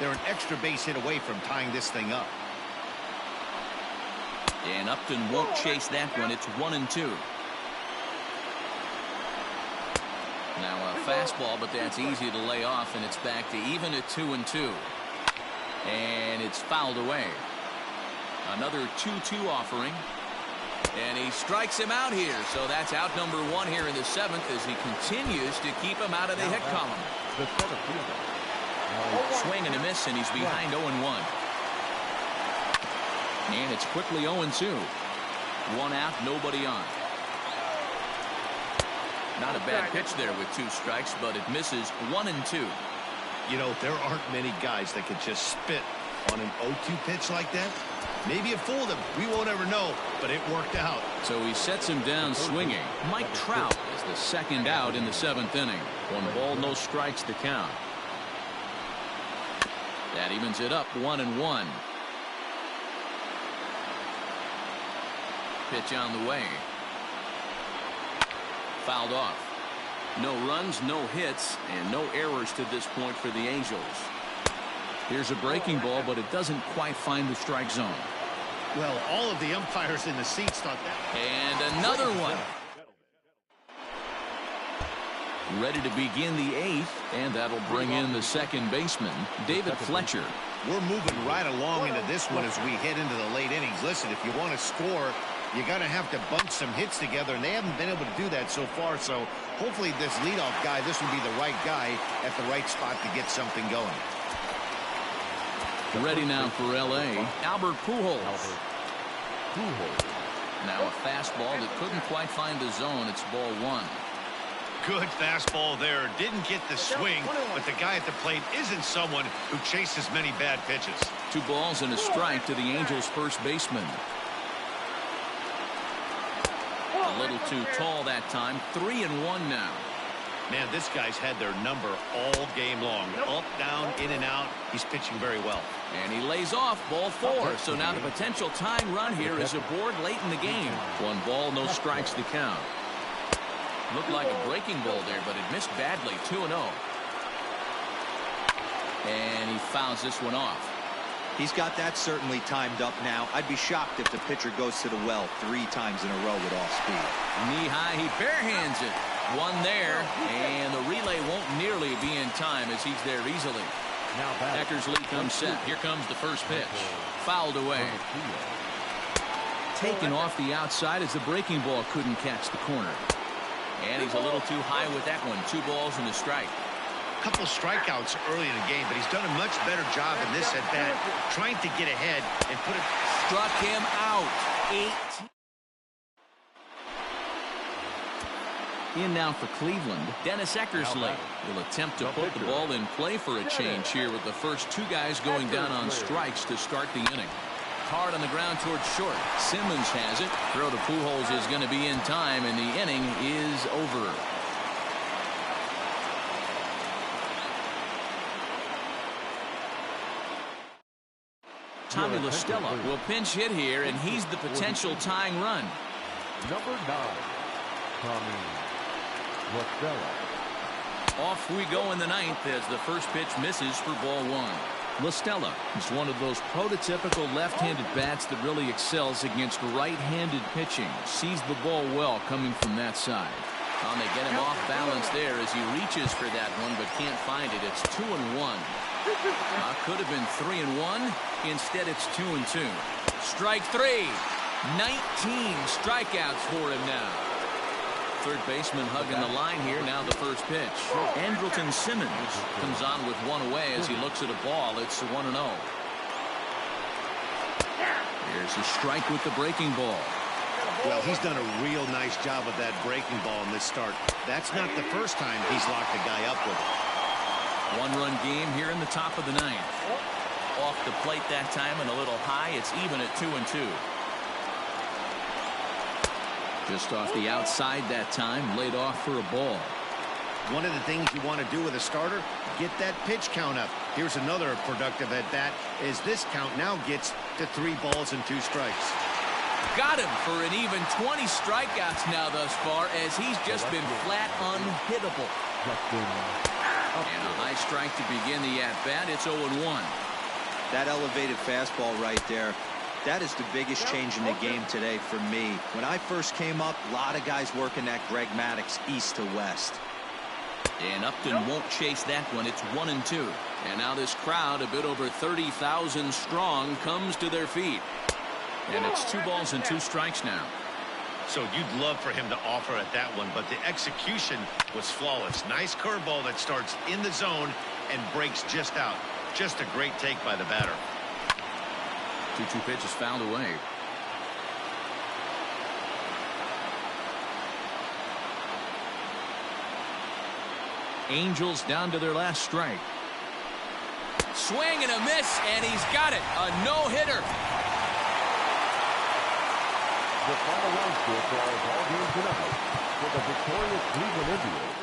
They're an extra base hit away from tying this thing up. And Upton won't chase that one. It's 1-2. Now a fastball, but that's easy to lay off, and it's back to even at 2-2. And it's fouled away. Another 2-2 offering. And he strikes him out here. So that's out number 1 here in the 7th as he continues to keep him out of the hit column. Swing and a miss, and he's behind 0-1. And it's quickly 0-2. 1 out, nobody on. Not a bad pitch there with 2 strikes, but it misses 1-2. You know, there aren't many guys that could just spit on an 0-2 pitch like that. Maybe it fooled him. We won't ever know, but it worked out. So he sets him down swinging. Mike Trout is the second out in the 7th inning. 1 ball, no strikes to count. That evens it up 1-1. Pitch on the way. Fouled off. No runs, no hits, and no errors to this point for the Angels. Here's a breaking ball, but it doesn't quite find the strike zone. Well, all of the umpires in the seats thought that. And another one. Ready to begin the 8th, and that'll bring in the second baseman, David Fletcher. We're moving right along into this one as we head into the late innings. Listen, if you want to score, you got to have to bunch some hits together, and they haven't been able to do that so far. So hopefully this leadoff guy, this will be the right guy at the right spot to get something going. Ready now for L.A., Albert Pujols. Now a fastball that couldn't quite find the zone. It's ball 1. Good fastball there. Didn't get the swing, but the guy at the plate isn't someone who chases many bad pitches. 2 balls and a strike to the Angels' first baseman. A little too tall that time. 3-1 now. Man, this guy's had their number all game long. Up, down, in and out. He's pitching very well. And he lays off ball 4. So now the potential tying run here is aboard late in the game. 1 ball, no strikes to count. Looked like a breaking ball there, but it missed badly. 2-0. And he fouls this one off. He's got that certainly timed up now. I'd be shocked if the pitcher goes to the well 3 times in a row with off speed. Knee high, he barehands it. 1 there, and the relay won't nearly be in time as he's there easily. Eckersley comes set. Here comes the first pitch. Fouled away. Taken off the outside as the breaking ball couldn't catch the corner. And he's a little too high with that one. 2 balls and a strike. Couple strikeouts early in the game, but he's done a much better job in this at bat, trying to get ahead and put it. Struck him out. 8. In now for Cleveland, Dennis Eckersley will attempt to put the ball in play for a change here with the first 2 guys going down on strikes to start the inning. Hard on the ground towards short. Simmons has it. Throw to Pujols is going to be in time, and the inning is over. Tommy La Stella will pinch hit here, and he's the potential tying run. Number 9, Tommy La Stella. Off we go in the 9th as the first pitch misses for ball 1. La Stella is one of those prototypical left-handed bats that really excels against right-handed pitching. Sees the ball well coming from that side. They get him off balance there as he reaches for that one but can't find it. It's 2-1. Could have been 3-1. Instead, it's 2-2. Strike 3. 19 strikeouts for him now. Third baseman hugging the line here. Now the first pitch. Andrelton Simmons comes on with 1 away as he looks at a ball. It's 1-0. Here's a strike with the breaking ball. Well, he's done a real nice job of that breaking ball in this start. That's not the first time he's locked a guy up with it. 1-run game here in the top of the 9th. Off the plate that time and a little high. It's even at 2-2. Just off the outside that time, laid off for a ball. One of the things you want to do with a starter, get that pitch count up. Here's another productive at bat as this count now gets to 3 balls and 2 strikes. Got him for an even 20 strikeouts now thus far, as he's just been flat unhittable. And a high strike to begin the at-bat. It's 0-1. That elevated fastball right there, that is the biggest change in the game today for me. When I first came up, a lot of guys working that Greg Maddux east to west. And Upton won't chase that one. It's 1-2. And now this crowd, a bit over 30,000 strong, comes to their feet. And it's 2 balls and 2 strikes now. So you'd love for him to offer at that one, but the execution was flawless. Nice curveball that starts in the zone and breaks just out. Just a great take by the batter. 2-2 pitch is fouled away. Angels down to their last strike. Swing and a miss, and he's got it. A no-hitter. The final run score for our ball game tonight for the victorious Cleveland Indians.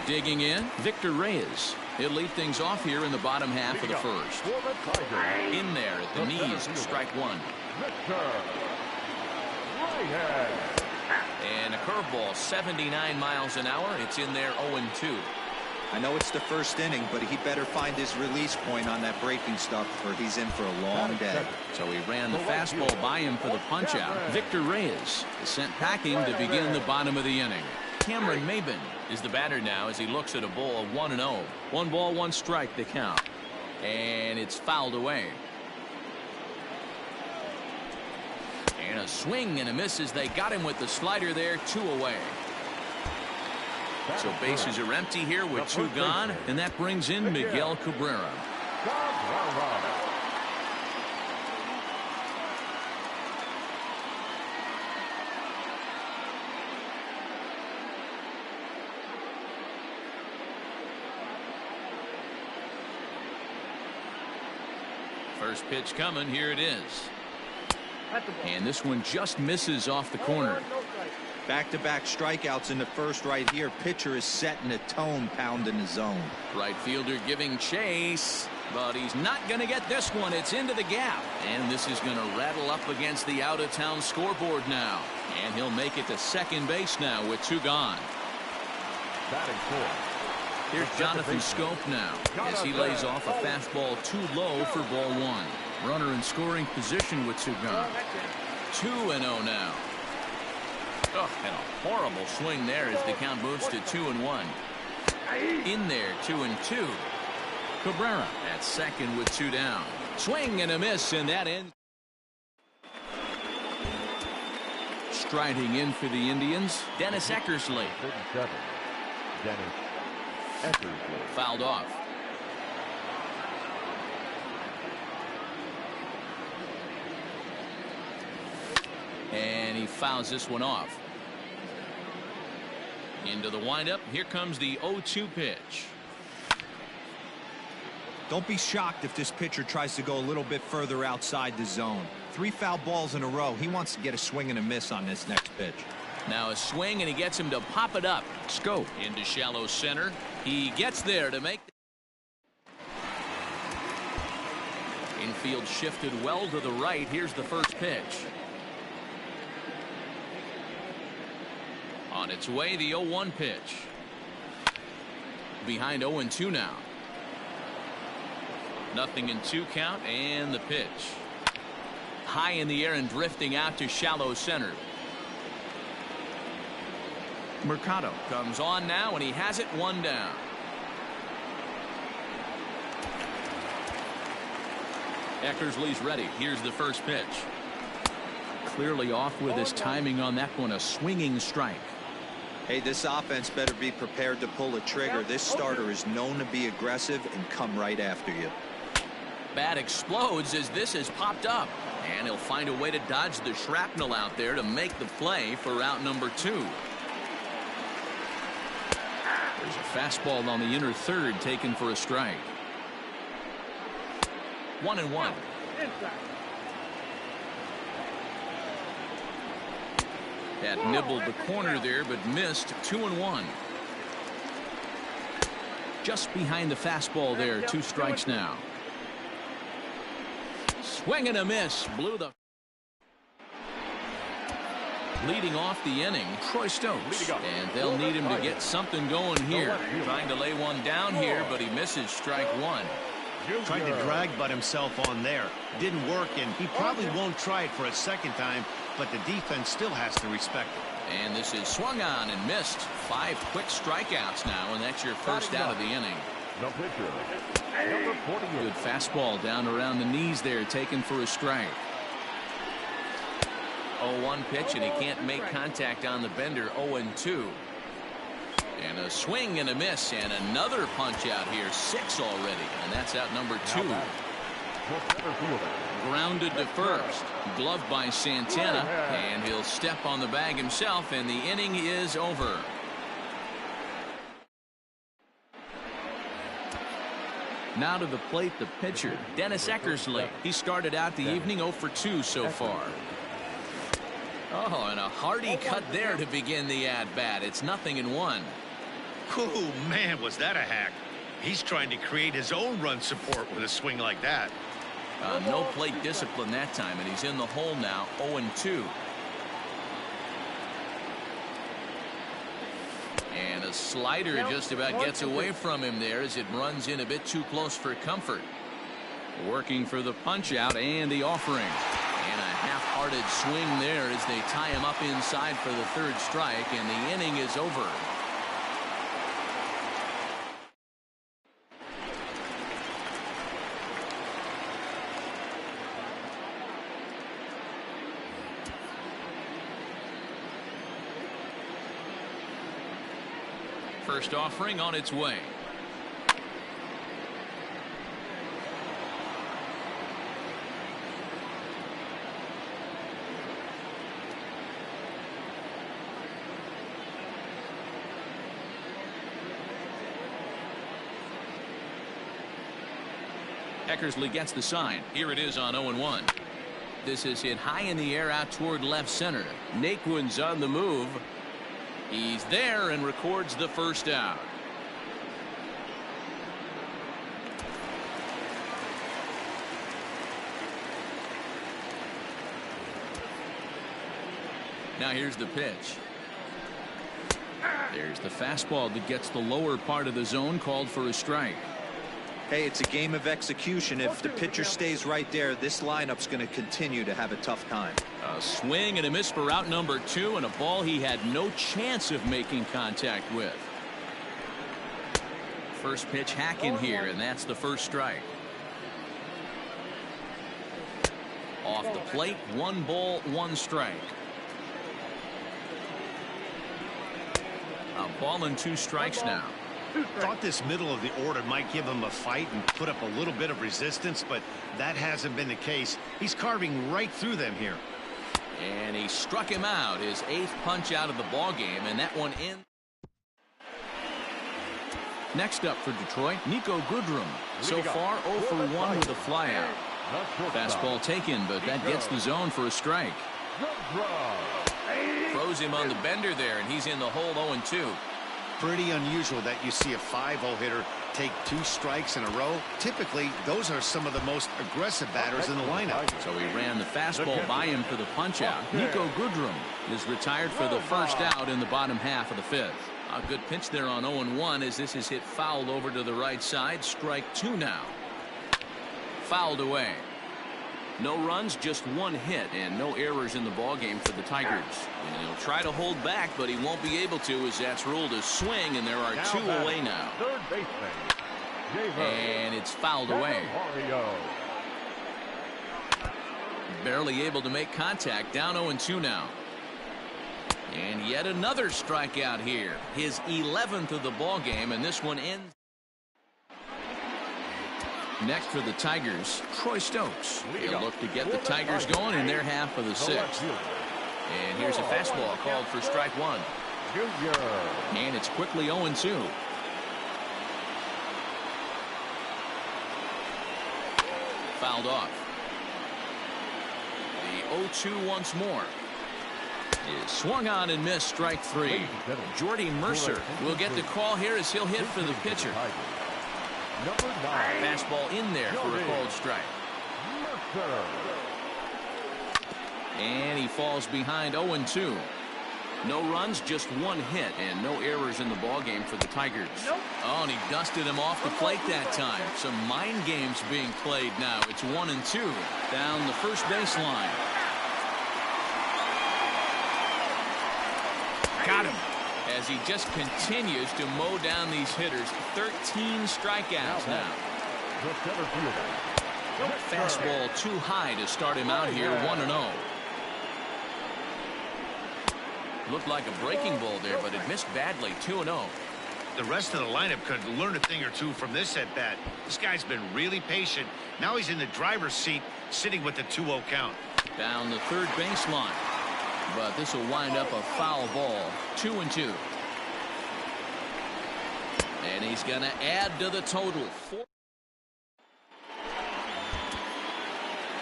Digging in, Victor Reyes. He'll lead things off here in the bottom half of the first. In there at the knees, strike 1. And a curveball, 79 miles an hour. It's in there, 0-2. I know it's the first inning, but he better find his release point on that breaking stuff or he's in for a long day. So he ran the fastball by him for the punch-out. Victor Reyes is sent packing to begin the bottom of the inning. Cameron Maybin is the batter now as he looks at a ball of 1-0. 1 ball, 1 strike, the count. And it's fouled away. And a swing and a miss as they got him with the slider there. 2 away. So bases are empty here with 2 gone, and that brings in Miguel Cabrera. First pitch coming. Here it is. And this one just misses off the corner. Back-to-back strikeouts in the first right here. Pitcher is setting a tone, pounding the zone. Right fielder giving chase, but he's not going to get this one. It's into the gap, and this is going to rattle up against the out-of-town scoreboard now. And he'll make it to second base now with 2 gone. Batting 4. Here's Jonathan Schoop now as he lays off a fastball too low for ball 1. Runner in scoring position with 2 gone. 2-0 now. Oh, and a horrible swing there as the count moves to 2-1. In there, 2-2. Cabrera at second with 2 down. Swing and a miss, and that ends. Striding in for the Indians, Dennis Eckersley. 37. Dennis Eckersley. Fouled off. And he fouls this one off. Into the windup. Here comes the 0-2 pitch. Don't be shocked if this pitcher tries to go a little bit further outside the zone. 3 foul balls in a row. He wants to get a swing and a miss on this next pitch. Now a swing, and he gets him to pop it up. Schoop into shallow center. He gets there to make. Infield shifted well to the right. Here's the first pitch. On its way, the 0-1 pitch. Behind 0-2 now. 0-2 count, and the pitch. High in the air and drifting out to shallow center. Mercado comes on now, and he has it 1 down. Eckersley's ready. Here's the first pitch. Clearly off with his timing on that one. A swinging strike. Hey, this offense better be prepared to pull a trigger. This starter is known to be aggressive and come right after you. Bat explodes as this has popped up, and he'll find a way to dodge the shrapnel out there to make the play for out number 2. There's a fastball on the inner third taken for a strike. 1-1. That nibbled the corner there, but missed. 2-1. Just behind the fastball there. 2 strikes now. Swing and a miss. Blew the. Leading off the inning, Troy Stokes. And they'll need him to get something going here. Trying to lay one down here, but he misses strike 1. Tried to drag but himself on there. Didn't work, and he probably won't try it for a second time, but the defense still has to respect it. And this is swung on and missed. 5 quick strikeouts now, and that's your first out of the inning. The pitcher, number 48. Good fastball down around the knees there, taken for a strike. 0-1 pitch, and he can't make contact on the bender. 0-2. And a swing and a miss, and another punch out here. 6 already, and that's out number 2. Grounded to first. Gloved by Santana, and he'll step on the bag himself, and the inning is over. Now to the plate, the pitcher, Dennis Eckersley. He started out the evening 0 for 2 so far. Oh, and a hearty cut there to begin the at-bat. It's 0-1. Oh, man, was that a hack. He's trying to create his own run support with a swing like that. No plate discipline that time, and he's in the hole now. 0-2. And a slider just about gets away from him there as it runs in a bit too close for comfort. Working for the punch out and the offering. And a half-hearted swing there as they tie him up inside for the third strike, and the inning is over. First offering on its way. Eckersley gets the sign. Here it is on 0-1. This is hit high in the air out toward left center. Naquin's on the move. He's there and records the first out. Now here's the pitch. There's the fastball that gets the lower part of the zone, called for a strike. Hey, it's a game of execution. If the pitcher stays right there, this lineup's going to continue to have a tough time. A swing and a miss for out number 2, and a ball he had no chance of making contact with. First pitch hack in here, and that's the first strike. Off the plate, 1 ball, 1 strike. A ball and 2 strikes now. Thought this middle of the order might give him a fight and put up a little bit of resistance, but that hasn't been the case. He's carving right through them here. And he struck him out, his 8th punch out of the ball game, and that one in. Next up for Detroit, Niko Goodrum. So far 0 for 1 with a flyout. Fastball taken, but that gets the zone for a strike. Throws him on the bender there, and he's in the hole 0-2. Pretty unusual that you see a 5-0 hitter take 2 strikes in a row. Typically, those are some of the most aggressive batters in the lineup. So he ran the fastball by him for the punch out. Niko Goodrum is retired for the first out in the bottom half of the 5th. A good pitch there on 0-1 as this is hit fouled over to the right side. Strike 2 now. Fouled away. No runs, just 1 hit, and no errors in the ballgame for the Tigers. And he'll try to hold back, but he won't be able to, as that's ruled a swing, and there are 2 away now. Third baseman. And it's fouled away. Barely able to make contact, down 0-2 now. And yet another strikeout here. His 11th of the ballgame, and this one ends. Next for the Tigers, Troy Stokes. He'll look to get the Tigers going in their half of the 6th. And here's a fastball called for strike 1. And it's quickly 0-2. Fouled off. The 0-2 once more. Is swung on and missed, strike 3. Jordy Mercer will get the call here as he'll hit for the pitcher. Number 9. Fastball in there for a called strike. And he falls behind 0-2. No runs, just 1 hit, and no errors in the ballgame for the Tigers. Oh, and he dusted him off the plate that time. Some mind games being played now. It's 1-2 down the first baseline. Got him. As he just continues to mow down these hitters. 13 strikeouts now. Fastball too high to start him out here, 1-0. Looked like a breaking ball there, but it missed badly, 2-0. The rest of the lineup could learn a thing or two from this at bat. This guy's been really patient. Now he's in the driver's seat, sitting with the 2-0 count. Down the third baseline. But this will wind up a foul ball, 2-2. And he's going to add to the total.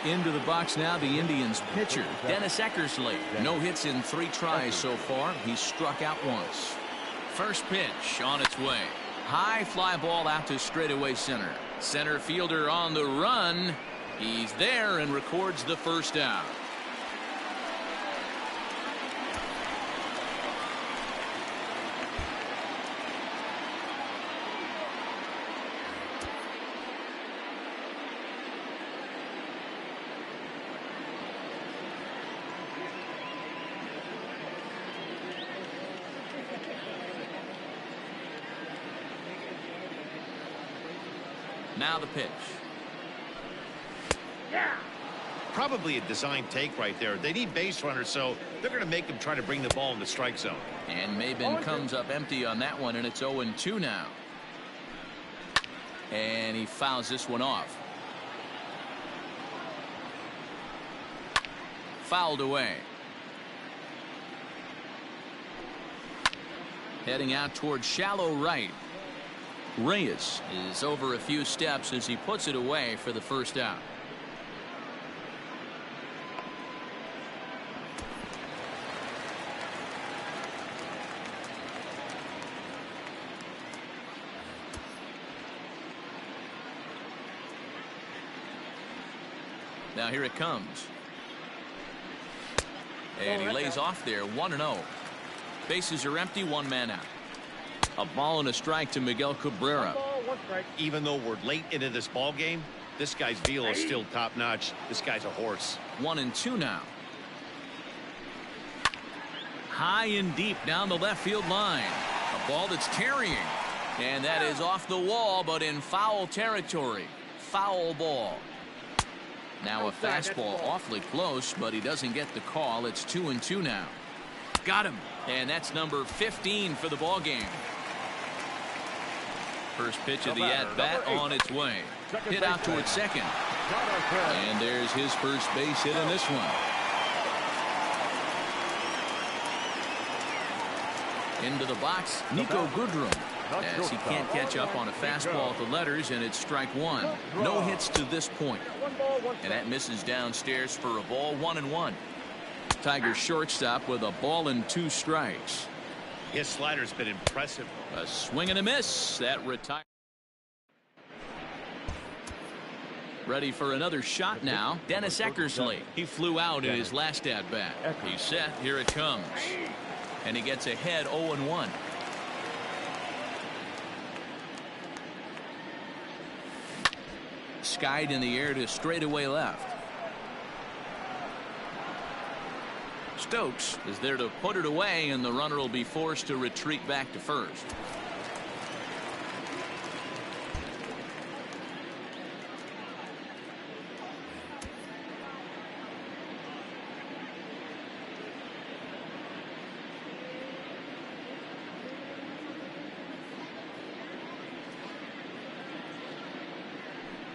Into the box now, the Indians pitcher, Dennis Eckersley. No hits in 3 tries so far. He's struck out once. First pitch on its way. High fly ball out to straightaway center. Center fielder on the run. He's there and records the first out. Now the pitch. Probably a design take right there. They need base runners, so they're going to make them try to bring the ball in the strike zone. And Maben comes up empty on that one, and it's 0-2 now. And he fouls this one off. Fouled away. Heading out towards shallow right. Reyes is over a few steps as he puts it away for the first out. Now here it comes. And he lays off there, 1-0. Bases are empty, one man out. A ball and a strike to Miguel Cabrera. Even though we're late into this ball game, this guy's feel is still top notch. This guy's a horse. 1-2 now. High and deep down the left field line. A ball that's carrying. And that is off the wall, but in foul territory. Foul ball. Now a fastball awfully close, but he doesn't get the call. It's 2-2 now. Got him. And that's number 15 for the ball game. First pitch of the at-bat on its way. Hit out towards second. And there's his first base hit in this one. Into the box, Nico Goodrum, as he can't catch up on a fastball at the letters, and it's strike one. No hits to this point. And that misses downstairs for a ball, 1-1. Tigers shortstop with a ball and 2 strikes. His slider's been impressive. A swing and a miss. That retires. Ready for another shot now. Dennis Eckersley. He flew out in his last at bat. He's set. Here it comes. And he gets ahead 0-1. Skied in the air to straightaway left. Stokes is there to put it away, and the runner will be forced to retreat back to first.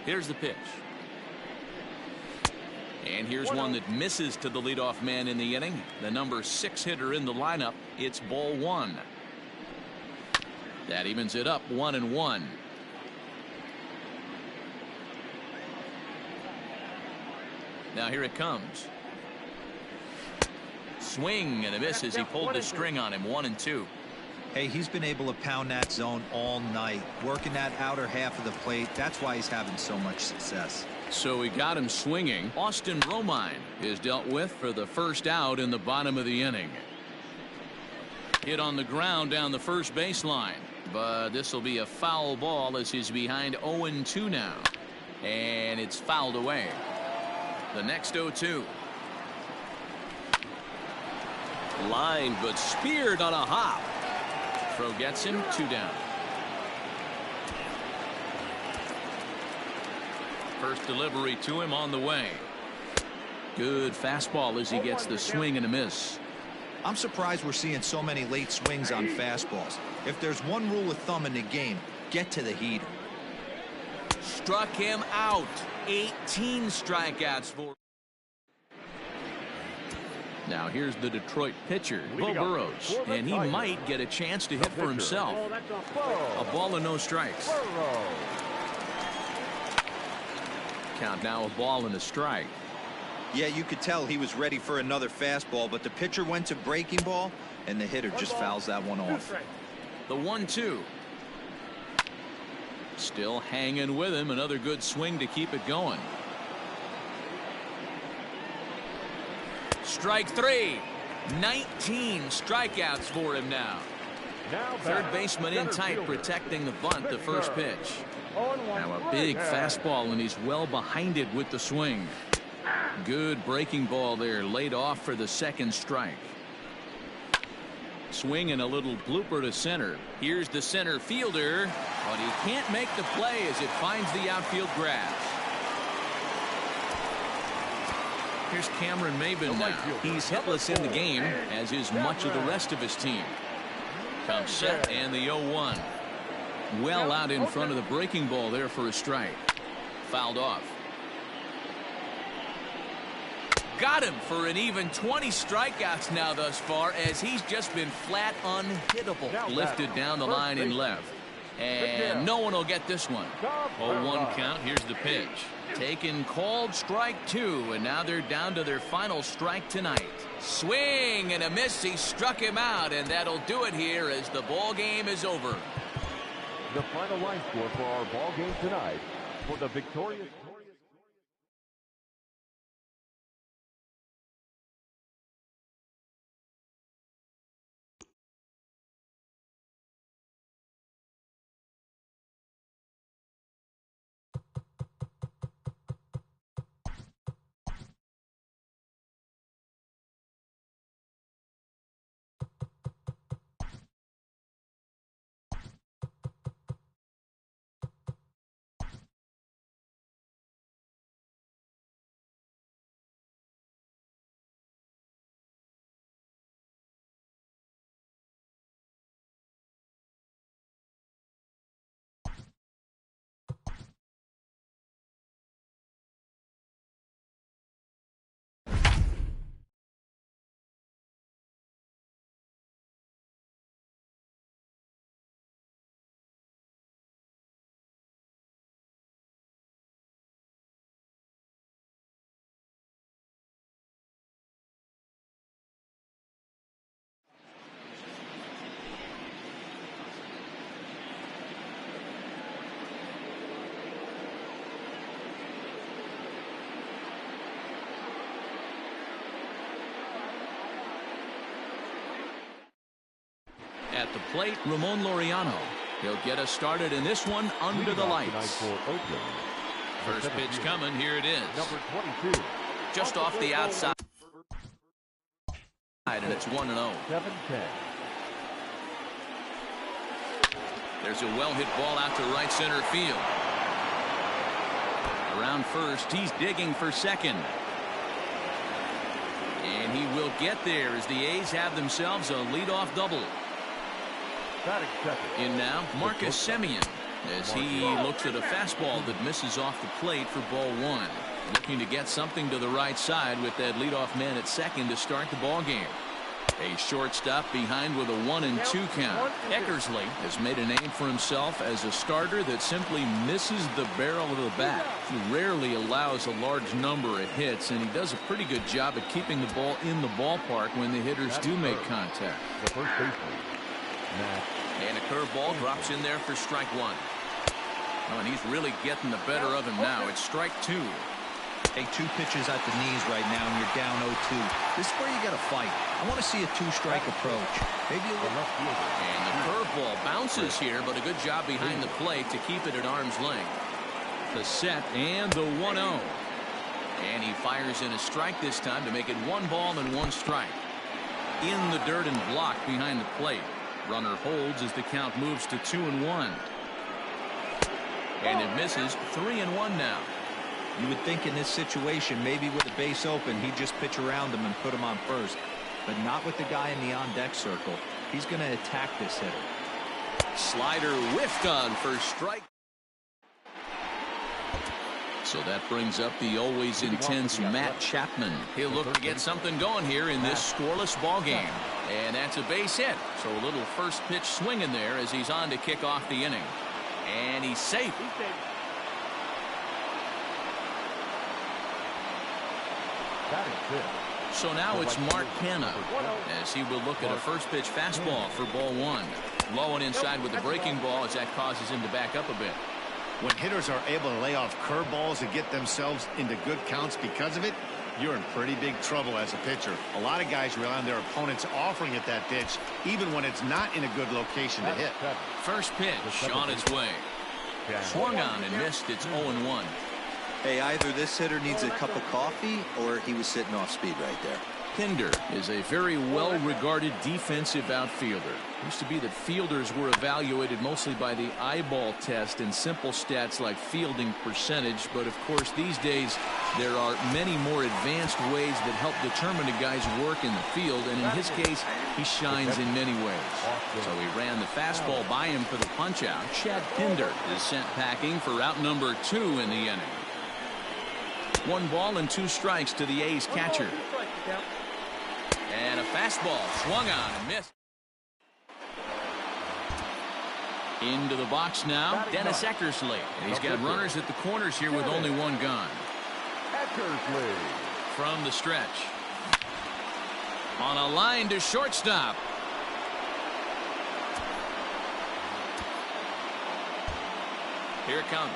Here's the pitch. And here's one that misses to the leadoff man in the inning. The number 6 hitter in the lineup. It's ball 1. That evens it up 1-1. Now here it comes. Swing and a miss as he pulled the string on him. 1-2. Hey, he's been able to pound that zone all night, working that outer half of the plate. That's why he's having so much success. So we got him swinging. Austin Romine is dealt with for the first out in the bottom of the inning. Hit on the ground down the first baseline, but this will be a foul ball as he's behind 0-2 now, and it's fouled away. The next 0-2. Line but speared on a hop. Throw gets him, 2 down. First delivery to him on the way. Good fastball as he gets the swing and a miss. I'm surprised we're seeing so many late swings on fastballs. If there's one rule of thumb in the game, get to the heater. Struck him out. 18 strikeouts for. Now here's the Detroit pitcher, Beau Burrows, and he might get a chance to hit for himself. A ball and no strikes. Count now, a ball and a strike. Yeah, you could tell he was ready for another fastball, but the pitcher went to breaking ball, and the hitter just fouls that one off. The 1-2. Still hanging with him. Another good swing to keep it going. Strike 3. 19 strikeouts for him now. Third baseman in tight, protecting the bunt, the first pitch. Now a big fastball, and he's well behind it with the swing. Good breaking ball there, laid off for the second strike. Swing and a little blooper to center. Here's the center fielder, but he can't make the play as it finds the outfield grass. Here's Cameron Maybin now. He's hitless in the game, as is much of the rest of his team. Comes set and the 0-1. Well out in front of the breaking ball there for a strike. Fouled off. Got him for an even 20 strikeouts now thus far, as he's just been flat unhittable. Lifted down the line in left. And no one will get this one. 0-1 count. Here's the pitch. Taken, called, strike 2, and now they're down to their final strike tonight. Swing and a miss. He struck him out, and that'll do it here as the ball game is over. The final line score for our ball game tonight for the victorious. At the plate, Ramon Laureano. He'll get us started in this one under the lights. First pitch coming. Here it is. Number 22. Just off the outside. And it's 1-0. 7-10. There's a well-hit ball out to right center field. Around first, he's digging for second. And he will get there as the A's have themselves a leadoff double. In now, Marcus Semien, as he looks at a fastball that misses off the plate for ball 1. Looking to get something to the right side with that leadoff man at second to start the ball game. A shortstop behind with a 1-2 count. Eckersley has made a name for himself as a starter that simply misses the barrel of the bat. He rarely allows a large number of hits, and he does a pretty good job at keeping the ball in the ballpark when the hitters do make contact. The first baseman. And a curveball drops in there for strike 1. Oh, and he's really getting the better of him now. It's strike 2. Hey, 2 pitches at the knees right now, and you're down 0-2. This is where you got to fight. I want to see a 2-strike approach. Maybe a little. And the curveball bounces here, but a good job behind the plate to keep it at arm's length. The set and the 1-0. And he fires in a strike this time to make it 1 ball and 1 strike. In the dirt and blocked behind the plate. Runner holds as the count moves to 2-1. And it misses. 3-1 now. You would think in this situation, maybe with the base open, he'd just pitch around him and put him on first. But not with the guy in the on-deck circle. He's going to attack this hitter. Slider whiffed on for strike. So that brings up the always intense Matt Chapman. He'll look to get something going here in this scoreless ball game. And that's a base hit. So a little first pitch swing in there as he's on to kick off the inning. And he's safe. So now it's Mark Canha as he will look at a first pitch fastball for ball 1. Low and inside with the breaking ball as that causes him to back up a bit. When hitters are able to lay off curveballs and get themselves into good counts because of it, you're in pretty big trouble as a pitcher. A lot of guys rely on their opponents offering it that pitch, even when it's not in a good location to hit. First pitch on its way. Swung on and missed. It's 0-1. Hey, either this hitter needs a cup of coffee or he was sitting off speed right there. Pinder is a very well-regarded defensive outfielder. It used to be that fielders were evaluated mostly by the eyeball test and simple stats like fielding percentage, but of course these days there are many more advanced ways that help determine a guy's work in the field, and in his case he shines in many ways. So he ran the fastball by him for the punch-out. Chad Pinder is sent packing for out number 2 in the inning. 1 ball and 2 strikes to the A's catcher. And a fastball swung on and missed. Into the box now, Dennis Eckersley. And he's got runners at the corners here with only 1 gone. Eckersley. From the stretch. On a line to shortstop. Here it comes.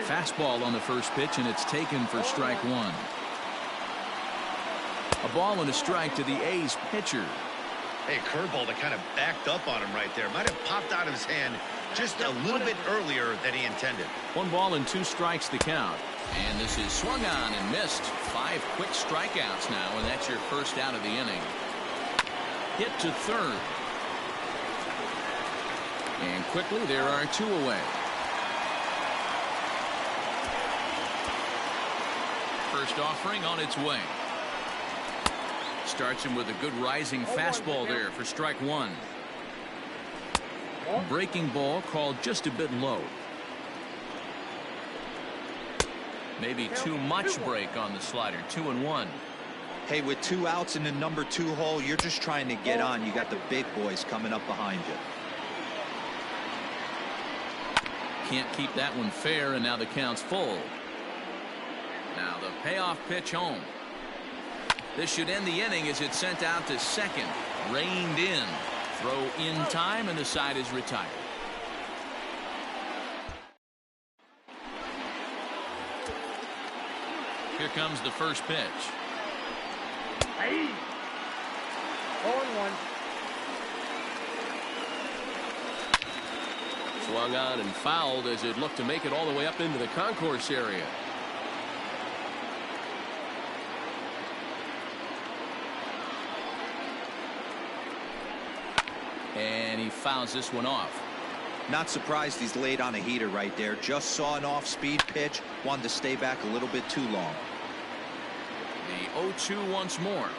Fastball on the first pitch, and it's taken for strike 1. A ball and a strike to the A's pitcher. Hey, curveball that kind of backed up on him right there. Might have popped out of his hand just a little bit earlier than he intended. 1 ball and 2 strikes the count. And this is swung on and missed. 5 quick strikeouts now, and that's your first out of the inning. Hit to third. And quickly there are 2 away. First offering on its way. Starts him with a good rising fastball there for strike 1. Breaking ball called just a bit low. Maybe too much break on the slider. 2-1. Hey, with 2 outs in the number 2 hole, you're just trying to get on. You got the big boys coming up behind you. Can't keep that one fair, and now the count's full. Now the payoff pitch home. This should end the inning as it's sent out to second. Reined in. Throw in time, and the side is retired. Here comes the first pitch. 0-1. Swung on and fouled as it looked to make it all the way up into the concourse area. And he fouls this one off. Not surprised he's laid on a heater right there. Just saw an off-speed pitch. Wanted to stay back a little bit too long. The 0-2 once more.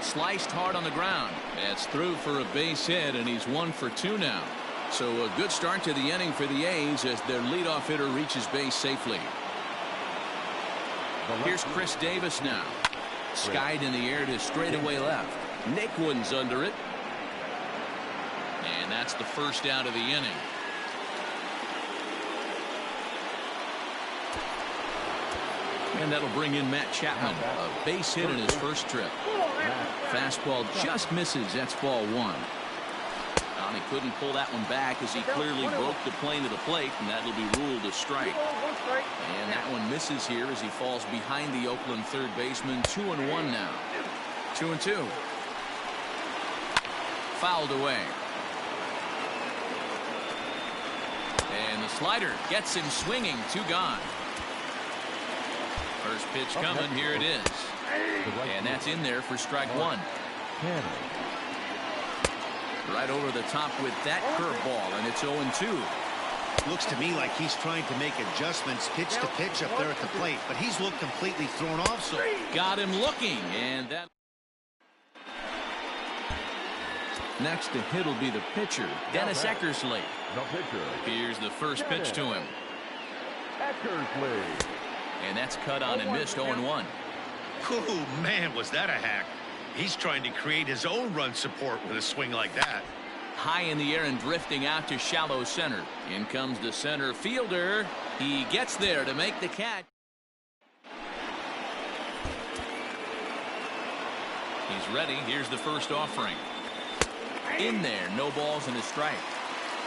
Sliced hard on the ground. That's through for a base hit, and he's 1 for 2 now. So a good start to the inning for the A's as their leadoff hitter reaches base safely. Here's Chris Davis now. Skied in the air to straightaway left. Naquin's under it. And that's the first out of the inning. And that'll bring in Matt Chapman. A base hit in his first trip. Fastball just misses. That's ball 1. And he couldn't pull that one back as he clearly broke the plane of the plate, and that'll be ruled a strike. And that one misses here as he falls behind the Oakland third baseman. 2-1 now. 2-2. Fouled away. And the slider gets him swinging. 2 gone. First pitch coming. Here it is. And that's in there for strike 1. Right over the top with that curveball, and it's 0-2. Looks to me like he's trying to make adjustments pitch to pitch up there at the plate, but he's looked completely thrown off. So got him looking, and that. Next to hit will be the pitcher, Dennis Eckersley. The pitcher. Here's the first pitch to him. Eckersley. And that's cut on and missed. 0-1. Oh, man, was that a hack. He's trying to create his own run support with a swing like that. High in the air and drifting out to shallow center. In comes the center fielder. He gets there to make the catch. He's ready. Here's the first offering. In there. No balls and a strike.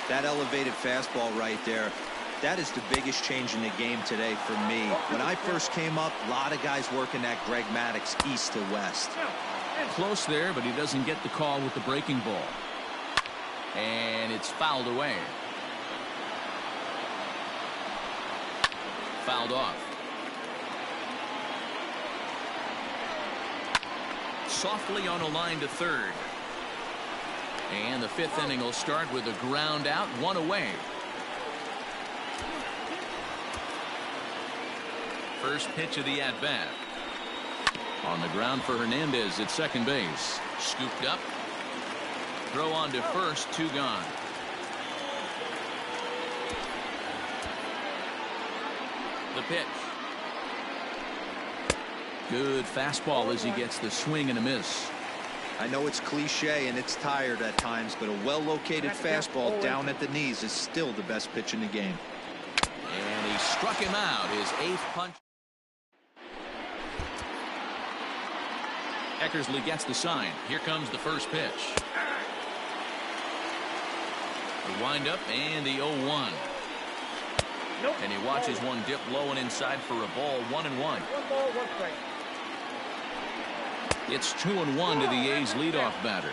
That elevated fastball right there. That is the biggest change in the game today for me. When I first came up, a lot of guys working that Greg Maddux east to west. Close there, but he doesn't get the call with the breaking ball. And it's fouled away. Fouled off. softly on a line to third. And the fifth inning will start with a ground out, one away. First pitch of the at-bat. On the ground for Hernandez at second base. Scooped up. Throw on to first, 2 gone. The pitch. Good fastball as he gets the swing and a miss. I know it's cliche and it's tired at times, but a well-located fastball down at the knees is still the best pitch in the game. And he struck him out, his 8th punch. Eckersley gets the sign. Here comes the first pitch. The windup and the 0-1. Nope. And he watches one dip low and inside for a ball, 1-1. 1 ball, 1 strike. It's 2-1 to the A's leadoff batter.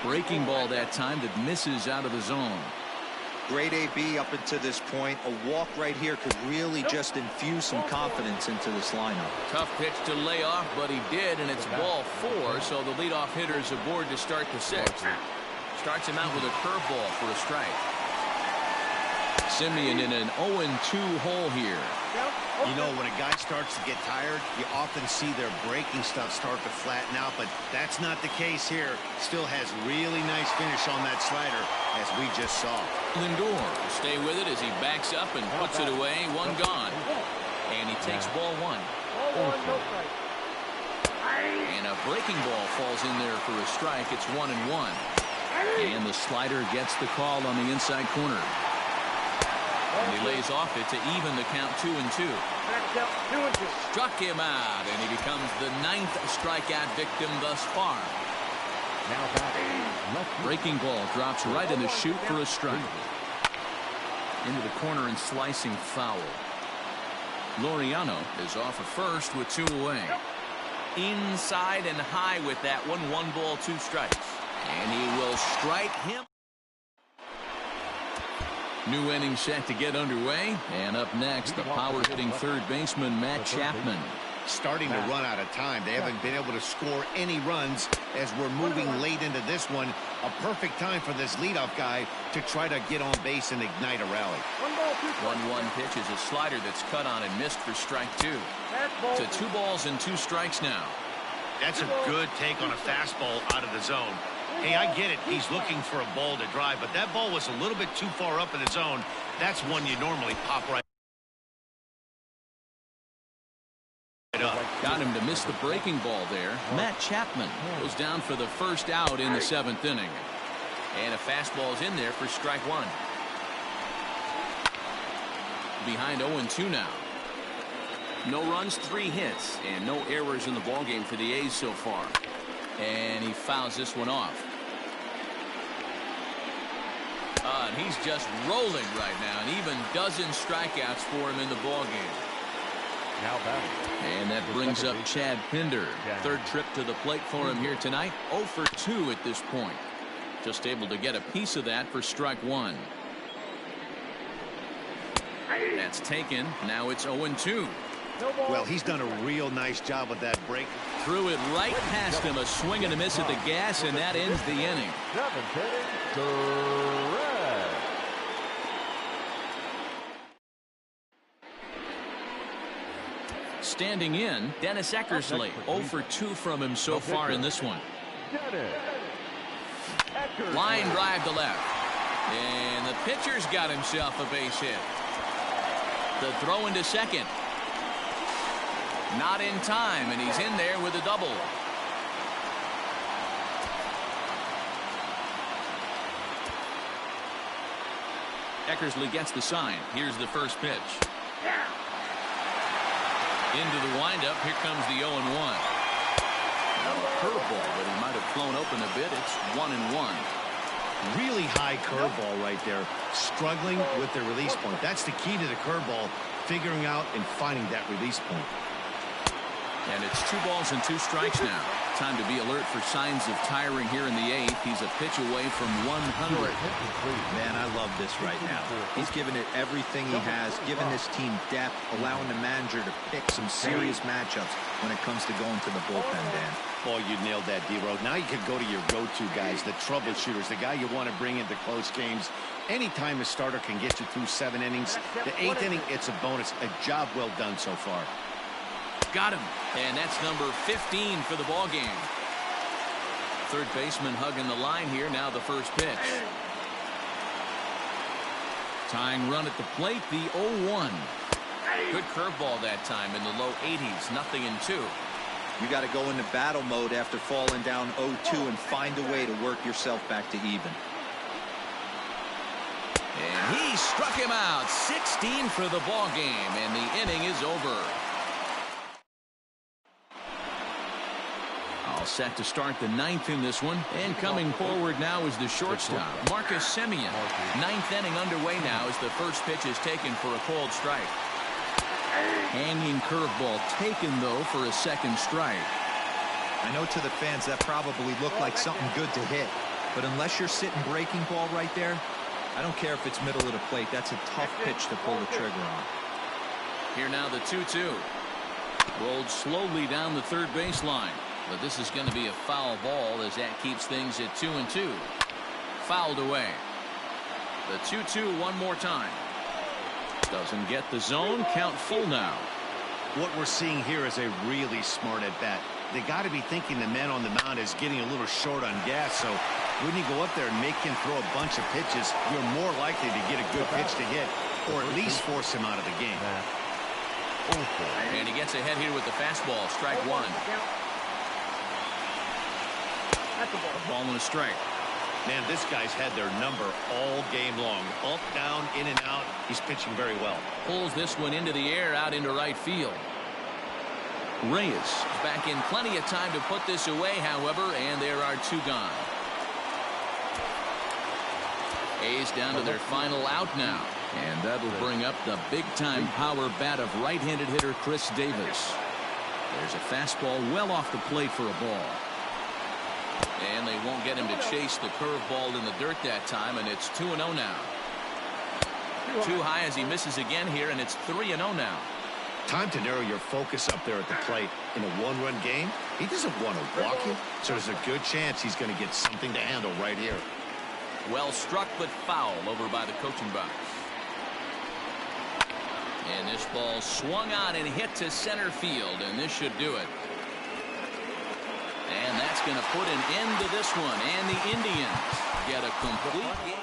Breaking ball that time that misses out of the zone. Great AB up until this point. A walk right here could really just infuse some confidence into this lineup. Tough pitch to lay off, but he did, and it's ball 4, so the leadoff hitter is aboard to start the 6th. Starts him out with a curveball for a strike. Semien in an 0-2 hole here. You know, when a guy starts to get tired, you often see their breaking stuff start to flatten out, but that's not the case here. Still has really nice finish on that slider, as we just saw. Lindor will stay with it as he backs up and puts it away. 1 gone. And he takes ball 1. Ball 1, no strike. And a breaking ball falls in there for a strike. It's 1-1. And the slider gets the call on the inside corner. And he lays off it to even the count 2-2. Back out 2-2. Struck him out, and he becomes the 9th strikeout victim thus far. Now batting. Breaking ball drops right in the chute for a strike. Into the corner and slicing foul. Laureano is off at first with 2 away. Inside and high with that one. 1 ball, 2 strikes. And he will strike him. New inning set to get underway. And up next, the power-hitting third baseman, Matt Chapman. Starting to run out of time. They haven't been able to score any runs as we're moving late into this one. A perfect time for this leadoff guy to try to get on base and ignite a rally. 1 ball, 2 strikes. 1-1 pitch is a slider that's cut on and missed for strike 2. To 2 balls and 2 strikes now. That's a good take on a fastball out of the zone. Hey, I get it. He's looking for a ball to drive, but that ball was a little bit too far up in the zone. That's one you normally pop right up. Got him to miss the breaking ball there. Matt Chapman goes down for the first out in the 7th inning. And a fastball is in there for strike 1. Behind 0-2 now. No runs, 3 hits, and no errors in the ballgame for the A's so far. And he fouls this one off. And he's just rolling right now, and even dozen strikeouts for him in the ballgame. Now batting. And that brings up Chad Pinder. 3rd trip to the plate for him here tonight. 0 for 2 at this point. Just able to get a piece of that for strike 1. That's taken. Now it's 0-2. Well, he's done a real nice job with that break. Threw it right past him. A swing and a miss at the gas, and that ends the inning. 7th inning, correct. Standing in, Dennis Eckersley. 0 for 2 from him so far in this one. Line drive to left. And the pitcher's got himself a base hit. The throw into second. Not in time, and he's in there with a double. Eckersley gets the sign. Here's the first pitch. Into the windup. Here comes the 0-1. Now a curveball, but he might have flown open a bit. It's 1-1. Really high curveball right there. Struggling with the release point. That's the key to the curveball. Figuring out and finding that release point. And it's 2 balls and 2 strikes now. Time to be alert for signs of tiring here in the 8th. He's a pitch away from 100. Man, I love this right now. He's given it everything he has, giving this team depth, allowing the manager to pick some serious matchups when it comes to going to the bullpen, Dan. Boy, you nailed that, D-Road. Now you could go to your go-to guys, the troubleshooters, the guy you want to bring into close games. Anytime a starter can get you through 7 innings, the 8th inning, it's a bonus. A job well done so far. Got him. And that's number 15 for the ball game. Third baseman hugging the line here. Now the first pitch. Tying run at the plate, the 0-1. Good curveball that time in the low 80s. 0-2. You got to go into battle mode after falling down 0-2 and find a way to work yourself back to even. And he struck him out. 16 for the ball game, and the inning is over. All set to start the 9th in this one. And coming forward now is the shortstop, Marcus Semien. 9th inning underway now as the first pitch is taken for a called strike. Hanging curveball taken, though, for a second strike. I know to the fans that probably looked like something good to hit. But unless you're sitting breaking ball right there, I don't care if it's middle of the plate. That's a tough pitch to pull the trigger on. Here now the 2-2. Rolled slowly down the third baseline. But this is going to be a foul ball as that keeps things at 2-2. Fouled away. The 2-2 one more time. Doesn't get the zone. Count full now. What we're seeing here is a really smart at-bat. They got to be thinking the man on the mound is getting a little short on gas, so when you go up there and make him throw a bunch of pitches, you're more likely to get a good pitch to hit, or at least force him out of the game. And he gets ahead here with the fastball. Strike 1. Ball and a strike. Man, this guy's had their number all game long. Up, down, in and out. He's pitching very well. Pulls this one into the air out into right field. Reyes is back in plenty of time to put this away, however, and there are 2 gone. A's down to their final out now. And that'll bring up the big-time power bat of right-handed hitter Chris Davis. There's a fastball well off the plate for a ball. And they won't get him to chase the curveball in the dirt that time, and it's 2-0 now. Too high as he misses again here, and it's 3-0 now. Time to narrow your focus up there at the plate. In a 1-run game, he doesn't want to walk you, so there's a good chance he's going to get something to handle right here. Well struck, but foul over by the coaching box. And this ball swung on and hit to center field, and this should do it. And that's going to put an end to this one, and the Indians get a complete game.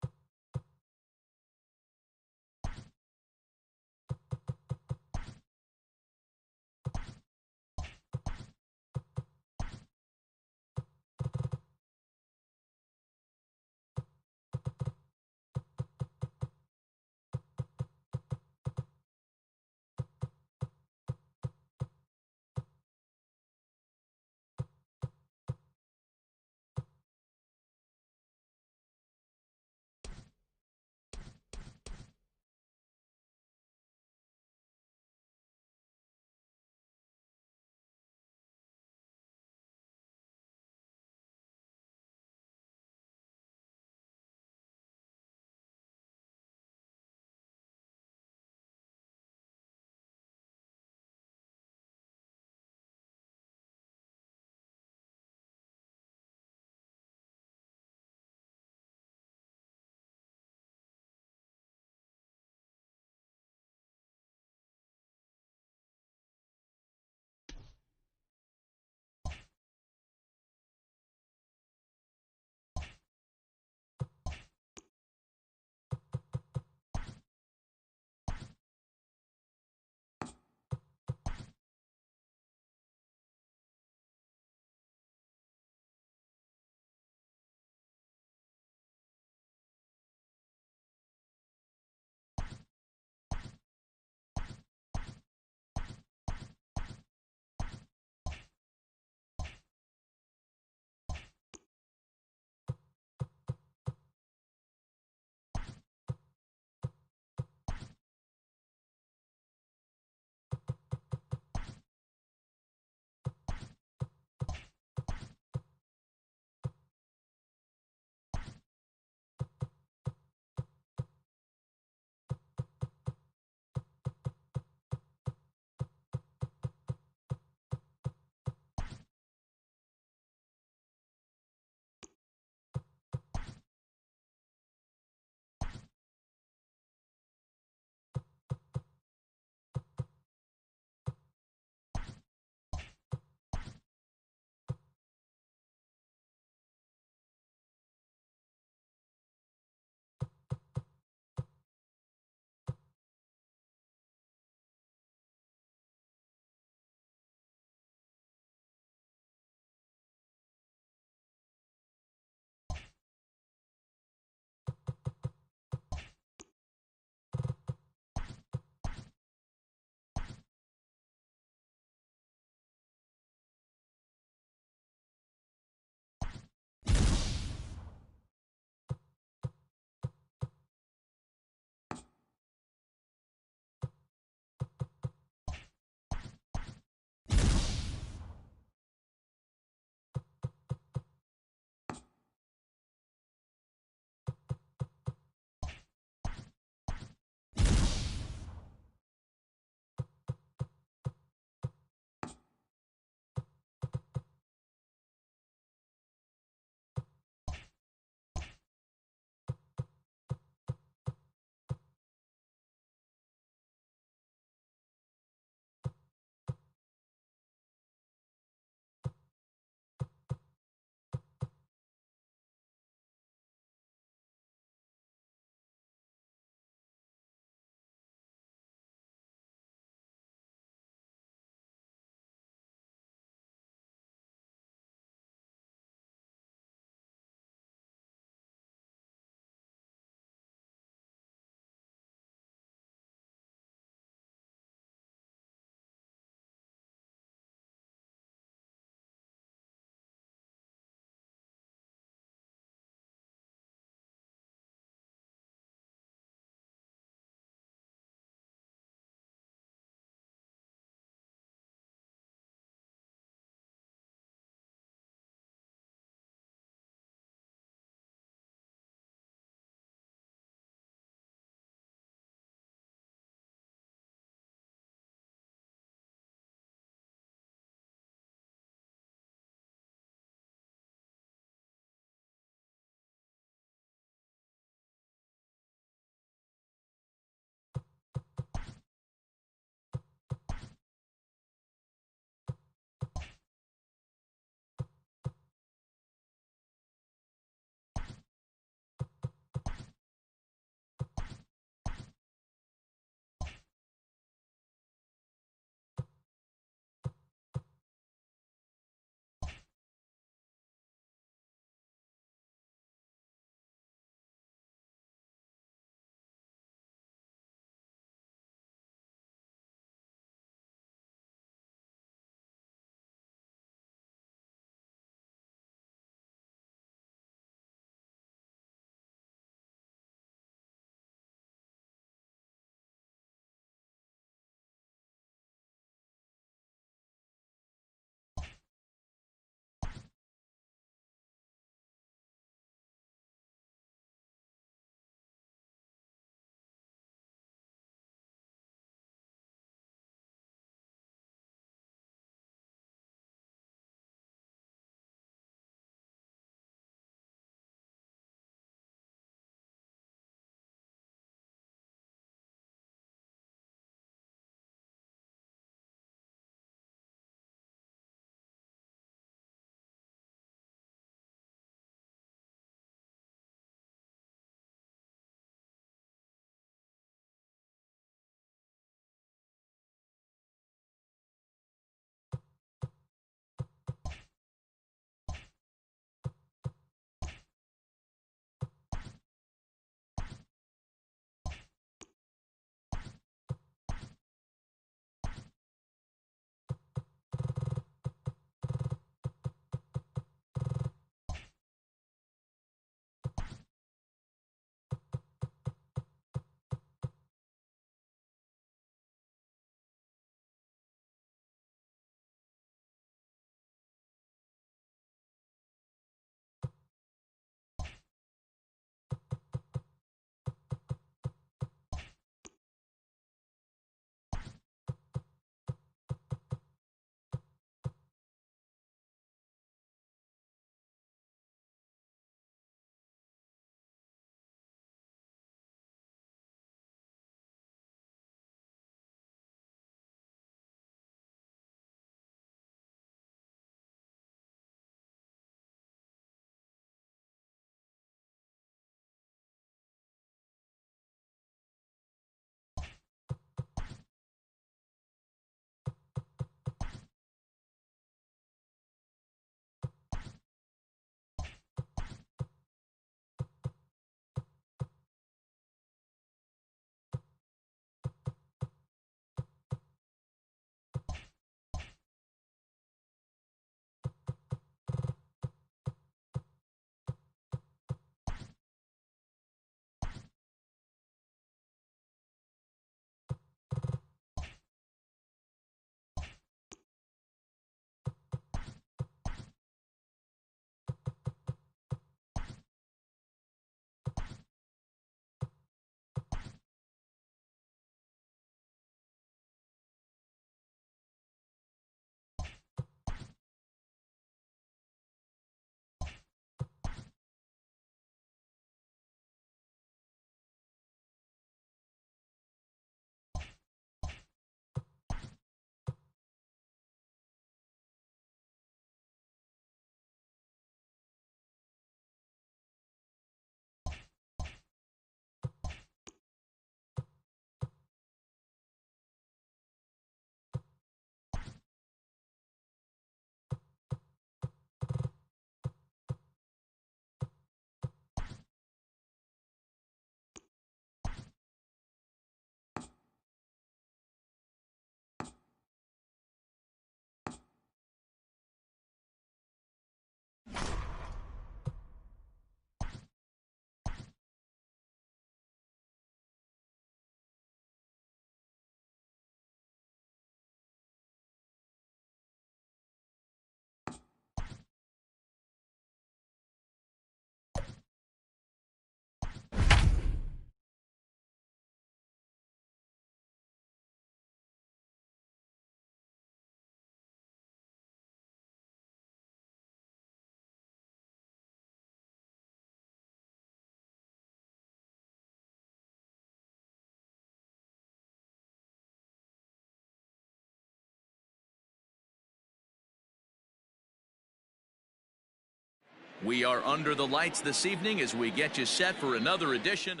We are under the lights this evening as we get you set for another edition.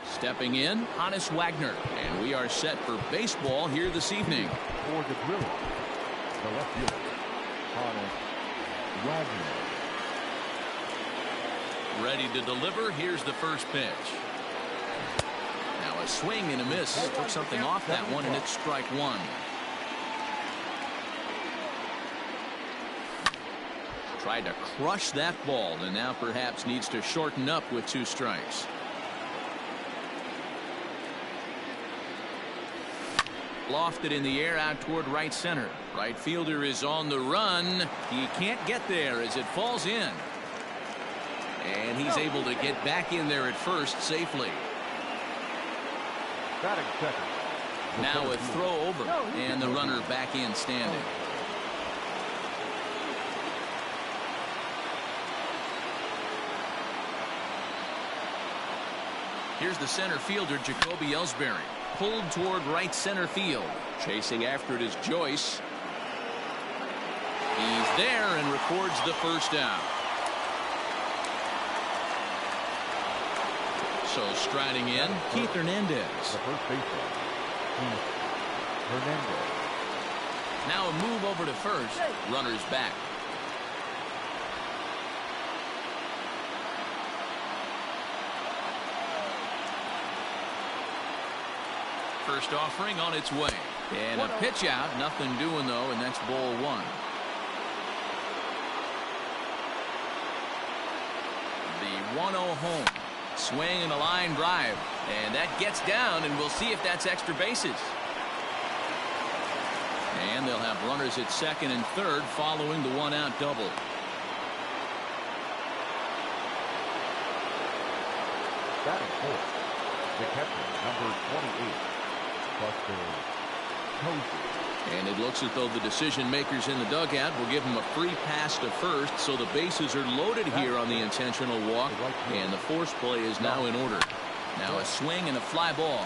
Stepping in, Hannes Wagner, and we are set for baseball here this evening. For the Brewers, the left fielder, Hannes Wagner. Ready to deliver. Here's the first pitch. Now a swing and a miss. Took something off that one, and it's strike one. Tried to crush that ball, and now perhaps needs to shorten up with 2 strikes. Lofted in the air out toward right center. Right fielder is on the run. He can't get there as it falls in. And he's able to get back in there at first safely. Batting second. Now a throw over, and the runner back in standing. Here's the center fielder, Jacoby Ellsbury. Pulled toward right center field. Chasing after it is Joyce. He's there and records the first out. So striding in, Keith Hernandez. The first baseman, Keith Hernandez. Now a move over to first. Runners back. First offering on its way. And a pitch out. Nothing doing, though, and that's ball 1. The 1-0 home. Swing and a line drive. And that gets down, and we'll see if that's extra bases. And they'll have runners at second and third following the 1-out double. Batting fourth, the catcher, number 28, Buster Posey. And it looks as though the decision makers in the dugout will give him a free pass to first, so the bases are loaded here on the intentional walk, and the force play is now in order. Now a swing and a fly ball.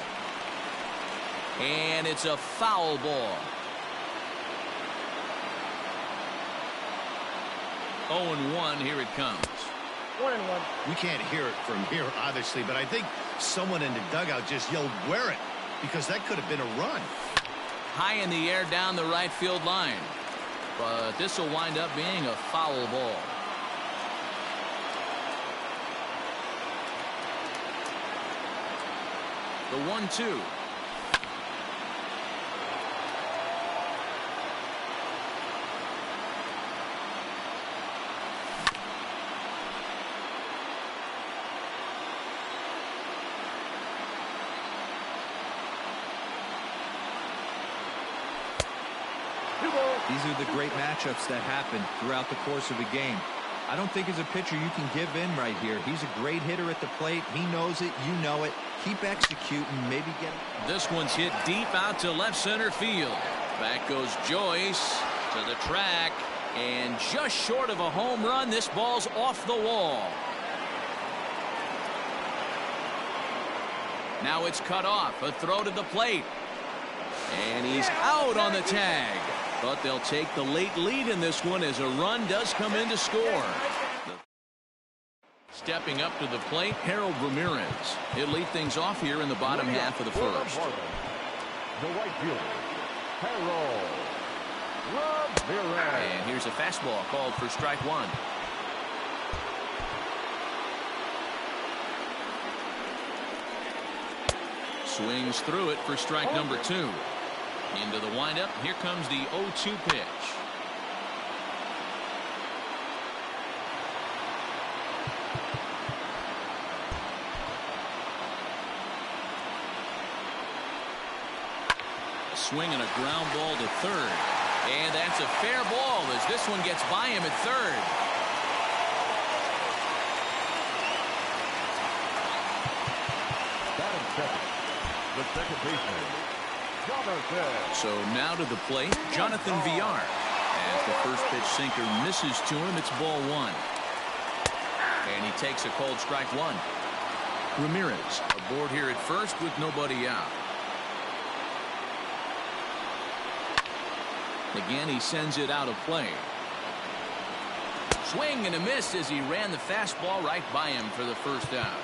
And it's a foul ball. 0-1, here it comes. 1-1. We can't hear it from here, obviously, but I think someone in the dugout just yelled, "Wear it," because that could have been a run. High in the air down the right field line. But this will wind up being a foul ball. The 1-2. These are the great matchups that happen throughout the course of a game. I don't think as a pitcher you can give in right here. He's a great hitter at the plate. He knows it. You know it. Keep executing. Maybe get it. This one's hit deep out to left center field. Back goes Joyce to the track. And just short of a home run, this ball's off the wall. Now it's cut off. A throw to the plate. And he's out on the tag. But they'll take the late lead in this one as a run does come in to score. Stepping up to the plate, Harold Ramirez. He'll lead things off here in the bottom half of the first. The right fielder, Harold Ramirez. And here's a fastball called for strike 1. Swings through it for strike number 2. Into the windup. Here comes the 0-2 pitch. A swing and a ground ball to third. And that's a fair ball as this one gets by him at third. Batting second, the second baseman, Jonathan. So now to the plate, Jonathan Villar. As the first pitch sinker misses to him, it's ball 1. And he takes a cold strike 1. Ramirez aboard here at first with nobody out. Again, he sends it out of play. Swing and a miss as he ran the fastball right by him for the first out.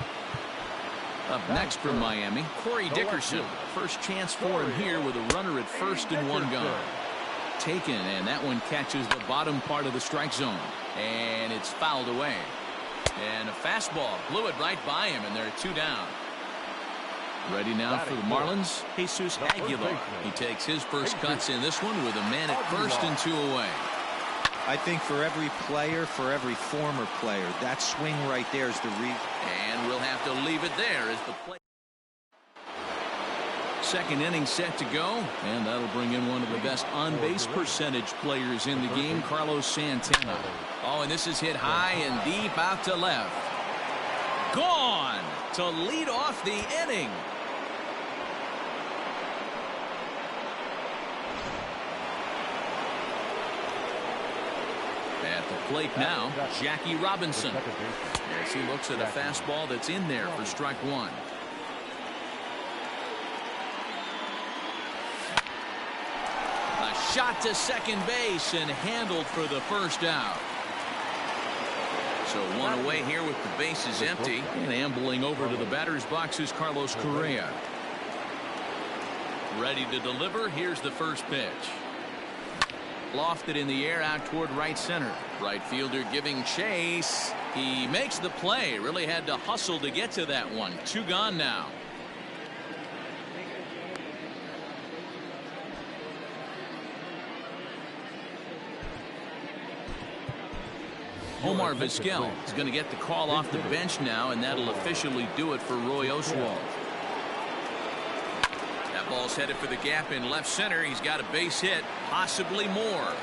Up next from Miami, Corey Dickerson. First chance for him here with a runner at first and one gone. Taken, and that one catches the bottom part of the strike zone. And it's fouled away. And a fastball blew it right by him, and there are 2 down. Ready now for the Marlins, Jesus Aguilar. He takes his first cuts in this one with a man at first and 2 away. I think for every player, for every former player, that swing right there is the reason. And we'll have to leave it there as the play. Second inning set to go, and that'll bring in one of the best on-base percentage players in the game, Carlos Santana. Oh, and this is hit high and deep out to left. Gone to lead off the inning. At the plate now, Jackie Robinson. As he looks at a fastball that's in there for strike 1. A shot to second base and handled for the first out. So 1 away here with the bases empty, and ambling over to the batter's box is Carlos Correa. Ready to deliver. Here's the first pitch. Lofted in the air out toward right center. Right fielder giving chase. He makes the play. Really had to hustle to get to that one. 2 gone now. Omar Vizquel is going to get the call off the bench now, and that'll officially do it for Roy Oswalt. That ball's headed for the gap in left center. He's got a base hit, possibly more.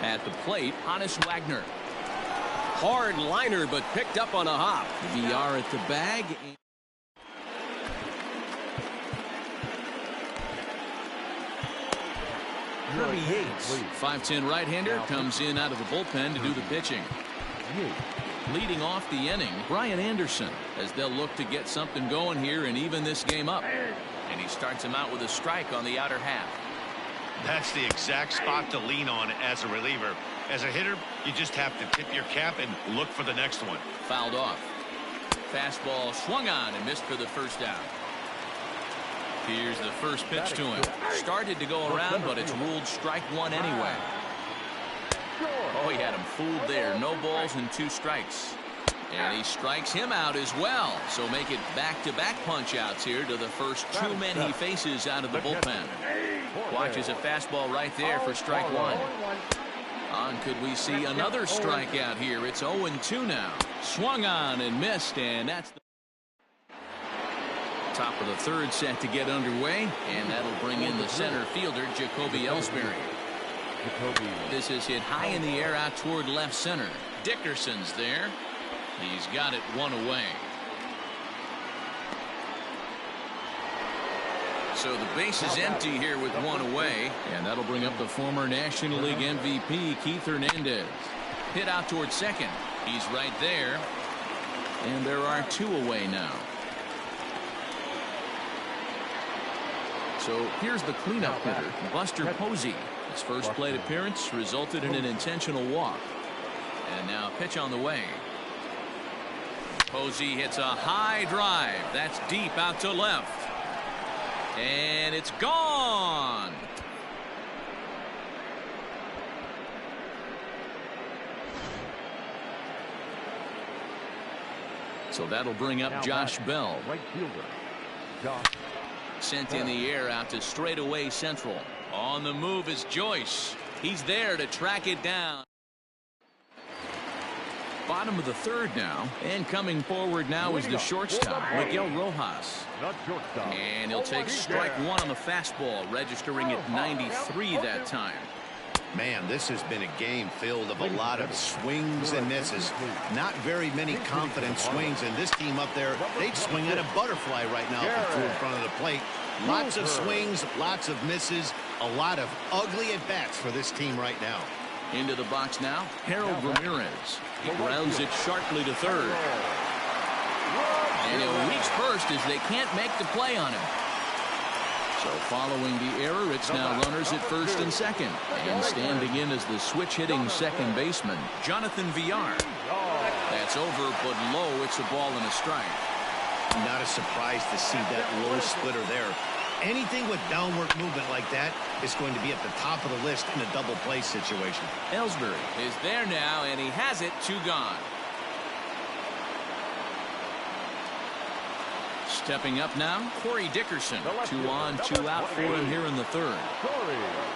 At the plate, Honus Wagner. Hard liner, but picked up on a hop. VR at the bag. Kirby Yates, 5'10" right-hander, comes in out of the bullpen to do the pitching. Leading off the inning, Brian Anderson, as they'll look to get something going here and even this game up. And he starts him out with a strike on the outer half. That's the exact spot to lean on as a reliever. As a hitter, you just have to tip your cap and look for the next one. Fouled off. Fastball swung on and missed for the first out. Here's the first pitch to him. Started to go around, but it's ruled strike 1 anyway. Oh, he had him fooled there. No balls and 2 strikes. And he strikes him out as well. So make it back-to-back punch-outs here to the first 2 men he faces out of the bullpen. Watches a fastball right there for strike 1. On could we see another strikeout here? It's 0-2 now. Swung on and missed, and that's the top of the third set to get underway, and that'll bring in the center fielder, Jacoby Ellsbury. This is hit high in the air out toward left center. Dickerson's there. He's got it 1 away. So the base is empty here with 1 away, and that'll bring up the former National League MVP, Keith Hernandez. Hit out toward second. He's right there, and there are 2 away now. So here's the cleanup hitter, Buster Posey. His first plate appearance resulted in an intentional walk. And now a pitch on the way. Posey hits a high drive. That's deep out to left. And it's gone. So that'll bring up Josh Bell. Right fielder. Sent in the air out to straightaway central. On the move is Joyce. He's there to track it down. Bottom of the third now, and coming forward now is the shortstop, Miguel Rojas. And he'll take strike 1 on the fastball, registering at 93 that time. Man, this has been a game filled of a lot of swings and misses. Not very many confident swings, and this team up there, they'd swing at a butterfly right now if it flew in front of the plate. Lots of swings, lots of misses, a lot of ugly at-bats for this team right now. Into the box now, Harold Ramirez. He grounds it sharply to third. And he'll reach first as they can't make the play on him. So following the error, it's now runners at first and second. And standing in as the switch-hitting second baseman, Jonathan Villar. That's over, but low. It's a ball and a strike. Not a surprise to see that low splitter there. Anything with downward movement like that is going to be at the top of the list in a double play situation. Ellsbury is there now, and he has it, 2 gone. Stepping up now, Corey Dickerson. 2 on, 2 out for him here in the third.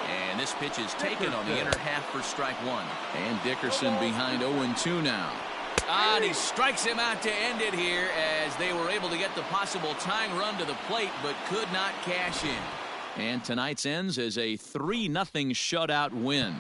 And this pitch is taken on the inner half for strike 1. And Dickerson behind 0-2 now. And he strikes him out to end it here as they were able to get the possible tying run to the plate but could not cash in. And tonight's ends as a 3-0 shutout win.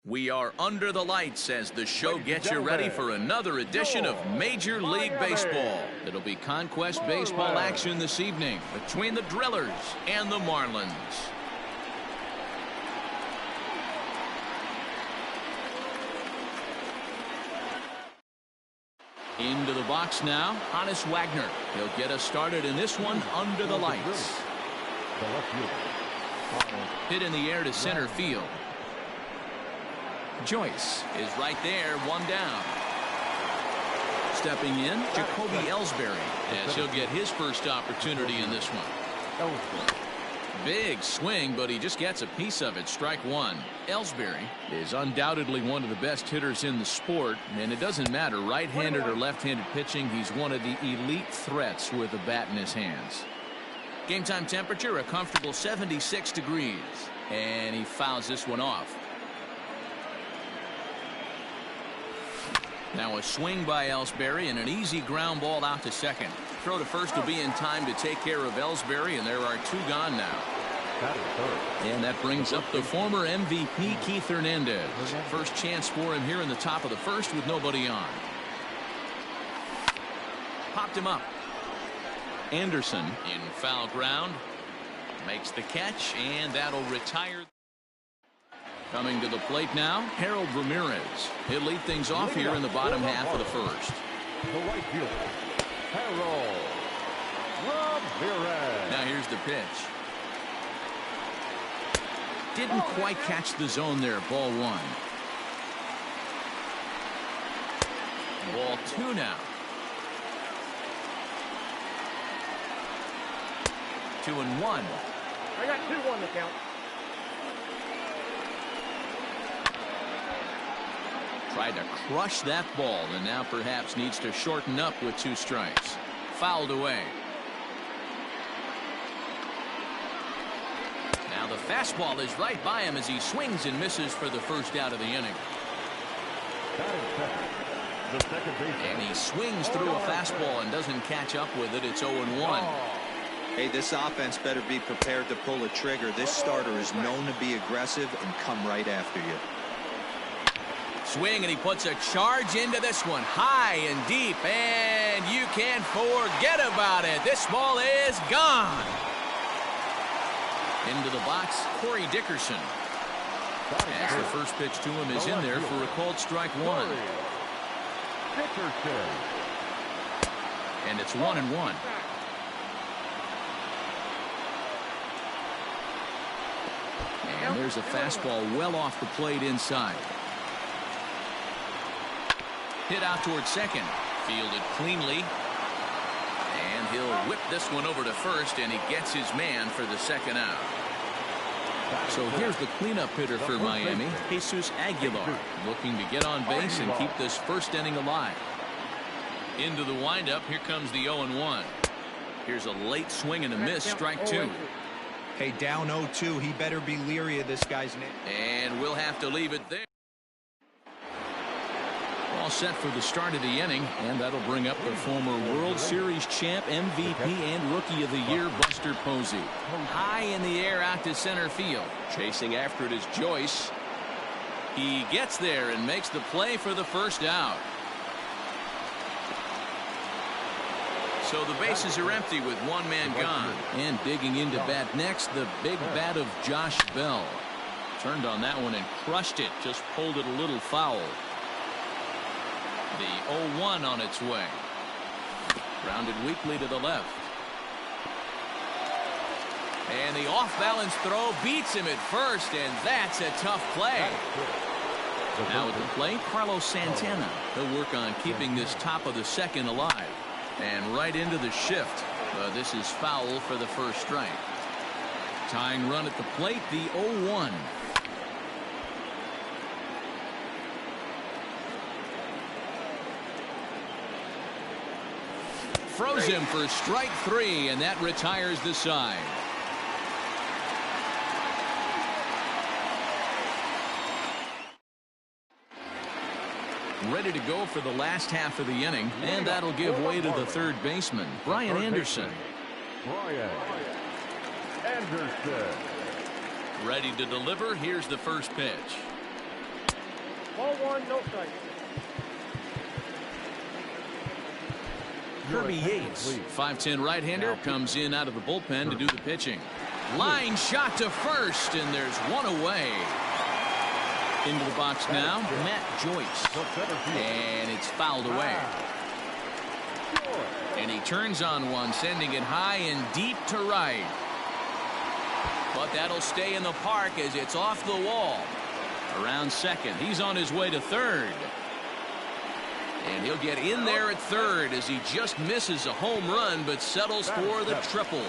We are under the lights as the show gets you ready for another edition of Major League Baseball. It'll be Conquest Baseball action this evening between the Drillers and the Marlins. Into the box now, Honus Wagner. He'll get us started in this one under the lights. Hit in the air to center field. Joyce is right there, one down. Stepping in, Jacoby Ellsbury, as he'll get his first opportunity in this one. Big swing, but he just gets a piece of it. Strike one. Ellsbury is undoubtedly one of the best hitters in the sport, and it doesn't matter right-handed or left-handed pitching. He's one of the elite threats with a bat in his hands. Game time temperature, a comfortable 76 degrees, and he fouls this one off. Now a swing by Ellsbury and an easy ground ball out to second. Throw to first will be in time to take care of Ellsbury, and there are two gone now. And that brings up the former MVP Keith Hernandez. First chance for him here in the top of the first with nobody on. Popped him up. Anderson in foul ground makes the catch, and that'll retire. Coming to the plate now, Harold Ramirez. He'll lead things off here in the bottom half of the first. The right fielder, Harold Ramirez. Now here's the pitch. Didn't quite catch the zone there. Ball one. Ball two now. 2-1. I got 2-1 to count. Tried to crush that ball, and now perhaps needs to shorten up with two strikes. Fouled away. Now the fastball is right by him as he swings and misses for the first out of the inning. And he swings through a fastball and doesn't catch up with it. It's 0-1. Hey, this offense better be prepared to pull a trigger. This starter is known to be aggressive and come right after you. Swing, and he puts a charge into this one, high and deep, and you can't forget about it. This ball is gone. Into the box, Corey Dickerson. As the first pitch to him is in there for a called strike one. Dickerson. And it's 1-1. And there's a fastball well off the plate inside. Hit out towards second. Fielded cleanly. And he'll whip this one over to first, and he gets his man for the second out. So here's the cleanup hitter for Miami, Jesus Aguilar, looking to get on base and keep this first inning alive. Into the windup, here comes the 0-1. Here's a late swing and a miss, strike two. Hey, down 0-2, he better be leery of this guy's name. And we'll have to leave it there. All set for the start of the inning, and that'll bring up the former World Series champ, MVP, and Rookie of the Year, Buster Posey. High in the air out to center field. Chasing after it is Joyce. He gets there and makes the play for the first out. So the bases are empty with one man gone. And digging into bat next, the big bat of Josh Bell. Turned on that one and crushed it. Just pulled it a little foul. The 0-1 on its way. Grounded weakly to the left. And the off-balance throw beats him at first, and that's a tough play. Now at the plate, Carlos Santana. He'll work on keeping this top of the second alive. And right into the shift. This is foul for the first strike. Tying run at the plate, the 0-1. Froze him for strike three, and that retires the side. Ready to go for the last half of the inning, and that'll give way to the third baseman, Brian Anderson. Brian Anderson. Ready to deliver. Here's the first pitch. Ball one, no strike. Kirby Yates. 5'10" right-hander comes in out of the bullpen to do the pitching. Line shot to first, and there's one away. Into the box now, Matt Joyce. And it's fouled away. And he turns on one, sending it high and deep to right. But that'll stay in the park as it's off the wall. Around second, he's on his way to third. And he'll get in there at third as he just misses a home run but settles for the triple.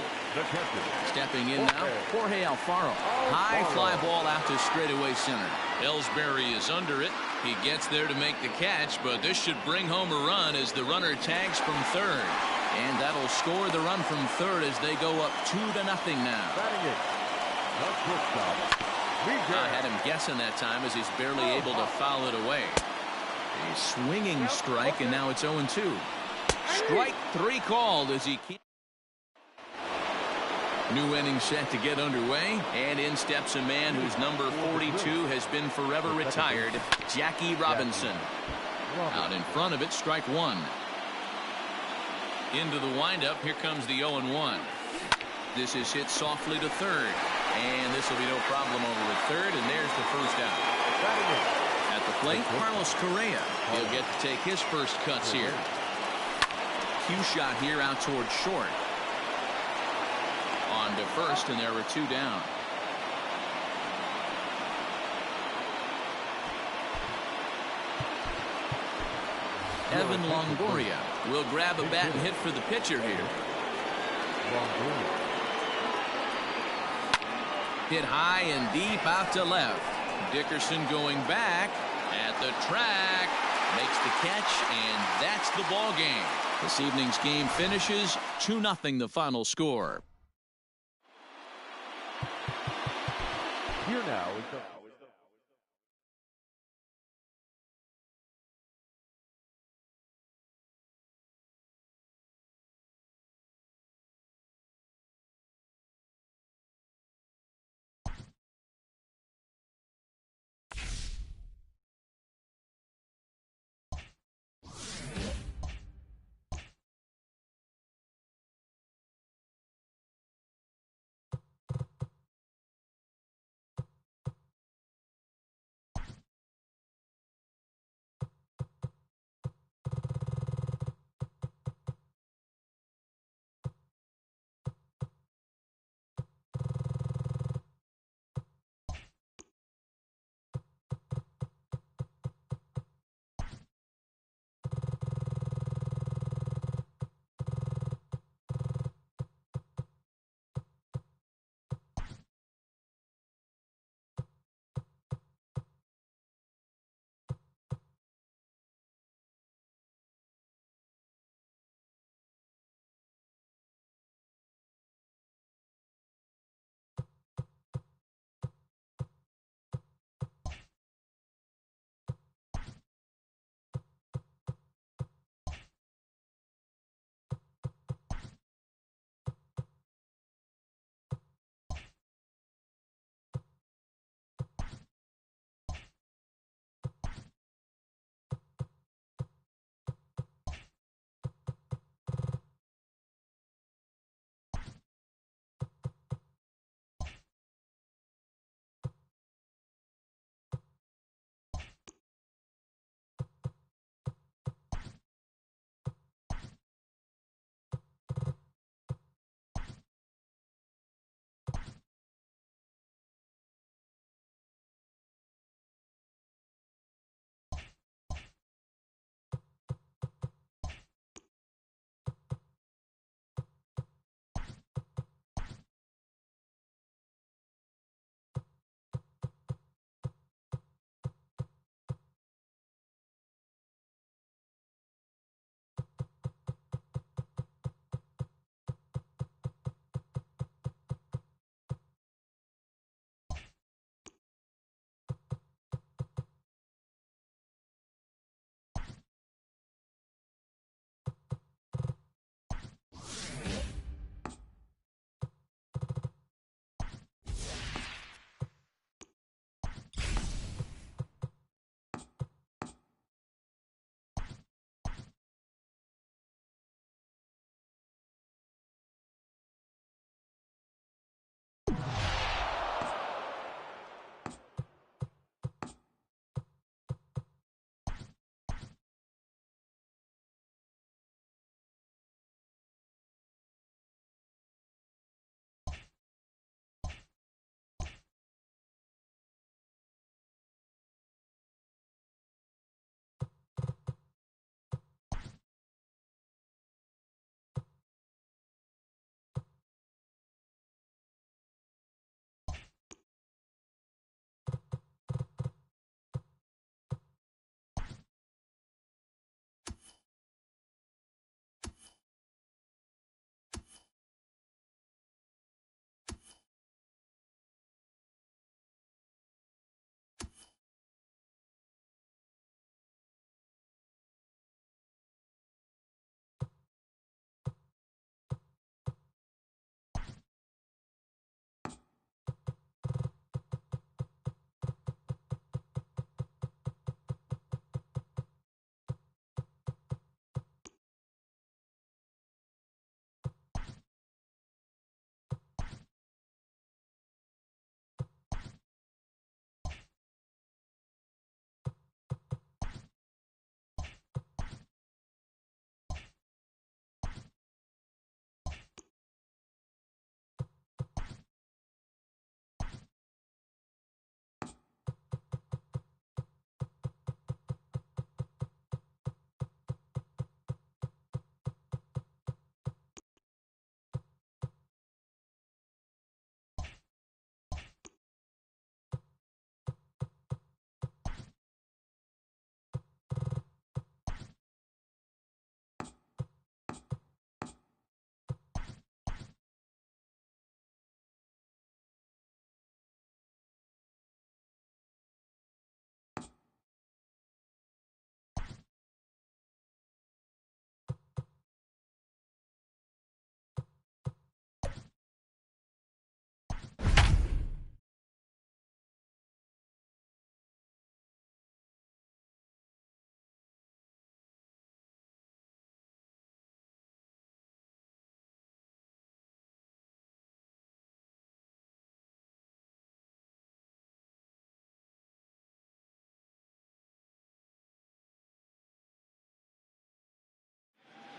Stepping in now, Jorge Alfaro. High fly ball out to straightaway center. Ellsbury is under it. He gets there to make the catch, but this should bring home a run as the runner tags from third. And that'll score the run from third as they go up 2-0 now. I had him guessing that time as he's barely able to foul it away. A swinging strike, and now it's 0-2. Strike 3 called as he can't. New inning set to get underway, and in steps a man whose number 42 has been forever retired, Jackie Robinson. Out in front of it, strike 1. Into the windup, here comes the 0-1. This is hit softly to third, and this will be no problem over at third, and there's the first out. At the plate, Carlos Correa. He'll get to take his first cuts here. Cue shot here out toward short. On to first, and there were 2 down. Evan Longoria will grab a bat and hit for the pitcher here. Hit high and deep out to left. Dickerson going back at the track, makes the catch, and that's the ball game. This evening's game finishes 2-0 the final score. Here now is the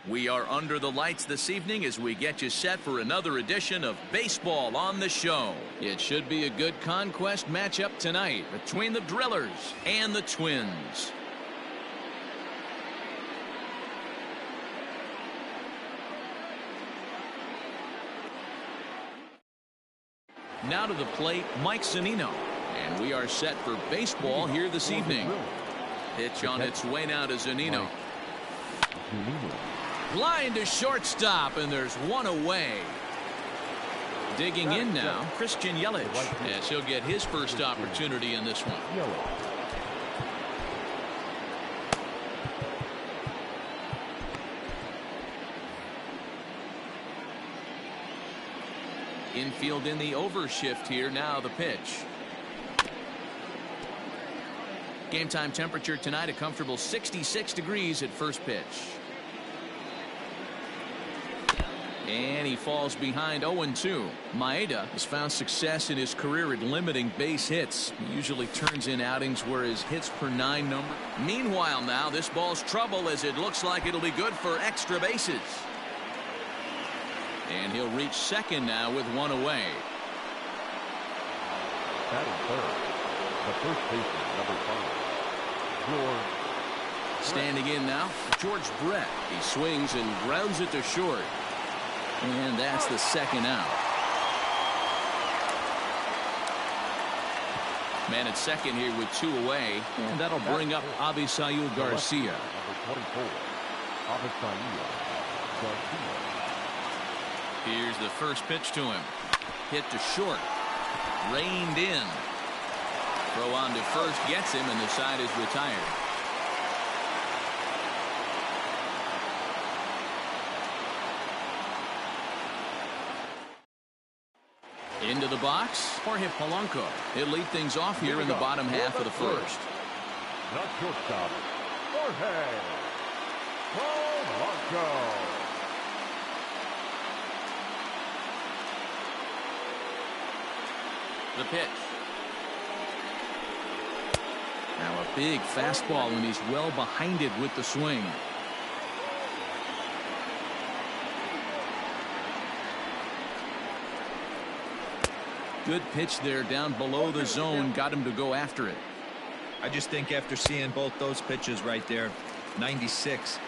We are under the lights this evening as we get you set for another edition of Baseball on the Show. It should be a good conquest matchup tonight between the Drillers and the Twins. Now to the plate, Mike Zunino. And we are set for baseball here this evening. Pitch on its way now to Zunino. Line to shortstop, and there's one away. Digging in now, Christian Yelich, as he'll get his first opportunity in this one. Infield in the overshift here. Now the pitch. Game time temperature tonight, a comfortable 66 degrees at first pitch. And he falls behind 0-2. Maeda has found success in his career at limiting base hits. He usually turns in outings where his hits per 9 number. Meanwhile now, this ball's trouble as it looks like it'll be good for extra bases. And he'll reach second now with one away. Batting third, the first baseman, number 5, George. Standing in now, George Brett. He swings and grounds it to short. And that's the second out. Man at second here with 2 away. And that'll bring up Avisail Garcia. Number 24, Avisail Garcia. Here's the first pitch to him. Hit to short. Reined in. Throw on to first gets him, and the side is retired. Into the box, Jorge Polanco. He'll lead things off here in the bottom half of the first. Not shortstop, Jorge Polanco. The pitch. Now a big fastball, and he's well behind it with the swing. Good pitch there down below the zone. Got him to go after it. I just think after seeing both those pitches right there, 96,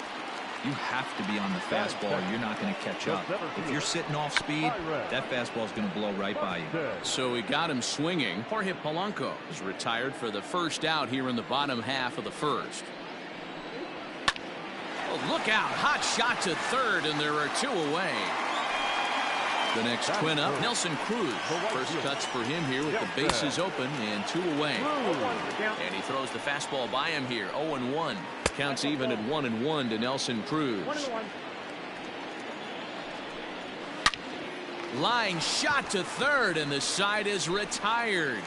you have to be on the fastball or you're not going to catch up. If you're sitting off speed, that fastball is going to blow right by you. So he got him swinging. Jorge Polanco is retired for the first out here in the bottom half of the first. Oh, look out. Hot shot to third, and there are 2 away. The next twin up, Nelson Cruz. First cuts for him here with the bases open and 2 away. And he throws the fastball by him here. 0-1. Counts even at 1-1 to Nelson Cruz. Line shot to third, and the side is retired.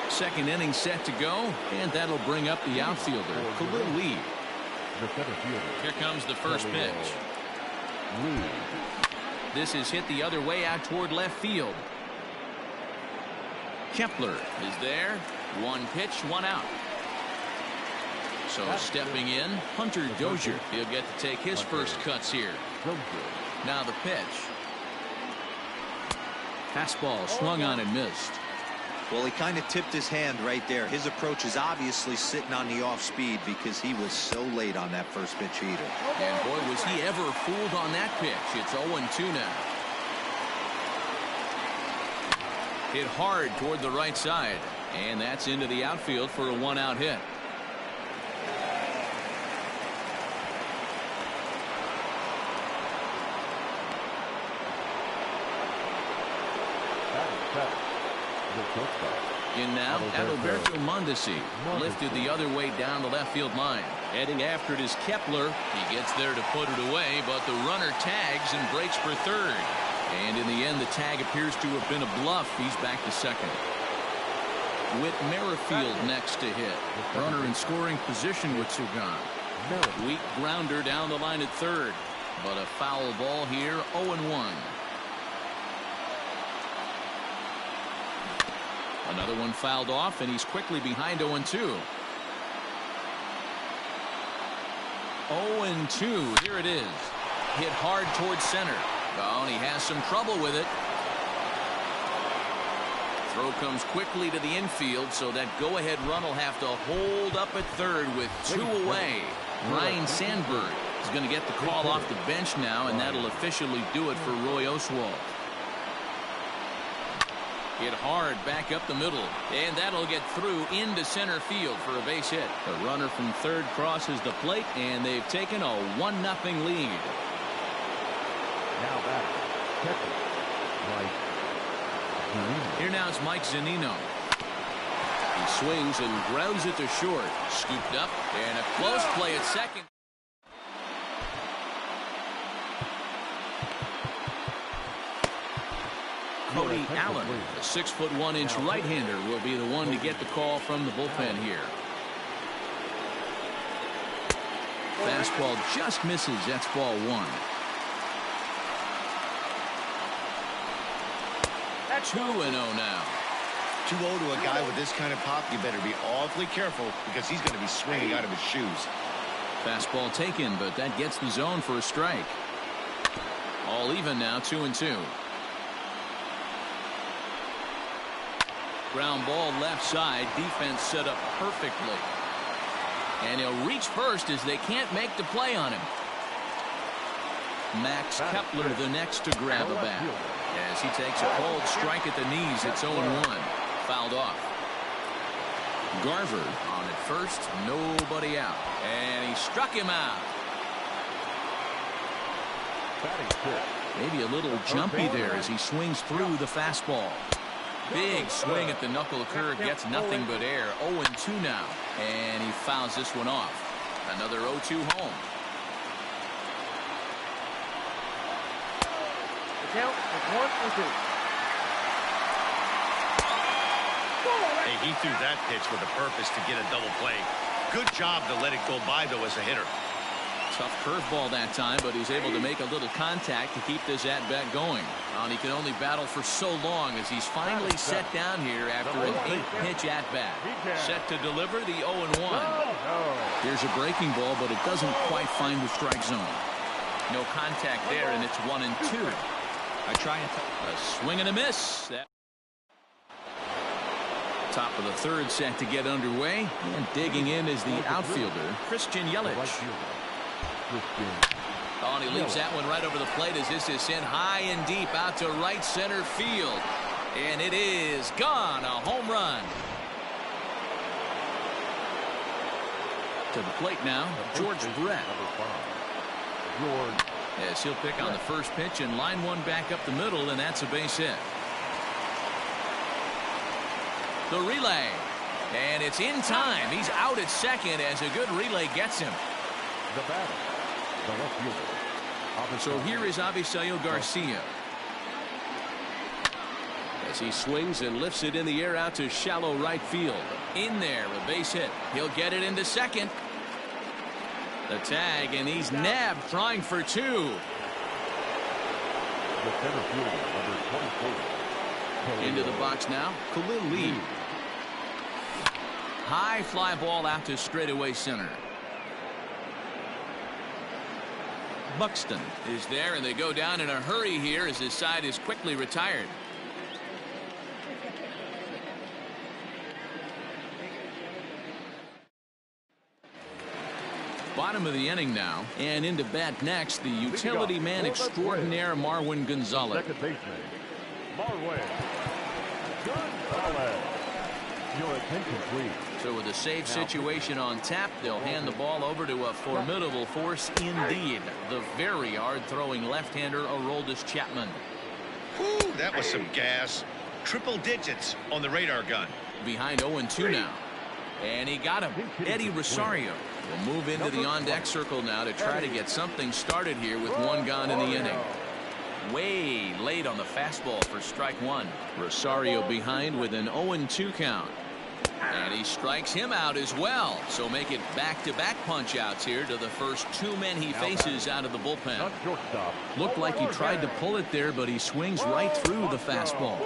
Second inning set to go, and that'll bring up the outfielder, Khalil Lee. Here comes the first pitch. This is hit the other way out toward left field. Kepler is there. 1 pitch, 1 out. So stepping in, Hunter Dozier. He'll get to take his first cuts here. Now the pitch. Fastball swung on and missed. Well, he kind of tipped his hand right there. His approach is obviously sitting on the off speed because he was so late on that first pitch either. And boy, was he ever fooled on that pitch. It's 0-2 now. Hit hard toward the right side. And that's into the outfield for a 1-out hit. In now, Adalberto Mondesi lifted the other way down the left field line. Heading after it is Kepler. He gets there to put it away, but the runner tags and breaks for third. And in the end, the tag appears to have been a bluff. He's back to second. Whit Merrifield next to hit. Runner in scoring position with Sugan. Weak grounder down the line at third. But a foul ball here, 0-1. Another one fouled off, and he's quickly behind 0-2. 0-2. Here it is. Hit hard towards center. Oh, and he has some trouble with it. Throw comes quickly to the infield, so that go-ahead run will have to hold up at third with 2 away. Ryne Sandberg is going to get the call off the bench now, and that'll officially do it for Roy Oswalt. Hit hard back up the middle, and that'll get through into center field for a base hit. The runner from third crosses the plate, and they've taken a 1-0 lead. Now back, catcher, Mike Zunino. Here now is Mike Zunino. He swings and grounds it to short. Scooped up, and a close play at second. Cody Allen, the 6'1" right-hander, will be the one to get the call from the bullpen here. Fastball just misses. That's ball 1. 2-0 now. 2-0 to a guy with this kind of pop. You better be awfully careful because he's going to be swinging out of his shoes. Fastball taken, but that gets the zone for a strike. All even now, 2-2. Ground ball left side. Defense set up perfectly. And he'll reach first as they can't make the play on him. Max Kepler the next to grab a bat. As he takes a cold strike at the knees, it's 0-1. Fouled off. Garver on at first. Nobody out. And he struck him out. Maybe a little jumpy there as he swings through the fastball. Big swing at the knuckle curve, gets nothing but air. 0-2 now, and he fouls this one off. Another 0-2 home. The count is 1-2. Hey, he threw that pitch with a purpose to get a double play. Good job to let it go by, though, as a hitter. Tough curveball that time, but he's able to make a little contact to keep this at-bat going. And he can only battle for so long as he's finally set down here after an 8-pitch at-bat. Set to deliver the 0-1. Here's a breaking ball, but it doesn't quite find the strike zone. No contact there, and it's 1-2. I try and a swing and a miss. Top of the third set to get underway, and digging in is the outfielder, Christian Yelich. Oh, and he leaves that one right over the plate as this is sent high and deep out to right center field. And it is gone. A home run. To the plate now, George Brett. Yes, he'll pick on the first pitch and line one back up the middle, and that's a base hit. The relay. And it's in time. He's out at second as a good relay gets him. The batter, the left fielder. So here is Avisail Garcia. As he swings and lifts it in the air out to shallow right field. In there, a base hit. He'll get it into second. The tag, and he's nabbed, trying for 2. The center fielder, number 24. Into the box now, Khalil Lee. High fly ball out to straightaway center. Buxton is there, and they go down in a hurry here as his side is quickly retired. Bottom of the inning now, and into bat next, the utility man extraordinaire Marwin Gonzalez. Second baseman, Marwin Gonzalez. Your attention, please. So with a save situation on tap, they'll hand the ball over to a formidable force indeed. The very hard-throwing left-hander Aroldis Chapman. Whew, that was some gas. Triple digits on the radar gun. Behind 0-2 now. And he got him. Eddie Rosario will move into the on-deck circle now to try to get something started here with one gone in the inning. Way late on the fastball for strike one. Rosario behind with an 0-2 count. And he strikes him out as well. So make it back-to-back punch-outs here to the first 2 men he faces out of the bullpen. Looked like he tried to pull it there, but he swings right through the fastball.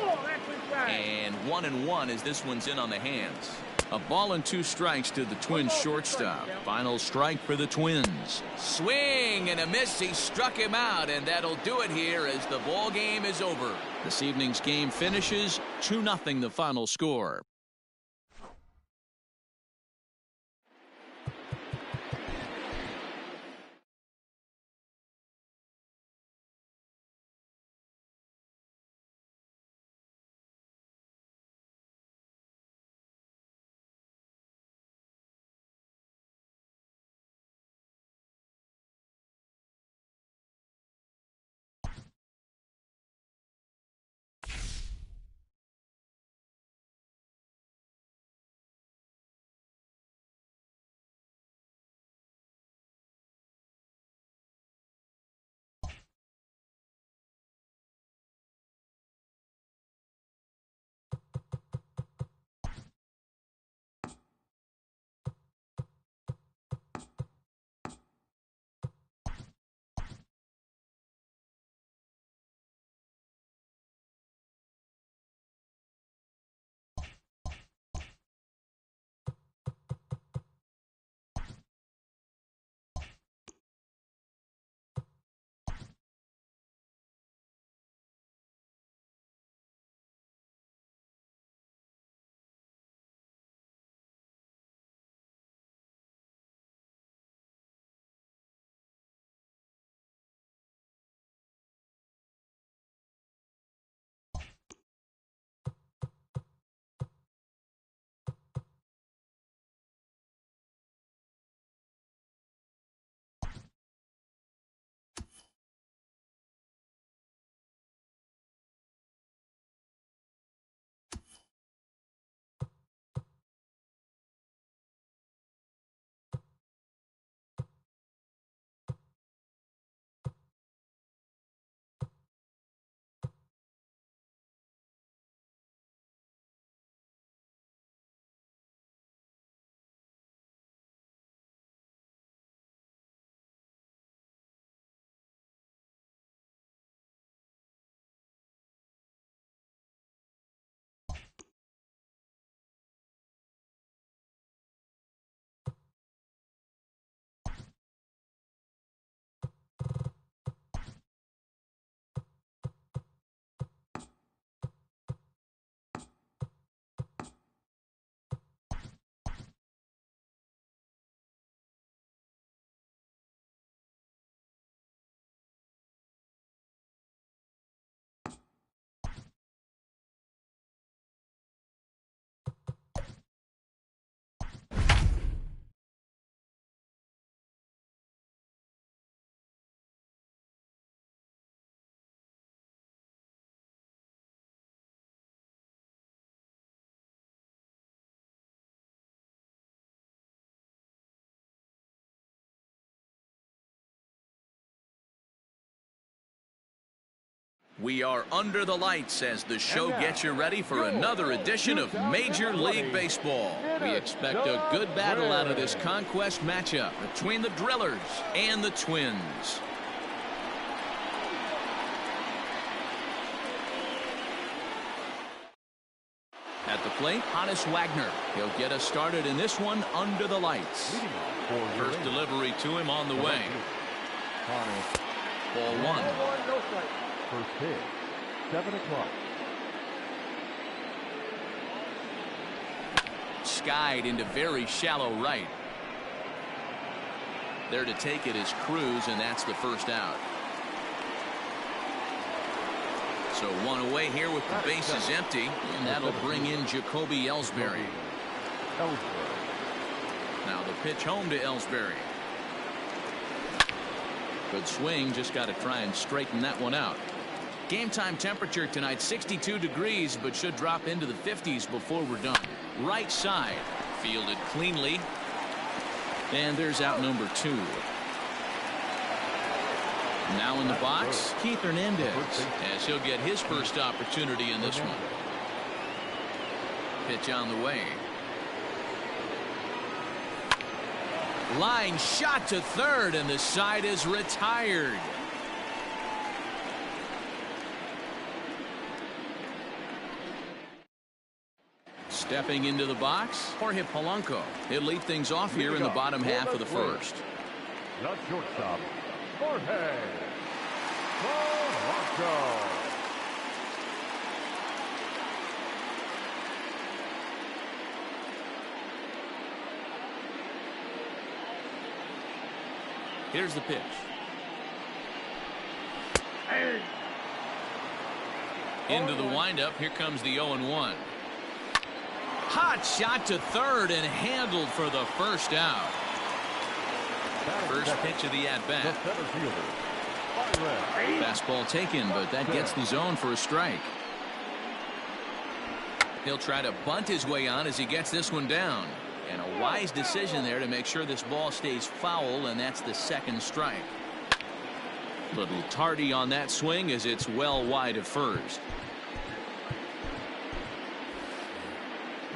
And 1-1 as this one's in on the hands. A ball and 2 strikes to the Twins shortstop. Final strike for the Twins. Swing and a miss. He struck him out, and that'll do it here as the ball game is over. This evening's game finishes 2-0 the final score. We are under the lights as the show gets you ready for another edition of Major League Baseball. We expect a good battle out of this conquest matchup between the Drillers and the Twins. At the plate, Honus Wagner. He'll get us started in this one under the lights. First delivery to him on the way. Ball 1. First pitch, 7 o'clock. Skied into very shallow right. There to take it is Cruz, and that's the first out. So 1 away here with the bases empty, and that'll bring in Jacoby Ellsbury. Now the pitch home to Ellsbury. Good swing, just got to try and straighten that one out. Game time temperature tonight 62 degrees, but should drop into the 50s before we're done. Right side, fielded cleanly. And there's out number 2. Now in the box, Keith Hernandez, as he'll get his first opportunity in this one. Pitch on the way. Line shot to third, and the side is retired. Stepping into the box, Jorge Polanco. He'll lead things off here in the bottom half of the first. The shortstop, Jorge Polanco. Here's the pitch. Into the windup. Here comes the 0-1. Hot shot to third and handled for the first out. First pitch of the at-bat. Fastball taken, but that gets the zone for a strike. He'll try to bunt his way on as he gets this one down. And a wise decision there to make sure this ball stays foul, and that's the second strike. Little tardy on that swing as it's well wide of first.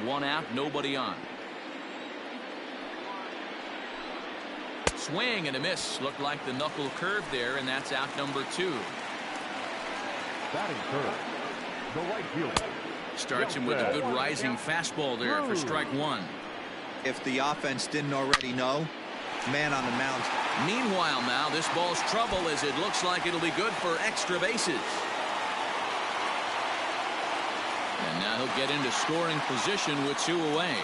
One out, nobody on. Swing and a miss. Looked like the knuckle curve there, and that's out number 2. Batting third, the right fielder. Starts him with a good rising fastball there for strike 1. If the offense didn't already know, man on the mound. Meanwhile now, this ball's trouble as it looks like it'll be good for extra bases. And now he'll get into scoring position with 2 away.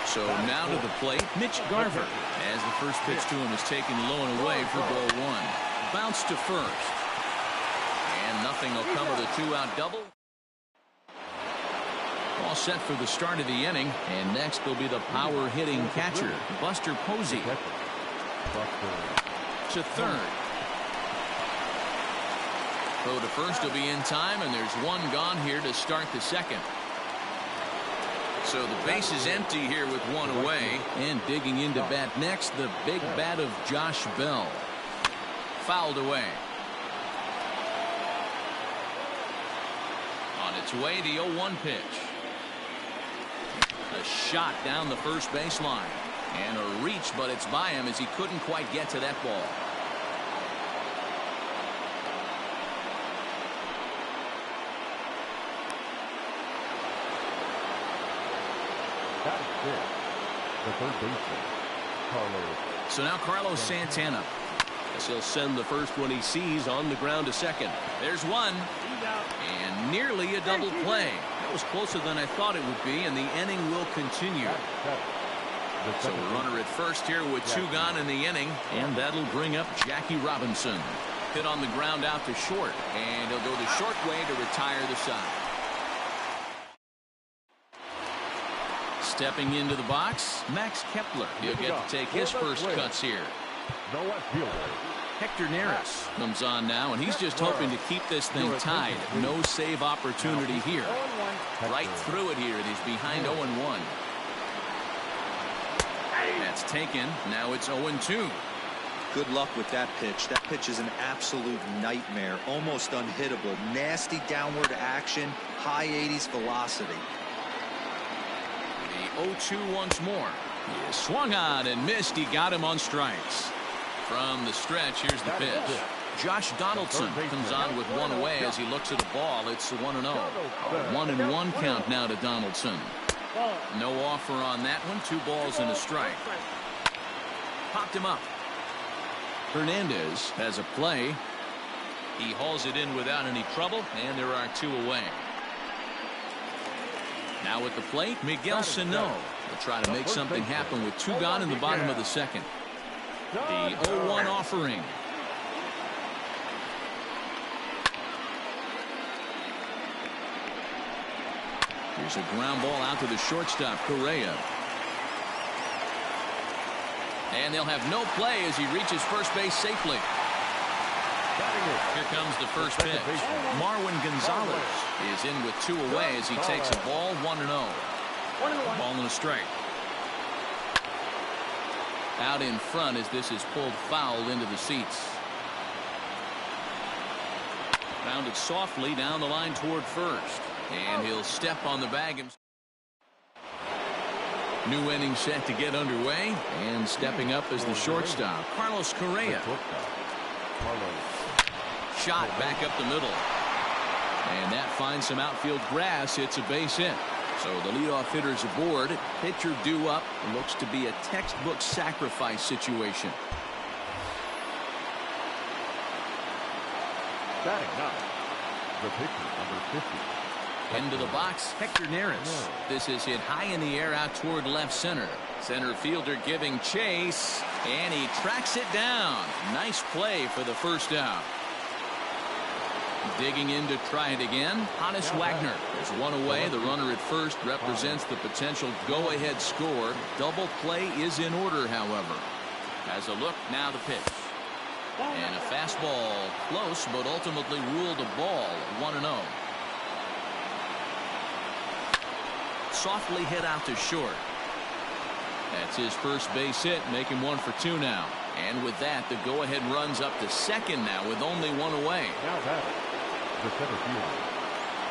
So now to the plate, Mitch Garver, as the first pitch to him is taken low and away for ball 1. Bounce to first. And nothing will come of the 2-out double. All set for the start of the inning, and next will be the power hitting catcher, Buster Posey. To third. Throw to first will be in time, and there's one gone here to start the second. So the base is empty here with 1 away, and digging into bat next, the big bat of Josh Bell. Fouled away. On its way, the 0-1 pitch. A shot down the first baseline. And a reach, but it's by him as he couldn't quite get to that ball. That's it. The third baseman, Carlos. So now Carlos Santana. As he'll send the first one he sees on the ground to second. There's one. And nearly a double play. That was closer than I thought it would be, and the inning will continue. So a runner at first here with 2 gone in the inning, and that'll bring up Jackie Robinson. Hit on the ground out to short, and he'll go the short way to retire the side. Stepping into the box, Max Kepler. He'll get to take his first cuts here. The left fielder, Hector Neris comes on now, and he's just hoping to keep this thing tied. No save opportunity here. Right through it here. He's behind 0-1. That's taken. Now it's 0-2. Good luck with that pitch. That pitch is an absolute nightmare. Almost unhittable. Nasty downward action. High 80s velocity. The 0-2 once more. He swung on and missed. He got him on strikes. From the stretch, here's the pitch. Josh Donaldson comes on with 1 away as he looks at the ball. It's 1-0. A 1-1 count now to Donaldson. No offer on that one. 2 balls and a strike. Popped him up. Hernandez has a play. He hauls it in without any trouble, and there are 2 away. Now at the plate, Miguel Sano will try to make something happen with 2 gone in the bottom of the second. The 0-1 offering. Here's a ground ball out to the shortstop, Correa. And they'll have no play as he reaches first base safely. Here comes the first pitch. Marwin Gonzalez is in with 2 away as he takes a ball, 1-0. Ball and a strike. Out in front as this is pulled foul into the seats. Rounded softly down the line toward first. And he'll step on the bag himself. New inning set to get underway. And stepping up as the shortstop, Carlos Correa. Shot back up the middle. And that finds some outfield grass. It's a base hit. So the leadoff hitter's aboard. Pitcher due up. Looks to be a textbook sacrifice situation. Batting ninth, the pitcher, number 50. Into the box, Hector Neris. This is hit high in the air out toward left center. Center fielder giving chase, and he tracks it down. Nice play for the first out. Digging in to try it again, Hannes Wagner. There's one away. The runner at first represents the potential go-ahead score. Double play is in order, however. As a look, now the pitch. And a fastball close, but ultimately ruled a ball. 1-0. Softly hit out to short. That's his first base hit, making 1 for 2 now. And with that, the go-ahead runs up to second now with only one away. Now that the center fielder,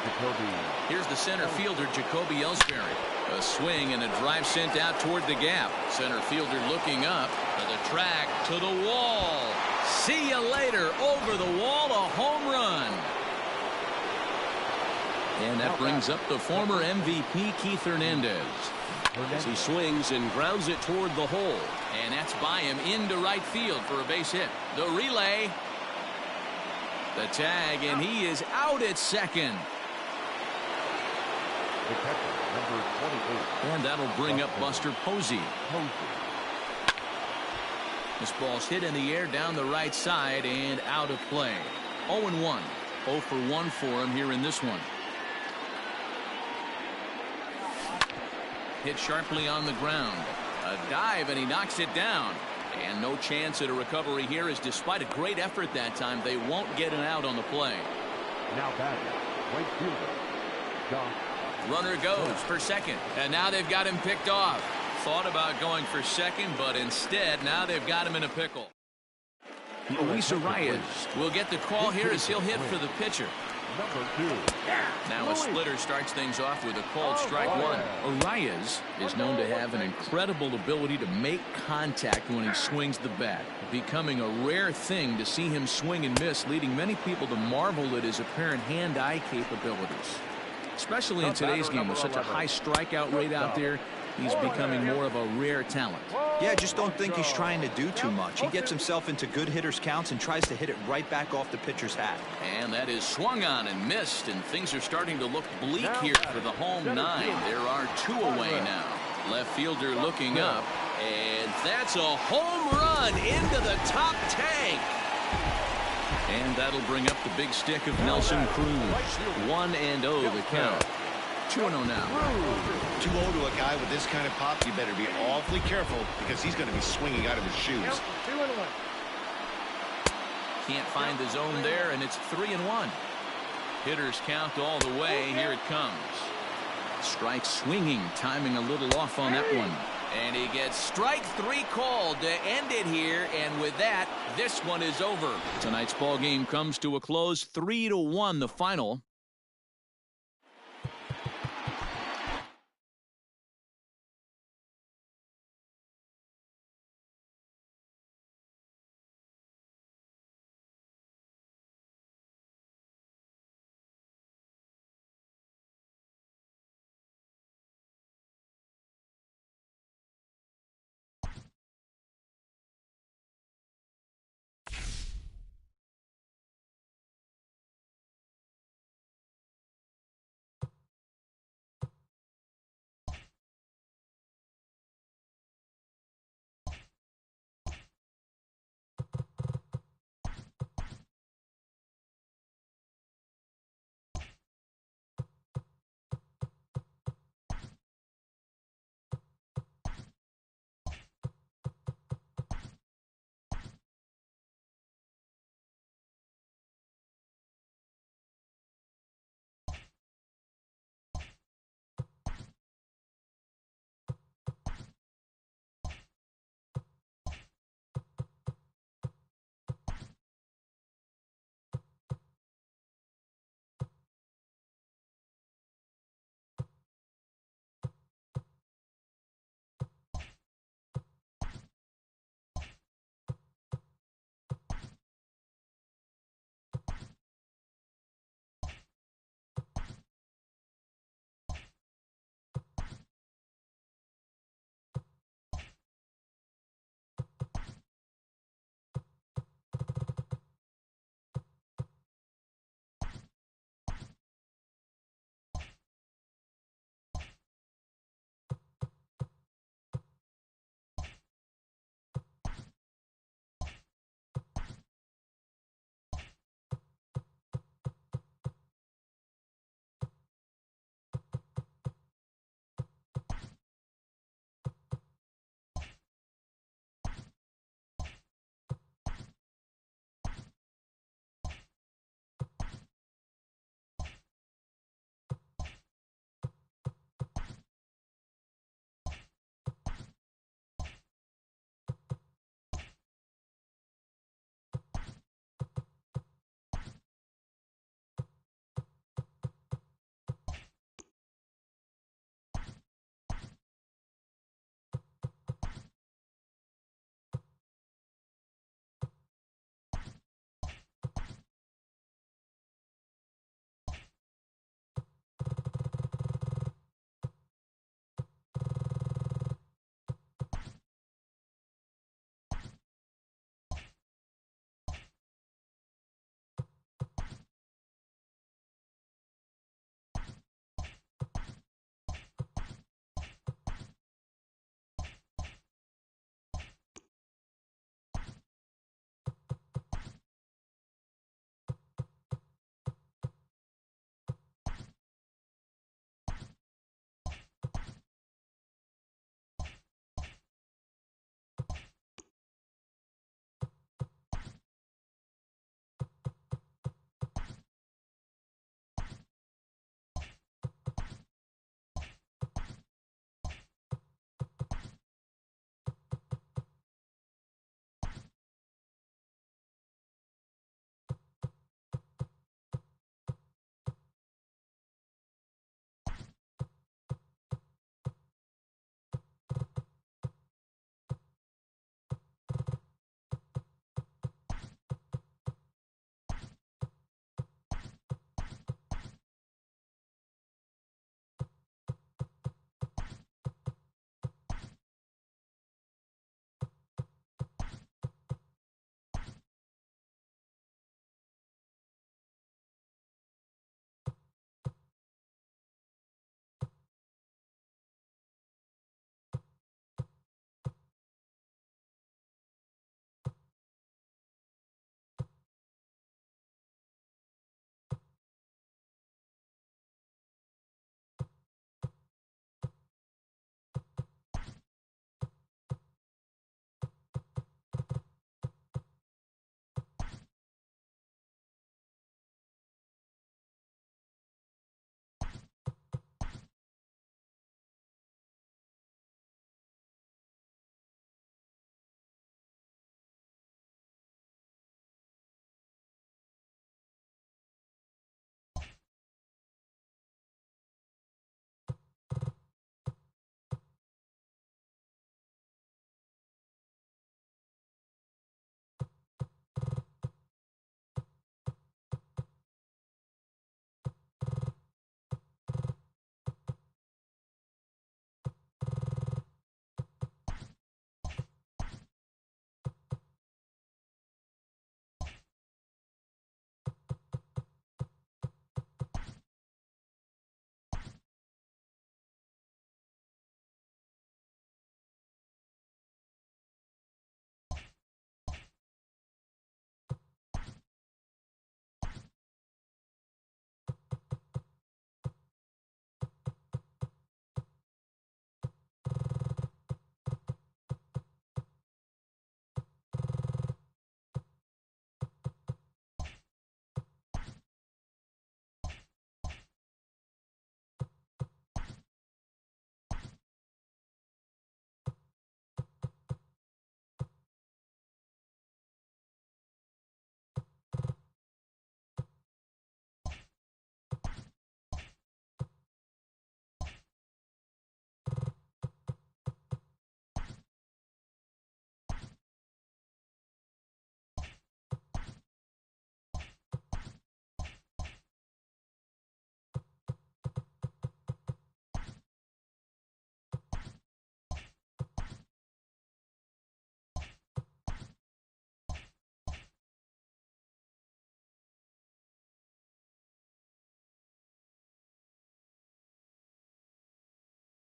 Jacoby. Here's the center fielder, Jacoby Ellsbury. A swing and a drive sent out toward the gap. Center fielder looking up to the track, to the wall. See you later. Over the wall, a home run. And that brings up the former MVP, Keith Hernandez. As he swings and grounds it toward the hole. And that's by him into right field for a base hit. The relay. The tag, and he is out at second. The catcher, number 28. And that'll bring up Buster Posey. This ball's hit in the air down the right side and out of play. 0-1. 0 for 1 for him here in this one. Hit sharply on the ground. A dive, and he knocks it down. And no chance at a recovery here, as despite a great effort that time, they won't get an out on the play. Now batting, right fielder, Josh. Runner goes for second, and now they've got him picked off. Thought about going for second, but instead now they've got him in a pickle. Luis Arias will get the call here as he'll hit for the pitcher. Number 2. Now a splitter starts things off with a called strike one. Arias is known to have an incredible ability to make contact when he swings the bat, becoming a rare thing to see him swing and miss, leading many people to marvel at his apparent hand-eye capabilities. Especially in today's game with such a high strikeout rate out there, he's becoming more of a rare talent. Yeah, I just don't think he's trying to do too much. He gets himself into good hitters' counts and tries to hit it right back off the pitcher's hat. And that is swung on and missed, and things are starting to look bleak here for the home 9. There are 2 away now. Left fielder looking up, and that's a home run into the top tank. And that'll bring up the big stick of Nelson Cruz. 1-0 the count. 2-0 now. 2-0 to a guy with this kind of pop, you better be awfully careful, because he's going to be swinging out of his shoes. 2-1. Can't find the zone there, and it's 3-1. Hitters count all the way. Here it comes. Strike swinging, timing a little off on that one. And he gets strike 3 called to end it here, and with that, this one is over. Tonight's ball game comes to a close, 3-1 the final.